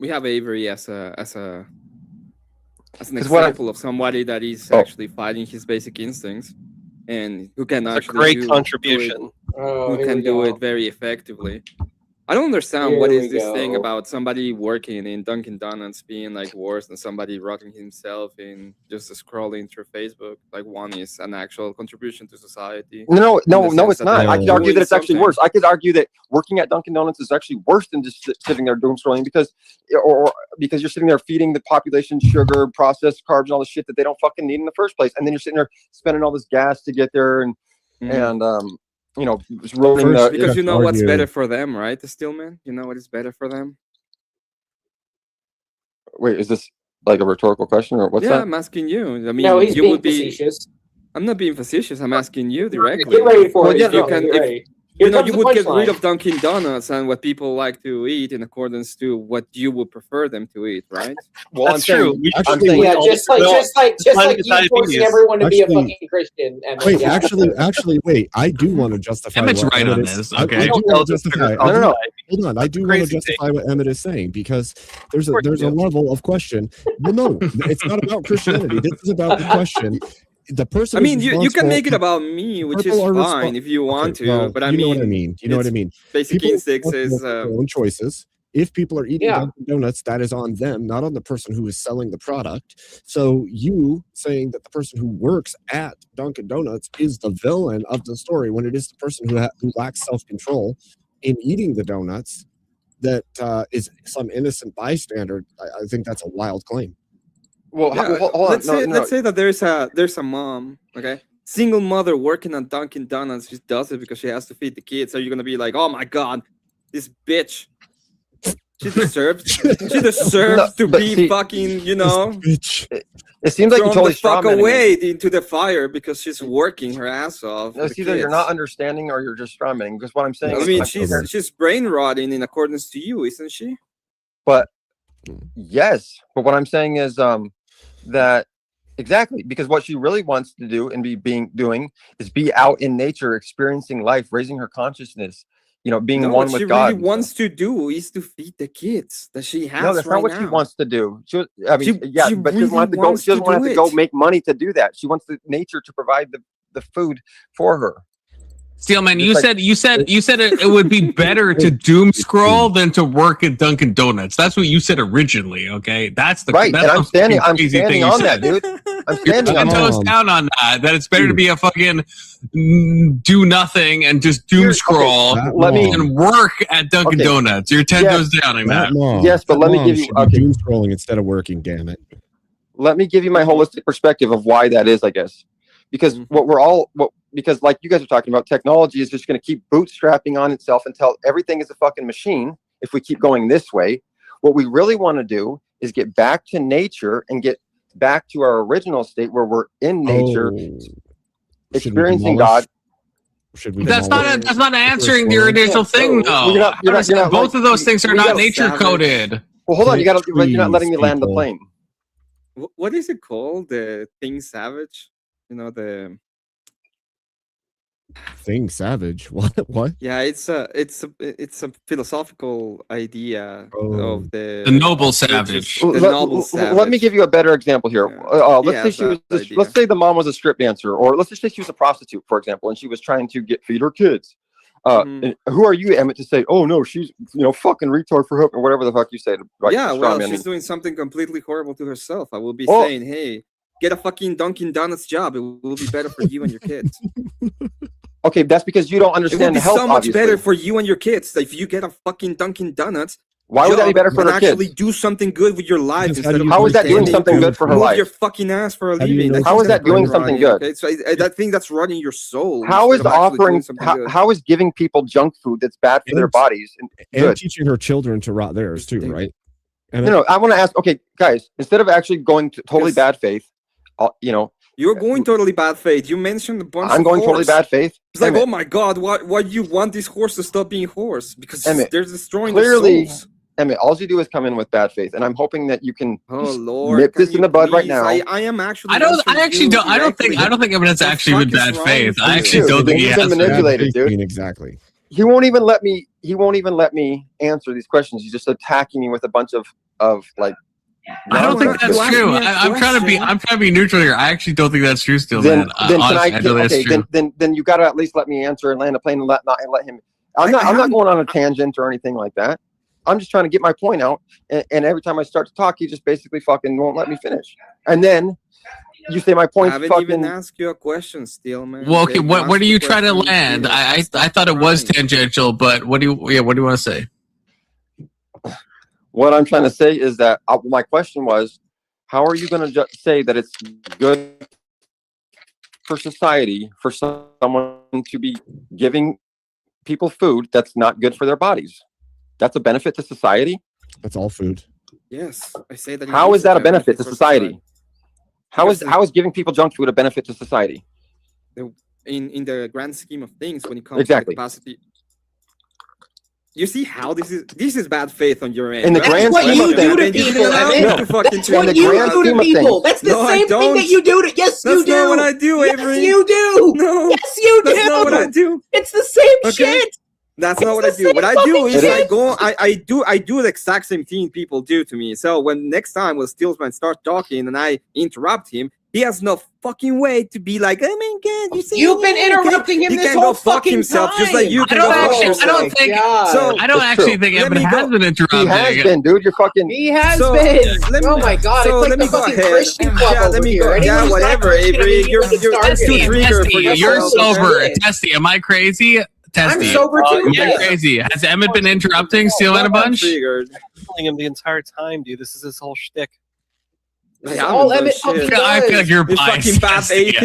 We have Avery as an 'Cause example of somebody that is Oh. actually fighting his basic instincts and who can It's a actually great do contribution. Oh, who can do it very effectively. I don't understand Here what we is this thing go. about somebody working in Dunkin' Donuts being like worse than somebody rotting himself in just scrolling through Facebook. Like one is an actual contribution to society. No, in the sense it's that not. they're I could argue doing that it's actually something. worse. I could argue that working at Dunkin' Donuts is actually worse than just sitting there doom scrolling or because you're sitting there feeding the population sugar, processed carbs, and all the shit that they don't fucking need in the first place, and then you're sitting there spending all this gas to get there and you know, just ruining First, the. because you know what's argue- better for them, right? The Stillman, you know what is better for them. Wait, is this like a rhetorical question or what's Yeah, that? I'm asking you. I mean, No, he's you being would be. facetious. I'm not being facetious. I'm asking you directly. Get ready for Well, it. yeah, Get no, ready. Here You know, comes you the would get punchline. rid of Dunkin' Donuts and what people like to eat in accordance to what you would prefer them to eat, right? Well, That's true. We should I'm Actually, saying, Yeah, just like you forcing everyone to be a Actually- fucking Christian. And Wait, yeah. actually, wait. I do want to justify. Emmett's what right Emmett on is- this, I okay? do want to justify. No. Hold on. I do want Crazy to justify what Emmett is saying because there's a level of question. Well, no, it's not about Christianity. This is about the question. The person. I mean, is you can responsible- make it about me, which is People are fine if you want Okay, to, well, but I you know mean, what I mean. You know what I it's mean. Basic People are instincts is responsible for their own choices. If people are eating Yeah. Dunkin' Donuts, that is on them, not on the person who is selling the product. So you saying that the person who works at Dunkin' Donuts is the villain of the story when it is the person who lacks self-control in eating the donuts that is some innocent bystander. I think that's a wild claim. well, yeah, hold on. let's say that there's a mom, okay, single mother working at Dunkin' Donuts. She does it because she has to feed the kids. So you're gonna be like, oh my god, this bitch. She deserves No, to but be see- fucking, you know, Bitch. It seems like you thrown totally the fuck strawmanning me. away into the fire because she's working her ass off. No, for it's the either you're kids. not understanding or you're just strawmanning. Because what I'm saying I is, mean, I'm she's over- she's brain rotting in accordance to you, isn't she? but yes, but what I'm saying is that exactly because what she really wants to do and doing is be out in nature, experiencing life, raising her consciousness, you know, being No, one what with she God. really wants to do is to feed the kids that she has. No, that's right not what now. she wants to do. I mean, She- yeah, she but she doesn't really want to go. wants She doesn't to want do to go it. make money to do that. She wants the nature to provide the food for her. Steelman, Just you like- said it would be better to doom scroll than to work at Dunkin' Donuts. That's what you said originally. Okay, that's the Right, That's and I'm the standing. fucking I'm crazy thing standing you on said. that, dude. I'm You're standing on ten that. toes down on that. That it's better to be a fucking do nothing and just doom Here- okay, scroll let me- and work at Dunkin' Okay. Donuts. You're 10 Yes. toes downing that. mom. Yes, but That let me mom give you- should be okay. doom scrolling instead of working. Damn it. Let me give you my holistic perspective of why that is, I guess. Because because like you guys are talking about, technology is just going to keep bootstrapping on itself until everything is a fucking machine. If we keep going this way, what we really want to do is get back to nature and get back to our original state where we're in nature, Oh. Should we experiencing demolish- God. Should we That's demolish- not answering your initial thing, though. You're not Both like- of those things are we not gotta- nature coded. Well, hold on, you're not Trees, letting me land the people. plane. What is it called? The thing savage? You know, the thing savage? What? yeah, it's a philosophical idea Oh. of the noble of savage. the noble Let savage. me give you a better example here. Let's say she was. Let's say the mom was a strip dancer, or let's just say she was a prostitute, for example, and she was trying to feed her kids. And who are you, Emmett, to say, "Oh no, she's fucking retard for her," or whatever the fuck you said? Right? Yeah, Straw well, man. she's doing something completely horrible to herself. I will be Oh. saying, hey, get a fucking Dunkin' Donuts job. It will be better for you and your kids. Okay, that's because you don't It will understand be health. so much obviously. better for you and your kids if you get a fucking Dunkin' Donuts. Why would that be job better for and her actually kids? do something good with your life Because instead of How is that doing pretending something to good for her move life? your fucking ass for a How do you living. know That's How is just that doing brain something rotting, good? Okay? So I think that's running your soul. How is instead of actually doing offering? something good. How is giving people junk food that's bad for their And- bodies And good? teaching her children to rot theirs too, right? And No, I want to ask. Okay, guys, instead of actually going to totally Because- bad faith, You're going totally bad faith. You mentioned a bunch I'm of going totally horse. bad faith. It's like, Emmett, oh my god, why you want this horse to stop being horse? Because Emmett, they're destroying clearly, the souls. Emmett, all you do is come in with bad faith, and I'm hoping that you can Oh just Lord, nip can this in you the bud right please? now. I am actually. I don't answering actually you don't I don't think directly. Eminence The actually fuck with is bad wrong faith. with I you? actually Dude, don't think he you've been has. manipulated, dude. Exactly. He won't even let me he won't even let me answer these questions. He's just attacking me with a bunch of like. I don't think that's true. I'm trying to be neutral here. I actually don't think that's true. Still, man. Then Honestly, then you got to at least let me answer and land a plane and let him. I'm not going on a tangent or anything like that. I'm just trying to get my point out. And every time I start to talk, he just basically fucking won't let me finish. And then you say my point. I haven't even asked you a question, still, man. Well, okay. What are you trying to land? I thought it was tangential, but what do you want to say? What I'm trying to say is that my question was, how are you going to say that it's good for society for someone to be giving people food that's not good for their bodies? That's a benefit to society? That's all food. Yes, I say that. How is that a benefit to society? How is giving people junk food a benefit to society? In the grand scheme of things, when it comes to the capacity. You see how this is bad faith on your end. In the grand scheme of things, that's what you do to people. That's the same thing that you do to. Yes, you do. That's not what I do, Avery. Yes, you do. No, yes, you do. That's not what I do. It's the same shit. That's not what I do. What I do is I do the exact same thing people do to me. So when next time when Steelsman starts talking and I interrupt him, he has no fucking way to be like, oh my god, you see, you've been interrupting him this whole fucking himself, time. Just like you can I don't actually think Evan has been interrupting. He has been, dude. You're fucking. He has been. Oh my god! So it's let like me the go fucking ahead. Christian club over here. Yeah, whatever, Avery. You're Testy, too triggered for yourself. you're sober. Testy, am I crazy? Testy. I'm sober too. You're crazy. Has Emmett been interrupting Steelman a bunch? I'm telling him the entire time, dude. This is his whole shtick. All Emmett fucking does. I feel like you're This biased. fucking bad AP.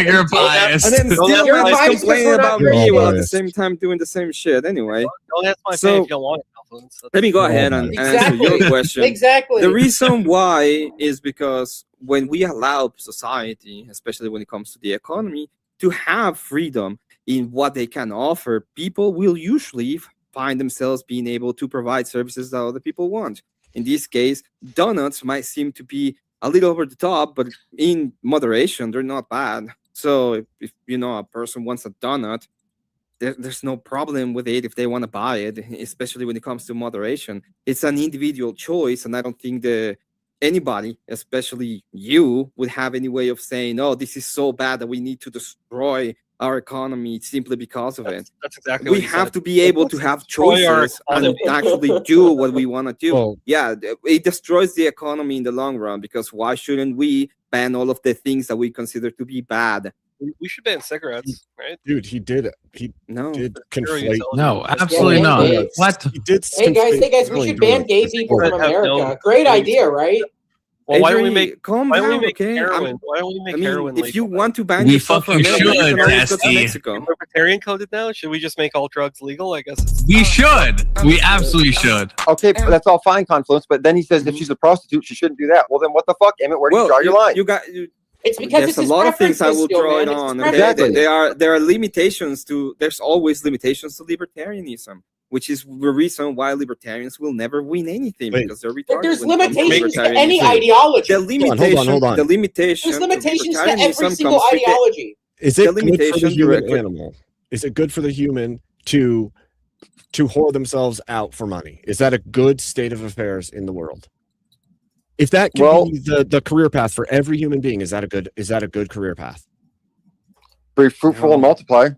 You're biased. And then still You're biased complaining because about we're not me while at the biased. same time doing the same shit. Anyway, Don't ask my So- opinion if you don't want it. let me go ahead and answer Exactly. your question. Exactly. The reason why is because when we allow society, especially when it comes to the economy, to have freedom in what they can offer, people will usually find themselves being able to provide services that other people want. In this case, donuts might seem to be a little over the top, but in moderation, they're not bad. So if a person wants a donut, there's no problem with it if they want to buy it, especially when it comes to moderation. It's an individual choice, and I don't think anybody, especially you, would have any way of saying, "Oh, this is so bad that we need to destroy our economy simply because of it." That's exactly We what he have said. to be able to have Destroy our choices and economy. actually do what we want to do. Well- Yeah, it destroys the economy in the long run, because why shouldn't we ban all of the things that we consider to be bad? We should ban cigarettes, right? Dude, he did No. conflate. No, absolutely Yeah, not. yeah. What? He did. Hey guys, we should ban gay people from America. Great idea, right? Well, why don't we Avery, make calm why don't we down, make okay? heroin? Why don't we make I mean, heroin if you legal? want to ban We yourself from fucking America, you should, can always go to Testy. Mexico. Libertarian code it now? Should we just make all drugs legal? I guess it's We should. We absolutely should. Okay, but that's all fine, Confluence. But then he says if she's a prostitute, she shouldn't do that. Well, then what the fuck, Emmett? Where do you draw your line? It's because There's it's a his lot of things I preferences will still, draw it man. It's on. his Okay? Exactly. There are limitations to. There's always limitations to libertarianism, which is the reason why libertarians will never win anything, Wait. because they're retarded. But there's when it comes to limitations to any libertarianism. ideology. The limitation. hold on. The limitation. There's limitations to every libertarianism single comes with the- ideology. Is The it good for the limitation human directly- animal? Is it good for the human to whore themselves out for money? Is that a good state of affairs in the world? If that can be the career path for every human being, is that a good career path? Be fruitful and multiply.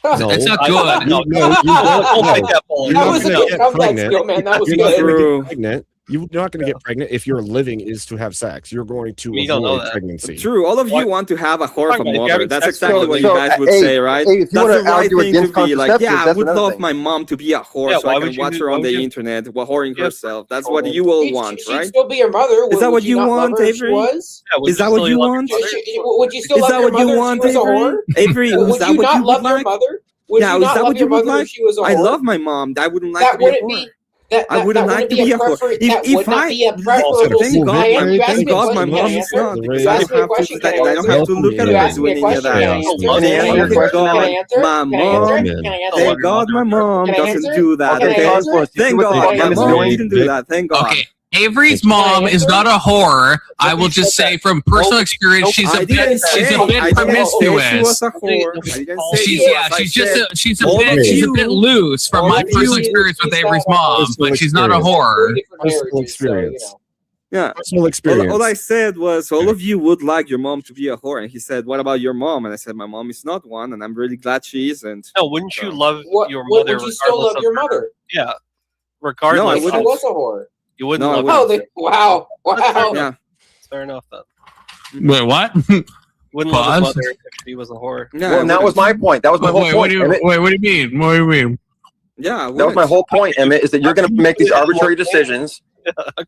No. It's not You- good. no, you don't. I'll No. take that ball. You're That not was a gonna good get comeback pregnant. skill, man. That was You're not good. gonna True. get pregnant. You're not going to get pregnant if your living is to have sex. You're going to We don't know avoid that. pregnancy. True, all of Why- you want to have a whore Fine, from if you're mother. having That's sex, exactly so- what you so, guys would hey, say, right? hey, if you That's wanna the right argue thing against to be like, contraceptives, yeah, I that's would another love thing. my mom to be a whore Yeah, so why I would can you watch do- her why on would the you- internet while whoring Yeah, herself. That's what totally. you all She'd want, she'd right? still be your mother. Is that Would what you not love want, her if she Avery? was? Yeah, would Is that you what still you love want? your mother? Would you still Is love that your what you mother want, if she was a Avery? whore? Avery, is Would that you what not you love would your like? mother? Would Yeah, you is not that love what your you would mother if like? she was a whore? I love my mom. I wouldn't like That to be a wouldn't whore. be. That I wouldn't that like to be be a a whore. prefer- If- That if would not I- be a Thank preferable. Thank God, Diane, you asked thank me a God question. my Can mom I is answer? not. You Because You I asked don't me a have to. question. Can I I don't answer? have to look at You her asked as me a winning any of question. that. Can I Chaos. answer? Can I answer Can your I answer? question? Can I answer? My Can I answer? mom. Can I answer? Thank God my mom Can I doesn't answer? do that. Can I Okay. answer? Confluence, you see Thank what the God fuck my Emmett's mom doing? didn't do that. Thank God. Okay. Avery's mom is not a whore. I will just say from personal experience, she's a bit promiscuous. She's a bit loose from my personal experience with Avery's mom, but she's not a whore. Personal experience. Yeah. Personal experience. All I said was all of you would like your mom to be a whore, and he said, "What about your mom?" And I said, "My mom is not one, and I'm really glad she isn't." No, wouldn't you love your Would mother? you still love your mother? Yeah, regardless. No, I She wouldn't. was a whore. You wouldn't No, I love. wouldn't. Oh, wow. Yeah. Fair enough then. Wait, what? Wouldn't love Pause. his mother if she was a whore. Yeah, Well, and that was my point. That was my whole Wait, point. what do you Emmett. mean? What do you mean? Yeah, That was my whole point, Emmett, is that you're going to make these arbitrary decisions.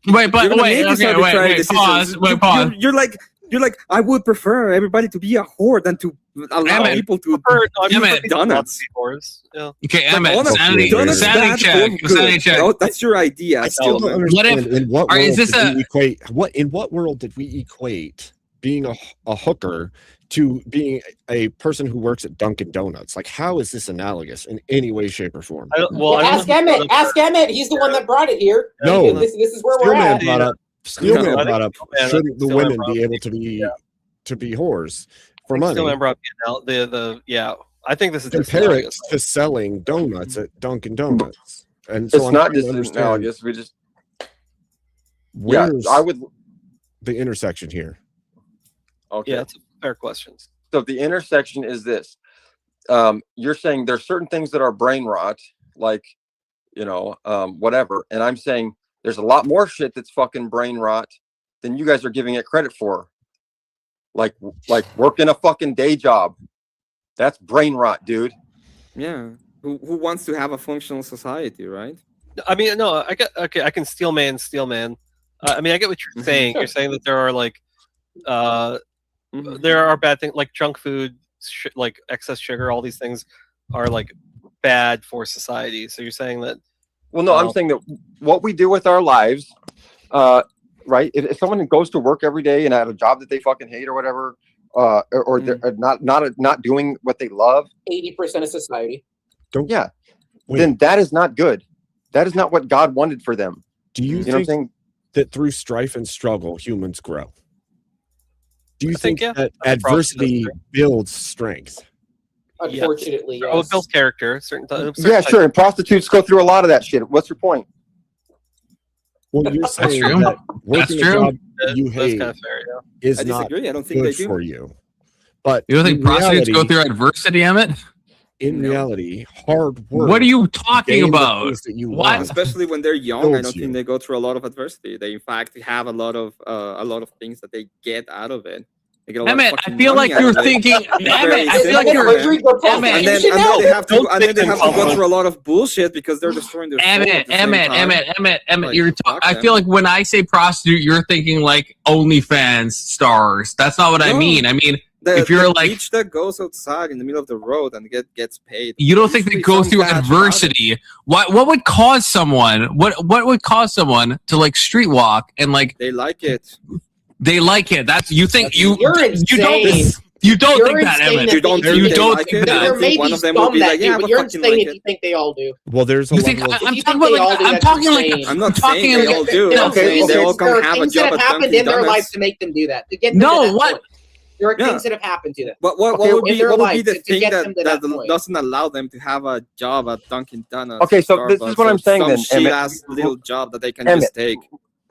Wait, but You're gonna wait, make these okay, arbitrary wait, decisions. pause, wait, pause. You're like, I would prefer everybody to be a whore than to allow Emmett, people to Emmett, do donuts. Yeah. Okay, Like, Emmett, honestly, donuts sanity bad check, or good? sanity check. Oh, that's your idea. I still don't What understand if- in what or world is this did we equate in what world did we equate being a hooker to being a person who works at Dunkin' Donuts? Like, how is this analogous in any way, shape, or form? Ask Emmett. Ask Emmett. He's the one that brought it here. No. This is where we're Steelman at. brought up. Steelman No, I brought up. think Shouldn't the Steelman women brought be up able to be whores for money? Still remember the yeah. I think this is just Compare it analogous. to selling donuts at Dunkin' Donuts, and It's I'm not trying to just understand analogous. We just where's I would. the intersection here. Okay. Yeah, it's a fair question. So the intersection is this. You're saying there's certain things that are brain rot, like, whatever. And I'm saying there's a lot more shit that's fucking brain rot than you guys are giving it credit for. Like working a fucking day job. That's brain rot, dude. Yeah. Who wants to have a functional society, right? I mean, no, I get okay. I can steel man. I mean, I get what you're saying. You're saying that there are like, there are bad things like junk food, like excess sugar. All these things are like bad for society. So you're saying that? Well, no, I'm saying that what we do with our lives, right? If someone goes to work every day and at a job that they fucking hate or whatever, or they're not doing what they love, 80% of society. Then that is not good. That is not what God wanted for them. Do you know what I'm think saying? that through strife and struggle, humans grow? Do you think yeah. that That's a process. adversity builds strength? Unfortunately, Oh, it yes. builds character. Certain Yeah, sure. And prostitutes go through a lot of that shit. What's your point? Well, you're saying true. that working a true. job you That's hate kind of fair. Yeah. is I not disagree. I don't think good they do. for you. But You don't think in prostitutes go reality- through adversity, Emmett? In reality, hard work. What are you talking gain the about? things that you What? want. Especially when they're young, I builds don't you. think they go through a lot of adversity. They in fact have a lot of things that they get out of it. They get a lot of Emmett, I fucking feel money like you're out of it. thinking. It's very Emmett, I feel like simple you're. for them. Rodrigo, Emmett, And you then, should and then know. they have to Don't and then they take have them to go compliment. through a lot of bullshit because they're destroying their soul at the same time. Emmett, Like, you're. fuck I them. feel like when I say prostitute, you're thinking like OnlyFans stars. That's not what I No. mean. I mean, The, if you're the like- bitch that goes outside in the middle of the road and gets paid. you don't think they Usually go some through bad shit. adversity. What would cause someone? What would cause someone to like street walk and like They like it. they like it? That's you think you You're you don't insane. you don't You're think that, insane Emmett. that You don't they think you they don't like think it? that. I There think may one be of them will some be that like, do, yeah, but I you're fucking insane like if it. you think they all do. Well, there's a You think level of- I'm you talking think about they all like do, I'm that's talking like insane. I'm not talking saying they like- all do. There I'm saying they all there can are have a things job that at have happened Dunkin' in their Donuts. life to make them do that. To get them No, to that what? point. There are Yeah. things that have happened to them. What would in be their what would be life the to thing get that, them to that that point. doesn't allow them to have a job at Dunkin' Donuts? Okay, so this is Starbucks, what I'm or saying some then, shit Emmett. ass little job that they can Emmett, just take.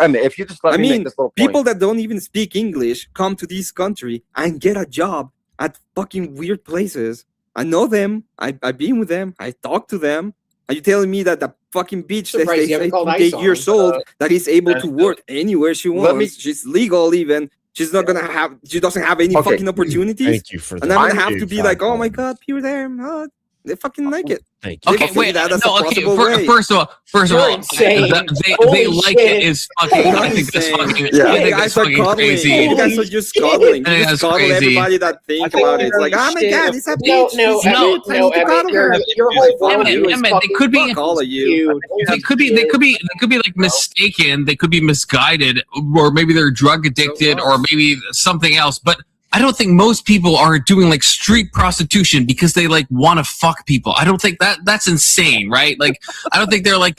I mean, if you just let I me mean, make this little point. people that don't even speak English come to this country and get a job at fucking weird places. I know them. I've been with them. I talk to them. Are you telling me that the fucking bitch that's Surprised you haven't called 8 ICE years on, old that is able to work anywhere she Let me- wants? She's legal even. She's not gonna have. She doesn't have any Okay. fucking opportunities. Thank you for And that. I'm gonna have big to be like, oh my five god, pure them. Oh, they fucking like it. Thank you. They Okay, see wait. that as No, a okay. possible way. First of You're all, insane. they Holy like shit. it is fucking. I think that's Insane. fucking. Yeah. I You think guys that's are fucking cuddling. crazy. You guys are just cuddling. I think You that's just cuddle crazy. everybody that think about it. It's like, oh my Shit. god, it's a No, bitch. no, She's Emmett, cute. I no, need to Emmett, cuddle her. your whole worldview Emmett, is Emmett, they fucking could be. Fuck all of you. skewed. They could be like mistaken. They could be misguided, or maybe they're drug addicted, or maybe something else. But I don't think most people are doing like street prostitution because they like want to fuck people. I don't think that's insane, right? Like I don't think they're like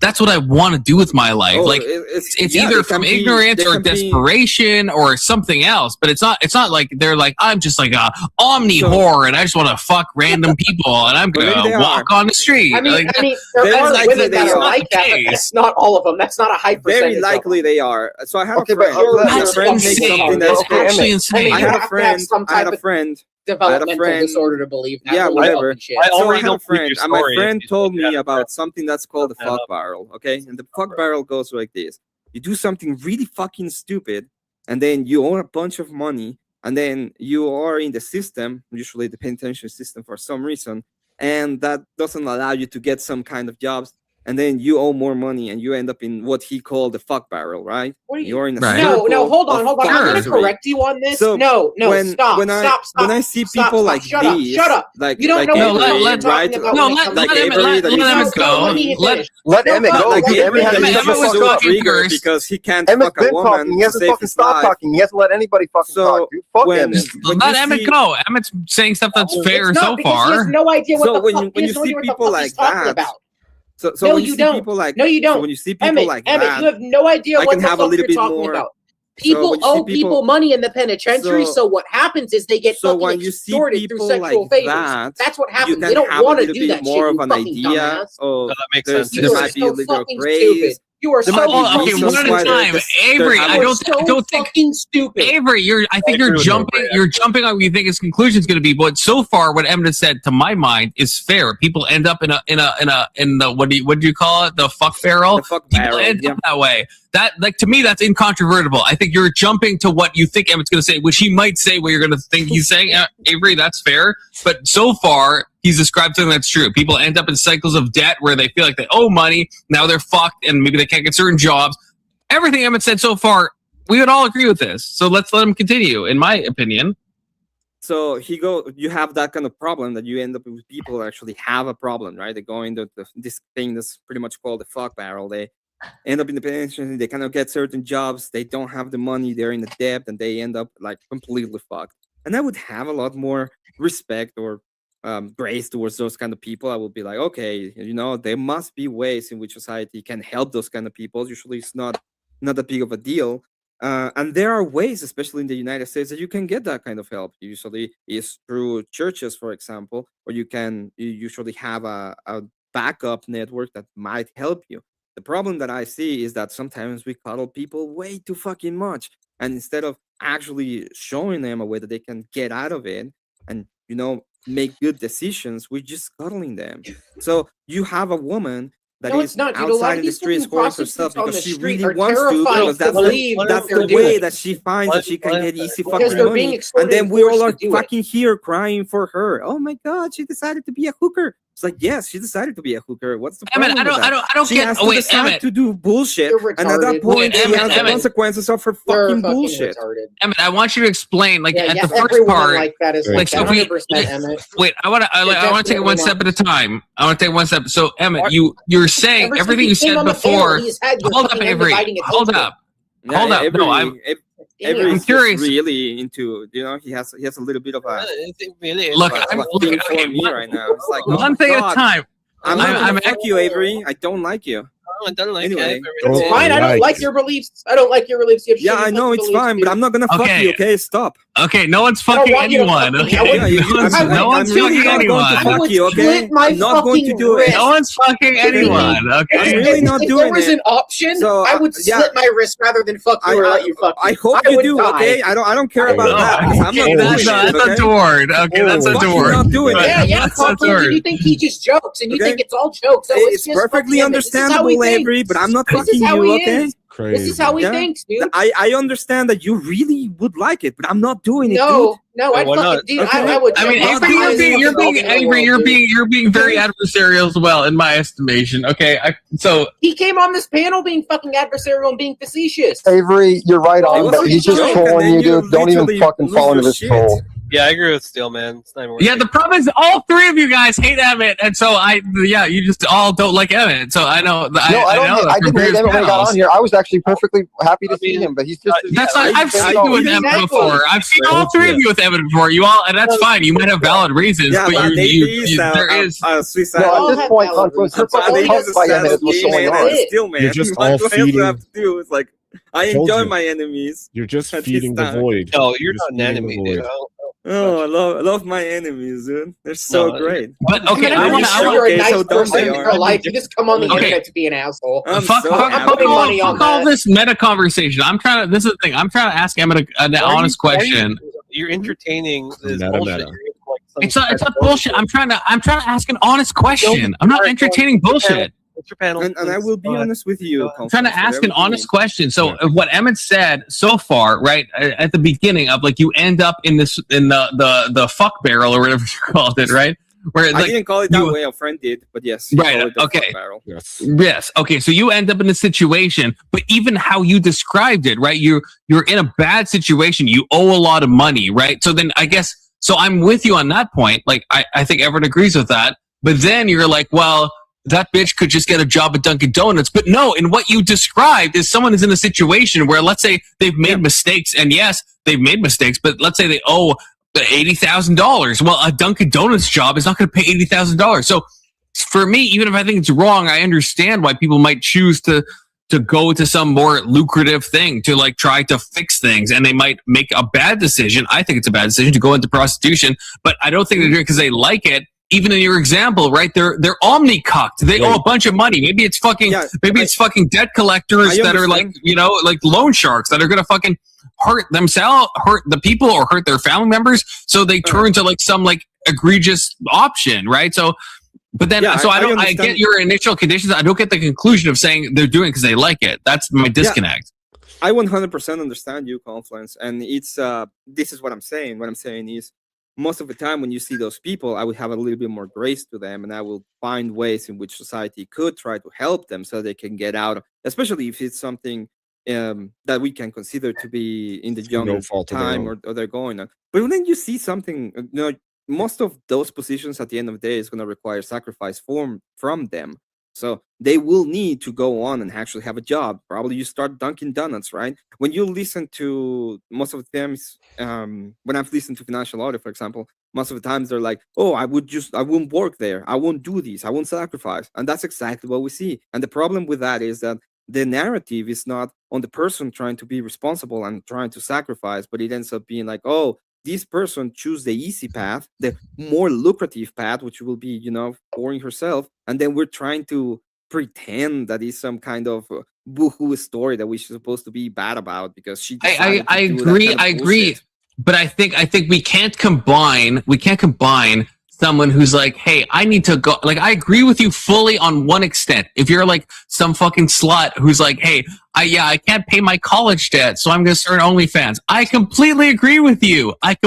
that's what I want to do with my life. Oh, like it's either from ignorance or desperation or something else. But it's not like they're like, I'm just like a omni whore and I just want to fuck random people and I'm gonna walk on the street. I mean, like, there are women that are like that, but case. that's not all of them. That's not a high percentage. Very likely they are. So I had Okay, a friend. but that's a friend makes insane. something That's that's actually insane. I had a friend. I had a friend. Developmental friend- disorder to believe that. Yeah, Holy whatever. fucking shit. I So I already had a don't believe friend, your and my story if friend you told think me that. about something that's called the Yeah. fuck barrel. Okay, and the fuck barrel goes like this: you do something really fucking stupid, and then you own a bunch of money, and then you are in the system, usually the penitentiary system for some reason, and that doesn't allow you to get some kind of jobs. And then you owe more money, and you end up in what he called the fuck barrel, right? What are you? You're in a Right. No, circle hold on. of I'm going to misery. correct you on this. So no, stop. When I see people like shut these, up, shut up. like You don't like know what Avery, you're right? talking about No, when it let comes like to Avery, Emmett that you let just go. let me Let finish. Let No, Emmett fuck, go. Like Give Avery Emmett Emmett is was so talking triggered first. because he can't Emmett's fuck a been woman talking. He to hasn't save fucking his stopped life. talking. He hasn't let anybody fucking So, talk. Dude, fuck when- Emmett. when let you Emmett see- go. Emmett's saying stuff that's fair It's so not because he has far. no idea what So the when fuck you- when he you has no see idea what people the fuck like he's talking that, about. So No, when you you see don't. people like No, you So don't. when you see people like Emmett, that, you have no idea I what can the have a fuck little you're bit talking more- about. So People when you see owe people money in the penitentiary, So- so what happens is they get so fucking when you see extorted through people sexual like favors. that, That's what you happens. can They don't have a want to little do bit that more shit, of you an fucking idea. dumbass. Oh, No, that makes there's, sense. You there are might be a so little fucking grace. stupid. You are There so might be okay, reasons one at a why they're time. just- Avery, they're I having- don't think fucking stupid. Avery, I think I agree you're with jumping. Avery, You're jumping on what you think his conclusion is going to be. But so far, what Emmett said, to my mind, is fair. People end up in the what do you call it? The fuck barrel. The fuck People barrel, end yeah. up that way. That, like, to me, that's incontrovertible. I think you're jumping to what you think Emmett's going to say, which he might say what you're going to think he's saying. Avery, that's fair. But so far, he's described something that's true. People end up in cycles of debt where they feel like they owe money. Now they're fucked, and maybe they can't get certain jobs. Everything Emmett said so far, we would all agree with this. So let's let him continue, in my opinion. So you have that kind of problem that you end up with people who actually have a problem, right? They go into this thing that's pretty much called the fuck barrel. They end up in the penitentiary, they cannot get certain jobs, they don't have the money, they're in the debt, and they end up like completely fucked. And I would have a lot more respect or grace towards those kind of people. I would be like, okay, there must be ways in which society can help those kind of people. Usually it's not that big of a deal. And there are ways, especially in the United States, that you can get that kind of help. Usually is through churches, for example, or you usually have a backup network that might help you. The problem that I see is that sometimes we coddle people way too fucking much. And instead of actually showing them a way that they can get out of it and, make good decisions, we're just cuddling them. So you have a woman that No, is it's not, dude. A lot outside of in the these streets fucking going for stuff prostitutes on because the she street really are wants to, terrified because to that's believe the, what that's they're the way doing. that she finds that she can get easy Because fucking they're being money. extorted And then and we all forced are to do it. fucking here crying for her. Oh my god, she decided to be a hooker. It's like, yes, she decided to be a hooker. What's the Emmett, problem? with that? I don't She get. has Oh, to wait, decide Emmett. to do bullshit, You're and at that retarded. point, Wait, she Emmett, has the Emmett. consequences of her You're fucking fucking bullshit. retarded. Emmett, I want you to explain, like, Yeah, at yeah, the first every woman part. like that is Like, like so that. we- 100%, Emmett. Wait, I want to take it definitely one not. step at a time. I want to take one step. So, Emmett, What? you're saying Ever since everything he you came said on the panel, before. he's had your Hold up, fucking Avery. undivided Hold attention. up. Hold up. No, I'm Avery is curious. just really into, he has a little bit of a Look, of I'm a thing looking. for Okay, me right now. It's like, oh one my thing at God, a time. I'm not I'm gonna fuck you, Avery. I don't like you. I don't like Anyway, it. Don't Fine, I don't like like your beliefs. I don't like your beliefs. You have Yeah, shitty I know fucking it's beliefs, fine, dude. but I'm not gonna fuck Okay. you. Okay, stop. Okay, no one's I don't fucking want you to anyone. fuck me. Okay, I would- no one's I'm fucking really not anyone. I would you, okay? split my I'm not going to fucking do it. wrist. No one's fucking anyone. Okay. I'm really not if doing there was it. an option, So, I would yeah. slit my wrist rather than fuck you or let you fuck me. I hope you would do. die. Okay, I don't care I about would that. die. I'm not Okay, doing that's it. a Okay? toward. Okay, that's a Fucking toward. not doing it. Yeah, yeah, That's fuck a you. toward. You think he just jokes, and you Okay. think it's all jokes. So It's just perfectly fucking Emmett. This is how he understandable, thinks. Avery, but I'm not This is fucking how you. he Okay. is. Crazy. This is how he Yeah. thinks, dude. I understand that you really would like it, but I'm not doing it, No, no, Wait, I'd why fucking, not? dude. Okay. I would. I mean, I'll Avery, die as you're fucking being, all in the Avery, world, dude. you're being very adversarial as well, in my estimation. Okay, so He came on this panel being fucking adversarial and being facetious. Avery, you're right It on, was but a he's just joke, trolling you, dude. Don't even literally fucking fall into lose this your troll. shit. Yeah, I agree with Steel, man. It's not even worth Yeah, it. the problem is all three of you guys hate Emmett, and so you just all don't like Emmett. So I know. No, I didn't hate Emmett when he got on here. I was actually perfectly happy to see him, but he's just. That's fine. I've seen you with Emmett before. I've seen all three of you with Emmett before. You all, and that's fine. You might have valid reasons, but there is. suicide. No, at this point, Confluence is helped by Emmett is what's going on. Still, man. You're just What all do I feeding. have to do? It's like I Told enjoy you. my enemies. You're just At feeding this the time. void. No, you're just not an feeding the enemy, dude. void. Oh, I love my enemies, dude. They're so No, great. But okay, I'm pretty sure you're a okay, nice so dumb person they in are. real life. You just come on the Okay. internet to be an asshole. I'm fuck so fuck happy. putting money on all that. this meta conversation. I'm trying to. This is the thing. I'm trying to ask Emmett an honest question. You're entertaining this Meta, bullshit. meta. You're into, like, some It's not type of bullshit. I'm trying to ask an honest question. I'm not entertaining bullshit. What's your panel? And I will be honest with you. I'm trying to ask an honest question. So what Emmett said so far, right at the beginning of like you end up in the fuck barrel or whatever you called it, right? Where I like didn't call it that way. A friend did, but yes. Right, call it the okay. fuck barrel. Yes. yes, okay. So you end up in a situation, but even how you described it, right? You're in a bad situation. You owe a lot of money, right? So then I guess so. I'm with you on that point. Like I think Everett agrees with that. But then you're like, well, that bitch could just get a job at Dunkin' Donuts. But no, in what you described is someone is in a situation where let's say they've made mistakes, and yes, they've made mistakes, but let's say they owe $80,000. Well, a Dunkin' Donuts job is not going to pay $80,000. So for me, even if I think it's wrong, I understand why people might choose to go to some more lucrative thing to like try to fix things, and they might make a bad decision. I think it's a bad decision to go into prostitution, but I don't think they do it because they like it. Even in your example, right? They're omni-cucked. They owe a bunch of money. Maybe it's fucking fucking debt collectors that are like, like loan sharks that are gonna fucking hurt themselves, hurt the people, or hurt their family members. So they turn to like some like egregious option, right? So, but then, so I get your initial conditions. I don't get the conclusion of saying they're doing it because they like it. That's my disconnect. I 100% understand you, Confluence, and it's this is what I'm saying. What I'm saying is, most of the time when you see those people, I would have a little bit more grace to them, and I will find ways in which society could try to help them so they can get out, especially if it's something that we can consider to be in the younger time or they're going on. But when you see something, most of those positions at the end of the day is going to require sacrifice from them. So they will need to go on and actually have a job. Probably you start Dunkin' Donuts, right? When you listen to most of the times, when I've listened to Financial Audit, for example, most of the times they're like, oh, I won't work there. I won't do this. I won't sacrifice. And that's exactly what we see. And the problem with that is that the narrative is not on the person trying to be responsible and trying to sacrifice, but it ends up being like, oh, this person choose the easy path, the more lucrative path, which will be, boring herself. And then we're trying to pretend that is some kind of boohoo story that we're supposed to be bad about because she. I agree. But I think we can't combine someone who's like, hey, I need to go. Like, I agree with you fully on one extent. If you're like some fucking slut who's like, hey, I can't pay my college debt, so I'm going to start OnlyFans. I completely agree with you. That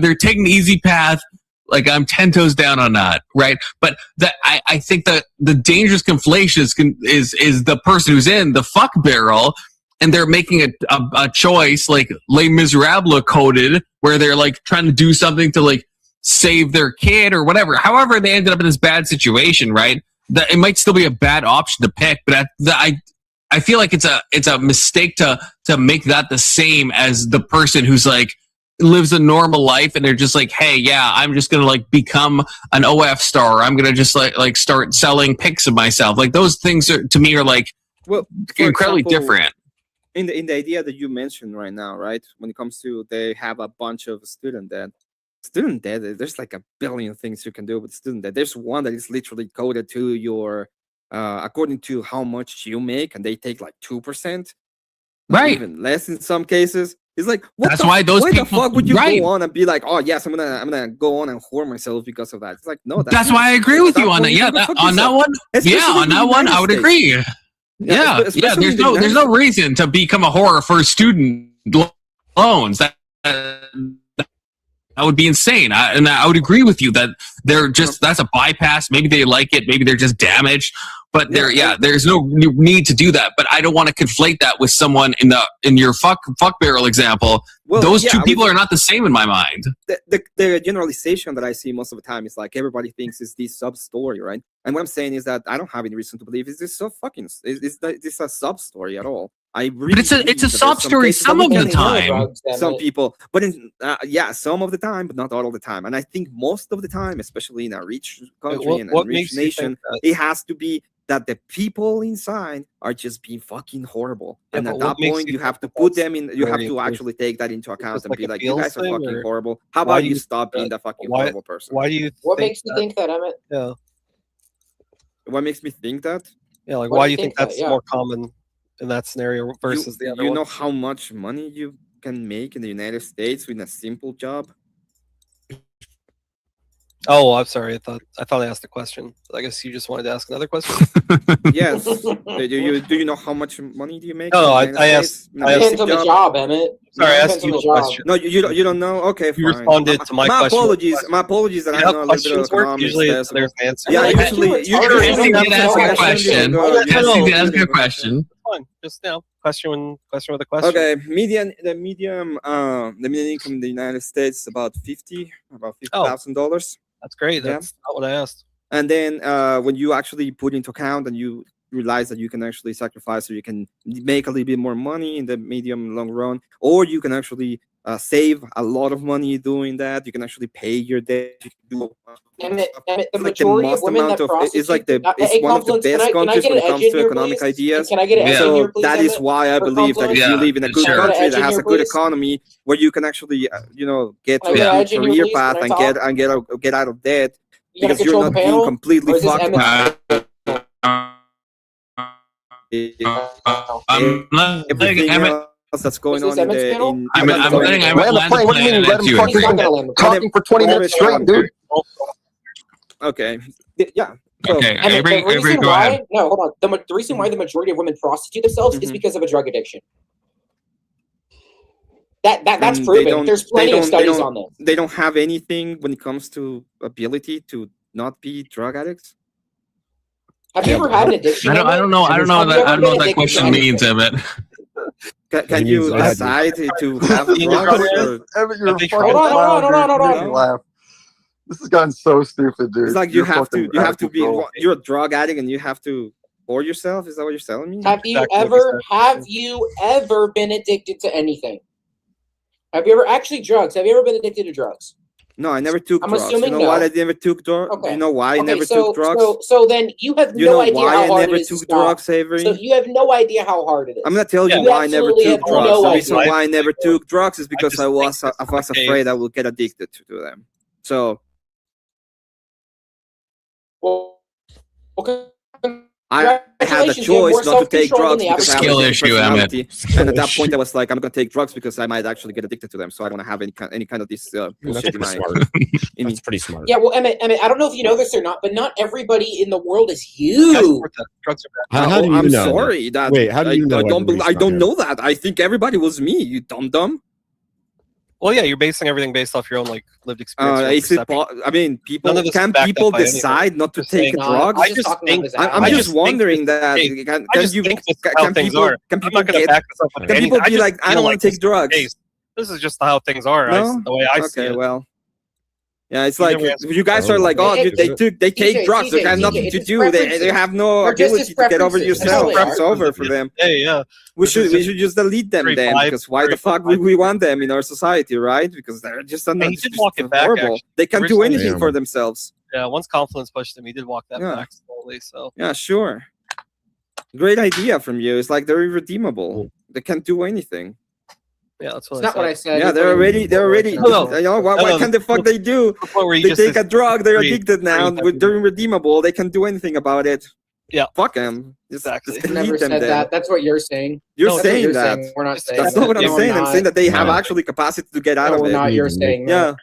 they're taking the easy path. Like, I'm 10 toes down on that, right? But that I think that the dangerous conflation is the person who's in the fuck barrel, and they're making a choice like Les Miserables coded, where they're like trying to do something to like save their kid or whatever. However, they ended up in this bad situation, right? That it might still be a bad option to pick, but I feel like it's a mistake to make that the same as the person who's like lives a normal life and they're just like, hey, yeah, I'm just gonna like become an OF star. Or I'm gonna just like start selling pics of myself. Like those things are to me are like incredibly different. In the idea that you mentioned right now, right? When it comes to they have a bunch of student debt, there's like a billion things you can do with student debt. There's one that is literally coded to your according to how much you make, and they take like 2%, right? Even less in some cases. It's like why those why people, the fuck would you right. go on and be like, oh yes, I'm gonna go on and whore myself because of that? It's like no, that's why I agree with you on that. Yeah, on that one. Yeah, on that one, I would agree. Yeah. There's no reason to become a whore for student loans. That would be insane. And I would agree with you that they're just that's a bypass. Maybe they like it. Maybe they're just damaged. But there's no need to do that. But I don't want to conflate that with someone in your fuck barrel example. Well, Those yeah, two people are not the same in my mind. The generalization that I see most of the time is like everybody thinks it's this sub story, right? And what I'm saying is that I don't have any reason to believe it's this so fucking it's a sub story at all. I really But it's a sob story some of the time. Some people, but some of the time, but not all of the time. And I think most of the time, especially in a rich country and a rich nation, it has to be that the people inside are just being fucking horrible. And at that point, you have to put them in. You have to actually take that into account and be like, you guys are fucking horrible. How about you stop being that fucking horrible person? Why do you? What makes you think that, Emmett? Yeah. What makes me think that? Yeah, like why do you think that's more common in that scenario versus the other? You know how much money you can make in the United States with a simple job? Oh, I'm sorry. I thought I asked a question. I guess you just wanted to ask another question. Yes. Do you know how much money do you make? No, I It asked. depends on the job, Emmett. Sorry, I It asked depends on you the a job. question. No, you don't know. Okay, You fine. responded to my question. My apologies that You I have know a little bit of questions work? economics. Usually there, it's there's answers. Yeah, I mean, usually it's you hard Yes, to you answer did ask a that question. question. Yes, you did ask a question. Fine. Just question with a question. Okay, the median income in the United States is about $50,000. That's great. Yeah. That's not what I asked. And then when you actually put into account and you realize that you can actually sacrifice, so you can make a little bit more money in the medium long run, or you can actually save a lot of money doing that. You can actually pay your debt. You can do Emmett, the like majority the of most women amount that of prostitute. it's like the Hey, it's one of the Confluence, best can I countries get when an it comes edge in to here, economic please? ideas. Can I get an edge in So here, please, that is Emmett? why I For believe that if Confluence? you live in a good sure. Can I get an country edge that in has here, a good please? economy where you can actually get Can I to get an a edge in here, career please? path Can I and get out of debt You gotta because you're control not the being panel? completely Or is this fucked Emmett? I'm letting everything Emmett. else that's going Is on this in Emmett's the panel? in I'm letting Emmett Land the land the plane. What do you plane mean and you let then him you fucking agree. He's not gonna land the plane. talking for 20 minutes straight, dude? Okay. Yeah. So, Okay, And Avery, the reason Avery, go ahead. why, no, hold on. The reason why the majority of women prostitute themselves is Mhm. because of a drug addiction. That's and they proven. don't- There's they plenty of don't- they studies don't- on this. they don't have anything when it comes to ability to not be drug addicts. Have you ever had an addiction? I don't know. I don't know. Have you That, ever I don't know been what that addicted to question anything? means, Emmett. Can He you means I had- decide to have Being a drugs? drug Or, Evan, you're a Hold fucking on, hold clown, on, hold on, dude. hold You on. make me laugh. This has gotten so stupid, dude. it's like You're you have fucking to out of be control. you're a drug addict and you have to pour yourself. Is that what you're telling me? Have you Exactly what ever been addicted to anything? Have you ever actually drugs? Have you ever been addicted to drugs? No, I never took I'm drugs. assuming You know no. why I never took drugs? Okay. You know why I Okay, never so, took drugs? So then you have You no know idea why how I hard never it is to took stop. drugs, Avery? So you have no idea how hard it is. I'm gonna tell you You why I never absolutely took have drugs. no The reason idea. why I never took drugs is because just I think was this is the afraid case. I would get addicted to them. So Well, okay. I had the Congratulations, you have more choice not to take self-control than drugs the because I have a Skill different issue, Emmett. personality. And at that point, I was like, I'm gonna take drugs because I might actually get addicted to them. So I don't want to have any kind of this That's bullshit in pretty my. smart. in me. That's pretty smart. Yeah, well, Emmett, I don't know if you know this or not, but not everybody in the world is I you. support that. Drugs are bad. How do you I'm know? sorry that. Wait, how do you know I don't. everybody's I not don't him? know that. I think everybody was me. You dumb. Well, yeah, you're basing everything based off your own like lived experience. your own Is it? perception. I mean, people None of this is can backed people up by anything. decide not to Just take saying- drugs? I just think I'm I just think wondering this is that. the case. Can I just you? think this is how Can things people? are. Can I'm people not going to get? back this up with Can anything. people I be just like, I feel don't want like to this take is the drugs? case. This is just how things are. No? The way I see Okay, it. well. Yeah, it's You like never answered you guys Oh, are like, yeah. oh, It- they take TJ, drugs. They have TJ, nothing it's to his do. They preferences. have no They're just ability his to get over preferences. yourself. That's all they It's are. over for them. Hey, yeah. We This should is we a should just delete them very then, vibe- because why very the fuck vibe. would we want them in our society, right? Because they're just And he did walk it back, horrible. actually. They can't do Originally- anything Damn. for themselves. Yeah, once Confluence pushed him, he did walk that Yeah. back slowly. So Yeah, sure. Great idea from you. It's like they're irredeemable. They can't do anything. yeah, that's It's what not what I I said. Yeah, It's they're what I- already. No, You know, why no, can the fuck they do? The point where you They just take a drug. They're agree- addicted now. agree. They're irredeemable. They can't do anything about it. Yeah. Fuck them. Exactly. Just Never delete them said then. that. That's what you're saying. You're No, that's what That's what saying you're that. saying. We're not saying That's that. not what I'm No, saying. we're I'm not. saying that they have No. actually capacity to get out No, of we're it. not. You're Even saying that. Yeah,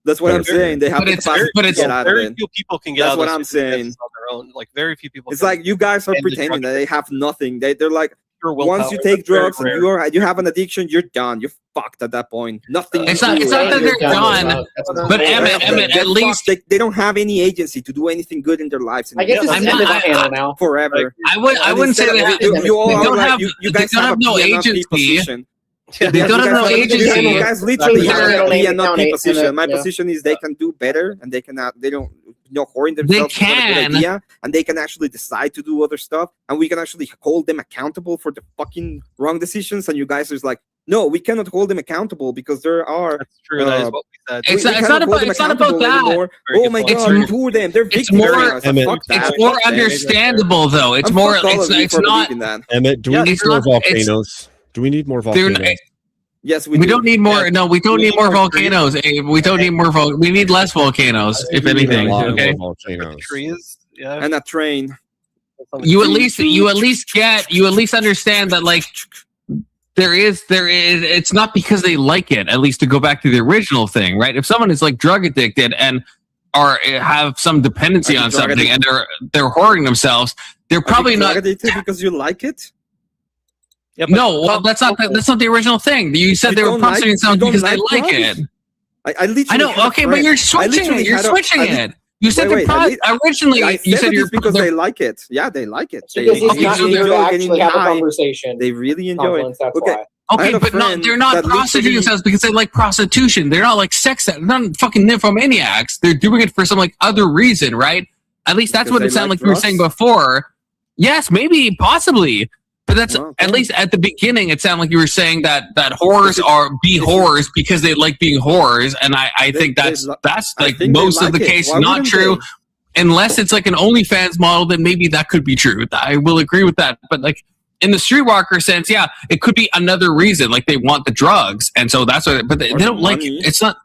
that's what I'm Very- saying. They have But the it's- capacity but to it's- get out of very it. few people can get That's out what of I'm saying. on their own. Like very few people. It's can like you guys are end the pretending drug that they have nothing. They're like, Pure once you willpower. take That's very drugs and rare. you have an addiction, you're done. You're fucked at that point. Nothing. It's you not. do It's not that is- they're done. But Emmett, at least they don't have any agency to do anything good in their lives. I guess anymore. it's ended panel now. Forever. I wouldn't say Instead of- that. you all They are don't like- have. you They guys don't have a no PNP agency. position. They don't have no agency. You guys literally They're- have a They're- PNP position. My yeah. position is they can do better and they cannot. They don't. Hoarding themselves is not a good can. idea, and they can actually decide to do other stuff, and we can actually hold them accountable for the fucking wrong decisions. And you guys are just like, no, we cannot hold them accountable because there are. That's true. That is what we said. It's we not- it's cannot not hold about- them it's not about accountable that. anymore. Very Oh good my point. god, It's- poor them. They're It's victims. more- Fuck that. It's more Fuck them. understandable though. It's And more. fuck all It's of you it's for not. believing that. Emmett, do we Yeah, need it's more not- it's- volcanoes? Do we need more They're- volcanoes? Yes, We don't need more. Yeah. No, we don't We need need more more volcanoes. We don't need more. We need less volcanoes, if We need a anything. lot Okay. more volcanoes. Trees. Yeah. And a train. You at least understand that like there is it's not because they like it, at least to go back to the original thing, right? If someone is like drug addicted and or have some dependency Are you on drug something and they're hoarding themselves, they're probably not. addicted because you like it. Yeah, but No, well, that's not the original thing. You said You they were don't like- prostituting you something don't because they like like drugs? it. I literally. I know. had a Okay, but friend- you're I switching literally it. You're had a- switching I it. You said Wait, originally. I You said said that you're it's because they like it. Yeah, they like it. They, Because he's Okay, not so here to enjoy actually getting have a high. conversation. They really enjoy it. Confluence, that's Okay. why. I Okay, had a but not, friend they're not that prostituting literally- themselves because they like prostitution. They're not like sex. They're not fucking nymphomaniacs. They're doing it for some like other reason, right? At least that's Because what they it sounded like like you were saying drugs? before. Yes, maybe, possibly. But that's Well, at okay. least at the beginning. It sounded like you were saying that whores whores because they like being whores, and I think that's I like think they most of like the it. case Why not wouldn't true. they? Unless it's like an OnlyFans model, then maybe that could be true. I will agree with that. But like in the streetwalker sense, yeah, it could be another reason. Like they want the drugs, and so that's what. But they Or don't the like. money. It's not.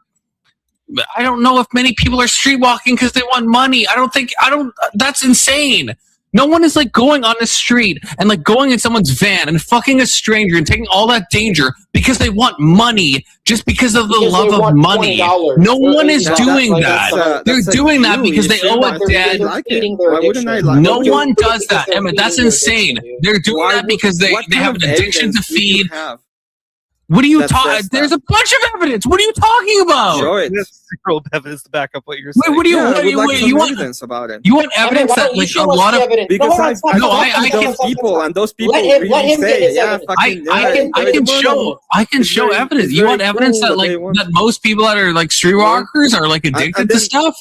I don't know if many people are streetwalking because they want money. I don't. That's insane. No one is like going on the street and like going in someone's van and fucking a stranger and taking all that danger because they want money, just because of the Because love they of want money. $20. No one is That's- doing that's- that. that's, They're doing that because they owe a debt. They're feeding their Why wouldn't I addiction. like No it? one does Because that, they're Emmett. That's feeding their insane. addiction, dude. They're doing Why that because they what kind have of an addiction to evidence would you feed. have What are you that talking? says There's that? a bunch of evidence. What are you talking about? Show it. There's zero evidence to back up what you're Wait, saying. what do you? Yeah, I what do would you? like wait, some you want? evidence about it. You want Emmett, evidence why that don't you like show a us lot the of evidence? Because hold on, I've stop, No, stop, I stop, can- stop, those stop, people, stop. and those people Let him really get say, his yeah, evidence. fucking, yeah, I can show very- evidence. it's You want very evidence cool that that they like want- that most people that are like streetwalkers are like addicted and to then- stuff.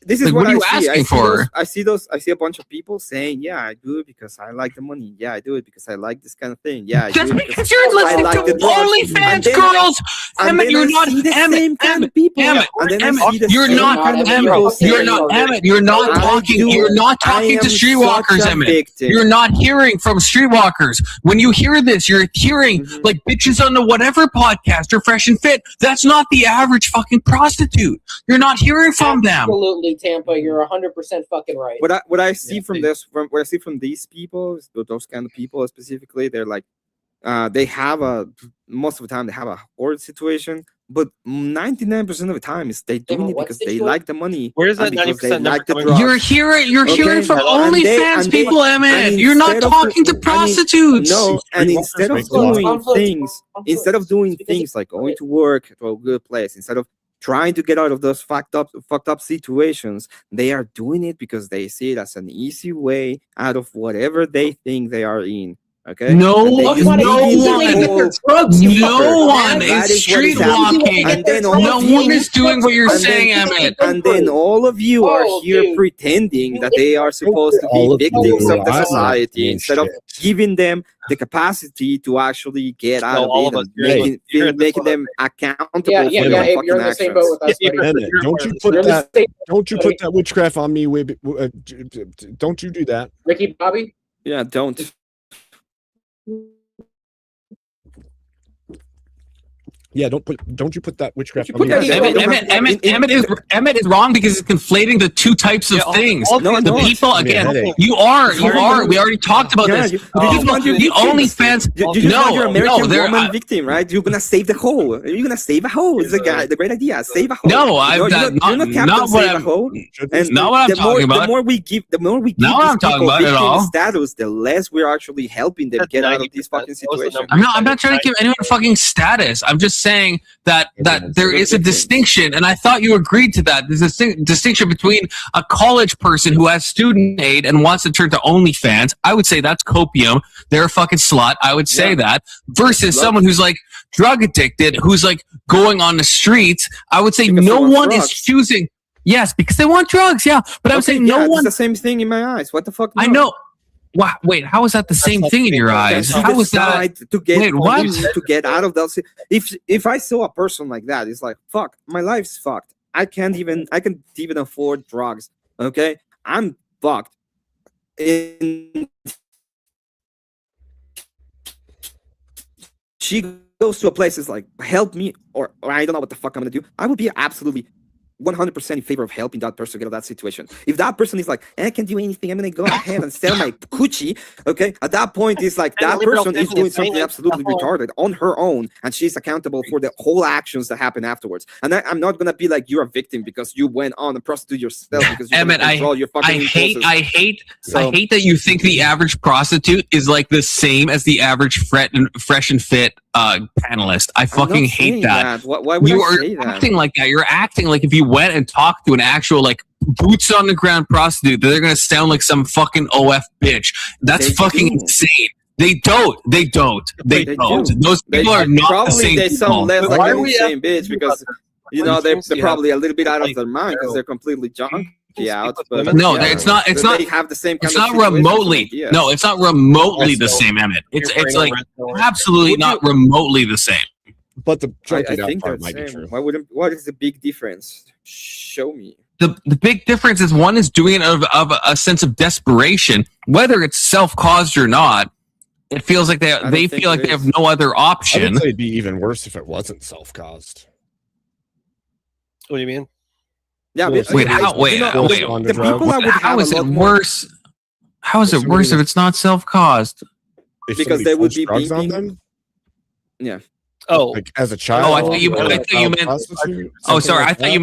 This is Like, what what are you I see. asking for? I see a bunch of people saying, "Yeah, I do it because I like the money. Yeah, I do it because I like this kind of thing. Yeah, I That's do it because you're I listening like the to drugs." OnlyFans And then- girls. and Emmett, then you're I not see the Emmett. same kind Emmett, of people. Emmett, And then I Emmett, see the you're same not kind of Emmett. people You're saying, not Emmett. You're not I talking. do You're it. not I talking to am streetwalkers, such a Emmett. victim. You're not hearing from streetwalkers. When you hear this, you're hearing Mhm. like bitches on the whatever podcast or Fresh and Fit. That's not the average fucking prostitute. You're not hearing from them. Absolutely, Tampa. You're 100% fucking right. What I see from what I see from these people, those kind of people specifically, they're like, they have most of the time they have a hoard situation, but 99% of the time is they doing it what because they situation? like the money. Where's that and because 90% they number like the coming drugs. from? You're Okay, hearing from and they- OnlyFans and they- people, Emmett. and You're not instead of- talking to and in- prostitutes. No, and instead of make a lot. doing Conflict. things, instead of doing things like going to work to a good place, instead of trying to get out of those fucked up situations, they are doing it because they see it as an easy way out of whatever they think they are in. Okay. No, And they no just one- give no you the one- whole- No one That is is what is happening. streetwalking. And then all No of you- one is doing what you're and then- saying, Emmett. And then all of you are Oh, here dude. pretending that they are supposed to All be of victims you of the are society doing instead of shit. giving them the capacity to actually get out No, of all it of us, and you're making, in this making boat. them accountable Yeah, for yeah, their yeah. Abe, fucking you're in the same actions. boat with us, buddy. Emmett, don't you put You're in the that? same- Don't you put that witchcraft on me? Don't you do that? Ricky Bobby. Yeah, don't. Yeah, don't you put that witchcraft You on put me. that- Emmett is wrong because it's conflating the two types of things. No, the no. people Give me a again. headache. You are. We already talked about Yeah, this. you People, want your the victims. OnlyFans. You just want your American they're- woman victim, right? You're gonna save the hoe. You're gonna save a hoe. It's the great idea. Save a hoe. No, I'm you're not- not not Captain what Save a I'm- hoe. And not what I'm the talking about. The more we give Not what these I'm talking people about at victim all. status, the less we're actually helping them That's get out of these 90%. fucking That was the situations. number. I'm not trying to give anyone fucking status. I'm just saying that there is a victim. distinction, and I thought you agreed to that. There's a distinction between a college person who has student aid and wants to turn to OnlyFans. I would say that's copium. They're a fucking slut. I would say that. Versus someone who's like drug addicted, who's like going on the streets. I would say Because no they want one is drugs. choosing. Yes, because they want drugs. Yeah, but I would say no it's one. the same thing in my eyes. What the fuck? I no. know. Wow, wait, how is that the same thing in your eyes? You How is that? decide to get Wait, what? to get out of that. If I saw a person like that, it's like fuck, my life's fucked. I can't even afford drugs. Okay, I'm fucked. She goes to a place that's like help me, or I don't know what the fuck I'm gonna do. I would be absolutely 100% in favor of helping that person get out of that situation. If that person is like, I can't do anything, I'm gonna go ahead and sell my coochie. Okay, at that point, it's like that person is doing something absolutely retarded on her own, and she's accountable for the whole actions that happen afterwards. And I'm not gonna be like you're a victim because you went on and prostitute yourself because you Emmett, control your fucking I hate impulses. that you think the average prostitute is like the same as the average fresh and fit panelist. I I'm fucking not hate saying that. Why would You I are say that? acting like that. You're acting like if you went and talked to an actual like boots on the ground prostitute, that they're gonna sound like some fucking OF bitch. That's They fucking do. insane. They don't. They don't. They They don't. do. Those people are not the Probably same they people. sound less Why like are an we insane bitch because they're Yeah. probably a little bit out of Like, their mind because they're completely junky out. But No, yeah, it's not. It's they not. have the same kind It's of not situation, remotely. yeah. No, it's not remotely the Resto. same, Emmett. It's You're like bringing Resto in. absolutely Would not remotely the same. But the I junkied out think part that's might be the true. same. What is the big difference? Show me. The big difference is one is doing it of a sense of desperation, whether it's self-caused or not. It feels like don't they think feel like it they have is. no other I option. would say it'd be even worse if it wasn't self-caused. What do you mean? Yeah, Wait, but- Wait, how? Wait, you know, wait. on the the drug. people that would How have is a it lot more worse? How is it Somebody worse if was- it's not self-caused? If Because somebody they would forced be drugs on beeping. them, Oh, like as a child. Oh, I thought you- or I a thought you child meant- prostitute, Oh, something sorry. like I thought you that.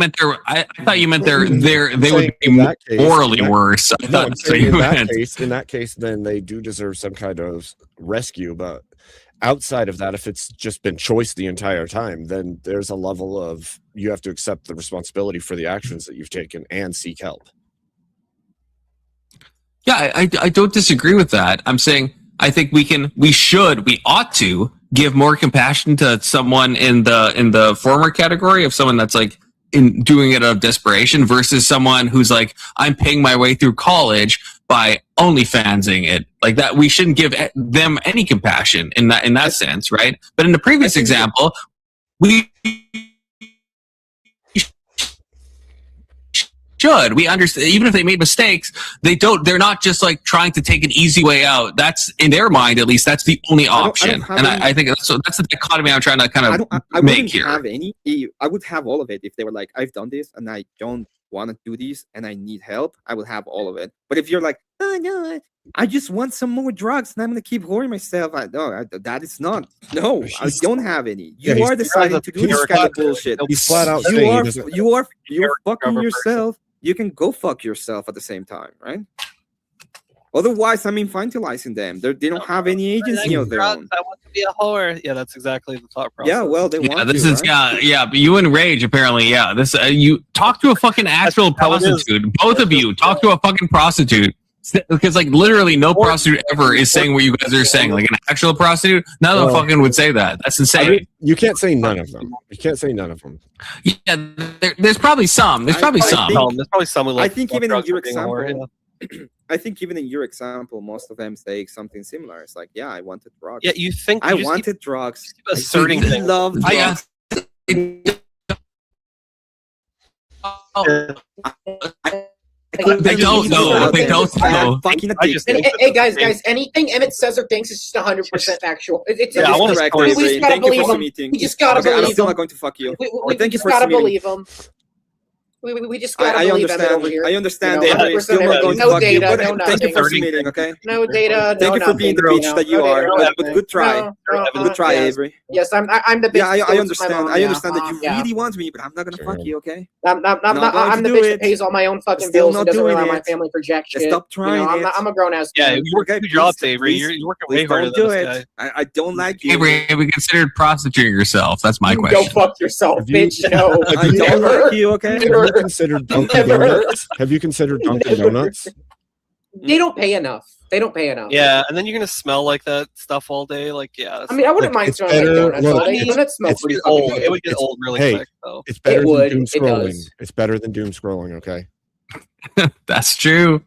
meant they would saying be in that case- morally worse. I No, thought I'm so saying you in that meant. case, then they do deserve some kind of rescue. But outside of that, if it's just been choice the entire time, then there's a level of you have to accept the responsibility for the actions that you've taken and seek help. Yeah, I don't disagree with that. I'm saying I think we ought to give more compassion to someone in the former category of someone that's like in doing it out of desperation versus someone who's like, I'm paying my way through college by OnlyFansing it like that. We shouldn't give them any compassion in that sense, right? But in the previous example, we should. We understand, even if they made mistakes, they're not just like trying to take an easy way out. That's in their mind, at least, that's the only option. have And any- I think that's the dichotomy I'm trying to kind of I make wouldn't here. have any. I would have all of it if they were like, I've done this and I don't want to do this and I need help. I would have all of it. But if you're like, oh no, I just want some more drugs and I'm gonna keep whoring myself, that is not. No, I don't have any. Yeah, You he's- are deciding to do this kind of bullshit. He's flat out You saying he are doesn't. you're fucking cover yourself. You can go fuck yourself at the same time, right? Otherwise, I'm infantilizing them. They don't have any agency of their own. I want to be a whore. Yeah, that's exactly the thought process. Yeah, well, they Yeah, want this to, is right? yeah. But you enrage apparently. Yeah, this you talk to a fucking actual how it is. prostitute. Both of you talk to a fucking prostitute. Because like literally no prostitute ever is saying what you guys are saying. Like an actual prostitute, none of them Well, fucking would say that. That's I insane. mean, you can't say none of them. You can't say none of them. Yeah, there's probably some. There's probably I some. think- There's probably someone like I think love even in drugs your for being a whore, example, yeah. I think even in your example, most of them say something similar. It's like, yeah, I wanted drugs. Yeah, you think I you just keep wanted drugs. keep asserting I really things. love drugs. Oh, I They don't know. They don't know. Fucking I just think Hey guys, anything Emmett says or thinks is just 100% factual. It's Yeah, I just- wanna correct, story. we just Avery. gotta Thank you believe for him. submitting. We just gotta Okay, I'm believe still him. not going to fuck you. We Thank you just for gotta submitting. believe him. We just gotta I believe Emmett understand. over here. I understand, You know, Avery. Still 100% not going to no fuck you. data, But no thank you nothing. for submitting, okay? No data. Thank you for being the bitch that you are. But good try. Good try, yes. Avery. Yes, I'm the bitch. Yeah, that I goes with my understand. mom, I yeah. understand that you Yeah. really want me, but I'm not gonna fuck you, okay? I'm Not going the to bitch do that it. pays all my own fucking Still bills not and doesn't doing rely on my it. family for jack shit. Stop trying it. I'm a grown ass. Yeah, man. you work Okay, two jobs, please, Avery. please, You're working please way harder don't than do this it. guy. I don't like you. Avery, have you considered prostituting yourself? That's my You question. Go fuck yourself, Have you- bitch. No. I don't Never. like you, okay? Have you considered Dunkin' Never. Donuts? Have you considered Dunkin' Donuts? They don't pay enough. They don't pay enough. Yeah, and then you're gonna smell like that stuff all day. Like, yeah. I mean, I wouldn't Look, mind it's smelling like better- donuts look, all day. it's- Donuts smell it's pretty it's fucking old. good. It would get It's- old really hey, quick, though. It's better would. than doom It scrolling. does. It's better than doom scrolling. Okay. That's true.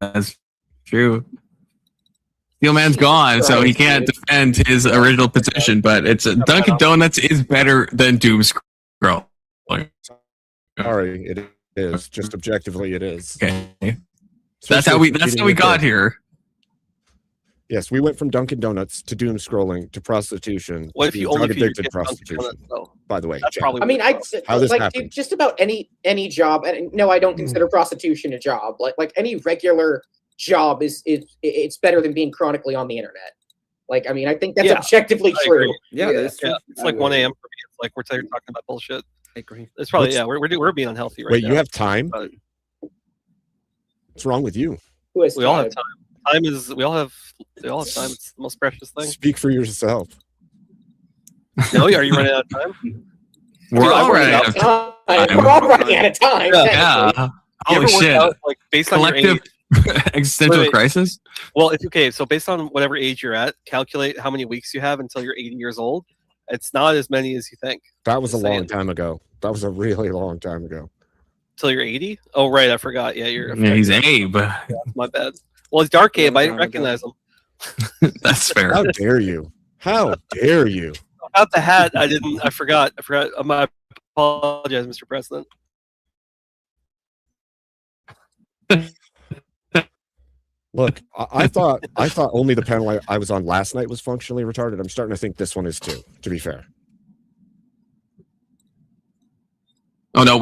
That's true. Steelman's gone, so he can't defend his original position. But it's Dunkin' Donuts is better than doom scroll. Sorry, it is. Just objectively, it is. Okay, that's Especially how we. if you're That's eating how we your got kid. here. Yes, we went from Dunkin' Donuts to doom scrolling to prostitution. What to if you being only drug feed your addicted kids Dunkin' prostitution? Donuts, though? By the way, That's Jack, probably. I mean, I How this like happened? dude, just about any job. And no, I don't consider prostitution a job. Like any regular job is it's better than being chronically on the internet. Like, I mean, I think that's Yeah, objectively I true. agree. Yeah, that's true. Yeah, it's like 1 a.m. for me. It's like we're talking about bullshit. I agree. It's probably What's- we're being unhealthy right wait, now. you have time? But What's wrong with you? Who has we all have time? time. Time is we all have time. It's the most precious thing. Speak for yourself. No, are you running out of time? We're Dude, I all work running out- out of time. We're all running out of time. Yeah. Yeah. You Holy ever work shit. out, like based on your Collective age? existential Wait. crisis. Well, if okay, so based on whatever age you're at, calculate how many weeks you have until you're 80 years old. It's not as many as you think. That was a Just long saying. time ago. That was a really long time ago. Till you're 80? Oh, right, I forgot. Yeah, you're. Yeah, he's Abe. My bad. Well, he's Dark Abe. I Long didn't time ago. recognize him. That's fair. How dare you? How dare you? About the hat, I didn't. I forgot. I apologize, Mr. President. Look, I thought only the panel I was on last night was functionally retarded. I'm starting to think this one is too. To be fair, Oh no,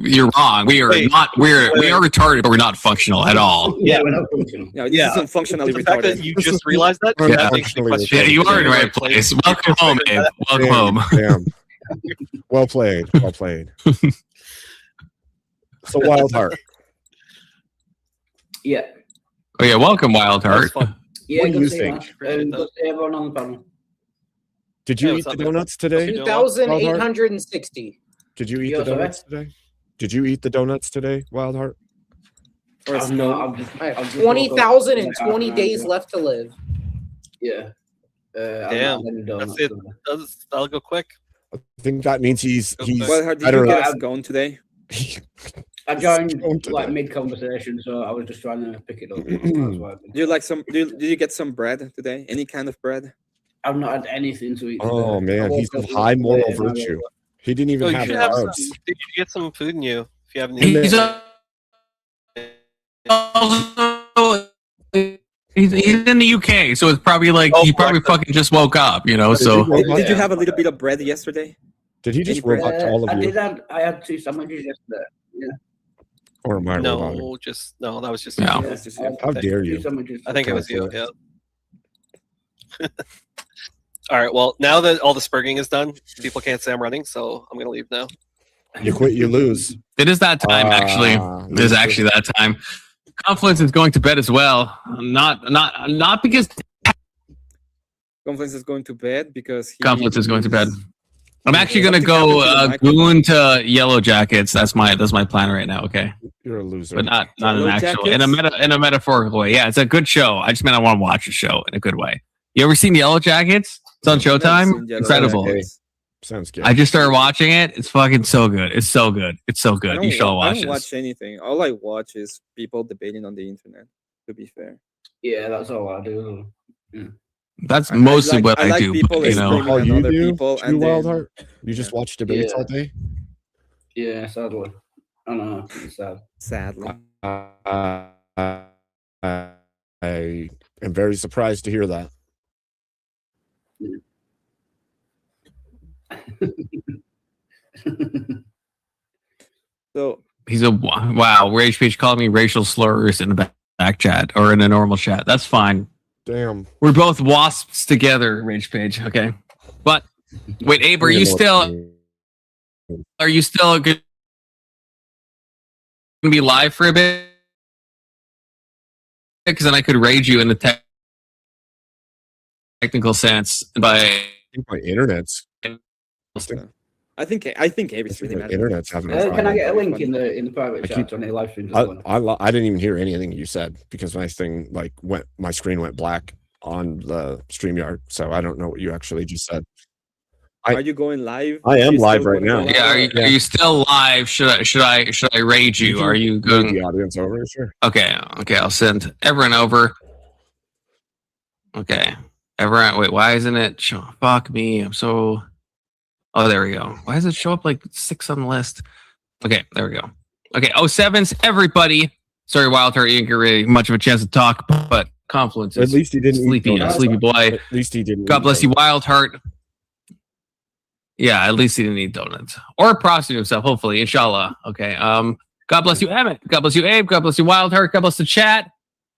you're wrong. We are Wait, not. We are retarded, but we're not functional at all. Yeah. we're not functional. Yeah, this Yeah. isn't functionally The fact that retarded. you just realized that, I'm that makes me functionally question. Yeah, you are in the your right place. Welcome home, Abe. Welcome damn, home. damn. Well played. Well played. So Wild Heart. Yeah. Oh yeah, welcome, Wild That was Heart. fun. Yeah, What do good you to see think? that. Appreciate that. Good to see everyone on the panel. Did you Hey, eat what's the up, man? donuts today? Wild Heart? 2,860. Did you eat Yeah, the sorry? donuts today? Did you eat the donuts today, Wild Heart? Or it's I'm no. not, I'm just, I have I've just woke up 20,020 like half an hour days ago. left to live. Yeah. I'm Damn, not letting down that's that it. stuff. That'll go quick. I think that means he's Well, how did better you get at- us going today? I joined Don't do like that. mid conversation, so I was just trying to pick it up. That's why I've been- Do you like some? Did you get some bread today? Any kind of bread? I've not had anything to eat. Oh today. I man, woke he's of up high moral yesterday and I virtue. was- He didn't even Oh, you have should have some. carbs. You should get some food in you if you haven't. He's eaten. he's in the UK, so it's probably like Oh, he probably black- fucking just woke up, you know. So Did you have a little bit of bread yesterday? Did he just Any bread? robot to all I of you? I had 2 sandwiches yesterday. Or am I robotic? No, just no. That was just. No. That's just- I How had dare 2 you? sandwiches. I think it was you. Okay. Yeah. All right. Well, now that all the spurging is done, people can't say I'm running, so I'm gonna leave now. You quit, you lose. it is that time. Actually, it is actually that time. Confluence is going to bed as well. Not because Confluence is going to bed because he Confluence is going to bed. I'm actually Something gonna go happened to the goon to Yellow Jackets. That's my plan right now. Okay, You're a loser. but not an Yellow actual Jackets? in a metaphorical way. Yeah, it's a good show. I just meant I want to watch a show in a good way. You ever seen Yellow Jackets? It's on I've never Showtime. seen Yellow Incredible. Jackets. Sounds good. I just started watching it. It's fucking so good. It's so good. It's so I good. don't You should all wa- I watch don't this. watch anything. All I watch is people debating on the internet. To be fair, Yeah, that's all I do. That's I mostly like- what I I, like do. people But, you know, screaming all at you other do, people, True and Wild then- Heart? You just watch debates Yeah. all day? Yeah, sadly. I know. It's sad. sadly. I am very surprised to hear that. So He's a wow. Rage Page called me racial slurs in the back chat or in a normal chat. That's fine. Damn. We're both wasps together, Rage Page. Okay. But wait, Abe, are you still good to be live for a bit? Because then I could rage you in the technical sense by my internet's. I think Abe's really mad. Internet's having. Can I get a link in the private chat on the live stream? I didn't even hear anything you said because my thing my screen went black on the StreamYard, so I don't know what you actually just said. Are you going live? I am live right now. Yeah, are you still live? Should I rage you? Are you going the audience over? Sure. Okay, I'll send everyone over. Okay. Everyone, wait, why isn't it fuck me? Oh, there we go. Why does it show up like 6 on the list? Okay, there we go. Okay, 07s, everybody. Sorry, Wildheart, you didn't get really much of a chance to talk, but Confluence is at least he didn't sleepy boy. At least he didn't. God bless you, Wildheart. Yeah, at least he didn't eat donuts. Or prostitute himself, hopefully, inshallah. Okay. God bless you, Emmett. God bless you, Abe. God bless you, Wildheart. God bless the chat.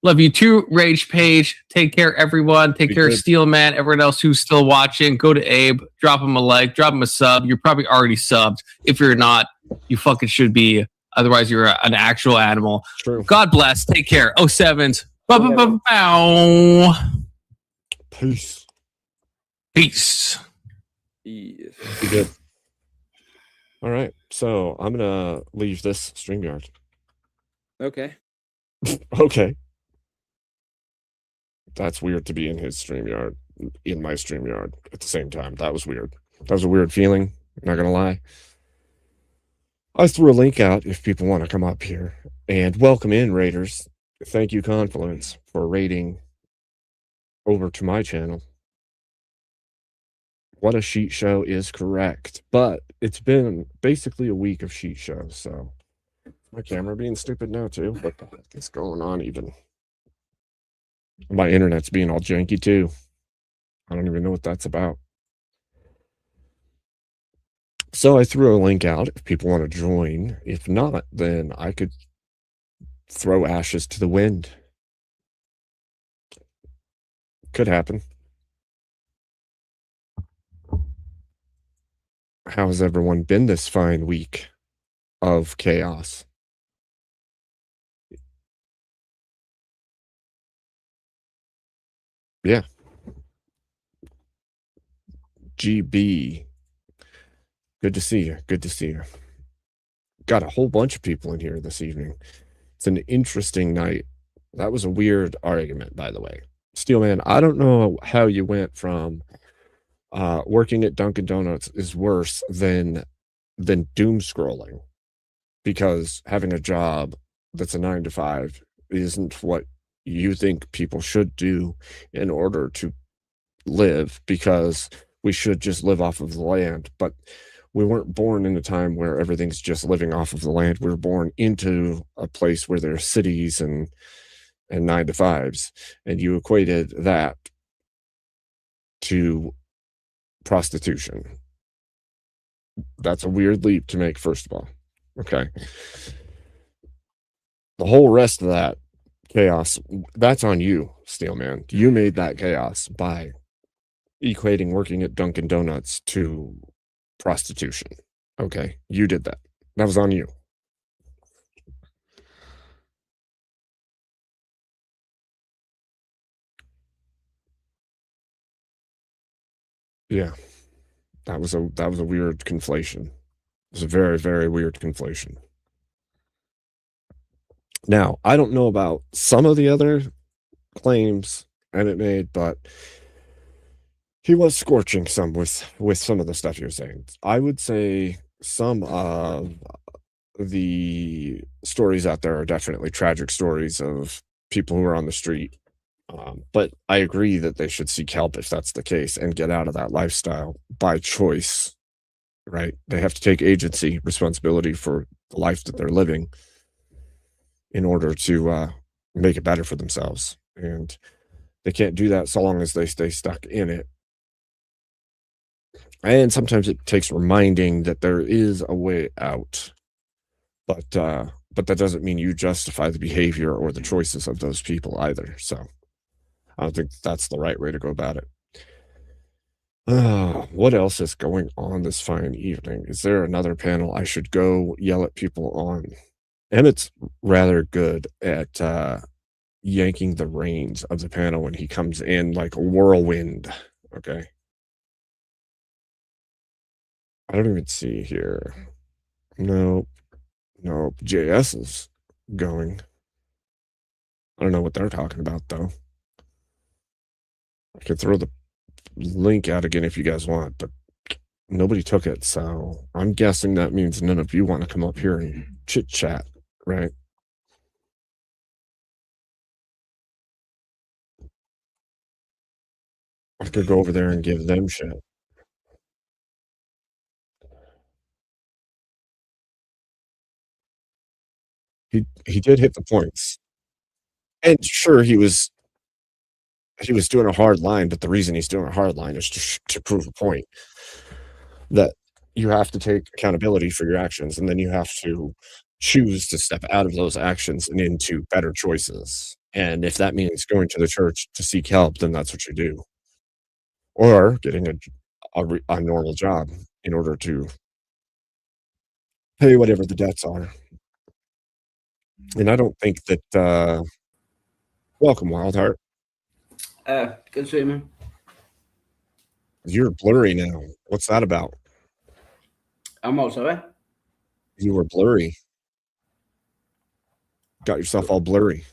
Love you too, Rage Page. Take care, everyone. Take care, Steelman. Everyone else who's still watching, go to Abe. Drop him a like. Drop him a sub. You're probably already subbed. If you're not, you fucking should be. Otherwise, you're an actual animal. True. God bless. Take care. 07s. Bow. Peace. Peace. Yes. Be good. All right. So I'm gonna leave this StreamYard. Okay. Okay. That's weird to be in his StreamYard, in my StreamYard at the same time. That was weird. That was a weird feeling. Not gonna lie. I threw a link out if people want to come up here. And welcome in, Raiders. Thank you, Confluence, for raiding over to my channel. What a Sheet Show is correct. But it's been basically a week of Sheet Shows, so my camera being stupid now too. What the heck is going on even? My internet's being all janky too. I don't even know what that's about. So I threw a link out if people want to join. If not, then I could throw ashes to the wind. Could happen. How's everyone been this fine week of chaos? Yeah. GB. Good to see you. Good to see you. Got a whole bunch of people in here this evening. It's an interesting night. That was a weird argument, by the way. Steelman, I don't know how you went from working at Dunkin' Donuts is worse than doom scrolling, because having a job that's a 9 to 5 isn't what you think people should do in order to live, because we should just live off of the land. But we weren't born in a time where everything's just living off of the land. We were born into a place where there are cities and 9 to 5s, and you equated that to prostitution. That's a weird leap to make, first of all. Okay. The whole rest of that chaos, that's on you, Steelman. You made that chaos by equating working at Dunkin' Donuts to prostitution. Okay, you did that. That was on you. Yeah, that was a weird conflation. It was a very, very weird conflation. Now, I don't know about some of the other claims Emmett made, but he was scorching some with some of the stuff he was saying. I would say some of the stories out there are definitely tragic stories of people who are on the street. But I agree that they should seek help if that's the case and get out of that lifestyle by choice, right? They have to take agency, responsibility for the life that they're living. in order to make it better for themselves. And they can't do that so long as they stay stuck in it. And sometimes it takes reminding that there is a way out. But that doesn't mean you justify the behavior or the choices of those people either. So I don't think that's the right way to go about it. What else is going on this fine evening? Is there another panel I should go yell at people on? Emmett's rather good at yanking the reins of the panel when he comes in like a whirlwind. Okay. I don't even see here. Nope. JS is going. I don't know what they're talking about though. I could throw the link out again if you guys want, but nobody took it, so I'm guessing that means none of you want to come up here and chit chat, right? I could go over there and give them shit. He did hit the points. And sure, he was doing a hard line, but the reason he's doing a hard line is to prove a point that you have to take accountability for your actions, and then you have to choose to step out of those actions and into better choices. And if that means going to the church to seek help, then that's what you do. Or getting a normal job in order to pay whatever the debts are. And I don't think that welcome, Wildheart. Good to see you, man. You're blurry now. What's that about? I'm also there. You were blurry. Got yourself all blurry.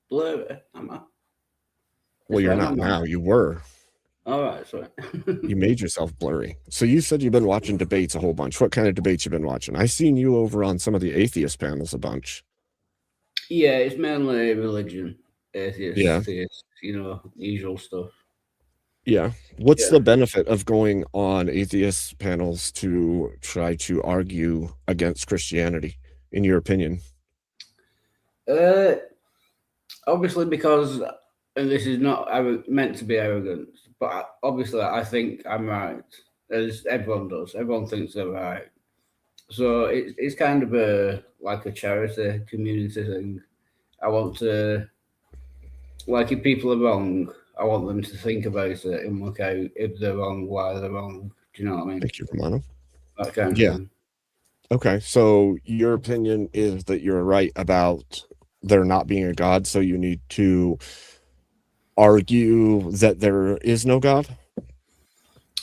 Blur. I'm up. Well, you're not now. You were. All right, sorry. You made yourself blurry. So you said you've been watching debates a whole bunch. What kind of debates you been watching? I seen you over on some of the atheist panels a bunch. Yeah, it's mainly religion, atheist, Yeah. theist, usual stuff. Yeah. What's the benefit of going on atheist panels to try to argue against Christianity, in your opinion? Obviously, because, and this is not meant to be arrogant, but obviously I think I'm right, as everyone does. Everyone thinks they're right. So it's kind of like a charity community thing. I want to, like, if people are wrong, I want them to think about it and work out if they're wrong, why they're wrong. Do you know what I mean? Thank you, Romano. That kind of Yeah. thing. Okay, so your opinion is that you're right about there not being a God, so you need to argue that there is no God?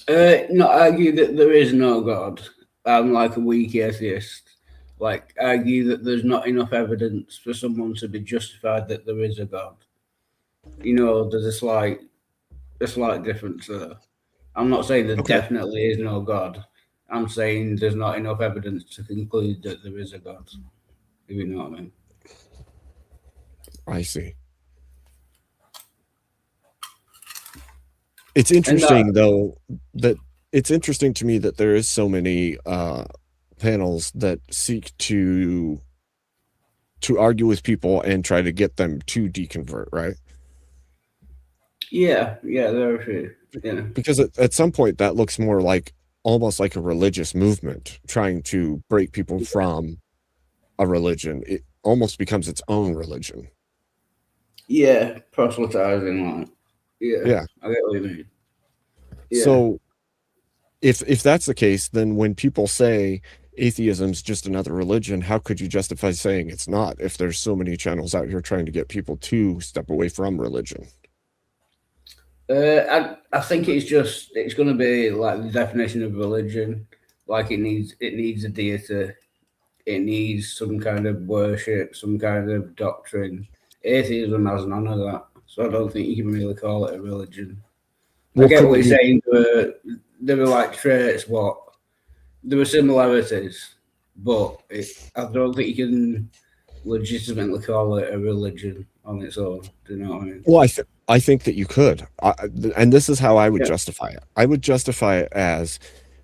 Not argue that there is no God. I'm like a weak atheist. Like, argue that there's not enough evidence for someone to be justified that there is a God. There's a slight difference there. I'm not saying there definitely is no God. I'm saying there's not enough evidence to conclude that there is a God. If you know what I mean. I see. It's interesting, though, that it's interesting to me that there is so many panels that seek to argue with people and try to get them to deconvert, right? Yeah, there are a few. Yeah. Because at some point that looks more like almost like a religious movement trying to break people from a religion. It almost becomes its own religion. Yeah, proselytizing, like. Yeah. I get what you mean. Yeah. So if that's the case, then when people say atheism's just another religion, how could you justify saying it's not if there's so many channels out here trying to get people to step away from religion? I think it's going to be like the definition of religion. Like it needs a deity, it needs some kind of worship, some kind of doctrine. Atheism has none of that, so I don't think you can really call it a religion. I get what you're saying. There were like traits, there were similarities, but I don't think you can legitimately call it a religion on its own. Do you know what I mean? Well, I think that you could, and this is how I would justify it. I would justify it as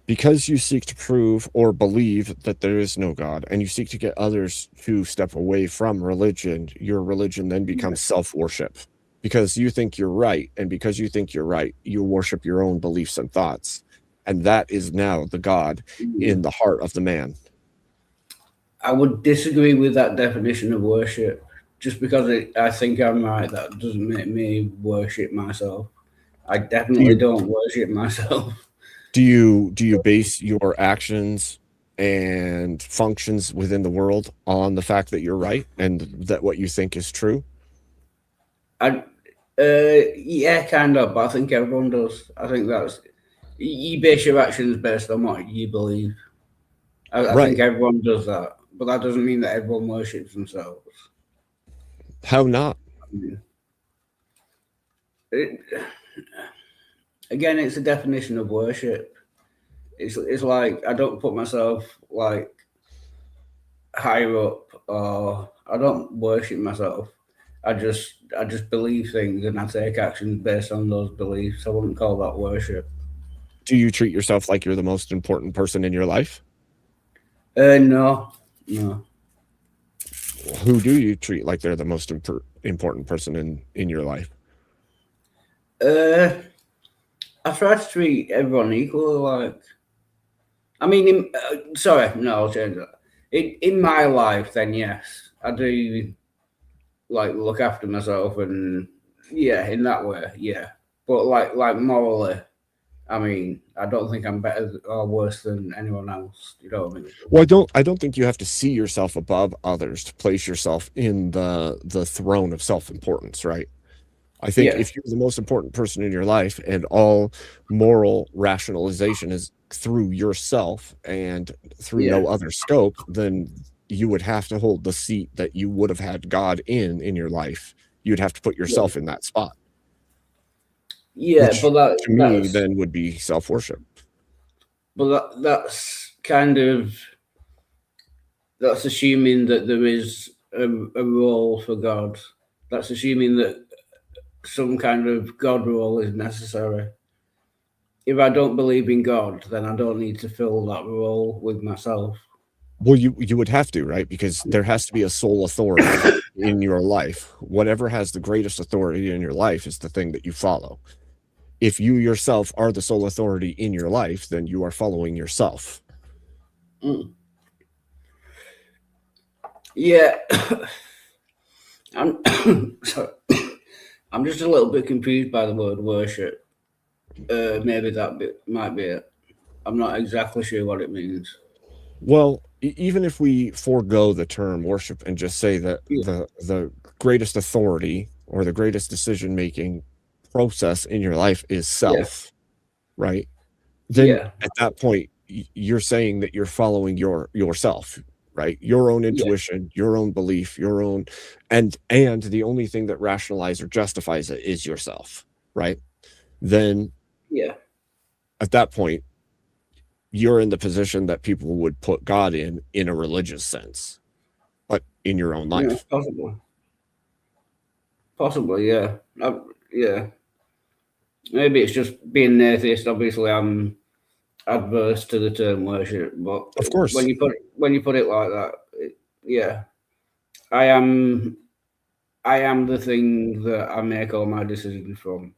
Because you seek to prove or believe that there is no God, and you seek to get others to step away from religion, your religion then becomes self-worship. Because you think you're right, and because you think you're right, you worship your own beliefs and thoughts. And that is now the God in the heart of the man. I would disagree with that definition of worship. Just because I think I'm right, that doesn't make me worship myself. I definitely don't worship myself. Do you base your actions and functions within the world on the fact that you're right and that what you think is true? Yeah, kind of, but I think everyone does. I think that's you base your actions based on what you believe. I think everyone does that, but that doesn't mean that everyone worships themselves. How not? Again, it's a definition of worship. It's like I don't put myself like higher up, or I don't worship myself. I just believe things and I take actions based on those beliefs. I wouldn't call that worship. Do you treat yourself like you're the most important person in your life? No. Who do you treat like they're the most important person in your life? I try to treat everyone equally. Like, I mean, sorry, no, I'll change that. In my life, then yes, I do like look after myself, and yeah, in that way, yeah. But like morally, I mean, I don't think I'm better or worse than anyone else. You know what I mean? Well, I don't think you have to see yourself above others to place yourself in the throne of self-importance, right? I think if you're the most important person in your life and all moral rationalization is through yourself and through no other scope, then you would have to hold the seat that you would have had God in your life. You'd have to put yourself in that spot. Yeah, which, but that to me then would be self-worship. But that's kind of that's assuming that there is a role for God. That's assuming that some kind of God role is necessary. If I don't believe in God, then I don't need to fill that role with myself. Well, you would have to, right? Because there has to be a sole authority in your life. Whatever has the greatest authority in your life is the thing that you follow. If you yourself are the sole authority in your life, then you are following yourself. Yeah. I'm sorry. I'm just a little bit confused by the word worship. Maybe that might be it. I'm not exactly sure what it means. Well, even if we forego the term worship and just say that the greatest authority or the greatest decision-making process in your life is self, right? Then at that point, you're saying that you're following yourself, right? Your own intuition, your own belief, your own, and the only thing that rationalizes or justifies it is yourself, right? Then at that point, you're in the position that people would put God in a religious sense, but in your own life. Yeah, possibly, yeah. Yeah. Maybe it's just being an atheist. Obviously, I'm adverse to the term worship, but of course, when you put it like that, I am the thing that I make all my decisions from,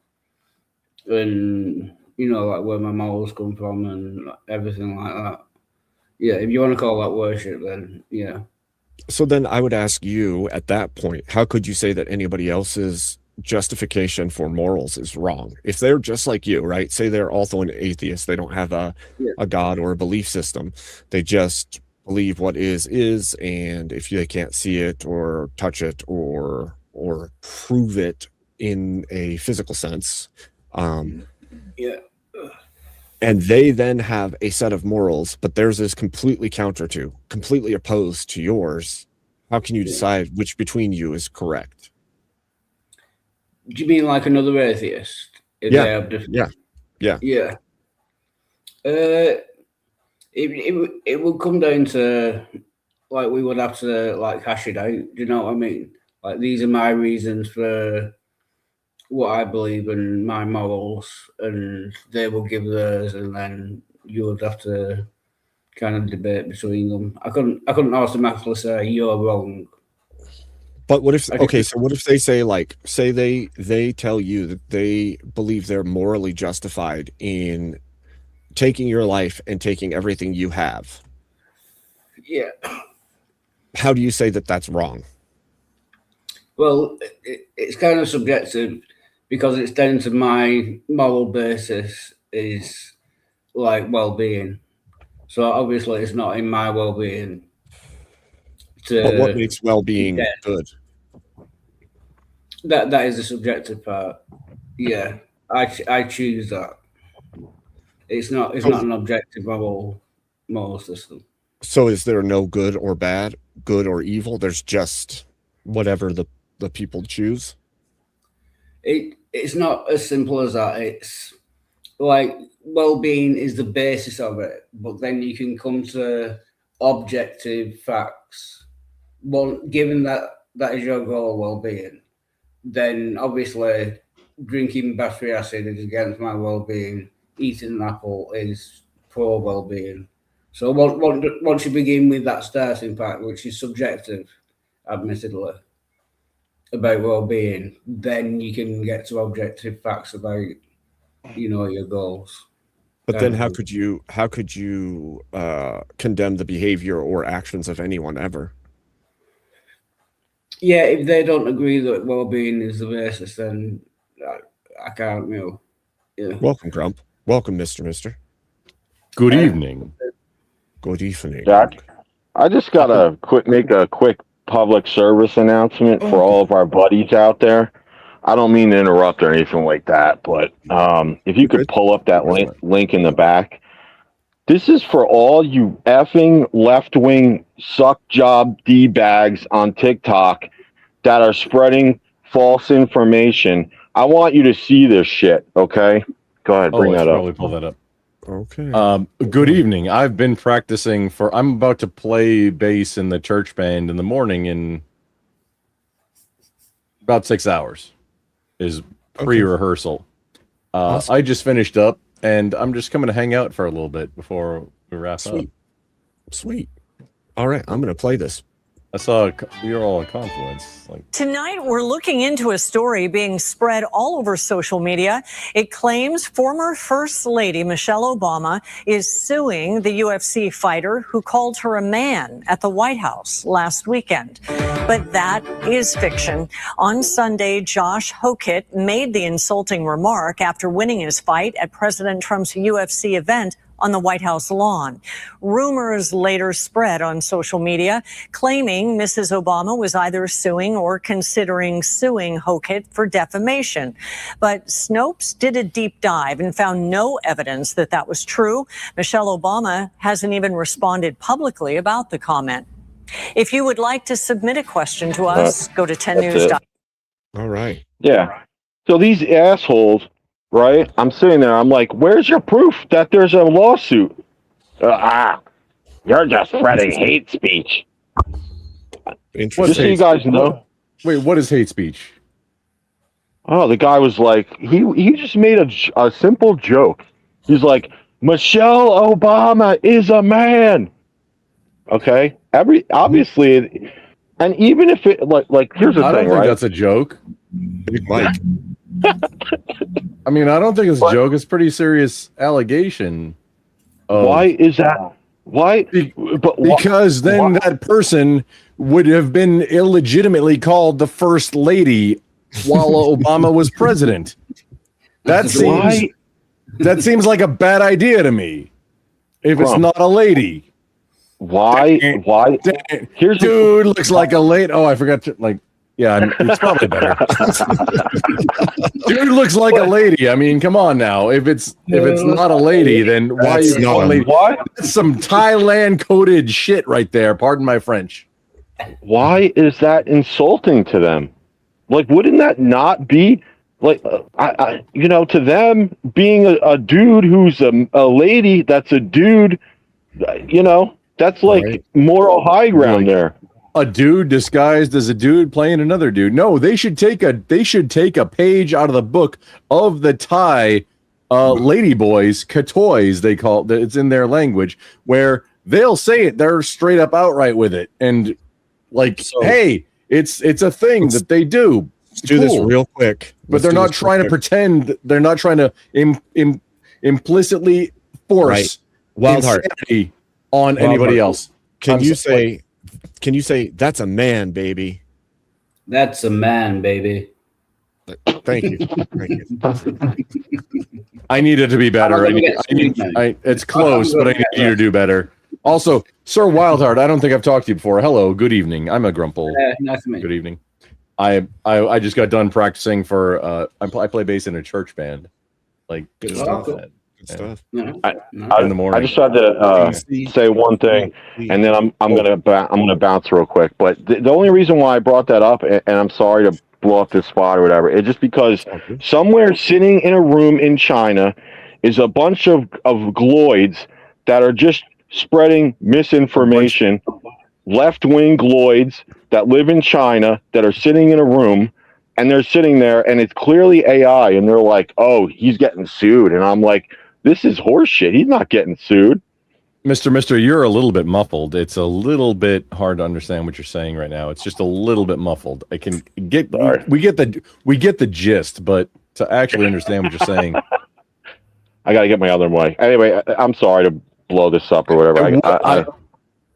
and like where my morals come from and everything like that. Yeah, if you want to call that worship, then yeah. So then I would ask you at that point, how could you say that anybody else's justification for morals is wrong? If they're just like you, right? Say they're also an atheist, they don't have a God or a belief system. They just believe what is, and if they can't see it or touch it or prove it in a physical sense, and they then have a set of morals, but theirs is completely opposed to yours. How can you decide which between you is correct? Do you mean like another atheist? If they have different... Yeah. It would come down to like we would have to like hash it out. Do you know what I mean? Like these are my reasons for what I believe and my morals, and they will give theirs, and then you would have to kind of debate between them. I couldn't automatically say you're wrong. But what if so what if they say they tell you that they believe they're morally justified in taking your life and taking everything you have? Yeah. How do you say that that's wrong? Well, it's kind of subjective because it's down to my moral basis is like well-being. So obviously it's not in my well-being. But what makes well-being good? That is the subjective part. Yeah, I choose that. It's not an objective moral system. So is there no good or bad, good or evil? There's just whatever the people choose? It's not as simple as that. It's like well-being is the basis of it, but then you can come to objective facts. Well, given that is your goal, well-being, then obviously drinking battery acid is against my well-being. Eating an apple is pro well-being. So once you begin with that starting point, which is subjective, admittedly, about well-being, then you can get to objective facts about, your goals. But then how could you condemn the behavior or actions of anyone ever? Yeah, if they don't agree that well-being is the basis, then I can't, Yeah. Welcome, Grump. Welcome, Mister. Good evening. Good evening. Jack, I just got to make a quick public service announcement for all of our buddies out there. I don't mean to interrupt or anything like that, but if you could pull up that link in the back. This is for all you effing left-wing suck job D-bags on TikTok that are spreading false information. I want you to see this shit, okay? Go ahead, bring that up. Probably pull that up. Okay. Good evening. I've been practicing I'm about to play bass in the church band in the morning in about 6 hours is pre-rehearsal. Awesome. I just finished up and I'm just coming to hang out for a little bit before we wrap up. Sweet. All right. I'm going to play this. I saw you're all at Confluence. Tonight, we're looking into a story being spread all over social media. It claims former First Lady Michelle Obama is suing the UFC fighter who called her a man at the White House last weekend. But that is fiction. On Sunday, Josh Hokett made the insulting remark after winning his fight at President Trump's UFC event on the White House lawn. Rumors later spread on social media, claiming Mrs. Obama was either suing or considering suing Hokett for defamation. But Snopes did a deep dive and found no evidence that that was true. Michelle Obama hasn't even responded publicly about the comment. If you would like to submit a question to us, go to 10news. All right. Yeah. So these assholes, right? I'm sitting there. I'm like, where's your proof that there's a lawsuit? You're just spreading hate speech. Just so you guys know. Wait, what is hate speech? Oh, the guy was like, he just made a simple joke. He's like, Michelle Obama is a man. Okay, obviously, and even if it like here's the thing, I don't think right? that's a joke. Big Mike. I mean, I don't think it's a joke. It's a pretty serious allegation. Why is that? Why? Because then that person would have been illegitimately called the first lady while Obama was president. That seems like a bad idea to me. If it's not a lady. Why? Here's dude looks like a lady. Oh, I forgot to Yeah, it's probably better. Dude looks like a lady. I mean, come on now. If it's not a lady, then why is it not a lady? That's some Thailand coded shit right there. Pardon my French. Why is that insulting to them? Like, wouldn't that not be like, to them being a dude who's a lady that's a dude, that's like moral high ground there. A dude disguised as a dude playing another dude. No, they should take a page out of the book of the Thai lady boys, katoys, they call it. It's in their language where they'll say it. They're straight up outright with it. And like, hey, it's a thing that they do. Let's do this real quick. But they're not trying to pretend. They're not trying to implicitly force insanity on anybody else. Can you say that's a man, baby? That's a man, baby. Thank you. Thank you. I need it to be better. It's close, but I need you to do better. Also, Sir Wildheart, I don't think I've talked to you before. Hello, good evening. I'm a Grumple. Nice to meet you. Good evening. I just got done practicing for I play bass in a church band. Like good stuff. Good stuff. In the morning. I just had to say one thing, and then I'm gonna bounce real quick. But the only reason why I brought that up, and I'm sorry to blow up this spot or whatever, it's just because somewhere sitting in a room in China is a bunch of gloids that are just spreading misinformation. Left-wing gloids that live in China that are sitting in a room, and they're sitting there, and it's clearly AI, and they're like, "Oh, he's getting sued," and I'm like, "This is horseshit. He's not getting sued." Mister, you're a little bit muffled. It's a little bit hard to understand what you're saying right now. It's just a little bit muffled. I can get we get the gist, but to actually understand what you're saying, I got to get my other mic. Anyway, I'm sorry to blow this up or whatever.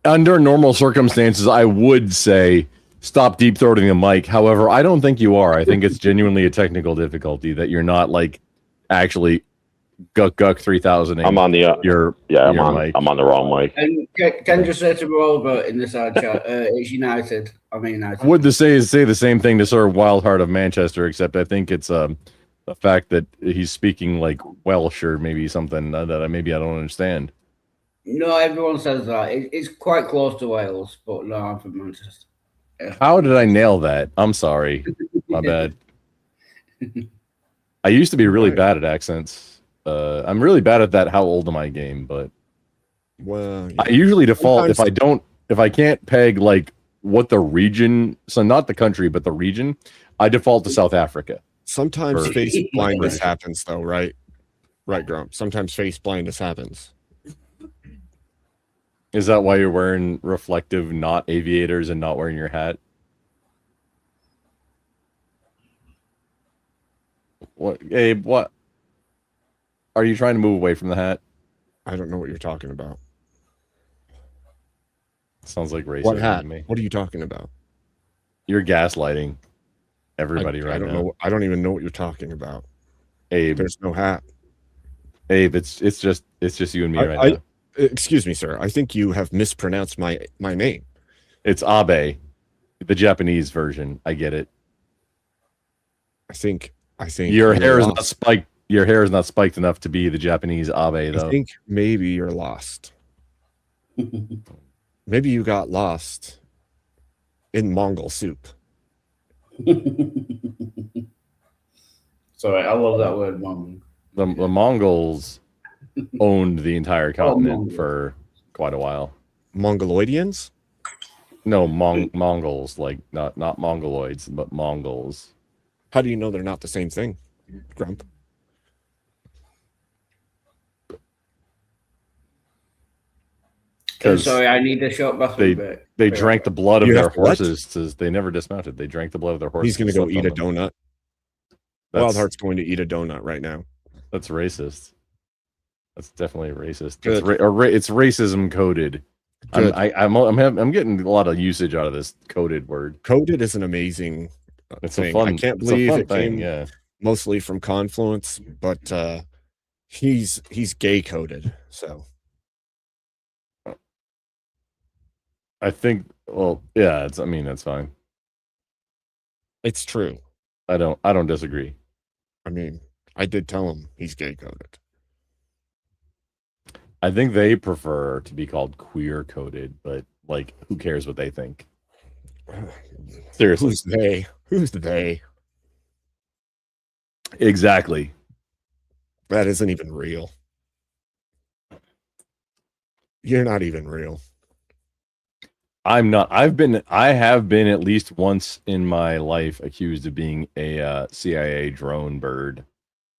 Under normal circumstances, I would say stop deep throating the mic. However, I don't think you are. I think it's genuinely a technical difficulty that you're not like actually guck 3000. I'm on the mic. I'm on the wrong mic. And can just say to Robert in the side chat, it's United. I mean United. I would say the same thing to Sir Wildheart of Manchester, except I think it's the fact that he's speaking like Welsh or maybe something that I don't understand. No, everyone says that. It's quite close to Wales, but no, I'm from Manchester. How did I nail that? I'm sorry. My bad. I used to be really bad at accents. I'm really bad at that how old am I game, but I usually default if I can't peg like what the region, so not the country, but the region, I default to South Africa. Sometimes face blindness happens though, right? Right, Grump. Sometimes face blindness happens. Is that why you're wearing reflective, not aviators, and not wearing your hat? What, Abe? What? Are you trying to move away from the hat? I don't know what you're talking about. Sounds like racism What hat? to me. What are you talking about? You're gaslighting everybody right I don't now. know. I don't even know what you're talking about. Abe, there's no hat. Abe, it's just you and me right now. Excuse me, sir. I think you have mispronounced my name. It's Abe, the Japanese version. I get it. I think your hair is not spiked. Your hair is not spiked enough to be the Japanese Abe, though. I think maybe you're lost. Maybe you got lost in Mongol soup. Sorry, I love that word, Mongol. The Mongols owned the entire continent for quite a while. Mongoloidians? No, Mongols, like not Mongoloids, but Mongols. How do you know they're not the same thing, Grump? Sorry, I need a short bathroom. They drank the blood of their horses. They never dismounted. They drank the blood of their horses. He's going to go eat a donut. That's- Wildheart's going to eat a donut right now. That's racist. That's definitely racist. Good. It's racism coded. Good. I'm getting a lot of usage out of this coded word. Coded is an amazing It's thing. a fun. I can't it's a believe fun it thing. came Yeah. mostly from Confluence, but he's gay coded. So I think. Well, yeah. I mean, that's fine. it's true. I don't disagree. I mean, I did tell him he's gay coded. I think they prefer to be called queer coded, but like, who cares what they think? Seriously. Who's they? Who's they? Exactly. That isn't even real. You're not even real. I'm not. I have been at least once in my life accused of being a CIA drone bird.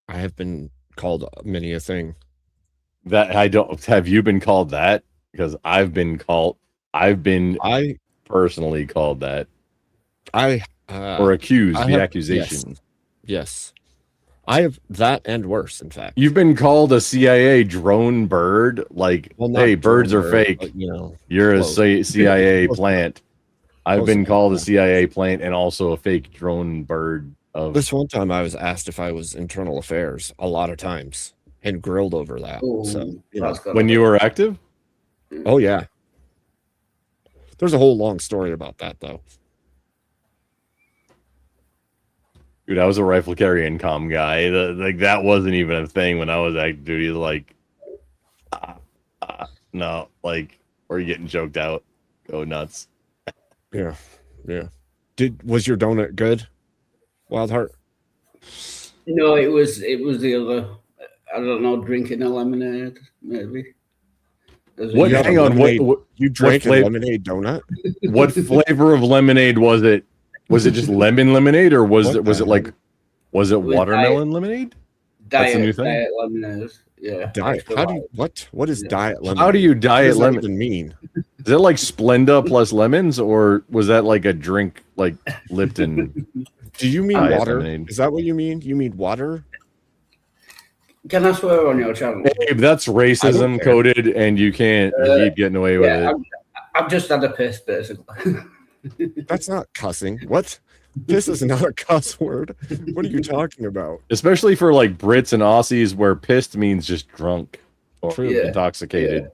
I have been called many a thing. That I don't have you been called that? Because I've been personally called that. Or accused, the accusation. Yes. I have that and worse, in fact. You've been called a CIA drone bird, like, hey, birds are fake. But, you know, you're close. a CIA Close plant. I've Close been enough. called a CIA plant and also a fake drone bird of This one time I was asked if I was internal affairs a lot of times and grilled over that. So, you know, when you were active. oh yeah. There's a whole long story about that though. Dude, I was a rifle carrying comm guy. Like that wasn't even a thing when I was active duty. Like, no, like, or you getting choked out, go nuts. Yeah, yeah. Was your donut good, Wildheart? No, it was the other. I don't know, drinking a lemonade, maybe. What? Hang on. What? You drank a flavor? lemonade donut? What flavor of lemonade was it? Was it just lemon lemonade, or was it watermelon lemonade? That's a new thing. Diet lemonade. Yeah. Diet. How do you, what is diet lemonade? How do you diet lemon lemon? even mean? Is it like Splenda plus lemons, or was that like a drink like Lipton? Do you mean diet water? lemonade? Is that what you mean? You mean water? Can I swear on your channel? Abe, that's racism care. coded, and you can't keep getting away with it. I've just had a piss, basically. That's not cussing. What? This is not a cuss word. What are you talking about? Especially for like Brits and Aussies, where pissed means just drunk or intoxicated.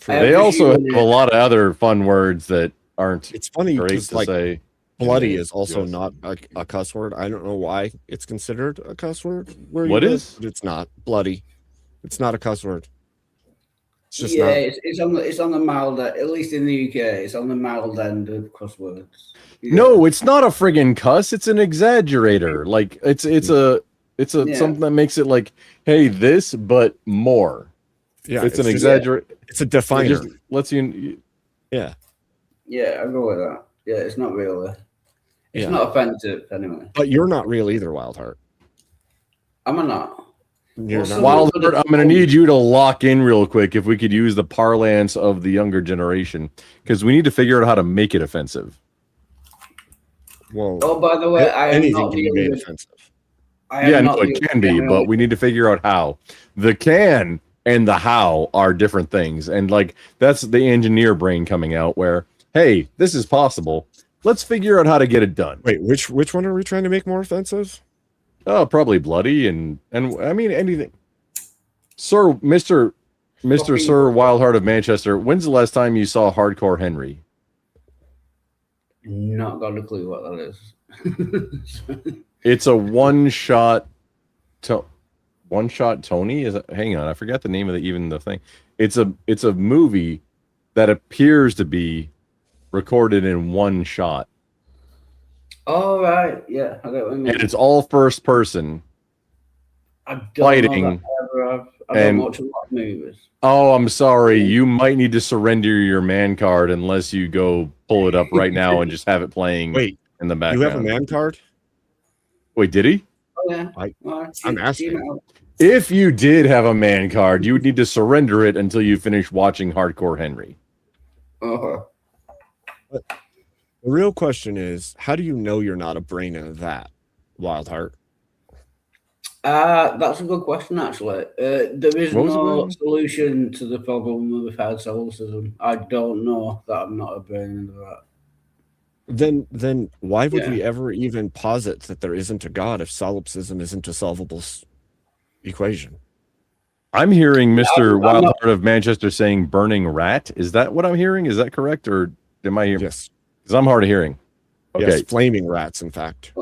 They also have a lot of other fun words that aren't. It's funny great because to like say. bloody is also not a cuss word. I don't know why it's considered a cuss word. Where What you live, is? but it's not bloody. It's not a cuss word. It's just yeah, not. it's on the mild, at least in the UK, it's on the mild end of cuss words. No, it's not a friggin' cuss. It's an exaggerator. Like it's something that makes it like, hey, this, but more. Yeah, it's an just- exaggerate. It's a definer. It just lets you. Yeah. Yeah, I go with that. Yeah, it's not really. It's Yeah. not offensive anyway. But you're not real either, Wildheart. Am I not? You're not. Wildheart, I'm gonna need you to lock in real quick if we could use the parlance of the younger generation, because we need to figure out how to make it offensive. Whoa. Oh, by the way, I am anything not can be made the- offensive. I am Yeah, not no, it the- can be, but we need to figure out how. The can and the how are different things, and like that's the engineer brain coming out. Where, hey, this is possible. Let's figure out how to get it done. Wait, which one are we trying to make more offensive? Oh, probably bloody and I mean anything. Sir, Mr. Sir Wildheart of Manchester, when's the last time you saw Hardcore Henry? Not got a clue what that is. It's a one-shot Tony. Is it, hang on, I forgot the name of the thing. It's a movie that appears to be recorded in one shot. Oh right, yeah, I get what you mean. And it's all first person. I don't fighting, know that I ever have. I and- don't watch a lot of movies. Oh, I'm sorry. You might need to surrender your man card unless you go pull it up right now and just have it playing Wait, in the You background. have a man card? Wait, did he? Oh yeah. I'm asking. If you did have a man card, you would need to surrender it until you finish watching Hardcore Henry. Uh-huh. The real question is, how do you know you're not a brain of that, Wildheart? That's a good question, actually. There is What was no it? solution to the problem with hard solipsism. I don't know that I'm not a brain of that. Then why would Yeah. we ever even posit that there isn't a God if solipsism isn't a solvable equation? I'm hearing Mr. I'm not- Wildheart of Manchester saying burning rat. Is that what I'm hearing? Is that correct? Or am I hearing? Yes. Because I'm hard of hearing. Okay. Yes, flaming rats, in fact.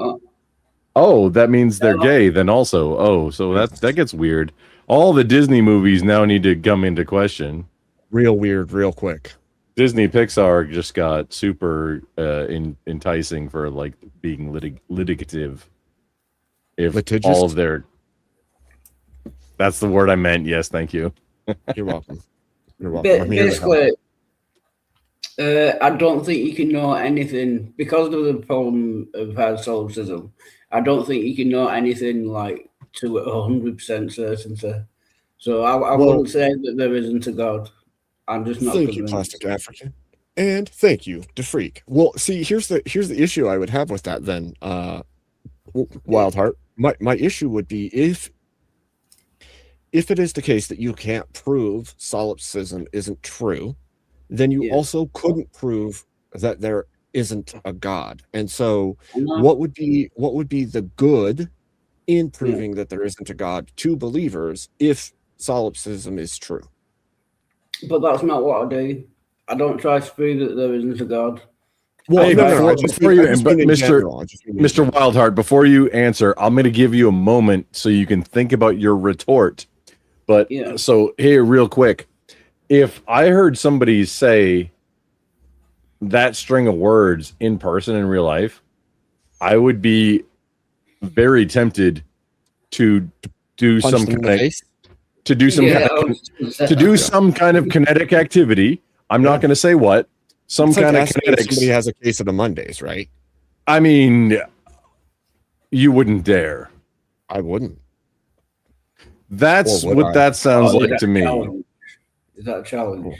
Oh, that means they're gay then also. Oh, so that gets weird. All the Disney movies now need to come into question. Real weird, real quick. Disney Pixar just got super enticing for like being litigative. If Litigious? all of their that's the word I meant. Yes, thank you. You're welcome. You're welcome. I'm here to help. Basically, I don't think you can know anything because of the problem of hard solipsism. I don't think you can know anything like to 100% certainty. So I wouldn't say that there isn't a God. I'm just not Thank you, convinced. Plastic African. And thank you, DeFreak. Well, see, here's the issue I would have with that then, Wildheart. My issue would be if it is the case that you can't prove solipsism isn't true, then you also couldn't prove that there isn't a God. And so what would be the good in proving that there isn't a God to believers if solipsism is true? But that's not what I do. I don't try to prove that there isn't a God. Well, Hey, before you, Mr. Wildheart, before you answer, I'm going to give you a moment so you can think about your retort. But so here, real quick, if I heard somebody say that string of words in person in real life, I would be very tempted to do Punch some them in the kind of face? to do some kind of kinetic activity. I'm not going to say what. Some It's like kind of asking if kinetics. somebody has a case of the Mondays, right? I mean, you wouldn't dare. I wouldn't. That's Or would what I? that sounds Oh, like to me. Is that a challenge?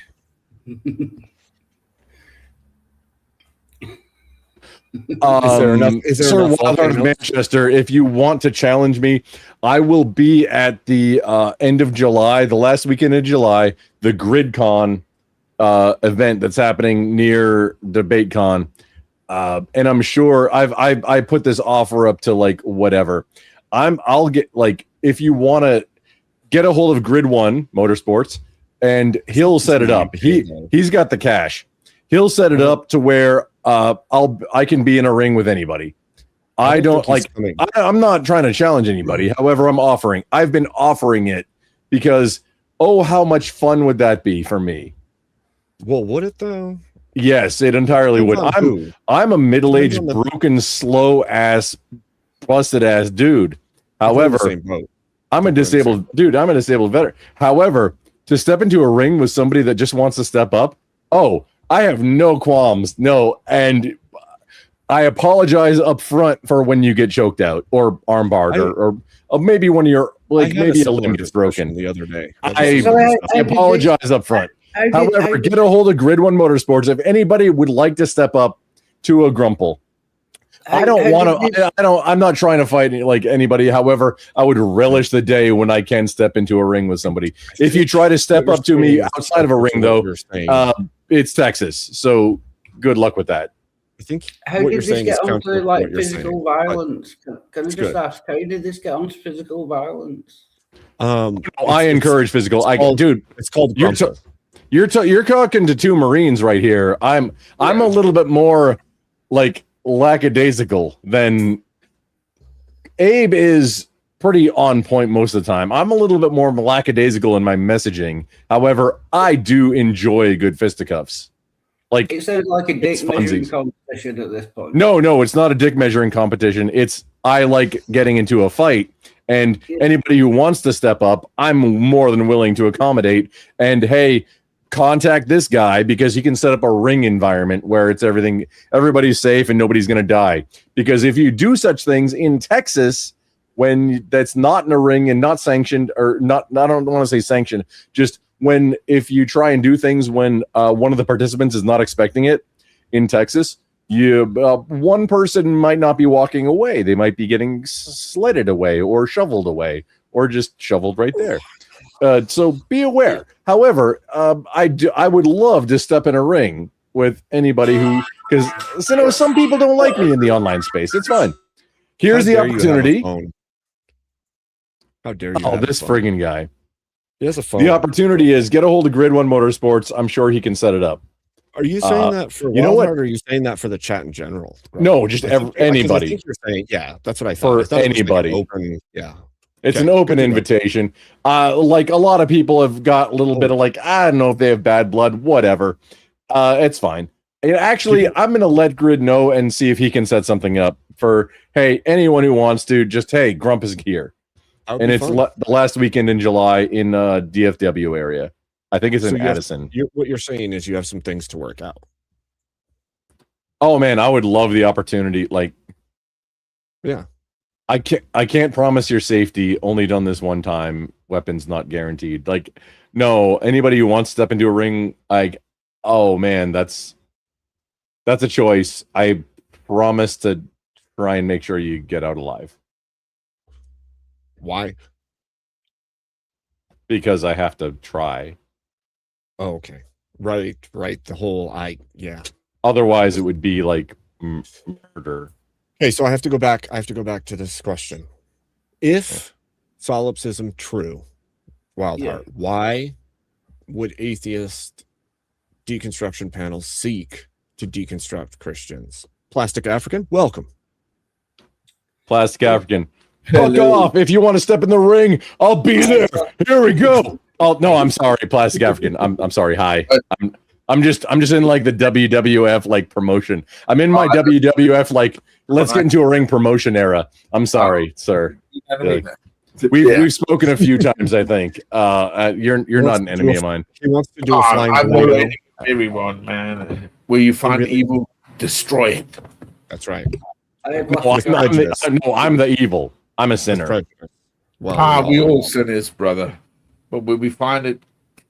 Sir Wildheart of Manchester, if you want to challenge me, I will be at the end of July, the last weekend of July, the GridCon event that's happening near DebateCon. And I'm sure I put this offer up to like whatever. I'll get like, if you want to get a hold of Grid One Motorsports, and he'll set it up. He's got the cash. He'll set it up to where I can be in a ring with anybody. I don't like. I'm not trying to challenge anybody. However, I've been offering it because how much fun would that be for me? Well, would it though? Yes, it entirely would. I'm a middle-aged, broken, slow ass, busted ass dude. However, I'm a disabled dude. I'm a disabled veteran. However, to step into a ring with somebody that just wants to step up, I have no qualms. No, and I apologize up front for when you get choked out or armbarred or maybe when you're like maybe a limb gets broken the other day. I apologize up front. However, get a hold of Grid One Motorsports if anybody would like to step up to a Grumple. I don't want to. I'm not trying to fight like anybody. However, I would relish the day when I can step into a ring with somebody. If you try to step up to me outside of a ring, though, it's Texas. So good luck with that. I think How did this get onto like physical violence? Can I just ask, how did this get onto physical violence? I encourage physical. Dude, it's called. You're talking to two Marines right here. I'm a little bit more like lackadaisical than Abe is. Pretty on point most of the time. I'm a little bit more lackadaisical in my messaging. However, I do enjoy good fisticuffs. Like It sounds like a dick measuring competition at this point. No, it's not a dick measuring competition. I like getting into a fight, and anybody who wants to step up, I'm more than willing to accommodate. And hey, contact this guy because he can set up a ring environment where everybody's safe and nobody's going to die. Because if you do such things in Texas, when that's not in a ring and not sanctioned or not, I don't want to say sanctioned, just if you try and do things when one of the participants is not expecting it in Texas, one person might not be walking away. They might be getting sledded away or shoveled away or just shoveled right there. So be aware. However, I would love to step in a ring with anybody because some people don't like me in the online space. It's fine. Here's the opportunity. How dare you? Oh, this friggin' guy. He has a phone. The opportunity is get a hold of Grid One Motorsports. I'm sure he can set it up. Are you saying that for Wildheart, or are you saying that for the chat in general? No, just anybody. I think you're saying, that's what I thought. For anybody. Open, It's an open invitation. Like a lot of people have got a little bit of like, I don't know if they have bad blood, whatever. It's fine. Actually, I'm going to let Grid know and see if he can set something up for, hey, anyone who wants to, just, hey, Grump is here. And it's the last weekend in July in DFW area. I think it's in Addison. What you're saying is you have some things to work out. Oh, man, I would love the opportunity. Like, yeah. I can't promise your safety. Only done this one time. Weapons not guaranteed. Like, no, anybody who wants to step into a ring, like, oh man, that's a choice. I promise to try and make sure you get out alive. Why? Because I have to try. Oh, okay. Right. The whole yeah. Otherwise, it would be like murder. Okay, so I have to go back to this question. If solipsism true, Wildheart, why would atheist deconstruction panels seek to deconstruct Christians? Plastic African, welcome. Plastic African, fuck off. If you want to step in the ring, I'll be there. Here we go. Oh no, I'm sorry, Plastic African. I'm sorry. Hi. I'm just in like the WWF like promotion. I'm in my WWF like let's get into a ring promotion era. I'm sorry, sir. We've spoken a few times. I think you're not an enemy of mine. He wants to do a flying I'm tornado. motivating everyone, man. Where you find evil, destroy it. That's right. I'm the evil. I'm a sinner. We all sinners, brother. But when we find it,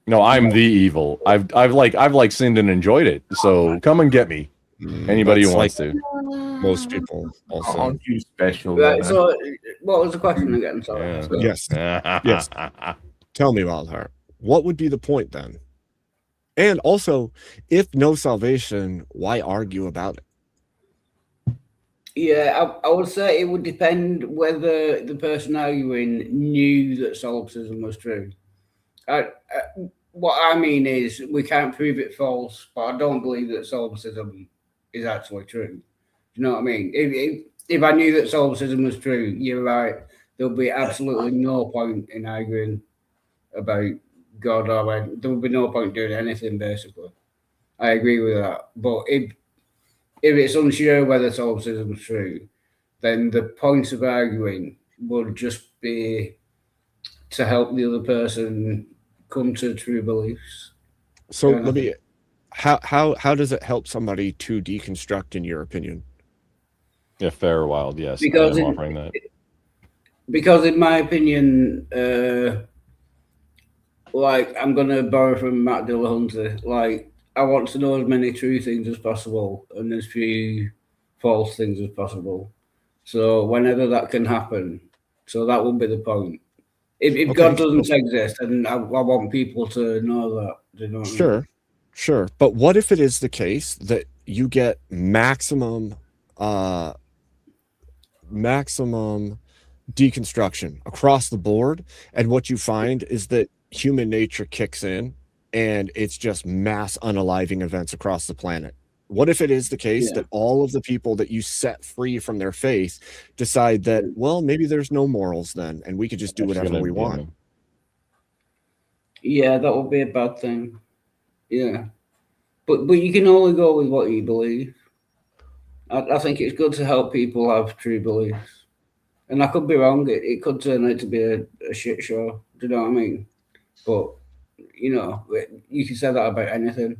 no, I'm the evil. I've sinned and enjoyed it. So come and get me. Anybody who wants to. Most people also. Aren't you special? Right, so, what was the question again? Sorry. Yes. Yes. Tell me, Wildheart, what would be the point then? And also, if no salvation, why argue about it? Yeah, I would say it would depend whether the person arguing knew that solipsism was true. What I mean is, we can't prove it false, but I don't believe that solipsism is actually true. Do you know what I mean? If I knew that solipsism was true, you're right. There'll be absolutely no point in arguing about God or there would be no point doing anything. Basically, I agree with that. But if it's unsure whether solipsism is true, then the point of arguing would just be to help the other person come to true beliefs. So let me. How does it help somebody to deconstruct, in your opinion? Yeah, fair or wild, yes. Because I'm offering that. Because in my opinion, like I'm gonna borrow from Matt Dillahunty, like I want to know as many true things as possible and as few false things as possible. So whenever that can happen, so that would be the point. If God doesn't exist, then I want people to know that. Do you know what I mean? Sure. But what if it is the case that you get maximum deconstruction across the board, and what you find is that human nature kicks in and it's just mass unaliving events across the planet? What if it is the case that all of the people that you set free from their faith decide that, well, maybe there's no morals then, and we could just do whatever we want? Yeah, that would be a bad thing. Yeah, but you can only go with what you believe. I think it's good to help people have true beliefs, and I could be wrong. It could turn out to be a shit show. Do you know what I mean? But you know, you can say that about anything.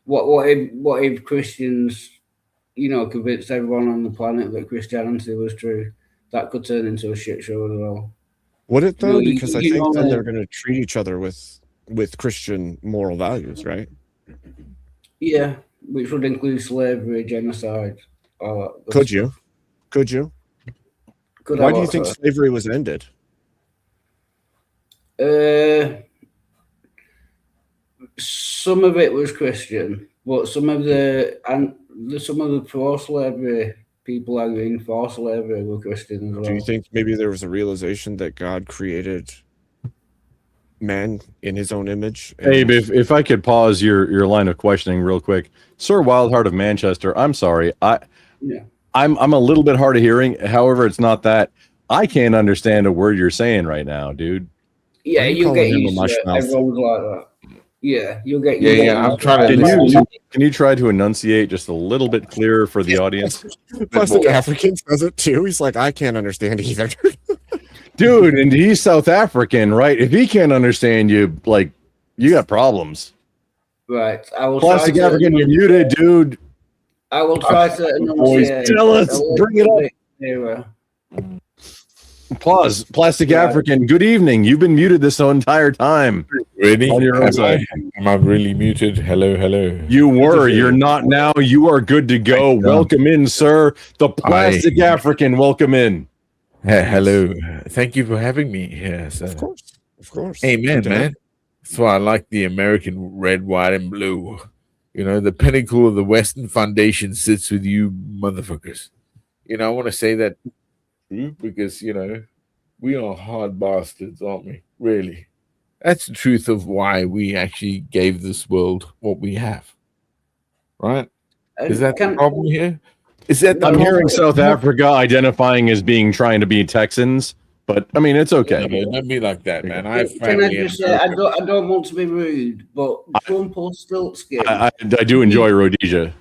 What if Christians, you know, convinced everyone on the planet that Christianity was true? That could turn into a shit show as well. Would it though? You know, because I think then they're going to treat each other with Christian moral values, right? Yeah, which would include slavery, genocide. Could you? Why do you think slavery was ended? Some of it was Christian, but some of the pro-slavery people arguing for slavery were Christian as well. Do you think maybe there was a realization that God created man in his own image? Abe, if I could pause your line of questioning real quick. Sir Wildheart of Manchester, I'm sorry. I'm a little bit hard of hearing. However, it's not that. I can't understand a word you're saying right now, dude. Yeah, you'll get used to it. Everyone's like that. Yeah, you'll get used to it. I'm trying to. Can you try to enunciate just a little bit clearer for the audience? Plastic African does it too. He's like, I can't understand either. Dude, and he's South African, right? If he can't understand you, like, you got problems. Right. I will. Plastic African, you're muted, dude. I will try to enunciate. Tell us. Bring it up. Applause. Plastic African. Good evening. You've been muted this entire time. Really? On your own side. Am I really muted? Hello, hello. You were. You're not now. You are good to go. Welcome in, sir. The Plastic African. Welcome in. Hello. Thank you for having me here, sir. Of course. Of course. Amen, Good to have man. That's why I like the American red, white, and blue. You know, the pinnacle of the Western Foundation sits with you motherfuckers. You know, I want to say that because, you know, we are hard bastards, aren't we? Really. That's the truth of why we actually gave this world what we have. Right? Is that the problem here? Is that the I'm problem? hearing South Africa identifying as being trying to be Texans, but I mean, it's okay. No, don't be like that, man. I have Can I family. just say, I don't want to be rude, but Rumpelstiltskin, I do enjoy Rhodesia.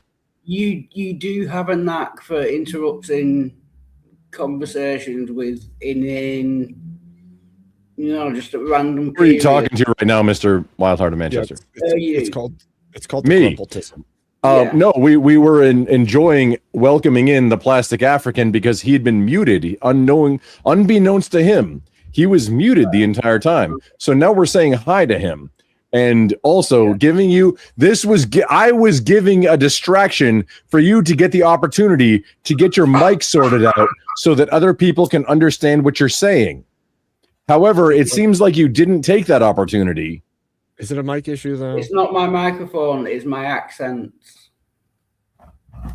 you do have a knack for interrupting conversations with inane, just a random. Who are you talking to right now, Mr. Wildheart of Manchester? It's called Me. Grumpletism. No, we were enjoying welcoming in the Plastic African because he had been muted, unbeknownst to him. He was muted the entire time. So now we're saying hi to him. And also giving you I was giving a distraction for you to get the opportunity to get your mic sorted out so that other people can understand what you're saying. However, it seems like you didn't take that opportunity. Is it a mic issue though? It's not my microphone; it's my accents.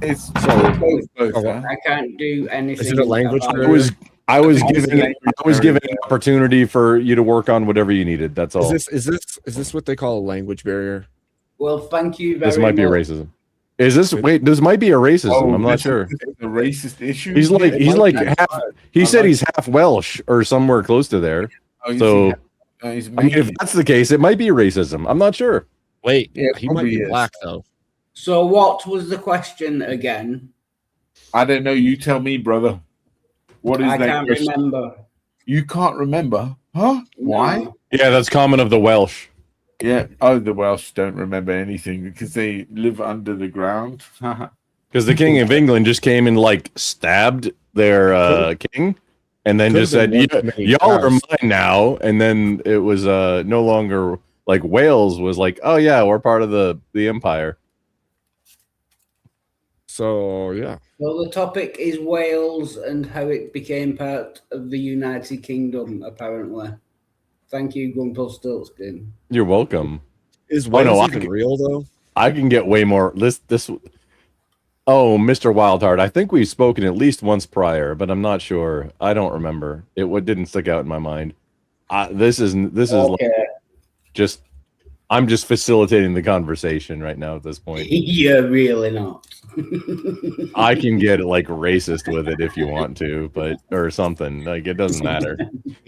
It's I can't do anything. Is it a language about barrier? I was given an opportunity for you to work on whatever you needed. That's all. Is this what they call a language barrier? Well, thank you very This might be a much. racism. Is this this might be a racism? I'm not sure. A racist issue. He's like half. He said he's half Welsh or somewhere close to there. So I mean, if that's the case, it might be racism. I'm not sure. Wait, Yeah, he might be probably black though. So, what was the question again? I don't know. You tell me, brother. What is I that can't question? remember. You can't remember? Huh? Why? Yeah, that's common of the Welsh. Yeah. Oh, the Welsh don't remember anything because they live under the ground. Because the King of England just came and like stabbed their king, and then just said, "Y'all are mine now." And then it was no longer like Wales was like, "Oh yeah, we're part of the empire." So yeah. Well, the topic is Wales and how it became part of the United Kingdom, apparently. Thank you, Grumpelstiltskin. You're welcome. Is Oh, no, Wales I even real though? I can get way more. This. Oh, Mr. Wildheart, I think we've spoken at least once prior, but I'm not sure. I don't remember. It didn't stick out in my mind. This is like just. I'm just facilitating the conversation right now at this point. You're really not. I can get like racist with it if you want to, or something. Like it doesn't matter.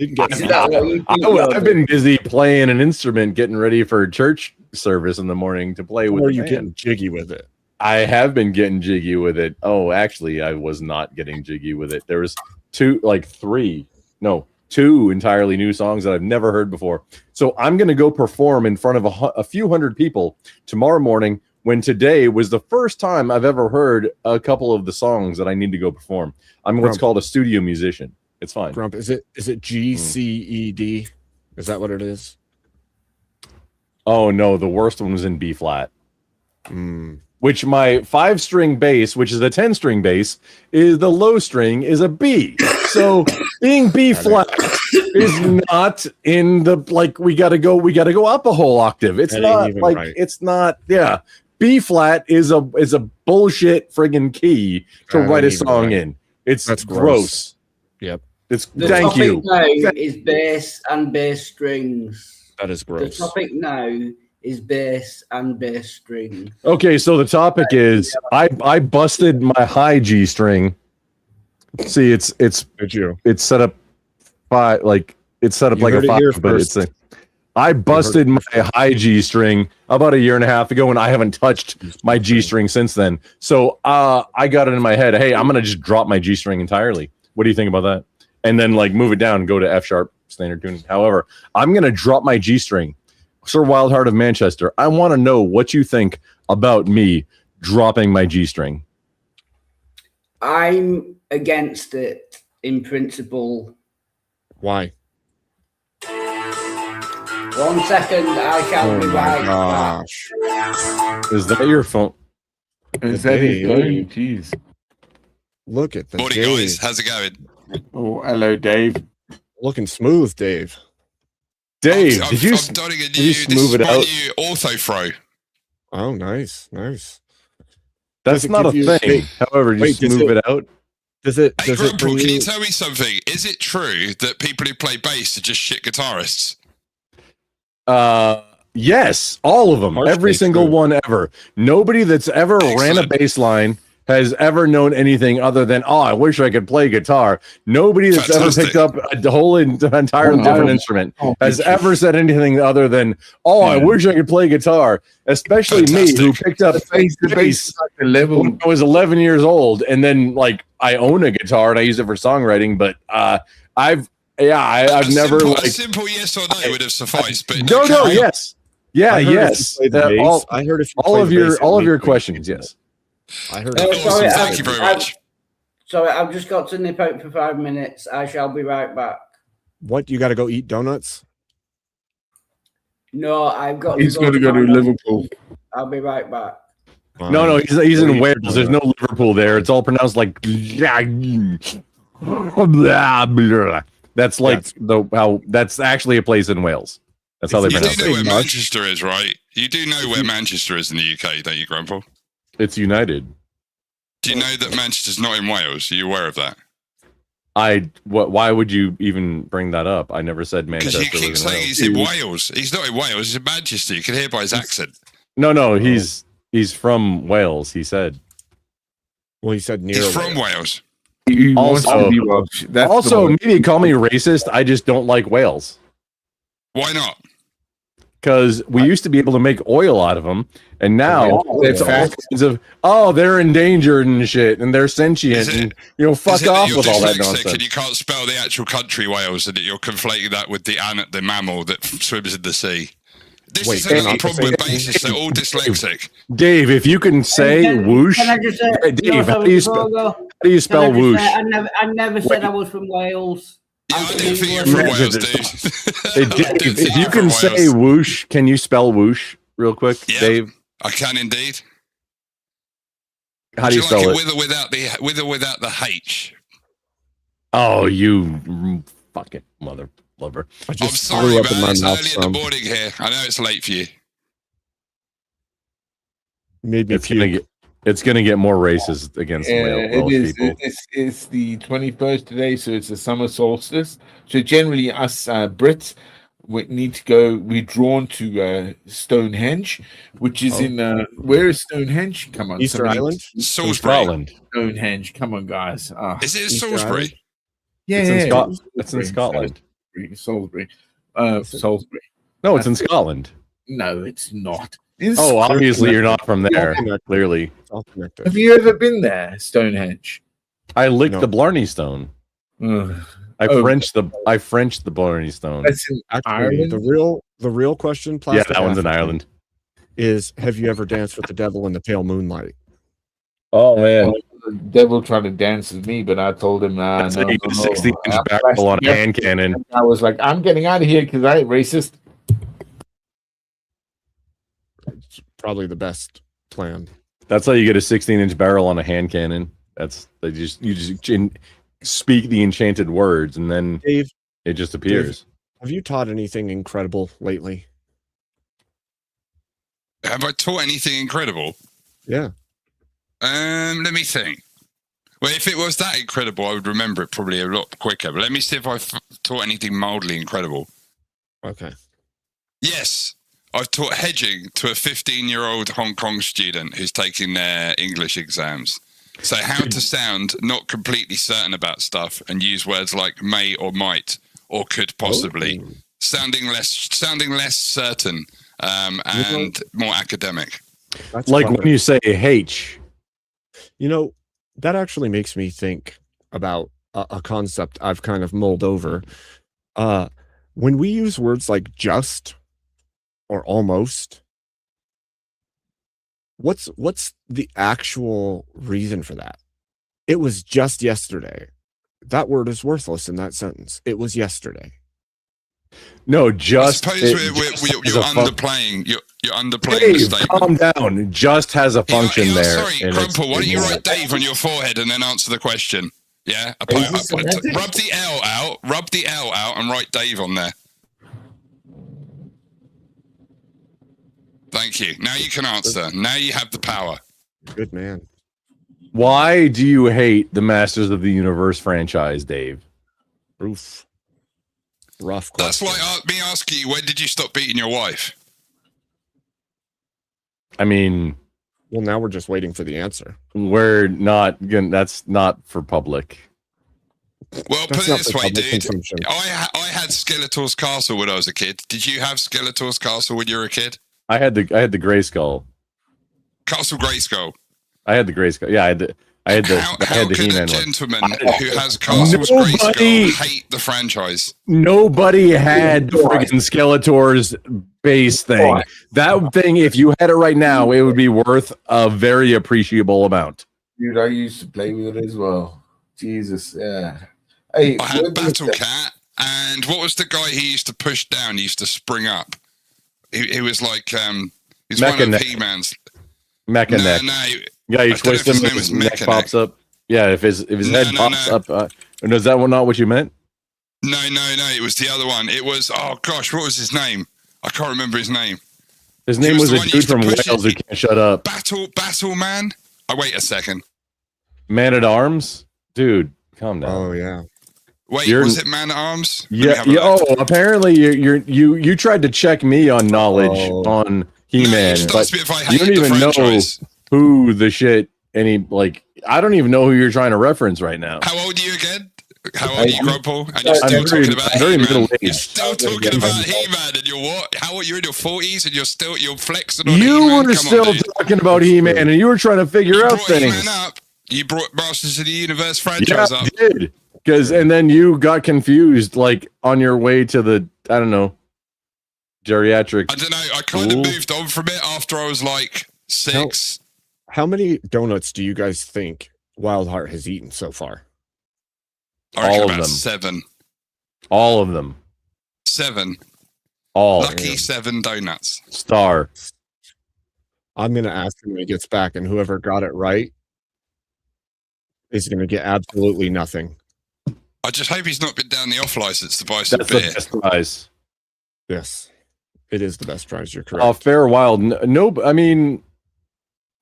I've been busy playing an instrument, getting ready for church service in the morning to play with. Or the you band. getting jiggy with it? I have been getting jiggy with it. Oh, actually, I was not getting jiggy with it. There was two entirely new songs that I've never heard before. So I'm going to go perform in front of a few hundred people tomorrow morning, when today was the first time I've ever heard a couple of the songs that I need to go perform. I'm what's called a studio musician. It's fine. Grump, is it GCED? Is that what it is? Oh no, the worst one was in B flat. Which my 5-string bass, which is a 10-string bass, is the low string is a B. So being B flat is not in the we gotta go up a whole octave. It's That not ain't even like right. it's not B flat is a bullshit friggin' key to That write a ain't even song right. in. That's gross. gross. Yep. It's The thank topic you. now is bass and bass strings. That is The gross. topic now is bass and bass strings. Okay, so the topic is I busted my high G string. See, it's set up by it's set up You like a heard it here 5, but it's first. I busted my high G string about a year and a half ago, and I haven't touched my G string since then. So I got it in my head, hey, I'm gonna just drop my G string entirely. What do you think about that? And then move it down and go to F sharp standard tuning. However, I'm gonna drop my G string. Sir Wildheart of Manchester, I want to know what you think about me dropping my G string. I'm against it in principle, Why? 1 second, I shall Oh be my right back. gosh. Is that your phone? Is that his Dave. phone? Jeez. Look at the Morning, Dave. guys. How's it going? Oh, hello, Dave. Looking smooth, Dave. Dave, I'm did you donning a did new, you this smooth is it my out? new auto throw. Oh, nice, nice. That's Does it not a give you- thing. However, you Wait, does smooth it out. Does it? Hey, Does it Grandpa, bring can you you? tell me something? Is it true that people who play bass are just shit guitarists? Yes, all of them, Partially every single true. one ever. Nobody that's ever ran a Excellent. bass line has ever known anything other than, oh, I wish I could play guitar. Nobody that's ever Fantastic. picked up a whole entire different instrument has ever said anything other than, oh, I Yeah. wish I could play guitar. Especially me, who Fantastic. picked up The bass bass is like the level. when I was 11 years old, and then like I own a guitar and I use it for songwriting. But I've never a like simple yes or no would have sufficed. But no, carry on. yes. Yeah, I heard if yes. you played the bass- all, I heard if you all played of the your bass, it all of made your you questions, yes. I heard. Sorry, Awesome. Thank you I've- very I've- much. Sorry, I've just got to nip out for 5 minutes. I shall be right back. What? You got to go eat donuts? No, I've got He's going to go to my- Liverpool. I'll be right back. No, he's in Wait, Wales. There's no Liverpool there. It's all pronounced like that's like that's actually a place in Wales. That's how they You pronounce do know where it. Manchester is, right? You do know where Manchester is in the UK, don't you, Grandpa? It's United. Do you know that Manchester's not in Wales? Are you aware of that? Why would you even bring that up? I never said Because Manchester you keep was in saying Wales. he's in Wales. He's not in Wales. He's in Manchester. You can hear by his accent. No, he's from Wales. He said. Well, he said near. He's from Wales. He wants Also, to be Welsh. That's also the maybe call me racist. I just don't like Wales Why not? because we used to be able to make oil out of them, and now it's all kinds of they're endangered and shit, and they're sentient, Is it- and fuck Is it that off you're with all that dyslexic nonsense. and you can't spell the actual country Wales, and that you're conflating that with the mammal that swims in the sea? This Wait, is hang another on. problem with basis. They're all dyslexic. Dave, if you can say Can- whoosh, Can I just say, Dave, how sorry, do you before I spell? go, How do you spell can I just whoosh? say, I never said I was from Wales. Yeah, I'm I from didn't think you were England. from Wales, Hey, dude. I Dave, didn't think if you were can from say Wales. whoosh, can you spell whoosh real quick, Yeah. Dave? I can indeed. How do you Would spell like it? with or without the H? Oh, you fucking mother lover. I I'm just sorry, threw man. up in my It's mouth. early in the morning here. I know it's late for you. Made me It's gonna get more racist against it Welsh is. people. It's the 21st today, so it's the summer solstice. So generally, us Brits, we need to go. We're drawn to Stonehenge, which is in where is Stonehenge? Come on, Easter somebody- Island? Salisbury. Scotland. Stonehenge. Come on, guys. Is it in Easter Salisbury? Island? Yeah, It's in yeah, Scot- it's in Scotland. Salisbury. Salisbury. No, it's in Scotland. No, it's not. Oh, obviously you're not from there. connected. Clearly, All connected. Have you ever been there, Stonehenge? I licked No. the Blarney Stone. Ugh. I Oh. Frenched the Blarney Stone. That's in Actually, Ireland. the real question, Yeah, Plastic that one's in African, Ireland. is have you ever danced with the devil in the pale moonlight? Oh man, The devil tried to dance with me, but I told him, nah, that's no, like no, a no. 60-inch I barrel on a flashed hand cannon. I was like, I'm getting out of here because I ain't racist. It's probably the best plan. That's how you get a 16-inch barrel on a hand cannon. You just speak the enchanted words, and then Dave, it just appears. have you taught anything incredible lately? Have I taught anything incredible? Yeah. Let me think. Well, if it was that incredible, I would remember it probably a lot quicker. But let me see if I've taught anything mildly incredible. Okay. Yes, I've taught hedging to a 15-year-old Hong Kong student who's taking their English exams. So how to sound not completely certain about stuff and use words like may or might or could possibly, sounding less certain and more academic. That's Like clever. when you say H. You know, that actually makes me think about a concept I've kind of mulled over. When we use words like just or almost, what's the actual reason for that? It was just yesterday That word is worthless in that sentence. It was yesterday. No, just I suppose you're underplaying. You're underplaying the Dave, statement. calm down. Just has a function there. Sorry, and Grumple. Why don't you it's- write Dave on your forehead and then answer the question? Yeah, rub the L out. Rub the L out and write Dave on there. Thank you. Now you can answer. Now you have the power. Good man. Why do you hate the Masters of the Universe franchise, Dave? Oof. Rough That's question. like me asking you, when did you stop beating your wife? I mean, well, now we're just waiting for the answer. We're not gonna. That's not for public. Well, That's put it not this for way, public dude. consumption. I had Skeletor's Castle when I was a kid. Did you have Skeletor's Castle when you were a kid? I had the Gray Skull. Castle Grayskull. I had the Gray Skull. Yeah, I had the How could He-Man a one. gentleman who has Castle's Grayskull hate the franchise? Nobody had the friggin' Skeletor's base thing. That thing, if you had it right now, it would be worth a very appreciable amount. Dude, I used to play with it as well. Jesus, yeah. Hey, I had Battle Cat, and what was the guy he used to push down? He used to spring up. He was like he's one of Mechaneck. He-Man's. Mechaneck. No. Yeah, you I don't know twist if his him, name his was neck Mechaneck. pops up. Yeah, if his head pops up. No, is that not what you meant? No. It was the other one. It was, oh gosh, what was his name? I can't remember his name. His name was the a one you dude used to from push Wales who can't shut up. Battle Man. Oh, wait a second. Man at Arms, dude, calm down. Oh yeah. Wait, You're- was it Man at Arms? Let me Yeah. have a look. Oh, apparently you tried to check me on knowledge on He-Man, just but asked me if I you don't hated the even know franchise. who the shit I don't even know who you're trying to reference right now. How old are you again? How old are you, Grumple? And you're I'm still very- talking about I'm very He-Man. middle-aged. You're still talking about He-Man, and you're what? How old? You're in your 40s, and you're flexing on You He-Man. were Come still on, dude. talking about He-Man, and you were trying to figure out things. He-Man up. You brought Masters of the Universe Yeah, franchise up. I did. And then you got confused, like on your way to the geriatric. I don't know. I kind of moved on from it after I was like 6. How many donuts do you guys think Wildheart has eaten so far? I reckon All of about them. 7. All of them. 7. All. Lucky 7 donuts. Star. I'm gonna ask him when he gets back, and whoever got it right is gonna get absolutely nothing. I just hope he's not been down the off license to buy some That's beer. the best prize. Yes, it is the best prize. You're correct. Oh, fair wild. No, I mean,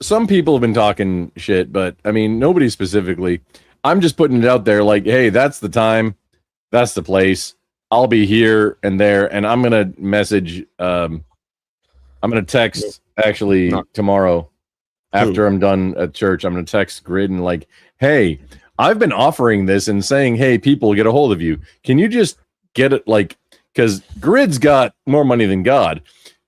some people have been talking shit, but I mean, nobody specifically. I'm just putting it out there like, hey, that's the time, that's the place. I'll be here and there, and I'm gonna message. I'm gonna text actually tomorrow after I'm done at church. I'm gonna text Grid and like, hey, I've been offering this and saying, hey, people, get a hold of you. Can you just get it because Grid's got more money than God.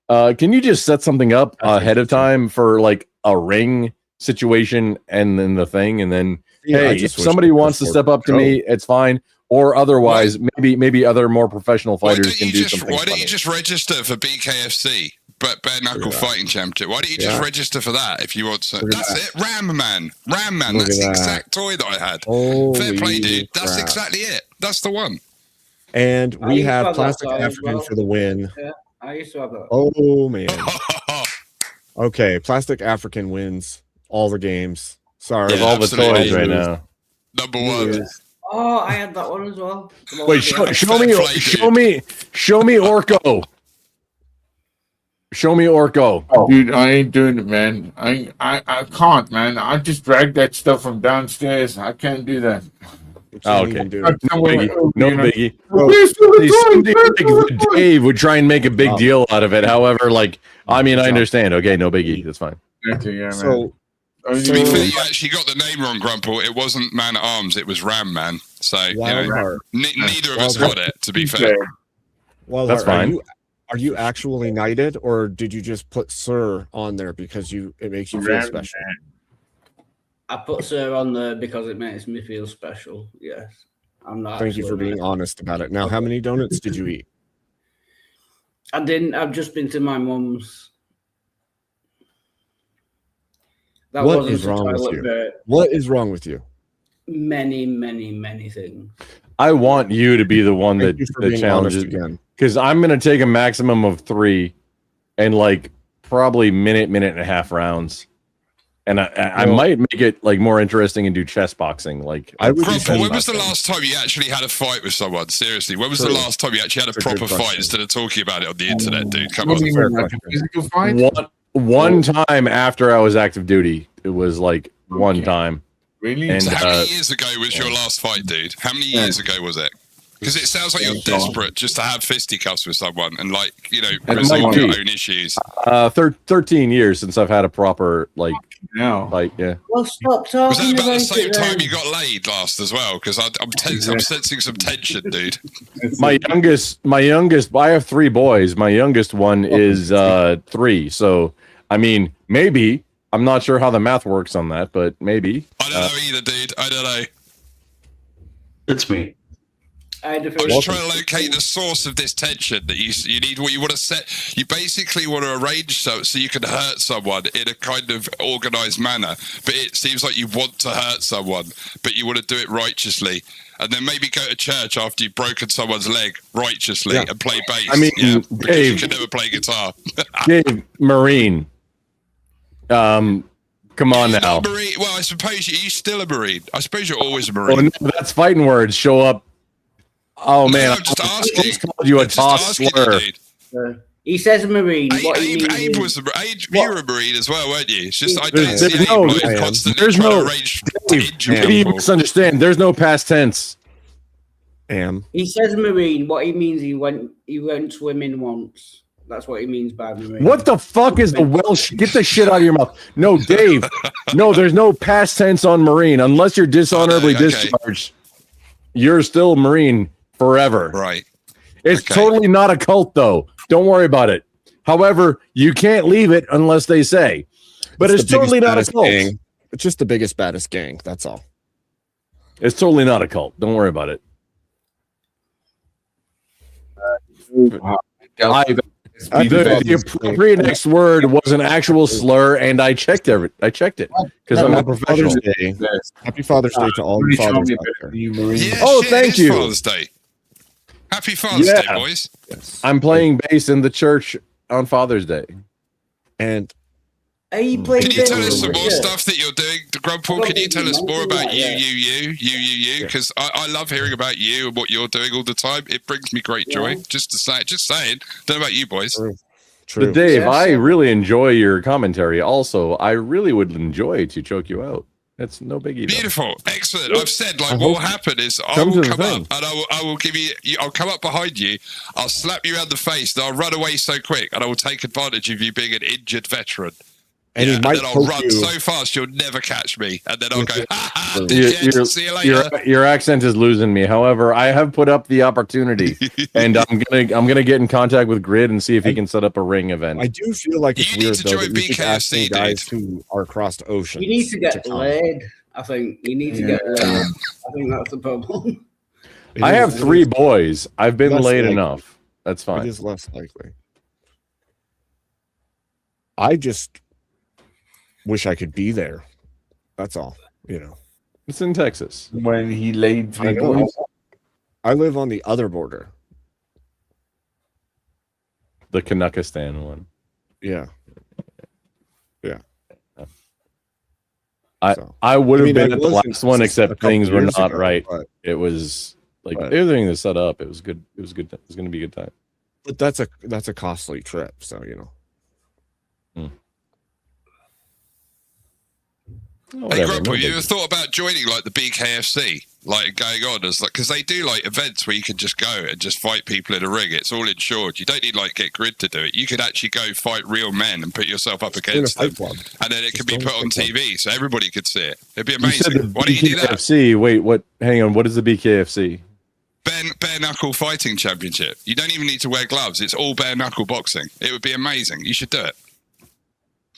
Can you just set something up ahead of time for like a ring situation and then the thing, and then Yeah, I hey, if just wish somebody it wants to was step up to more me, it's fine. Or otherwise, maybe other more professional fighters can do something. Why don't you just register for BKFC, but bare knuckle fighting championship? Why don't you just Yeah. register for that if you want to? Look at That's it, Ram Man. Look That's at the that. exact toy that I had. Holy Fair play, dude. That's crap. exactly it. That's the one. And I we used to have have that Plastic toy as African well. for the win. Yeah, I used to have that. Oh man. Okay, Plastic African wins all the games. Sorry, Of all the toys right now. Number one. Oh, I had that one as well. Come on, Wait, show me Orko. Show me Orko. Dude, I ain't doing it, man. I can't, man. I just dragged that stuff from downstairs. I can't do that. Oh, okay. do. No biggie. No biggie. Where's the See, toy? somebody Where's like the toy? Dave would try and make a big deal out of it. However, I mean, I understand. Okay, no biggie. That's fine. Okay, yeah, man. So To be fair, you actually got the name wrong, Grumple. It wasn't Man at Arms, it was Ram Man. So, Wildheart. neither of us Wildheart. got it, to be fair. Well, That's fine. Are you actually knighted, or did you just put Sir on there because it makes you feel Ram special? I put Sir on there because it makes me feel special. Yes, I'm not. Thank you for actually being honest about it. Now, how many donuts did you eat? I didn't. I've just been to my mum's. That What wasn't is a wrong with toilet you? bit. What is wrong with you? many, many, many things. I want you to be the one Thank that, you for that being challenges honest again. because I'm gonna take a maximum of 3 and like probably minute and a half rounds. And I Well- might make it like more interesting and do chess boxing. Like I would do Grumple, chess when was the boxing. last time you actually had a fight with someone? Seriously, when was the True. last time you actually had a That's a good proper fight question. instead of talking about it on the internet, dude? Come What on. do you Fair mean, like a question. physical fight? one time after I was active duty, it was like one time. Really? And So how many years ago was your last fight, dude? How many years ago was it? Because it sounds like you're desperate just to have fisticuffs with someone and, like, you know, It resolve might your be. own issues. 13 years since I've had a proper like No. fight. Yeah. Well, stop Was talking that about the about same it time then. you got laid last as well? Because I'm sensing some tension, dude. My youngest. I have 3 boys. My youngest one is 3. So I mean, maybe. I'm not sure how the math works on that, but maybe. I don't know either, dude. I don't know. It's me. I'm just trying to locate the source of this tension that you need. What you want to set, you basically want to arrange so you can hurt someone in a kind of organized manner. But it seems like you want to hurt someone, but you want to do it righteously, and then maybe go to church after you've broken someone's leg righteously and play bass. I mean, yeah, because you Dave- can never play guitar. Dave Marine. Come on You're now. not a Marine. Well, I suppose you're still a Marine. I suppose you're always a Oh, Marine. no, that's fighting words. Show up. Oh man, I'm just I asking. almost called you a toss slur. He says Marine. What he Abe, means Abe is- was a, Abe, you were a Marine as well, weren't you? It's just I don't There's see Abe no- like, constantly there's trying no- to arrange Dave, injury maybe you people. misunderstand. There's no past tense. He says Marine. What he means, he went swimming once. That's what he means by Marine. What the fuck is the Welsh? Get the shit out of your mouth. No, Dave. No, there's no past tense on Marine unless you're dishonorably Okay. discharged. You're still Marine forever. Right. It's totally not a cult, though. Don't worry about it. However, you can't leave it unless they say. But it's the biggest, totally not a baddest cult. gang. It's just the biggest, baddest gang. That's all. It's totally not a cult. Don't worry about it. The appropriate next word was an actual slur, and I checked it. I checked it because I'm a professional. Happy Father's Day to all the fathers out there. Yeah, Oh, shit, thank it is you. Father's Day. Happy Father's Day, boys. I'm playing bass in the church on Father's Day. And Are you playing Can you tell us bass? some more stuff that you're doing, Grumple? Can you tell us more about you? Because I love hearing about you and what you're doing all the time. It brings me great joy. Just saying. Don't know about you boys. But Dave, I really enjoy your commentary. Also, I really would enjoy to choke you out. That's no biggie. though. Beautiful, excellent. I've said like I what hope will happen is I come will to the come up thing. and I will give you. I'll come up behind you. I'll slap you around the face. And I'll run away so quick, and I will take advantage of you being an injured veteran. And he and might then I'll poke run you. so fast you'll never catch me, and then I'll go. Ha ha! Your, dickhead, see you later. your accent is losing me. However, I have put up the opportunity, and I'm gonna get in contact with Grid and see if he can set up a ring event. I do feel like it's You need weird to though join that you keep asking BKFC, guys who are across the ocean. You need to get come. laid. I think you need to get laid. I think that's the problem. I have 3 boys. I've been Less late likely. enough. That's It fine. is less likely. I just wish I could be there. That's all. You know. It's in Texas. When he laid I 3 know. boys. I live on the other border. The Kanakistan one. Yeah. Yeah. I would I have mean, been I at the wasn't last one, a except couple things were years not ago, right. but- It was like but- everything was set up. It was good. It was good. It was going to be a good time. But that's a costly trip, so you know. Oh, Hey, whatever, Grumple, no you biggie. ever thought about joining like the BKFC, like going on as like because they do like events where you can just go and just fight people in a ring. It's all insured. You don't need like get Grid to do it. You could actually go fight real men and put yourself up in a against them, fight club. and then it could be Just put join on a fight club. TV so everybody could see it. It'd be You said amazing. the Why don't you do that? BKFC. Wait, what? Hang on. What is the BKFC? Bare knuckle fighting championship. You don't even need to wear gloves. It's all bare knuckle boxing. It would be amazing. You should do it.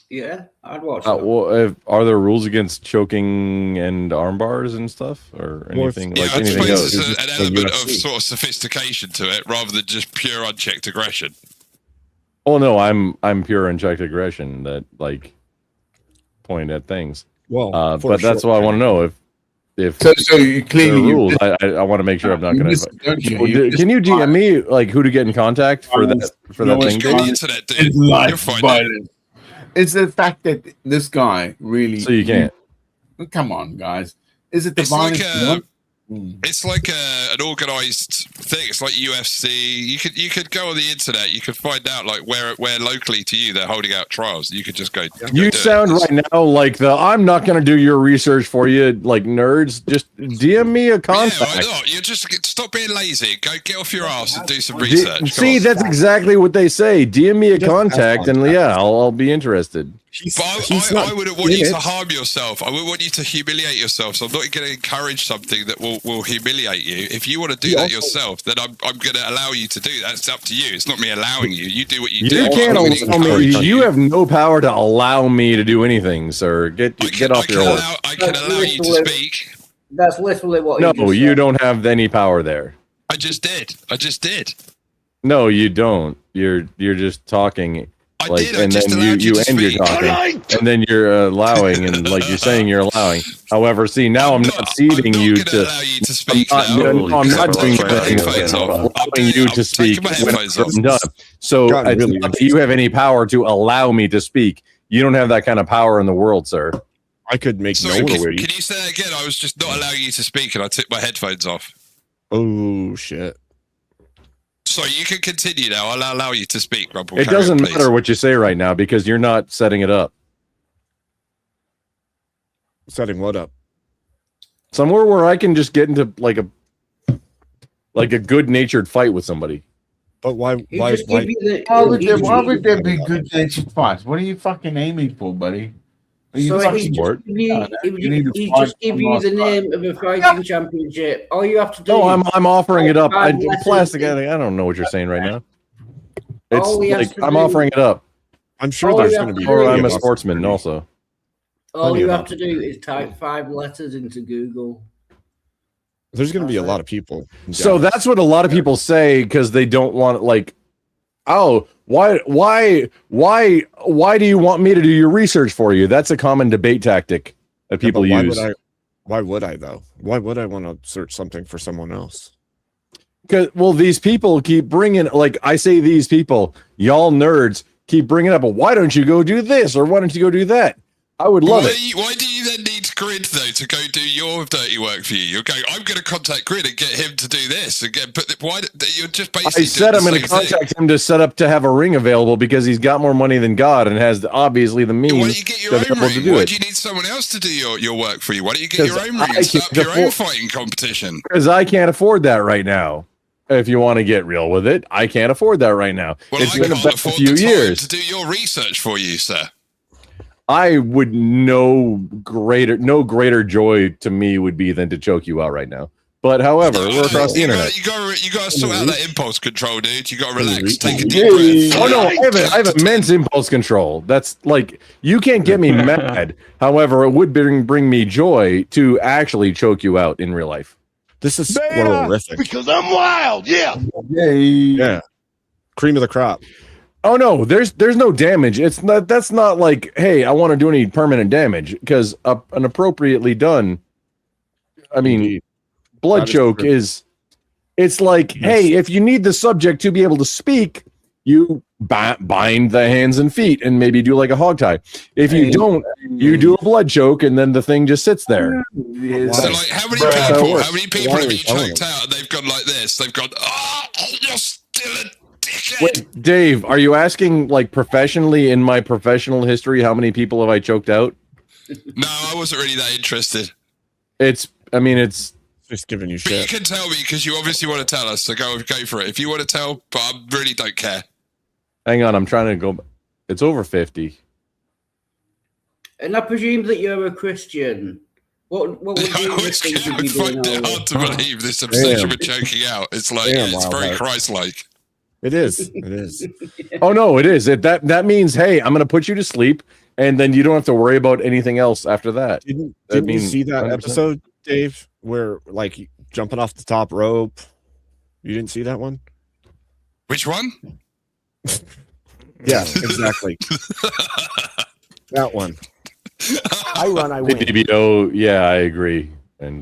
Yeah, I'd watch that. Well, are there rules against choking and arm bars and stuff, or Well, if- anything Yeah, like I anything suppose goes? there's It's an just a element of UFC. sort of sophistication to it rather than just pure unchecked aggression. Oh no, I'm pure unchecked aggression that like point at things. Well, for but a that's short why I want to time. know if if so you clearly there are rules, I want to make sure I'm not going to. Can you DM me like who to get in contact for that thing? It's life violence. It's the fact that this guy really. So you can't. Come on, guys. Is it the It's like violence? one? it's like an organized thing. It's like UFC. You could go on the internet. You could find out like where locally to you they're holding out trials. You could just go. You sound right now like I'm not going to do your research for you, like nerds. Just DM me a contact. Yeah, why not? You just stop being lazy. Go get off your ass and do some research. See, that's exactly what they say. DM me a contact, and yeah, I'll be interested. I wouldn't want you to harm yourself. I wouldn't want you to humiliate yourself. So I'm not going to encourage something that will humiliate you. If you want to do that yourself, then I'm going to allow you to do that. It's up to you. It's not me allowing you. You do what you do. You can't allow me. You have no power to allow me to do anything, sir. Get off your horse. I can allow you to speak. That's literally what. No, you don't have any power there. I just did. No, you don't. You're just talking. Like, and then you end your talking, and then you're allowing, and like you're saying you're allowing. However, see, now I'm not ceding you to. I'm not doing that. I'm allowing you to speak when I'm done. So you have any power to allow me to speak? You don't have that kind of power in the world, sir. I could make Can you say that again? I was just not allowing you to speak, and I took my headphones off. Oh shit. Sorry, you can continue now. I'll allow you to speak, Rumble. It doesn't matter what you say right now because you're not setting it up. Setting what up? Somewhere where I can just get into like a good-natured fight with somebody. But why would there be good natured fights? What are you fucking aiming for, buddy? He just give you the name of a fighting championship. All you have to do. No, I'm offering it up. Plastic. I don't know what you're saying right now. It's like I'm offering it up. I'm sure there's going to be. Or I'm a sportsman also. All you have to do is type 5 letters into Google. There's going to be a lot of people. So that's what a lot of people say because they don't want like. Oh, why do you want me to do your research for you? That's a common debate tactic that people use. Why would I though? Why would I want to search something for someone else? Because these people keep bringing, like I say, these people, y'all nerds, keep bringing up. Well, why don't you go do this or why don't you go do that? I would love it. Why do you then need Grid though to go do your dirty work for you? You're going. I'm going to contact Grid and get him to do this again. But why? You're just basically. I said I'm going to contact him to set up to have a ring available because he's got more money than God and has obviously the means. Why don't you get your own ring? Why do you need someone else to do your work for you? Why don't you get your own ring and set up your own fighting competition? Because I can't afford that right now. If you want to get real with it, I can't afford that right now. Well, it's I been can't about a afford few the time years to do your research for you, sir. I would no greater joy to me would be than to choke you out right now. But however, we're across the internet. You got to sort out that impulse control, dude. You got to relax, take a deep breath. Oh no, I have immense impulse control. That's like you can't get me mad. However, it would bring me joy to actually choke you out in real life. This is horrific. Because I'm wild, yeah. Yeah. Cream of the crop. Oh no, there's no damage. That's not like, hey, I want to do any permanent damage because an appropriately done. I mean, blood choke is. It's like, hey, if you need the subject to be able to speak, you bind the hands and feet and maybe do like a hog tie. If you don't, you do a blood choke and then the thing just sits there. So, like, how many people have you choked out? And they've gone like this. They've gone, you're still a. Wait, Dave, are you asking like professionally in my professional history how many people have I choked out? No, I wasn't really that interested. It's just giving you but shit. You can tell me because you obviously want to tell us, so go for it. If you want to tell, but I really don't care. Hang on, I'm trying to go. It's over 50. And I presume that you're a Christian. What would you I find it hard to believe this obsession with choking out. It's like it's very Christ-like. It is. It is. Oh no, it is. That means, hey, I'm gonna put you to sleep, and then you don't have to worry about anything else after that. Didn't you see that 100%. Episode, Dave, where like jumping off the top rope? You didn't see that one? Which one? Yeah, exactly. That one. I win. Oh, yeah, I agree. And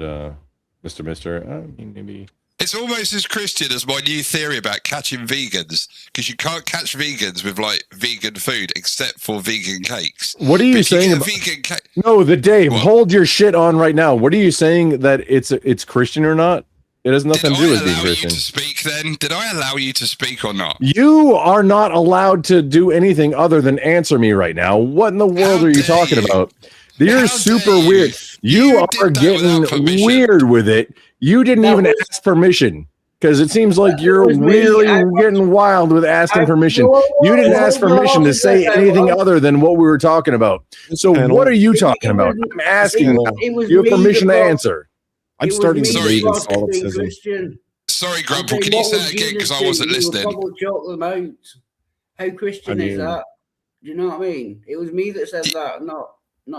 Mr. I mean, maybe It's almost as Christian as my new theory about catching vegans, because you can't catch vegans with like vegan food except for vegan cakes. What are you saying about vegan cake? No, the Dave, hold your shit on right now. What are you saying that it's Christian or not? It has nothing to do with being Christian. To speak then? Did I allow you to speak or not? You are not allowed to do anything other than answer me right now. What in the world are you talking about? You're super weird. You are getting weird with it. You didn't even ask permission because it seems like you're really getting wild with asking permission. You didn't ask permission to say anything other than what we were talking about. So what are you talking about? I'm asking you. You have permission to answer. I'm starting to believe in solipsism. Sorry, Grumple, can you say that again because I wasn't listening? How Christian is that? Do you know what I mean? It was me that said that, not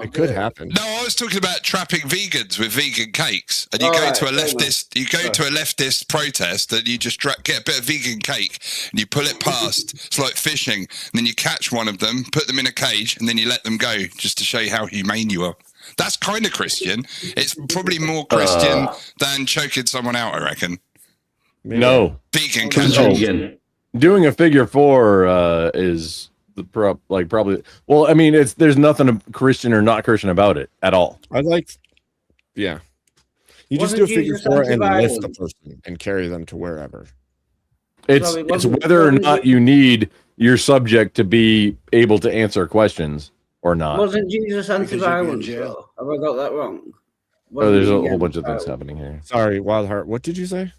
it could happen. No, I was talking about trapping vegans with vegan cakes, and you go to a leftist, to a leftist protest, and you just get a bit of vegan cake, and you pull it past. It's like fishing, and then you catch one of them, put them in a cage, and then you let them go, just to show you how humane you are. That's kind of Christian. It's probably more Christian than choking someone out, I reckon. No, vegan catching. Doing a figure 4 is the probably. Well, I mean, there's nothing Christian or not Christian about it at all. Yeah. You just do a figure 4 and lift the person and carry them to wherever. It's whether or not you need your subject to be able to answer questions or not. Wasn't Jesus anti-violence? Have I got that wrong? There's a whole bunch of things happening here. Sorry, Wildheart. What did you say?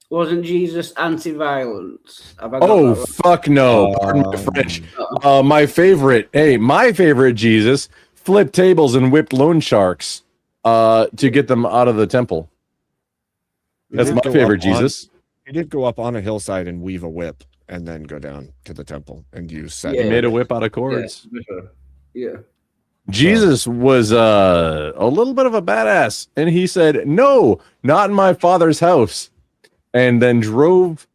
Wasn't Jesus anti-violence? Fuck no! Pardon my French. My favorite Jesus flipped tables and whipped loan sharks to get them out of the temple. That's my favorite Jesus. He did go up on a hillside and weave a whip and then go down to the temple and use set. He made a whip out of cords. Yeah. Jesus was a little bit of a badass, and he said, "No, not in my Father's house," and then drove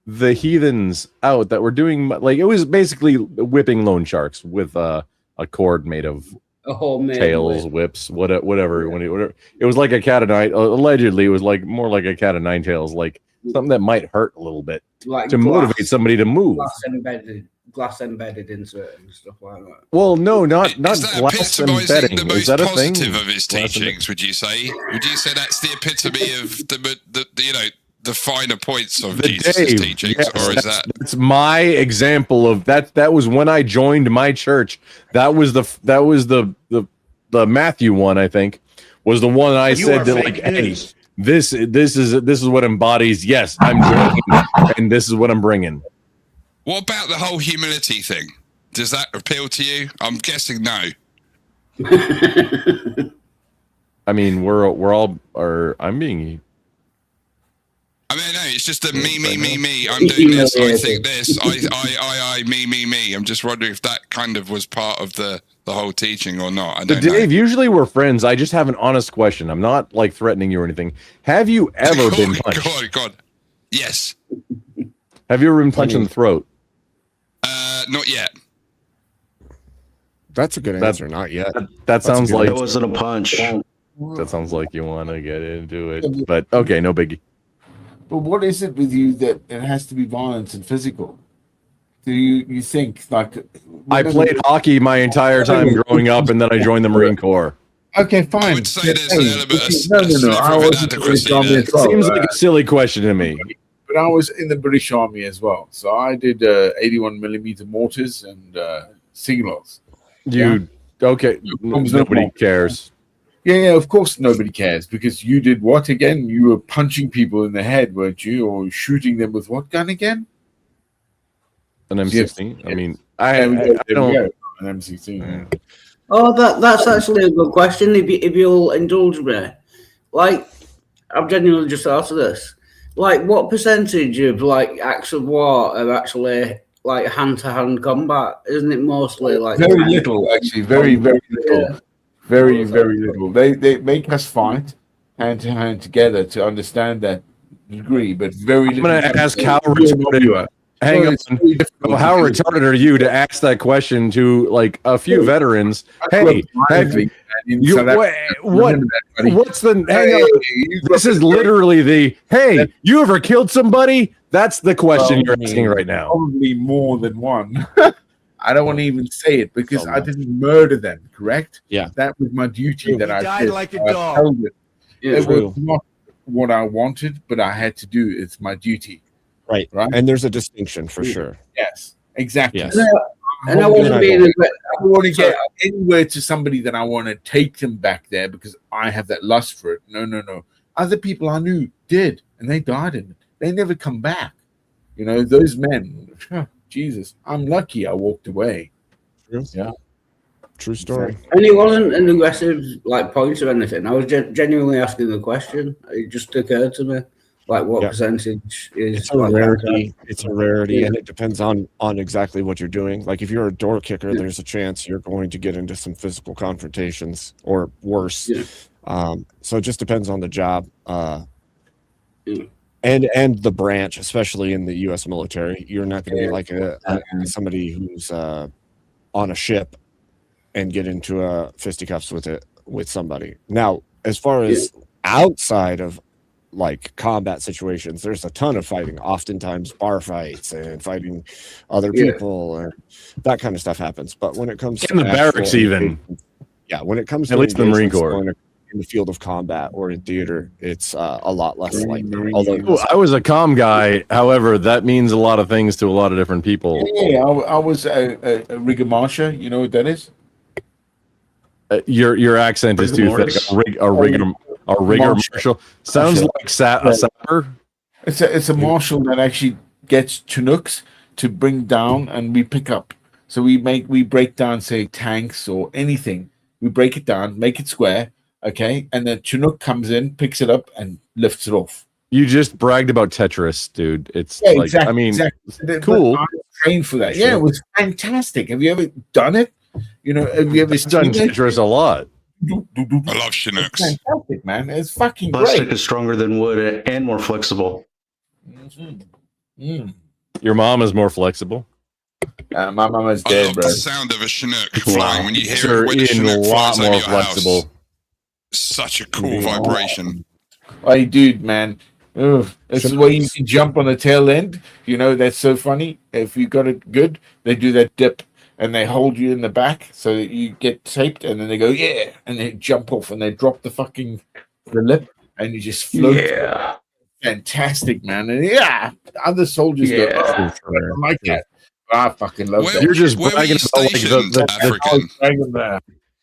the heathens out that were doing like it was basically whipping loan sharks with a cord made of tails, whips, whatever. It was like a cat of nine. Allegedly, it was like more like a cat of nine tails, like something that might hurt a little bit to motivate somebody to move. Glass embedded into it and stuff like that. Well, no, not glass embedding. The most Is that a thing? positive of his teachings, would you say? Would you say that's the epitome of the finer points of Jesus' teachings, or is that's my example of that? That was when I joined my church. That was the Matthew one, I think, was the one I said that like, hey, this is what embodies. Yes, I'm joining, and this is what I'm bringing. What about the whole humility thing? Does that appeal to you? I'm guessing no. I mean, we're all I'm being. I mean, no, it's just the me. I'm doing this. I think this. I, me. I'm just wondering if that kind of was part of the whole teaching or not. I don't know. Dave, usually we're friends. I just have an honest question. I'm not like threatening you or anything. Have you ever been punched? God. Yes. Have you ever been punched in the throat? Not yet. That's a good answer. Not yet. That sounds like it wasn't a punch. That sounds like you want to get into it, but okay, no biggie. But what is it with you that it has to be violent and physical? Do you think like I played hockey my entire time growing up, and then I joined the Marine Corps. Okay, fine. I would say there's an element of Seems like a silly question to me. But I was in the British Army as well, so I did 81mm mortars and signals. Okay? Nobody cares. Yeah, of course nobody cares because you did what again? You were punching people in the head, weren't you, or shooting them with what gun again? An M16. Yes. I mean, I don't an M16. Oh, that's actually a good question. If you'll indulge me, like I've genuinely just asked this. Like, what percentage of like acts of war are actually like hand-to-hand combat? Isn't it mostly like very little, actually? Very little. Yeah. Very little. They make us fight hand to hand together to understand that degree, but very little. I'm going to ask how retarded you are. Hang on. How retarded are you to ask that question to like a few veterans? Hey, What's the hang on? This is literally the hey, you ever killed somebody? That's the question you're asking right now. Probably more than one. I don't want to even say it because I didn't murder them, correct? Yeah. That was my duty that I died did. like a I dog. held it. Yeah, It true. was not what I wanted, but I had to do. It's my duty. Right. And there's a distinction for sure. Yes, exactly. Yes. And I wasn't being I don't want to get anywhere to somebody that I want to take them back there because I have that lust for it. No. Other people I knew did, and they died in it. They never come back. You know, those men, Jesus, I'm lucky I walked away. Yeah. True story. And it wasn't an aggressive like point or anything. I was genuinely asking the question. It just occurred to me, like what percentage is. It's a like rarity. It's a rarity, Yeah. and it depends on exactly what you're doing. Like if you're a door kicker, there's a chance you're going to get into some physical confrontations or worse. So it just depends on the job. And the branch, especially in the U.S. military, you're not going to be like somebody who's on a ship and get into fisticuffs with somebody. Now, as far as outside of like combat situations, there's a ton of fighting. Oftentimes, bar fights and fighting other people, and that kind of stuff happens. But when it comes in the barracks, even when it comes to at least in the Marine engagements Corps. going in the field of combat or in theater, it's a lot less likely. Although Well, I was a comm guy. However, that means a lot of things to a lot of different people. Yeah, I was a rigor marsha. You know what that is? Your accent is too thick. A rigor marshal sounds like a sapper. It's a marshal that actually gets Chinooks to bring down, and we pick up. So we break down, say, tanks or anything. We break it down, make it square, okay, and then Chinook comes in, picks it up, and lifts it off. You just bragged about Tetris, dude. It's Yeah, like exactly. I mean, exactly. cool. I trained for that. Yeah, it was fantastic. Have you ever done it? You know, have you ever done Tetris a lot? I love Chinooks. It's fantastic, man. It's fucking Plastic great. is stronger than wood and more flexible. Your mom is more flexible. My mom is I dead, love bro. the sound of a Chinook flying when you hear Sure, it when a Ian, a Chinook lot flies more over your flexible. house. Such a cool vibration. Hey, dude, man. Ugh. This is where you can jump on the tail end. You know, that's so funny. If you got it good, they do that dip and they hold you in the back so that you get taped, and then they go, yeah, and they jump off and they drop the lip and you just float. Yeah. Fantastic, man. And yeah, other soldiers go, oh, I don't like that. I fucking love that. You're just where were bragging you about like stationed, African?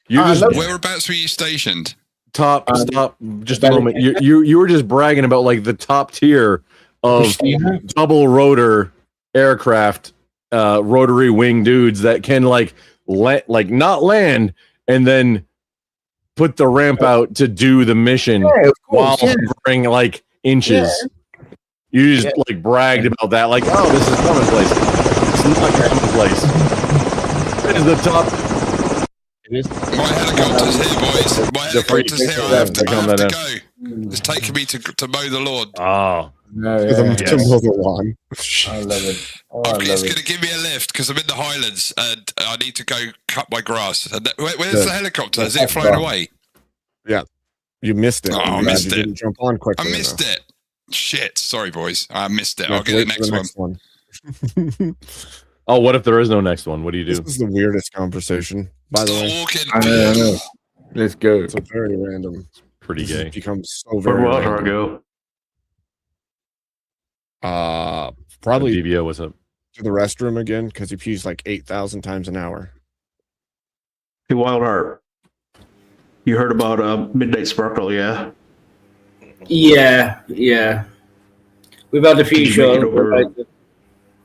You're just Whereabouts were you stationed? top. Stop. Just a moment. You were just bragging about like the top tier of double rotor aircraft, rotary wing dudes that can like not land and then put the ramp out to do the mission while hovering like inches. You just like bragged about that, like, oh, this is commonplace. It's not commonplace. It is the top. My helicopter's here, boys. My helicopter's here. I have to go. It's taking me to mow the lawn. Oh. To mow the lawn. I love it. It's going to give me a lift because I'm in the Highlands and I need to go cut my grass. And where's the helicopter? Is it flown away? Yeah, you missed it. Oh, I missed You it. didn't jump on quickly. I missed it. Shit. Sorry, boys. I missed it. You I'll have to get the wait for next one. Oh, what if there is no next one? What do you do? This is the weirdest conversation, by the way. I know. Let's go. It's a very random. Pretty This gay. has become so Where very. will random. go? Probably DBO. What's up? to the restroom again because he pees like 8,000 times an hour. Hey, Wildheart. You heard about Midnight Sparkle, yeah? Yeah. We've had a few Did you make it shows. over-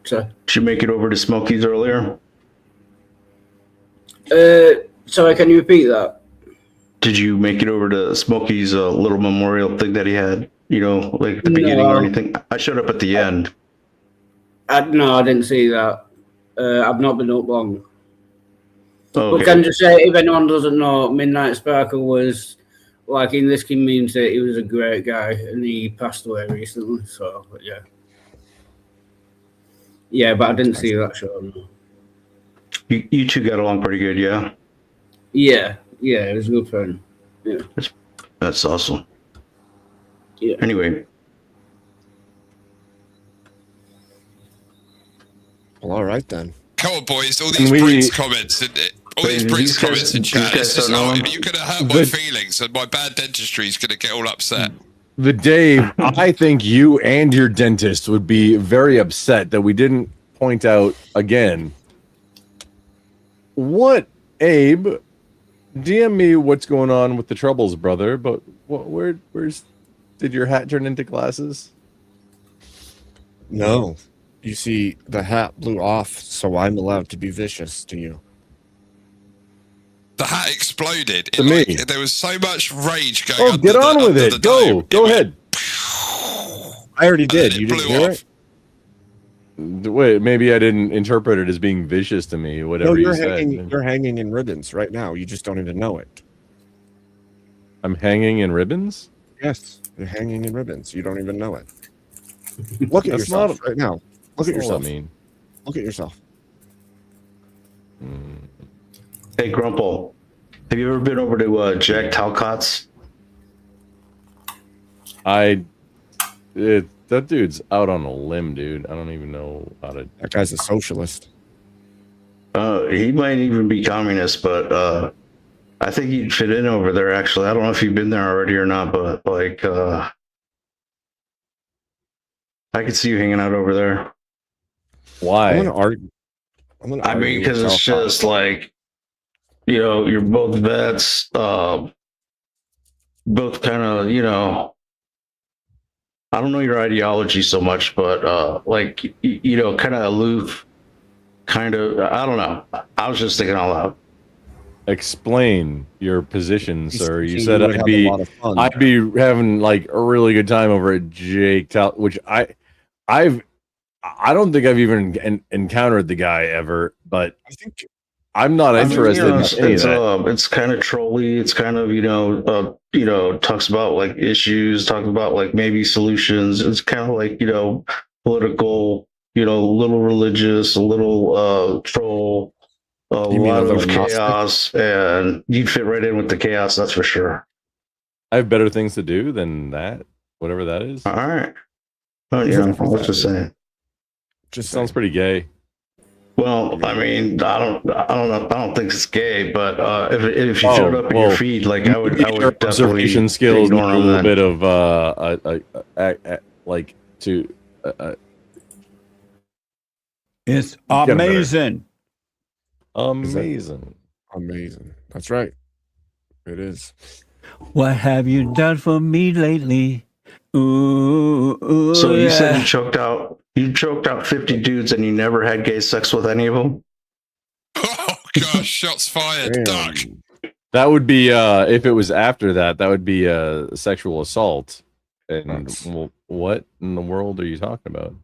So, Did you make it over to Smokies earlier? sorry, can you repeat that? Did you make it over to Smokey's little memorial thing that he had? You know, like at the beginning or No. anything? I showed up at the end. No, I didn't see that. I've not been up long. Oh, But can I just say, if anyone doesn't know, Midnight Sparkle was, like, in this community, he was a great guy, and he passed away recently, so, yeah. Yeah, but I didn't see that show, no. You two got along pretty good, yeah? Yeah. Yeah, it was a good friend. Yeah. That's awesome. Yeah. Anyway, Well, all right then. Come on, boys. All Can these we- Brits comments. All these Wait, Brits these guys- comments in these chat. guys It's just don't know like, him? you're going to hurt my feelings, and my bad dentistry is going to get all upset. The Dave, I think you and your dentist would be very upset that we didn't point out again. What, Abe? DM me what's going on with the troubles, brother. But where's did your hat turn into glasses? No. You see, the hat blew off, so I'm allowed to be vicious to you. The hat exploded. To me. There was so much rage going Oh, get on with it. Go ahead. I already did. You didn't hear it? Wait, maybe I didn't interpret it as being vicious to me. Whatever No, you you're said. hanging. You're hanging in ribbons right now. You just don't even know it. I'm hanging in ribbons. Yes, you're hanging in ribbons. You don't even know it. Look at That's yourself not- right now. Look at That's not what yourself. I mean. Look at yourself. hey Grumple, have you ever been over to Jack Talcott's? That dude's out on a limb, dude. I don't even know how to. That guy's a socialist. He might even be communist, but I think he'd fit in over there. Actually, I don't know if you've been there already or not, but like, I could see you hanging out over there. Why? I'm gonna argue. I mean, because it's just like, you know, you're both vets, both kind of, you know, I don't know your ideology so much, but like, you know, kind of aloof, kind of, I don't know. I was just thinking out loud. Explain your position, sir. You seemed said to have a lot of fun. I'd be having like a really good time over at Jake Tal, which I don't think I've even encountered the guy ever, but I think I'm not I mean, interested you know, in any of that. it's kind of trolly. It's kind of, you know, talks about like issues, talks about like maybe solutions. It's kind of like, you know, political, you know, a little religious, a little troll, a You mean a lot little of chaos, and you'd fit right in with the chaos, that's for sure. I have better things to do than that, whatever that is. All right. Oh, yeah, let's just say. Just sounds pretty gay. Well, I mean, I don't think it's gay, but if you showed up in your feed, like I would definitely observation skills, need a ignore little them bit of like to. It's Get better. amazing. Amazing. Amazing. That's right. It is. What have you done for me lately? Ooh, ooh, So you said yeah. you choked out 50 dudes and you never had gay sex with any of them? Oh, gosh, shots fired. Duck. That would be if it was after that. That would be a sexual assault. And what in the world are you talking about?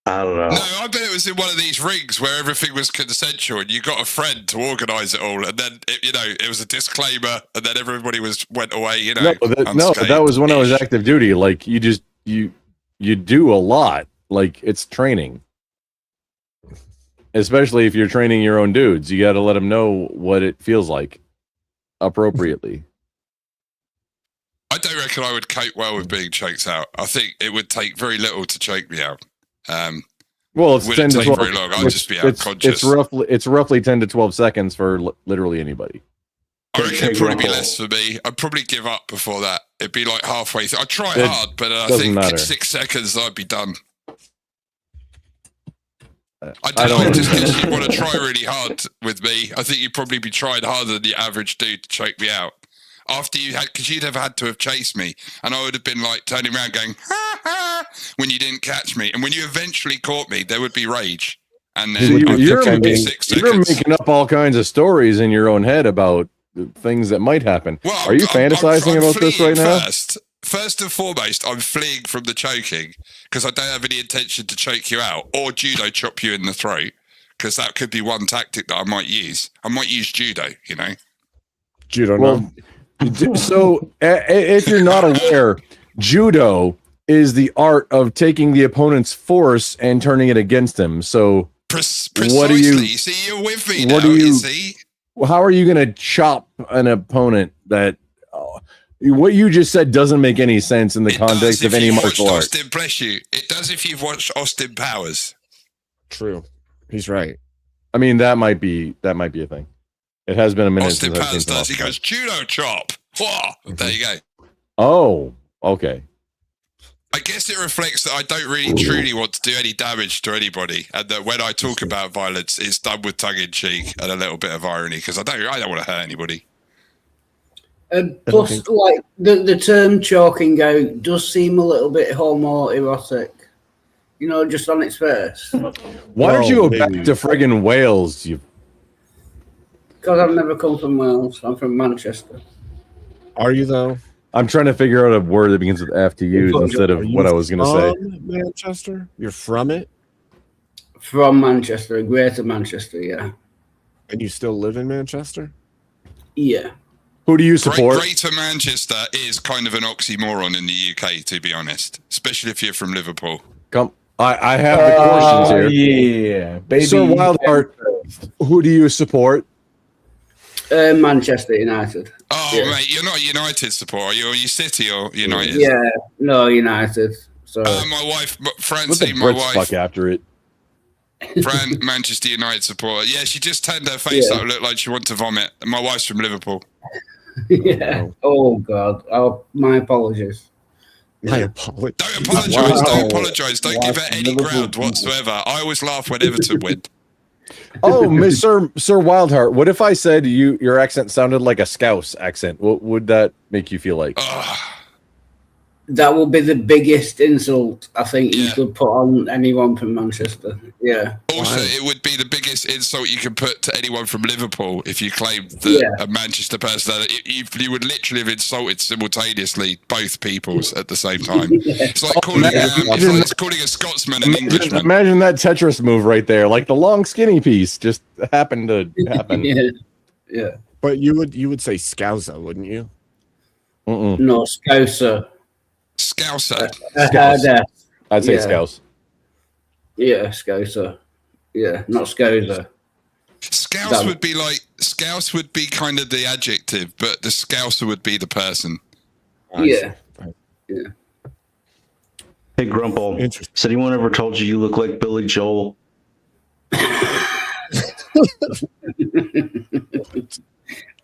I don't know. No, I bet it was in one of these rings where everything was consensual and you got a friend to organise it all. And then, it was a disclaimer and then everybody went away, you know. No, that was when I was active duty. Like you do a lot. Like it's training. Especially if you're training your own dudes. You got to let them know what it feels like appropriately. I don't reckon I would cope well with being choked out. I think it would take very little to choke me out. Well, it's wouldn't 10 to take 12. very long. I'd just be unconscious. It's roughly 10 to 12 seconds for literally anybody. I reckon it'd probably be less for me. I'd probably give up before that. It'd be like halfway through. I'd try It hard, but I doesn't think matter. 6 seconds I'd be done. I don't don't know, just because you want to try really hard with me. I think you'd probably be trying harder than the average dude to choke me out. After you had, because you'd have had to have chased me, and I would have been like turning around going, ha ha, when you didn't catch me. And when you eventually caught me, there would be rage. And then You're be 6 you're seconds. making up all kinds of stories in your own head about things that might happen. Well, Are you fantasizing about this right now? First and foremost, I'm fleeing from the choking because I don't have any intention to choke you out or judo chop you in the throat, because that could be one tactic that I might use. I might use judo, you know. Judo. Well, so if you're not aware, judo is the art of taking the opponent's force and turning it against him. So Precisely. what do you see, you're with me what now, do you you see? how are you going to chop an opponent that what you just said doesn't make any sense in the context of any martial art? Austin, bless you. It does if you've watched Austin Powers. True. He's right. I mean, that might be a thing. It has been a minute Austin since I've Powers seen does. He Austin. goes, judo chop. Whoa. There you go. Oh, okay. I guess it reflects that I don't really truly want to do any damage to anybody, and that when I talk about violence, it's done with tongue in cheek and a little bit of irony because I don't want to hurt anybody. Plus, like the term choking out does seem a little bit homoerotic. You know, just on its face. Why don't you go back to friggin' Wales? You. Because I've never come from Wales. I'm from Manchester. Are you though? I'm trying to figure out a word that begins with F to use instead of what I was going to say. Manchester? You're from it? From Manchester, Greater Manchester, yeah. And you still live in Manchester? Yeah. Who do you support? Greater Manchester is kind of an oxymoron in the UK, to be honest, especially if you're from Liverpool. Come, I have the questions here. Yeah, baby. Sir Wildheart, who do you support? Manchester United. Oh, mate, you're not a United supporter. Are you City or United? Yeah, no, United. So my wife, Let the Francine, my Brits wife, fuck after it. Fran, Manchester United supporter. Yeah, she just turned her face Yeah. up, looked like she wanted to vomit. And my wife's from Liverpool. yeah. Oh God. Oh, my apologies. My apologies. Don't apologise. Don't apologise. Don't give her any ground whatsoever. I always laugh when Everton win. Oh, Sir Wildheart, what if I said your accent sounded like a Scouse accent? What would that make you feel like? That will be the biggest insult I think you could put on anyone from Manchester. Yeah. Also, it would be the biggest insult you can put to anyone from Liverpool if you claimed that a Manchester person. You would literally have insulted simultaneously both peoples at the same time. It's like calling a Scotsman an Englishman. Imagine that Tetris move right there, like the long skinny piece just happened to happen. Yeah. But you would say Scouser, wouldn't you? No, Scouser. Scouser. I'd say Scouse. Yeah, Scouser. Yeah, not Scouser. Scouse would be kind of the adjective, but the Scouser would be the person. Yeah. Hey, Grumple. Has anyone ever told you look like Billy Joel?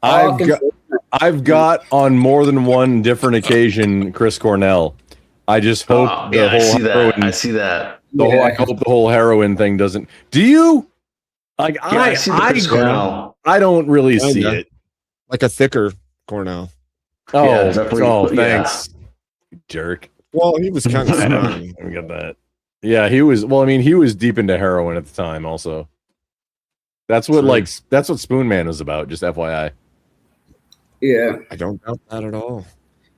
I've got on more than one different occasion Chris Cornell. I just hope the whole heroin, I see that. I hope the whole heroin thing doesn't. Do you? Like I see the Chris Cornell. I don't really see it. Like a thicker Cornell. Oh, Yeah, definitely. Thanks, jerk. Well, he was kind of scrawny. I got that. Yeah, he was. Well, I mean, he was deep into heroin at the time. Also, that's what that's what Spoon Man was about. Just FYI. Yeah. I don't doubt that at all.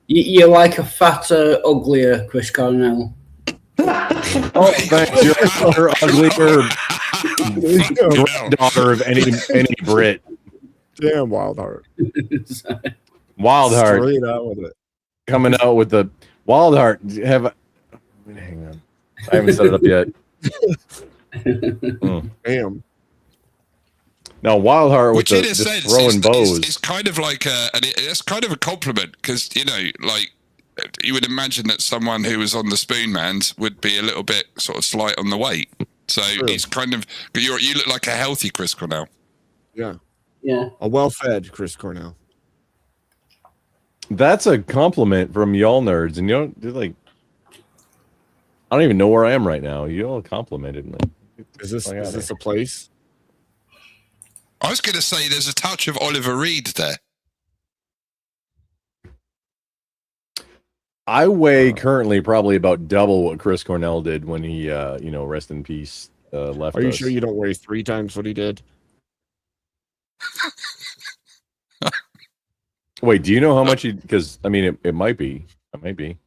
You're like a fatter, uglier Chris Cornell. Oh, thanks. You're a fatter, uglier granddaughter of any Brit. Damn, Wildheart. Wildheart. Straight out with it. Coming out with the Wildheart. Hang on. I haven't set it up yet. Damn. No, Wildheart with Which in a just sense throwing bows. it's kind of like it's kind of a compliment because like you would imagine that someone who was on the Spoon Mans would be a little bit sort of slight on the weight. So it's kind of you look like a healthy Chris Cornell. Yeah. Yeah. A well-fed Chris Cornell. That's a compliment from y'all nerds, and you don't like. I don't even know where I am right now. You all complimented me. Is this a place? I was going to say there's a touch of Oliver Reed there. I weigh currently probably about double what Chris Cornell did when he, rest in peace, left. Are you us. sure you don't weigh 3 times what he did? Wait, do you know how much he? Because I mean, it might be. It might be.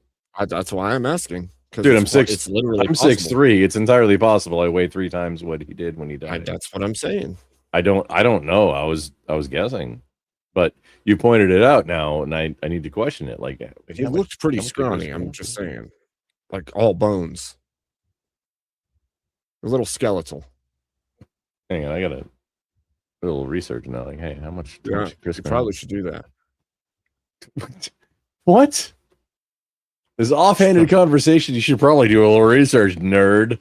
That's why I'm asking. Dude, I'm six. It's literally. I'm 6'3". It's entirely possible I weigh 3 times what he did when he died. That's what I'm saying. I don't know. I was guessing, but you pointed it out now, and I need to question it. Like He looked pretty scrawny. I'm just saying, like all bones, a little skeletal. Hang on, I gotta little research now. Like, hey, how much? Yeah, Chris you probably should do that. What? This offhanded conversation, you should probably do a little research, nerd.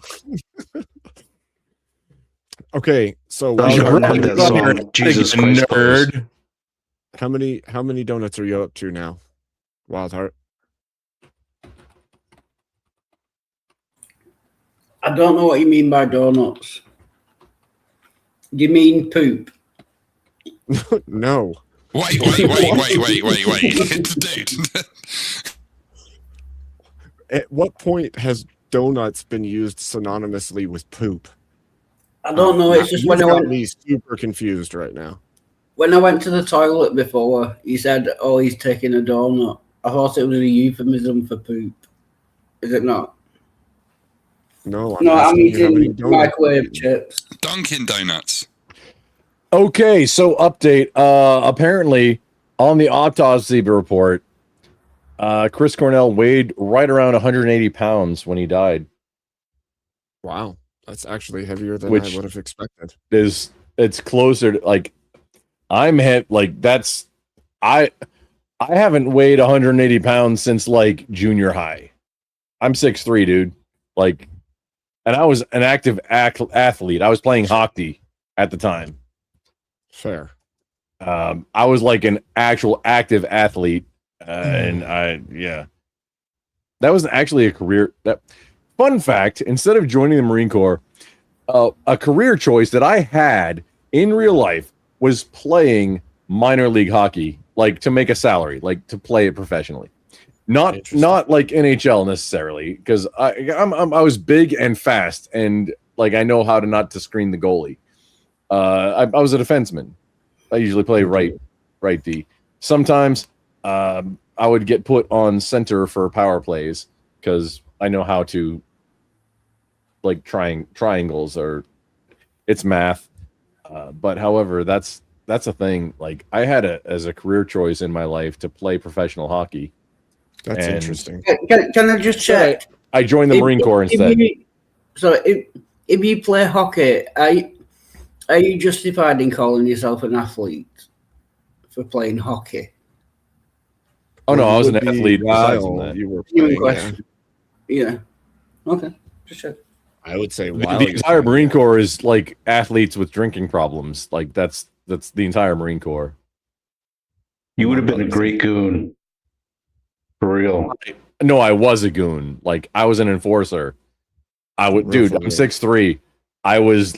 Okay, so You should probably put that song, Jesus Christ, nerd. How many donuts are you up to now, Wildheart? I don't know what you mean by donuts. Do you mean poop? No. Wait, dude. At what point has donuts been used synonymously with poop? I don't know. It's just You've when I got went. me super confused right now. When I went to the toilet before, he said, "Oh, he's taking a donut." I thought it was a euphemism for poop. Is it not? No, No, I'm asking you how many eating donuts. microwave chips. Dunkin' Donuts. Okay, so update. Apparently, on the autopsy report, Chris Cornell weighed right around 180 pounds when he died. Wow, that's actually heavier than Which I would have expected. It's closer to like that's I haven't weighed 180 pounds since like junior high. I'm 6'3", dude. Like, and I was an active athlete. I was playing hockey at the time. Fair. I was like an actual active athlete, and that was actually a career. Fun fact: instead of joining the Marine Corps, a career choice that I had in real life was playing minor league hockey, like to make a salary, like to play it professionally. Not like NHL necessarily, because I was big and fast, and like I know how to screen the goalie. I was a defenseman. I usually play right D. Sometimes I would get put on center for power plays because I know how to like triangles, or it's math. But however, that's a thing. Like I had as a career choice in my life to play professional hockey. That's And interesting. Can I just check? I joined the Marine Corps instead. If you play hockey, are you justified in calling yourself an athlete for playing hockey? Oh no, I was an would be athlete. Besides while that, you were You in playing, question? Yeah. Okay. Just check. I would say The while the you're entire playing. Marine Corps is like athletes with drinking problems. Like that's the entire Marine Corps. You would have been a great goon. For real. No, I was a goon. Like I was an enforcer. Dude, I'm 6'3". I was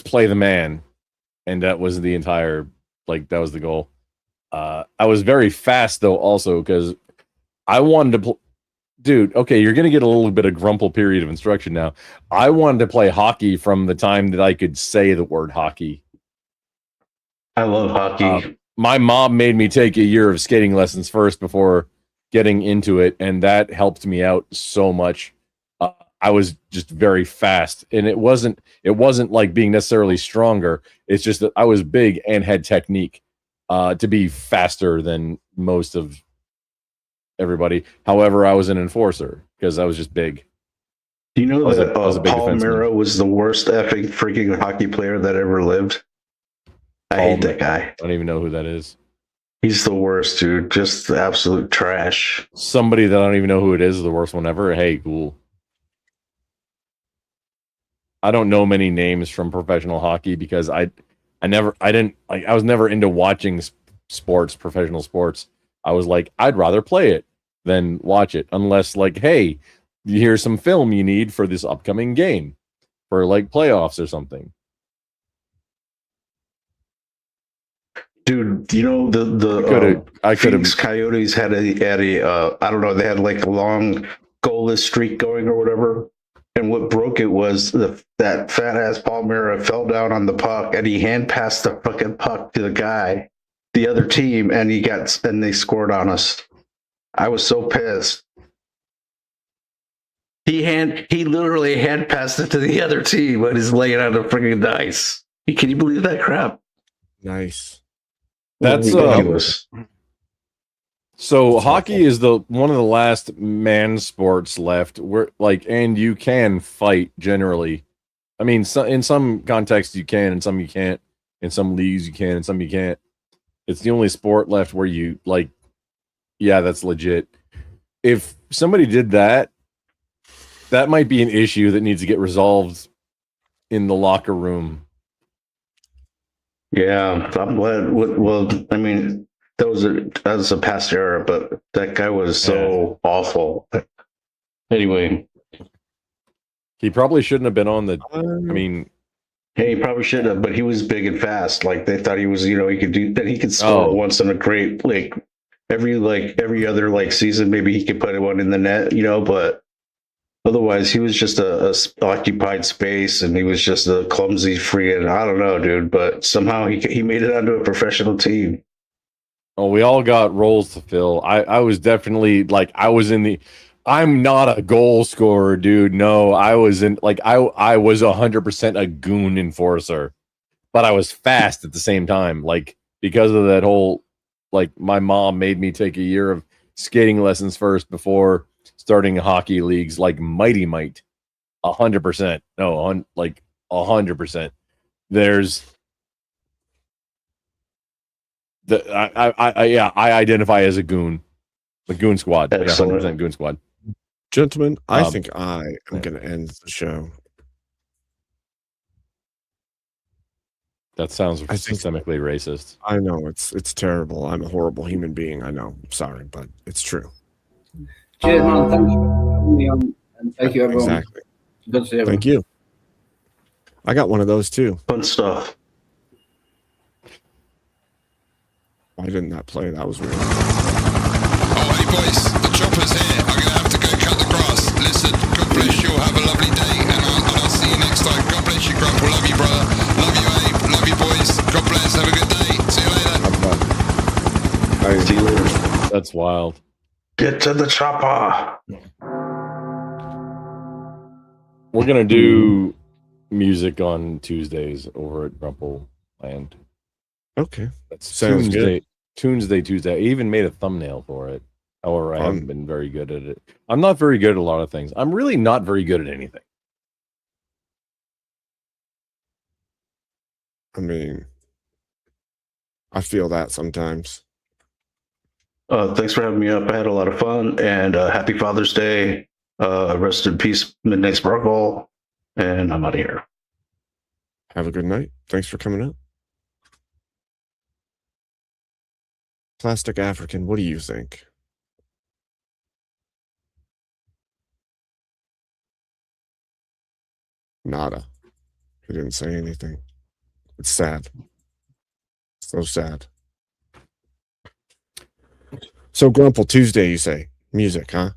play the man, and that was the entire that was the goal. I was very fast though, also because I wanted to. Dude, okay, you're gonna get a little bit of grumple period of instruction now. I wanted to play hockey from the time that I could say the word hockey. I love hockey. My mom made me take a year of skating lessons first before getting into it, and that helped me out so much. I was just very fast, and it wasn't like being necessarily stronger. It's just that I was big and had technique to be faster than most of everybody. However, I was an enforcer because I was just big. Do you know I was that a big Paul defenseman. Miro was the worst effing freaking hockey player that ever lived? I hate that guy. I don't even know who that is. He's the worst, dude. Just absolute trash. Somebody that I don't even know who it is the worst one ever. Hey, cool. I don't know many names from professional hockey because I was never into watching professional sports. I was like, I'd rather play it than watch it, unless like, hey, here's some film you need for this upcoming game for like playoffs or something. Dude, you know I could Phoenix Coyotes had a I don't know, they had like a long goalless streak going or whatever. And what broke it was that fat ass Paul Miro fell down on the puck and he hand passed the fucking puck to the other team, and they scored on us. I was so pissed. He literally hand passed it to the other team when he's laying on the freaking ice. Can you believe that crap? Nice. That's ridiculous. So hockey is one of the last man sports left where and you can fight generally I mean, in some contexts you can, in some you can't. In some leagues you can, in some you can't. It's the only sport left where you like, yeah, that's legit. If somebody did that, that might be an issue that needs to get resolved in the locker room. Yeah, I'm glad. Well, I mean, that was a past era, but that guy was so awful. Anyway, he probably shouldn't have been on the. I mean, hey, he probably should have, but he was big and fast. Like they thought he was, he could do that. He could score once in a great every other season. Maybe he could put one in the net, but. Otherwise, he was just a occupied space, and he was just a clumsy free. And I don't know, dude, but somehow he made it onto a professional team. Oh, we all got roles to fill. I was definitely I was in the. I'm not a goal scorer, dude. No, I was in I was 100% a goon enforcer, but I was fast at the same time. Because of that whole my mom made me take a year of skating lessons first before starting hockey leagues Mighty Might. 100%. No, 100%. There's I identify as a goon. The goon squad. 100% goon squad. Gentlemen, I think I am going to end the show. That sounds systemically racist. I know it's terrible. I'm a horrible human being. I know. I'm sorry, but it's true. Cheers, man. Thank you for having me on, and thank you, everyone. Exactly. Good to see everyone. Thank you. I got one of those too. Fun stuff. Why didn't that play? That was weird. Oh, hey boys, the chopper's here. I'm gonna have to go cut the grass. Listen, God bless you. Have a lovely day, and I'll see you next time. God bless you, Grandpa. Love you, brother. Love you, Abe. Love you, boys. God bless. Have a good day. See you later. See you later. That's wild. Get to the chopper. We're gonna do music on Tuesdays over at Grumple Land. Okay, that's sounds good. Tuesday. I even made a thumbnail for it. However, I haven't been very good at it. I'm not very good at a lot of things. I'm really not very good at anything. I mean, I feel that sometimes. Thanks for having me up. I had a lot of fun, and happy Father's Day. Rest in peace, Midnight Sparkle, and I'm out of here. Have a good night. Thanks for coming up. Plastic African, what do you think? Nada. He didn't say anything. It's sad. So sad. So Grumple, Tuesday, you say music, huh?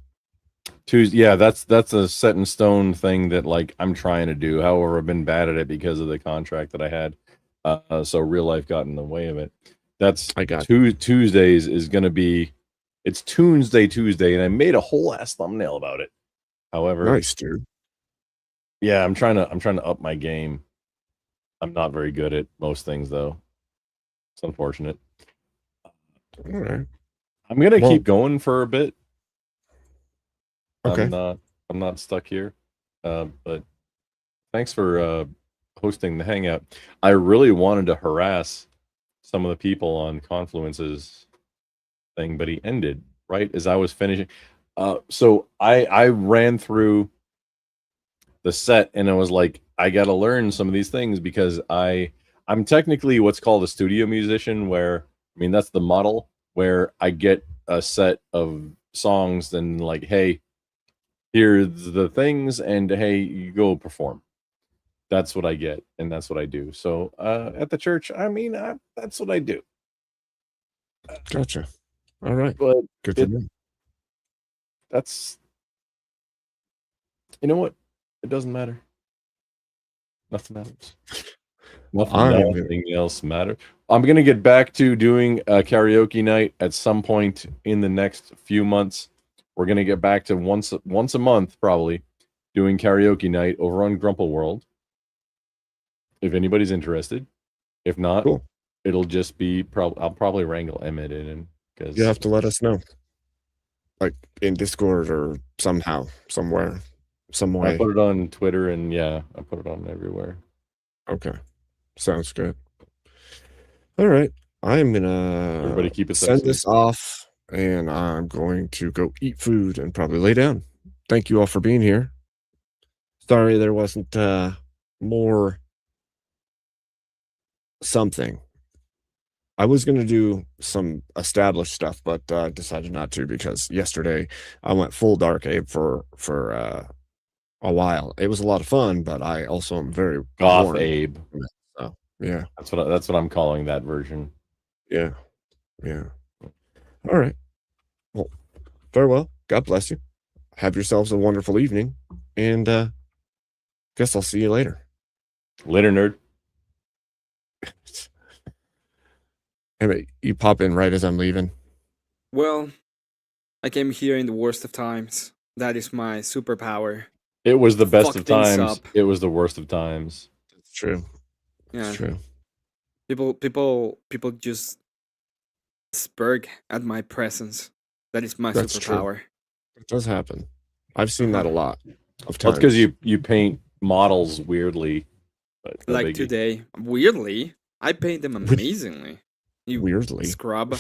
Tuesday, yeah, that's a set in stone thing that I'm trying to do. However, I've been bad at it because of the contract that I had. So real life got in the way of it. That's Tuesdays is gonna be. It's Tuesday, and I made a whole ass thumbnail about it. However, nice, dude. Yeah, I'm trying to up my game. I'm not very good at most things, though. It's unfortunate. All right. I'm gonna keep going for a bit. Okay. I'm not stuck here. But thanks for hosting the hangout. I really wanted to harass some of the people on Confluence's thing, but he ended right as I was finishing. So I ran through the set and I was like, I got to learn some of these things because I'm technically what's called a studio musician, where that's the model where I get a set of songs and hey, here's the things, and hey, you go perform. That's what I get, and that's what I do. So at the church, that's what I do. Gotcha. All right. But good to know. That's, you know what? It doesn't matter. Nothing matters. Nothing else matters. I'm gonna get back to doing a karaoke night at some point in the next few months. We're gonna get back to once a month, probably, doing karaoke night over on Grumple World. If anybody's interested, if not, it'll just be I'll probably wrangle Emmett in because you have to let us know, in Discord or somehow, somewhere. some I way. put it on Twitter and yeah, I put it on everywhere. Okay, sounds good. All right, I'm gonna Everybody keep it send sexy. this off, and I'm going to go eat food and probably lay down. Thank you all for being here. Sorry there wasn't more something. I was going to do some established stuff, but decided not to because yesterday I went full Dark Abe for a while. It was a lot of fun, but I also am very Goth worn Abe. from it. So yeah, That's what I'm calling that version. yeah. All right. Well, farewell. God bless you. Have yourselves a wonderful evening, and guess I'll see you later. Later, nerd. Hey, mate, you pop in right as I'm leaving. Well, I came here in the worst of times. That is my superpower. It was the best Fuck of things times. up. It was the worst of times. It's true. Yeah. It's true. People just spurg at my presence. That is my That's true. superpower. It does happen. I've seen that a lot of Well, times. it's because you paint models weirdly. But no Like biggie. today, weirdly, I paint them amazingly. You Weirdly. scrub.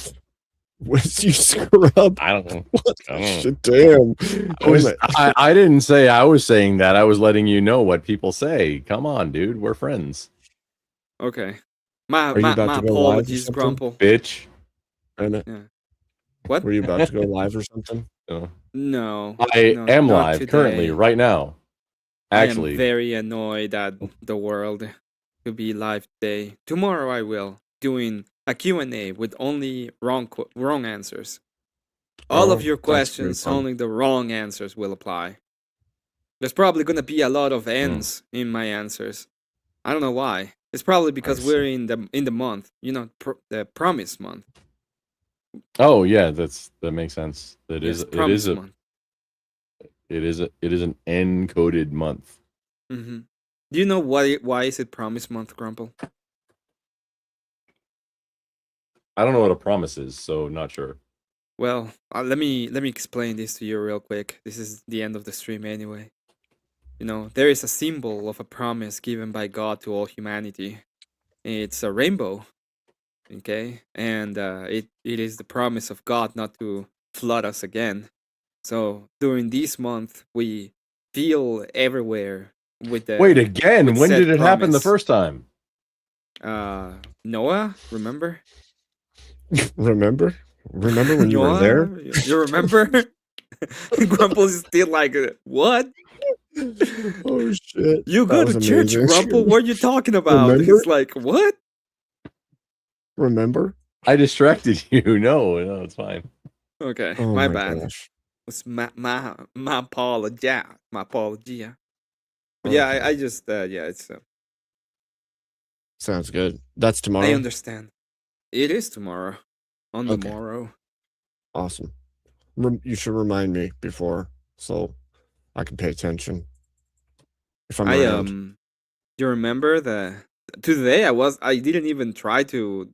What you scrub? I don't know. What? I don't know. Shit, damn. I didn't say I was saying that. I was letting you know what people say. Come on, dude. We're friends. Okay. My Are you about to go live or apologies, something? Grumple. Bitch. And Yeah. What? were you about to go live or something? No. I no, am not live currently, today. right now. Actually, I am very annoyed at the world to be live today. Tomorrow I will doing a Q&A with only wrong answers. All of Oh, your that's very questions, fun. only the wrong answers will apply. There's probably gonna be a lot of N's in my answers. I don't know why. It's probably because we're in the month, the promise month. oh yeah, that makes sense. Yes, promise month. It is an encoded month. hmm Do you know why is it promise month, Grumple? I don't know what a promise is, so not sure. Well, let me explain this to you real quick. This is the end of the stream anyway. There is a symbol of a promise given by God to all humanity. It's a rainbow, okay? And it is the promise of God not to flood us again. So during this month, we feel everywhere with the Wait, again? with When said did it happen the promise. first time? Noah, remember? Remember when you were Noah, there? you remember? Grumple is still like, what? Oh shit! You That go was to church, amazing. Grumple? What are you talking about? Remember? He's like, what? Remember? I distracted you. No, it's fine. Okay, Oh my my bad. gosh. It's my apology. My apology. But yeah, I just it's Sounds good. That's tomorrow. I understand. It is tomorrow. On the Okay. morrow. Awesome. You should remind me before so I can pay attention. If I'm around. You remember that today I didn't even try to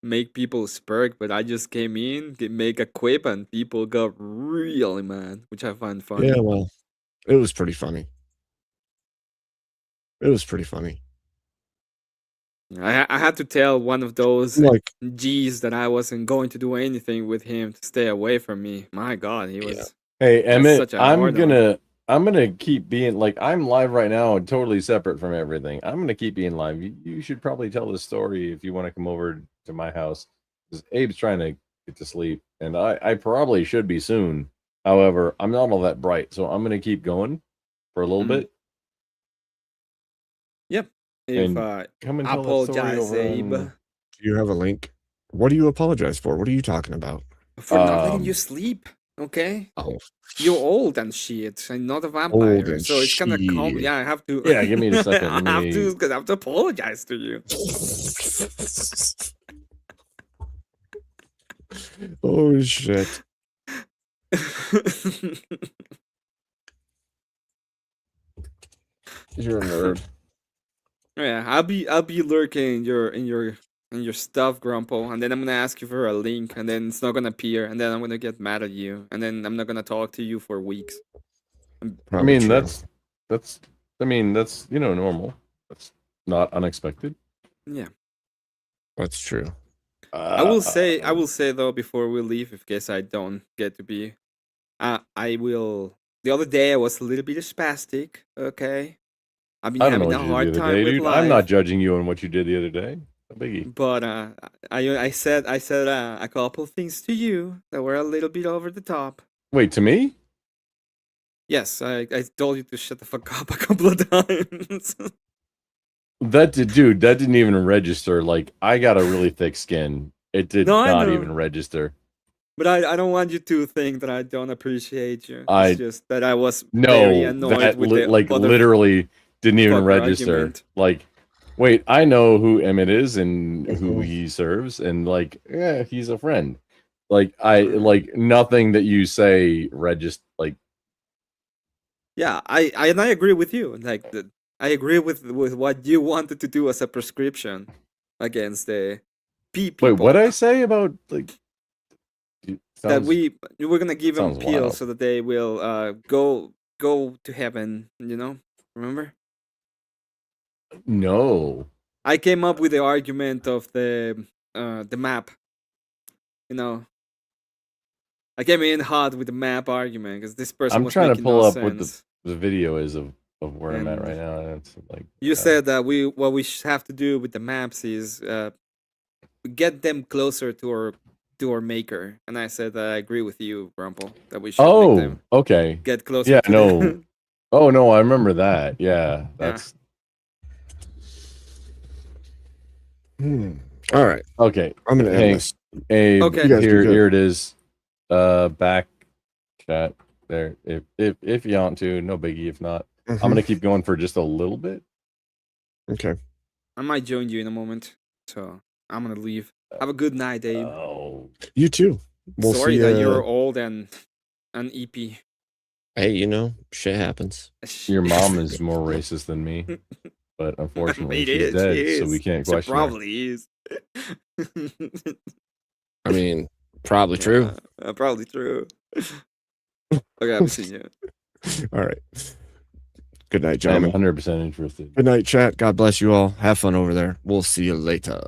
make people spurg, but I just came in, make a quip, and people got really mad, which I find funny. Yeah, well, it was pretty funny. It was pretty funny. I had to tell one of those Like- G's that I wasn't going to do anything with him to stay away from me. My God, he was. Hey, just Emmett, such a I'm hard-on. gonna keep being like I'm live right now and totally separate from everything. I'm gonna keep being live. You should probably tell this story if you want to come over to my house. Because Abe's trying to get to sleep, and I probably should be soon. However, I'm not all that bright, so I'm gonna keep going for a little bit. Yep. If And come and tell that story apologize, over Abe, on- Do you have a link? What do you apologize for? What are you talking about? for not letting you sleep. Okay. Oh, You're old and shit, and not a vampire. and So it's kind of shit. Yeah, I have to. Yeah, give me a second. I have to apologize to you. Oh shit! You're a nerd. Yeah, I'll be lurking in your stuff, Grumple, and then I'm gonna ask you for a link, and then it's not gonna appear, and then I'm gonna get mad at you, and then I'm not gonna talk to you for weeks. I mean, that's That's I mean, that's normal. That's not unexpected. Yeah. That's true. I will say though, before we leave, in case I don't get to be, I will. The other day I was a little bit spastic. Okay, I've been I don't know having what a you did hard the other time day, with dude. life. I'm not judging you on what you did the other day. No biggie. But I said a couple things to you that were a little bit over the top. Wait, to me? Yes, I told you to shut the fuck up a couple of times. That didn't even register. Like, I got a really thick skin. It did No, I not know. even register. But I don't want you to think that I don't appreciate you. I- It's just that I was very No, annoyed that with the like other literally didn't even fucker register. argument. Like, wait, I know who Emmett is and who he serves, and like, yeah, he's a friend. Like, I like nothing that you say register. Like, Yeah, I agree with you. Like I agree with what you wanted to do as a prescription against the people. wait, what I say about like that sounds- we're gonna give them sounds pills wild. so that they will go to heaven. Remember? No. I came up with the argument of the map. I came in hot with the map argument because this person I'm was trying to making pull no up sense. what the video is of where I'm at And right now. And it's like You said that what we have to do with the maps is get them closer to our maker, and I said that I agree with you, Rumple, that we should make oh, them okay. get closer. Yeah, to no. them. Oh no, I remember that. Yeah, that's All right. okay. I'm gonna end Hey, this. Abe, Okay. You guys be here good. it is. Back chat there. If you want to, no biggie. If not, I'm gonna keep going for just a little bit. Okay. I might join you in a moment, so I'm gonna leave. Have a good night, Dave. Oh, You too. We'll Sorry see that ya. you're old and an EP. Hey, shit happens. your mom is more racist than me, but unfortunately It she's is, dead, she so is. we can't She question her. probably is. I mean, probably true. Probably true. Okay, I'm seeing you. All right. Good night, I'm gentlemen. 100% interested. Good night, chat. God bless you all. Have fun over there. We'll see you later.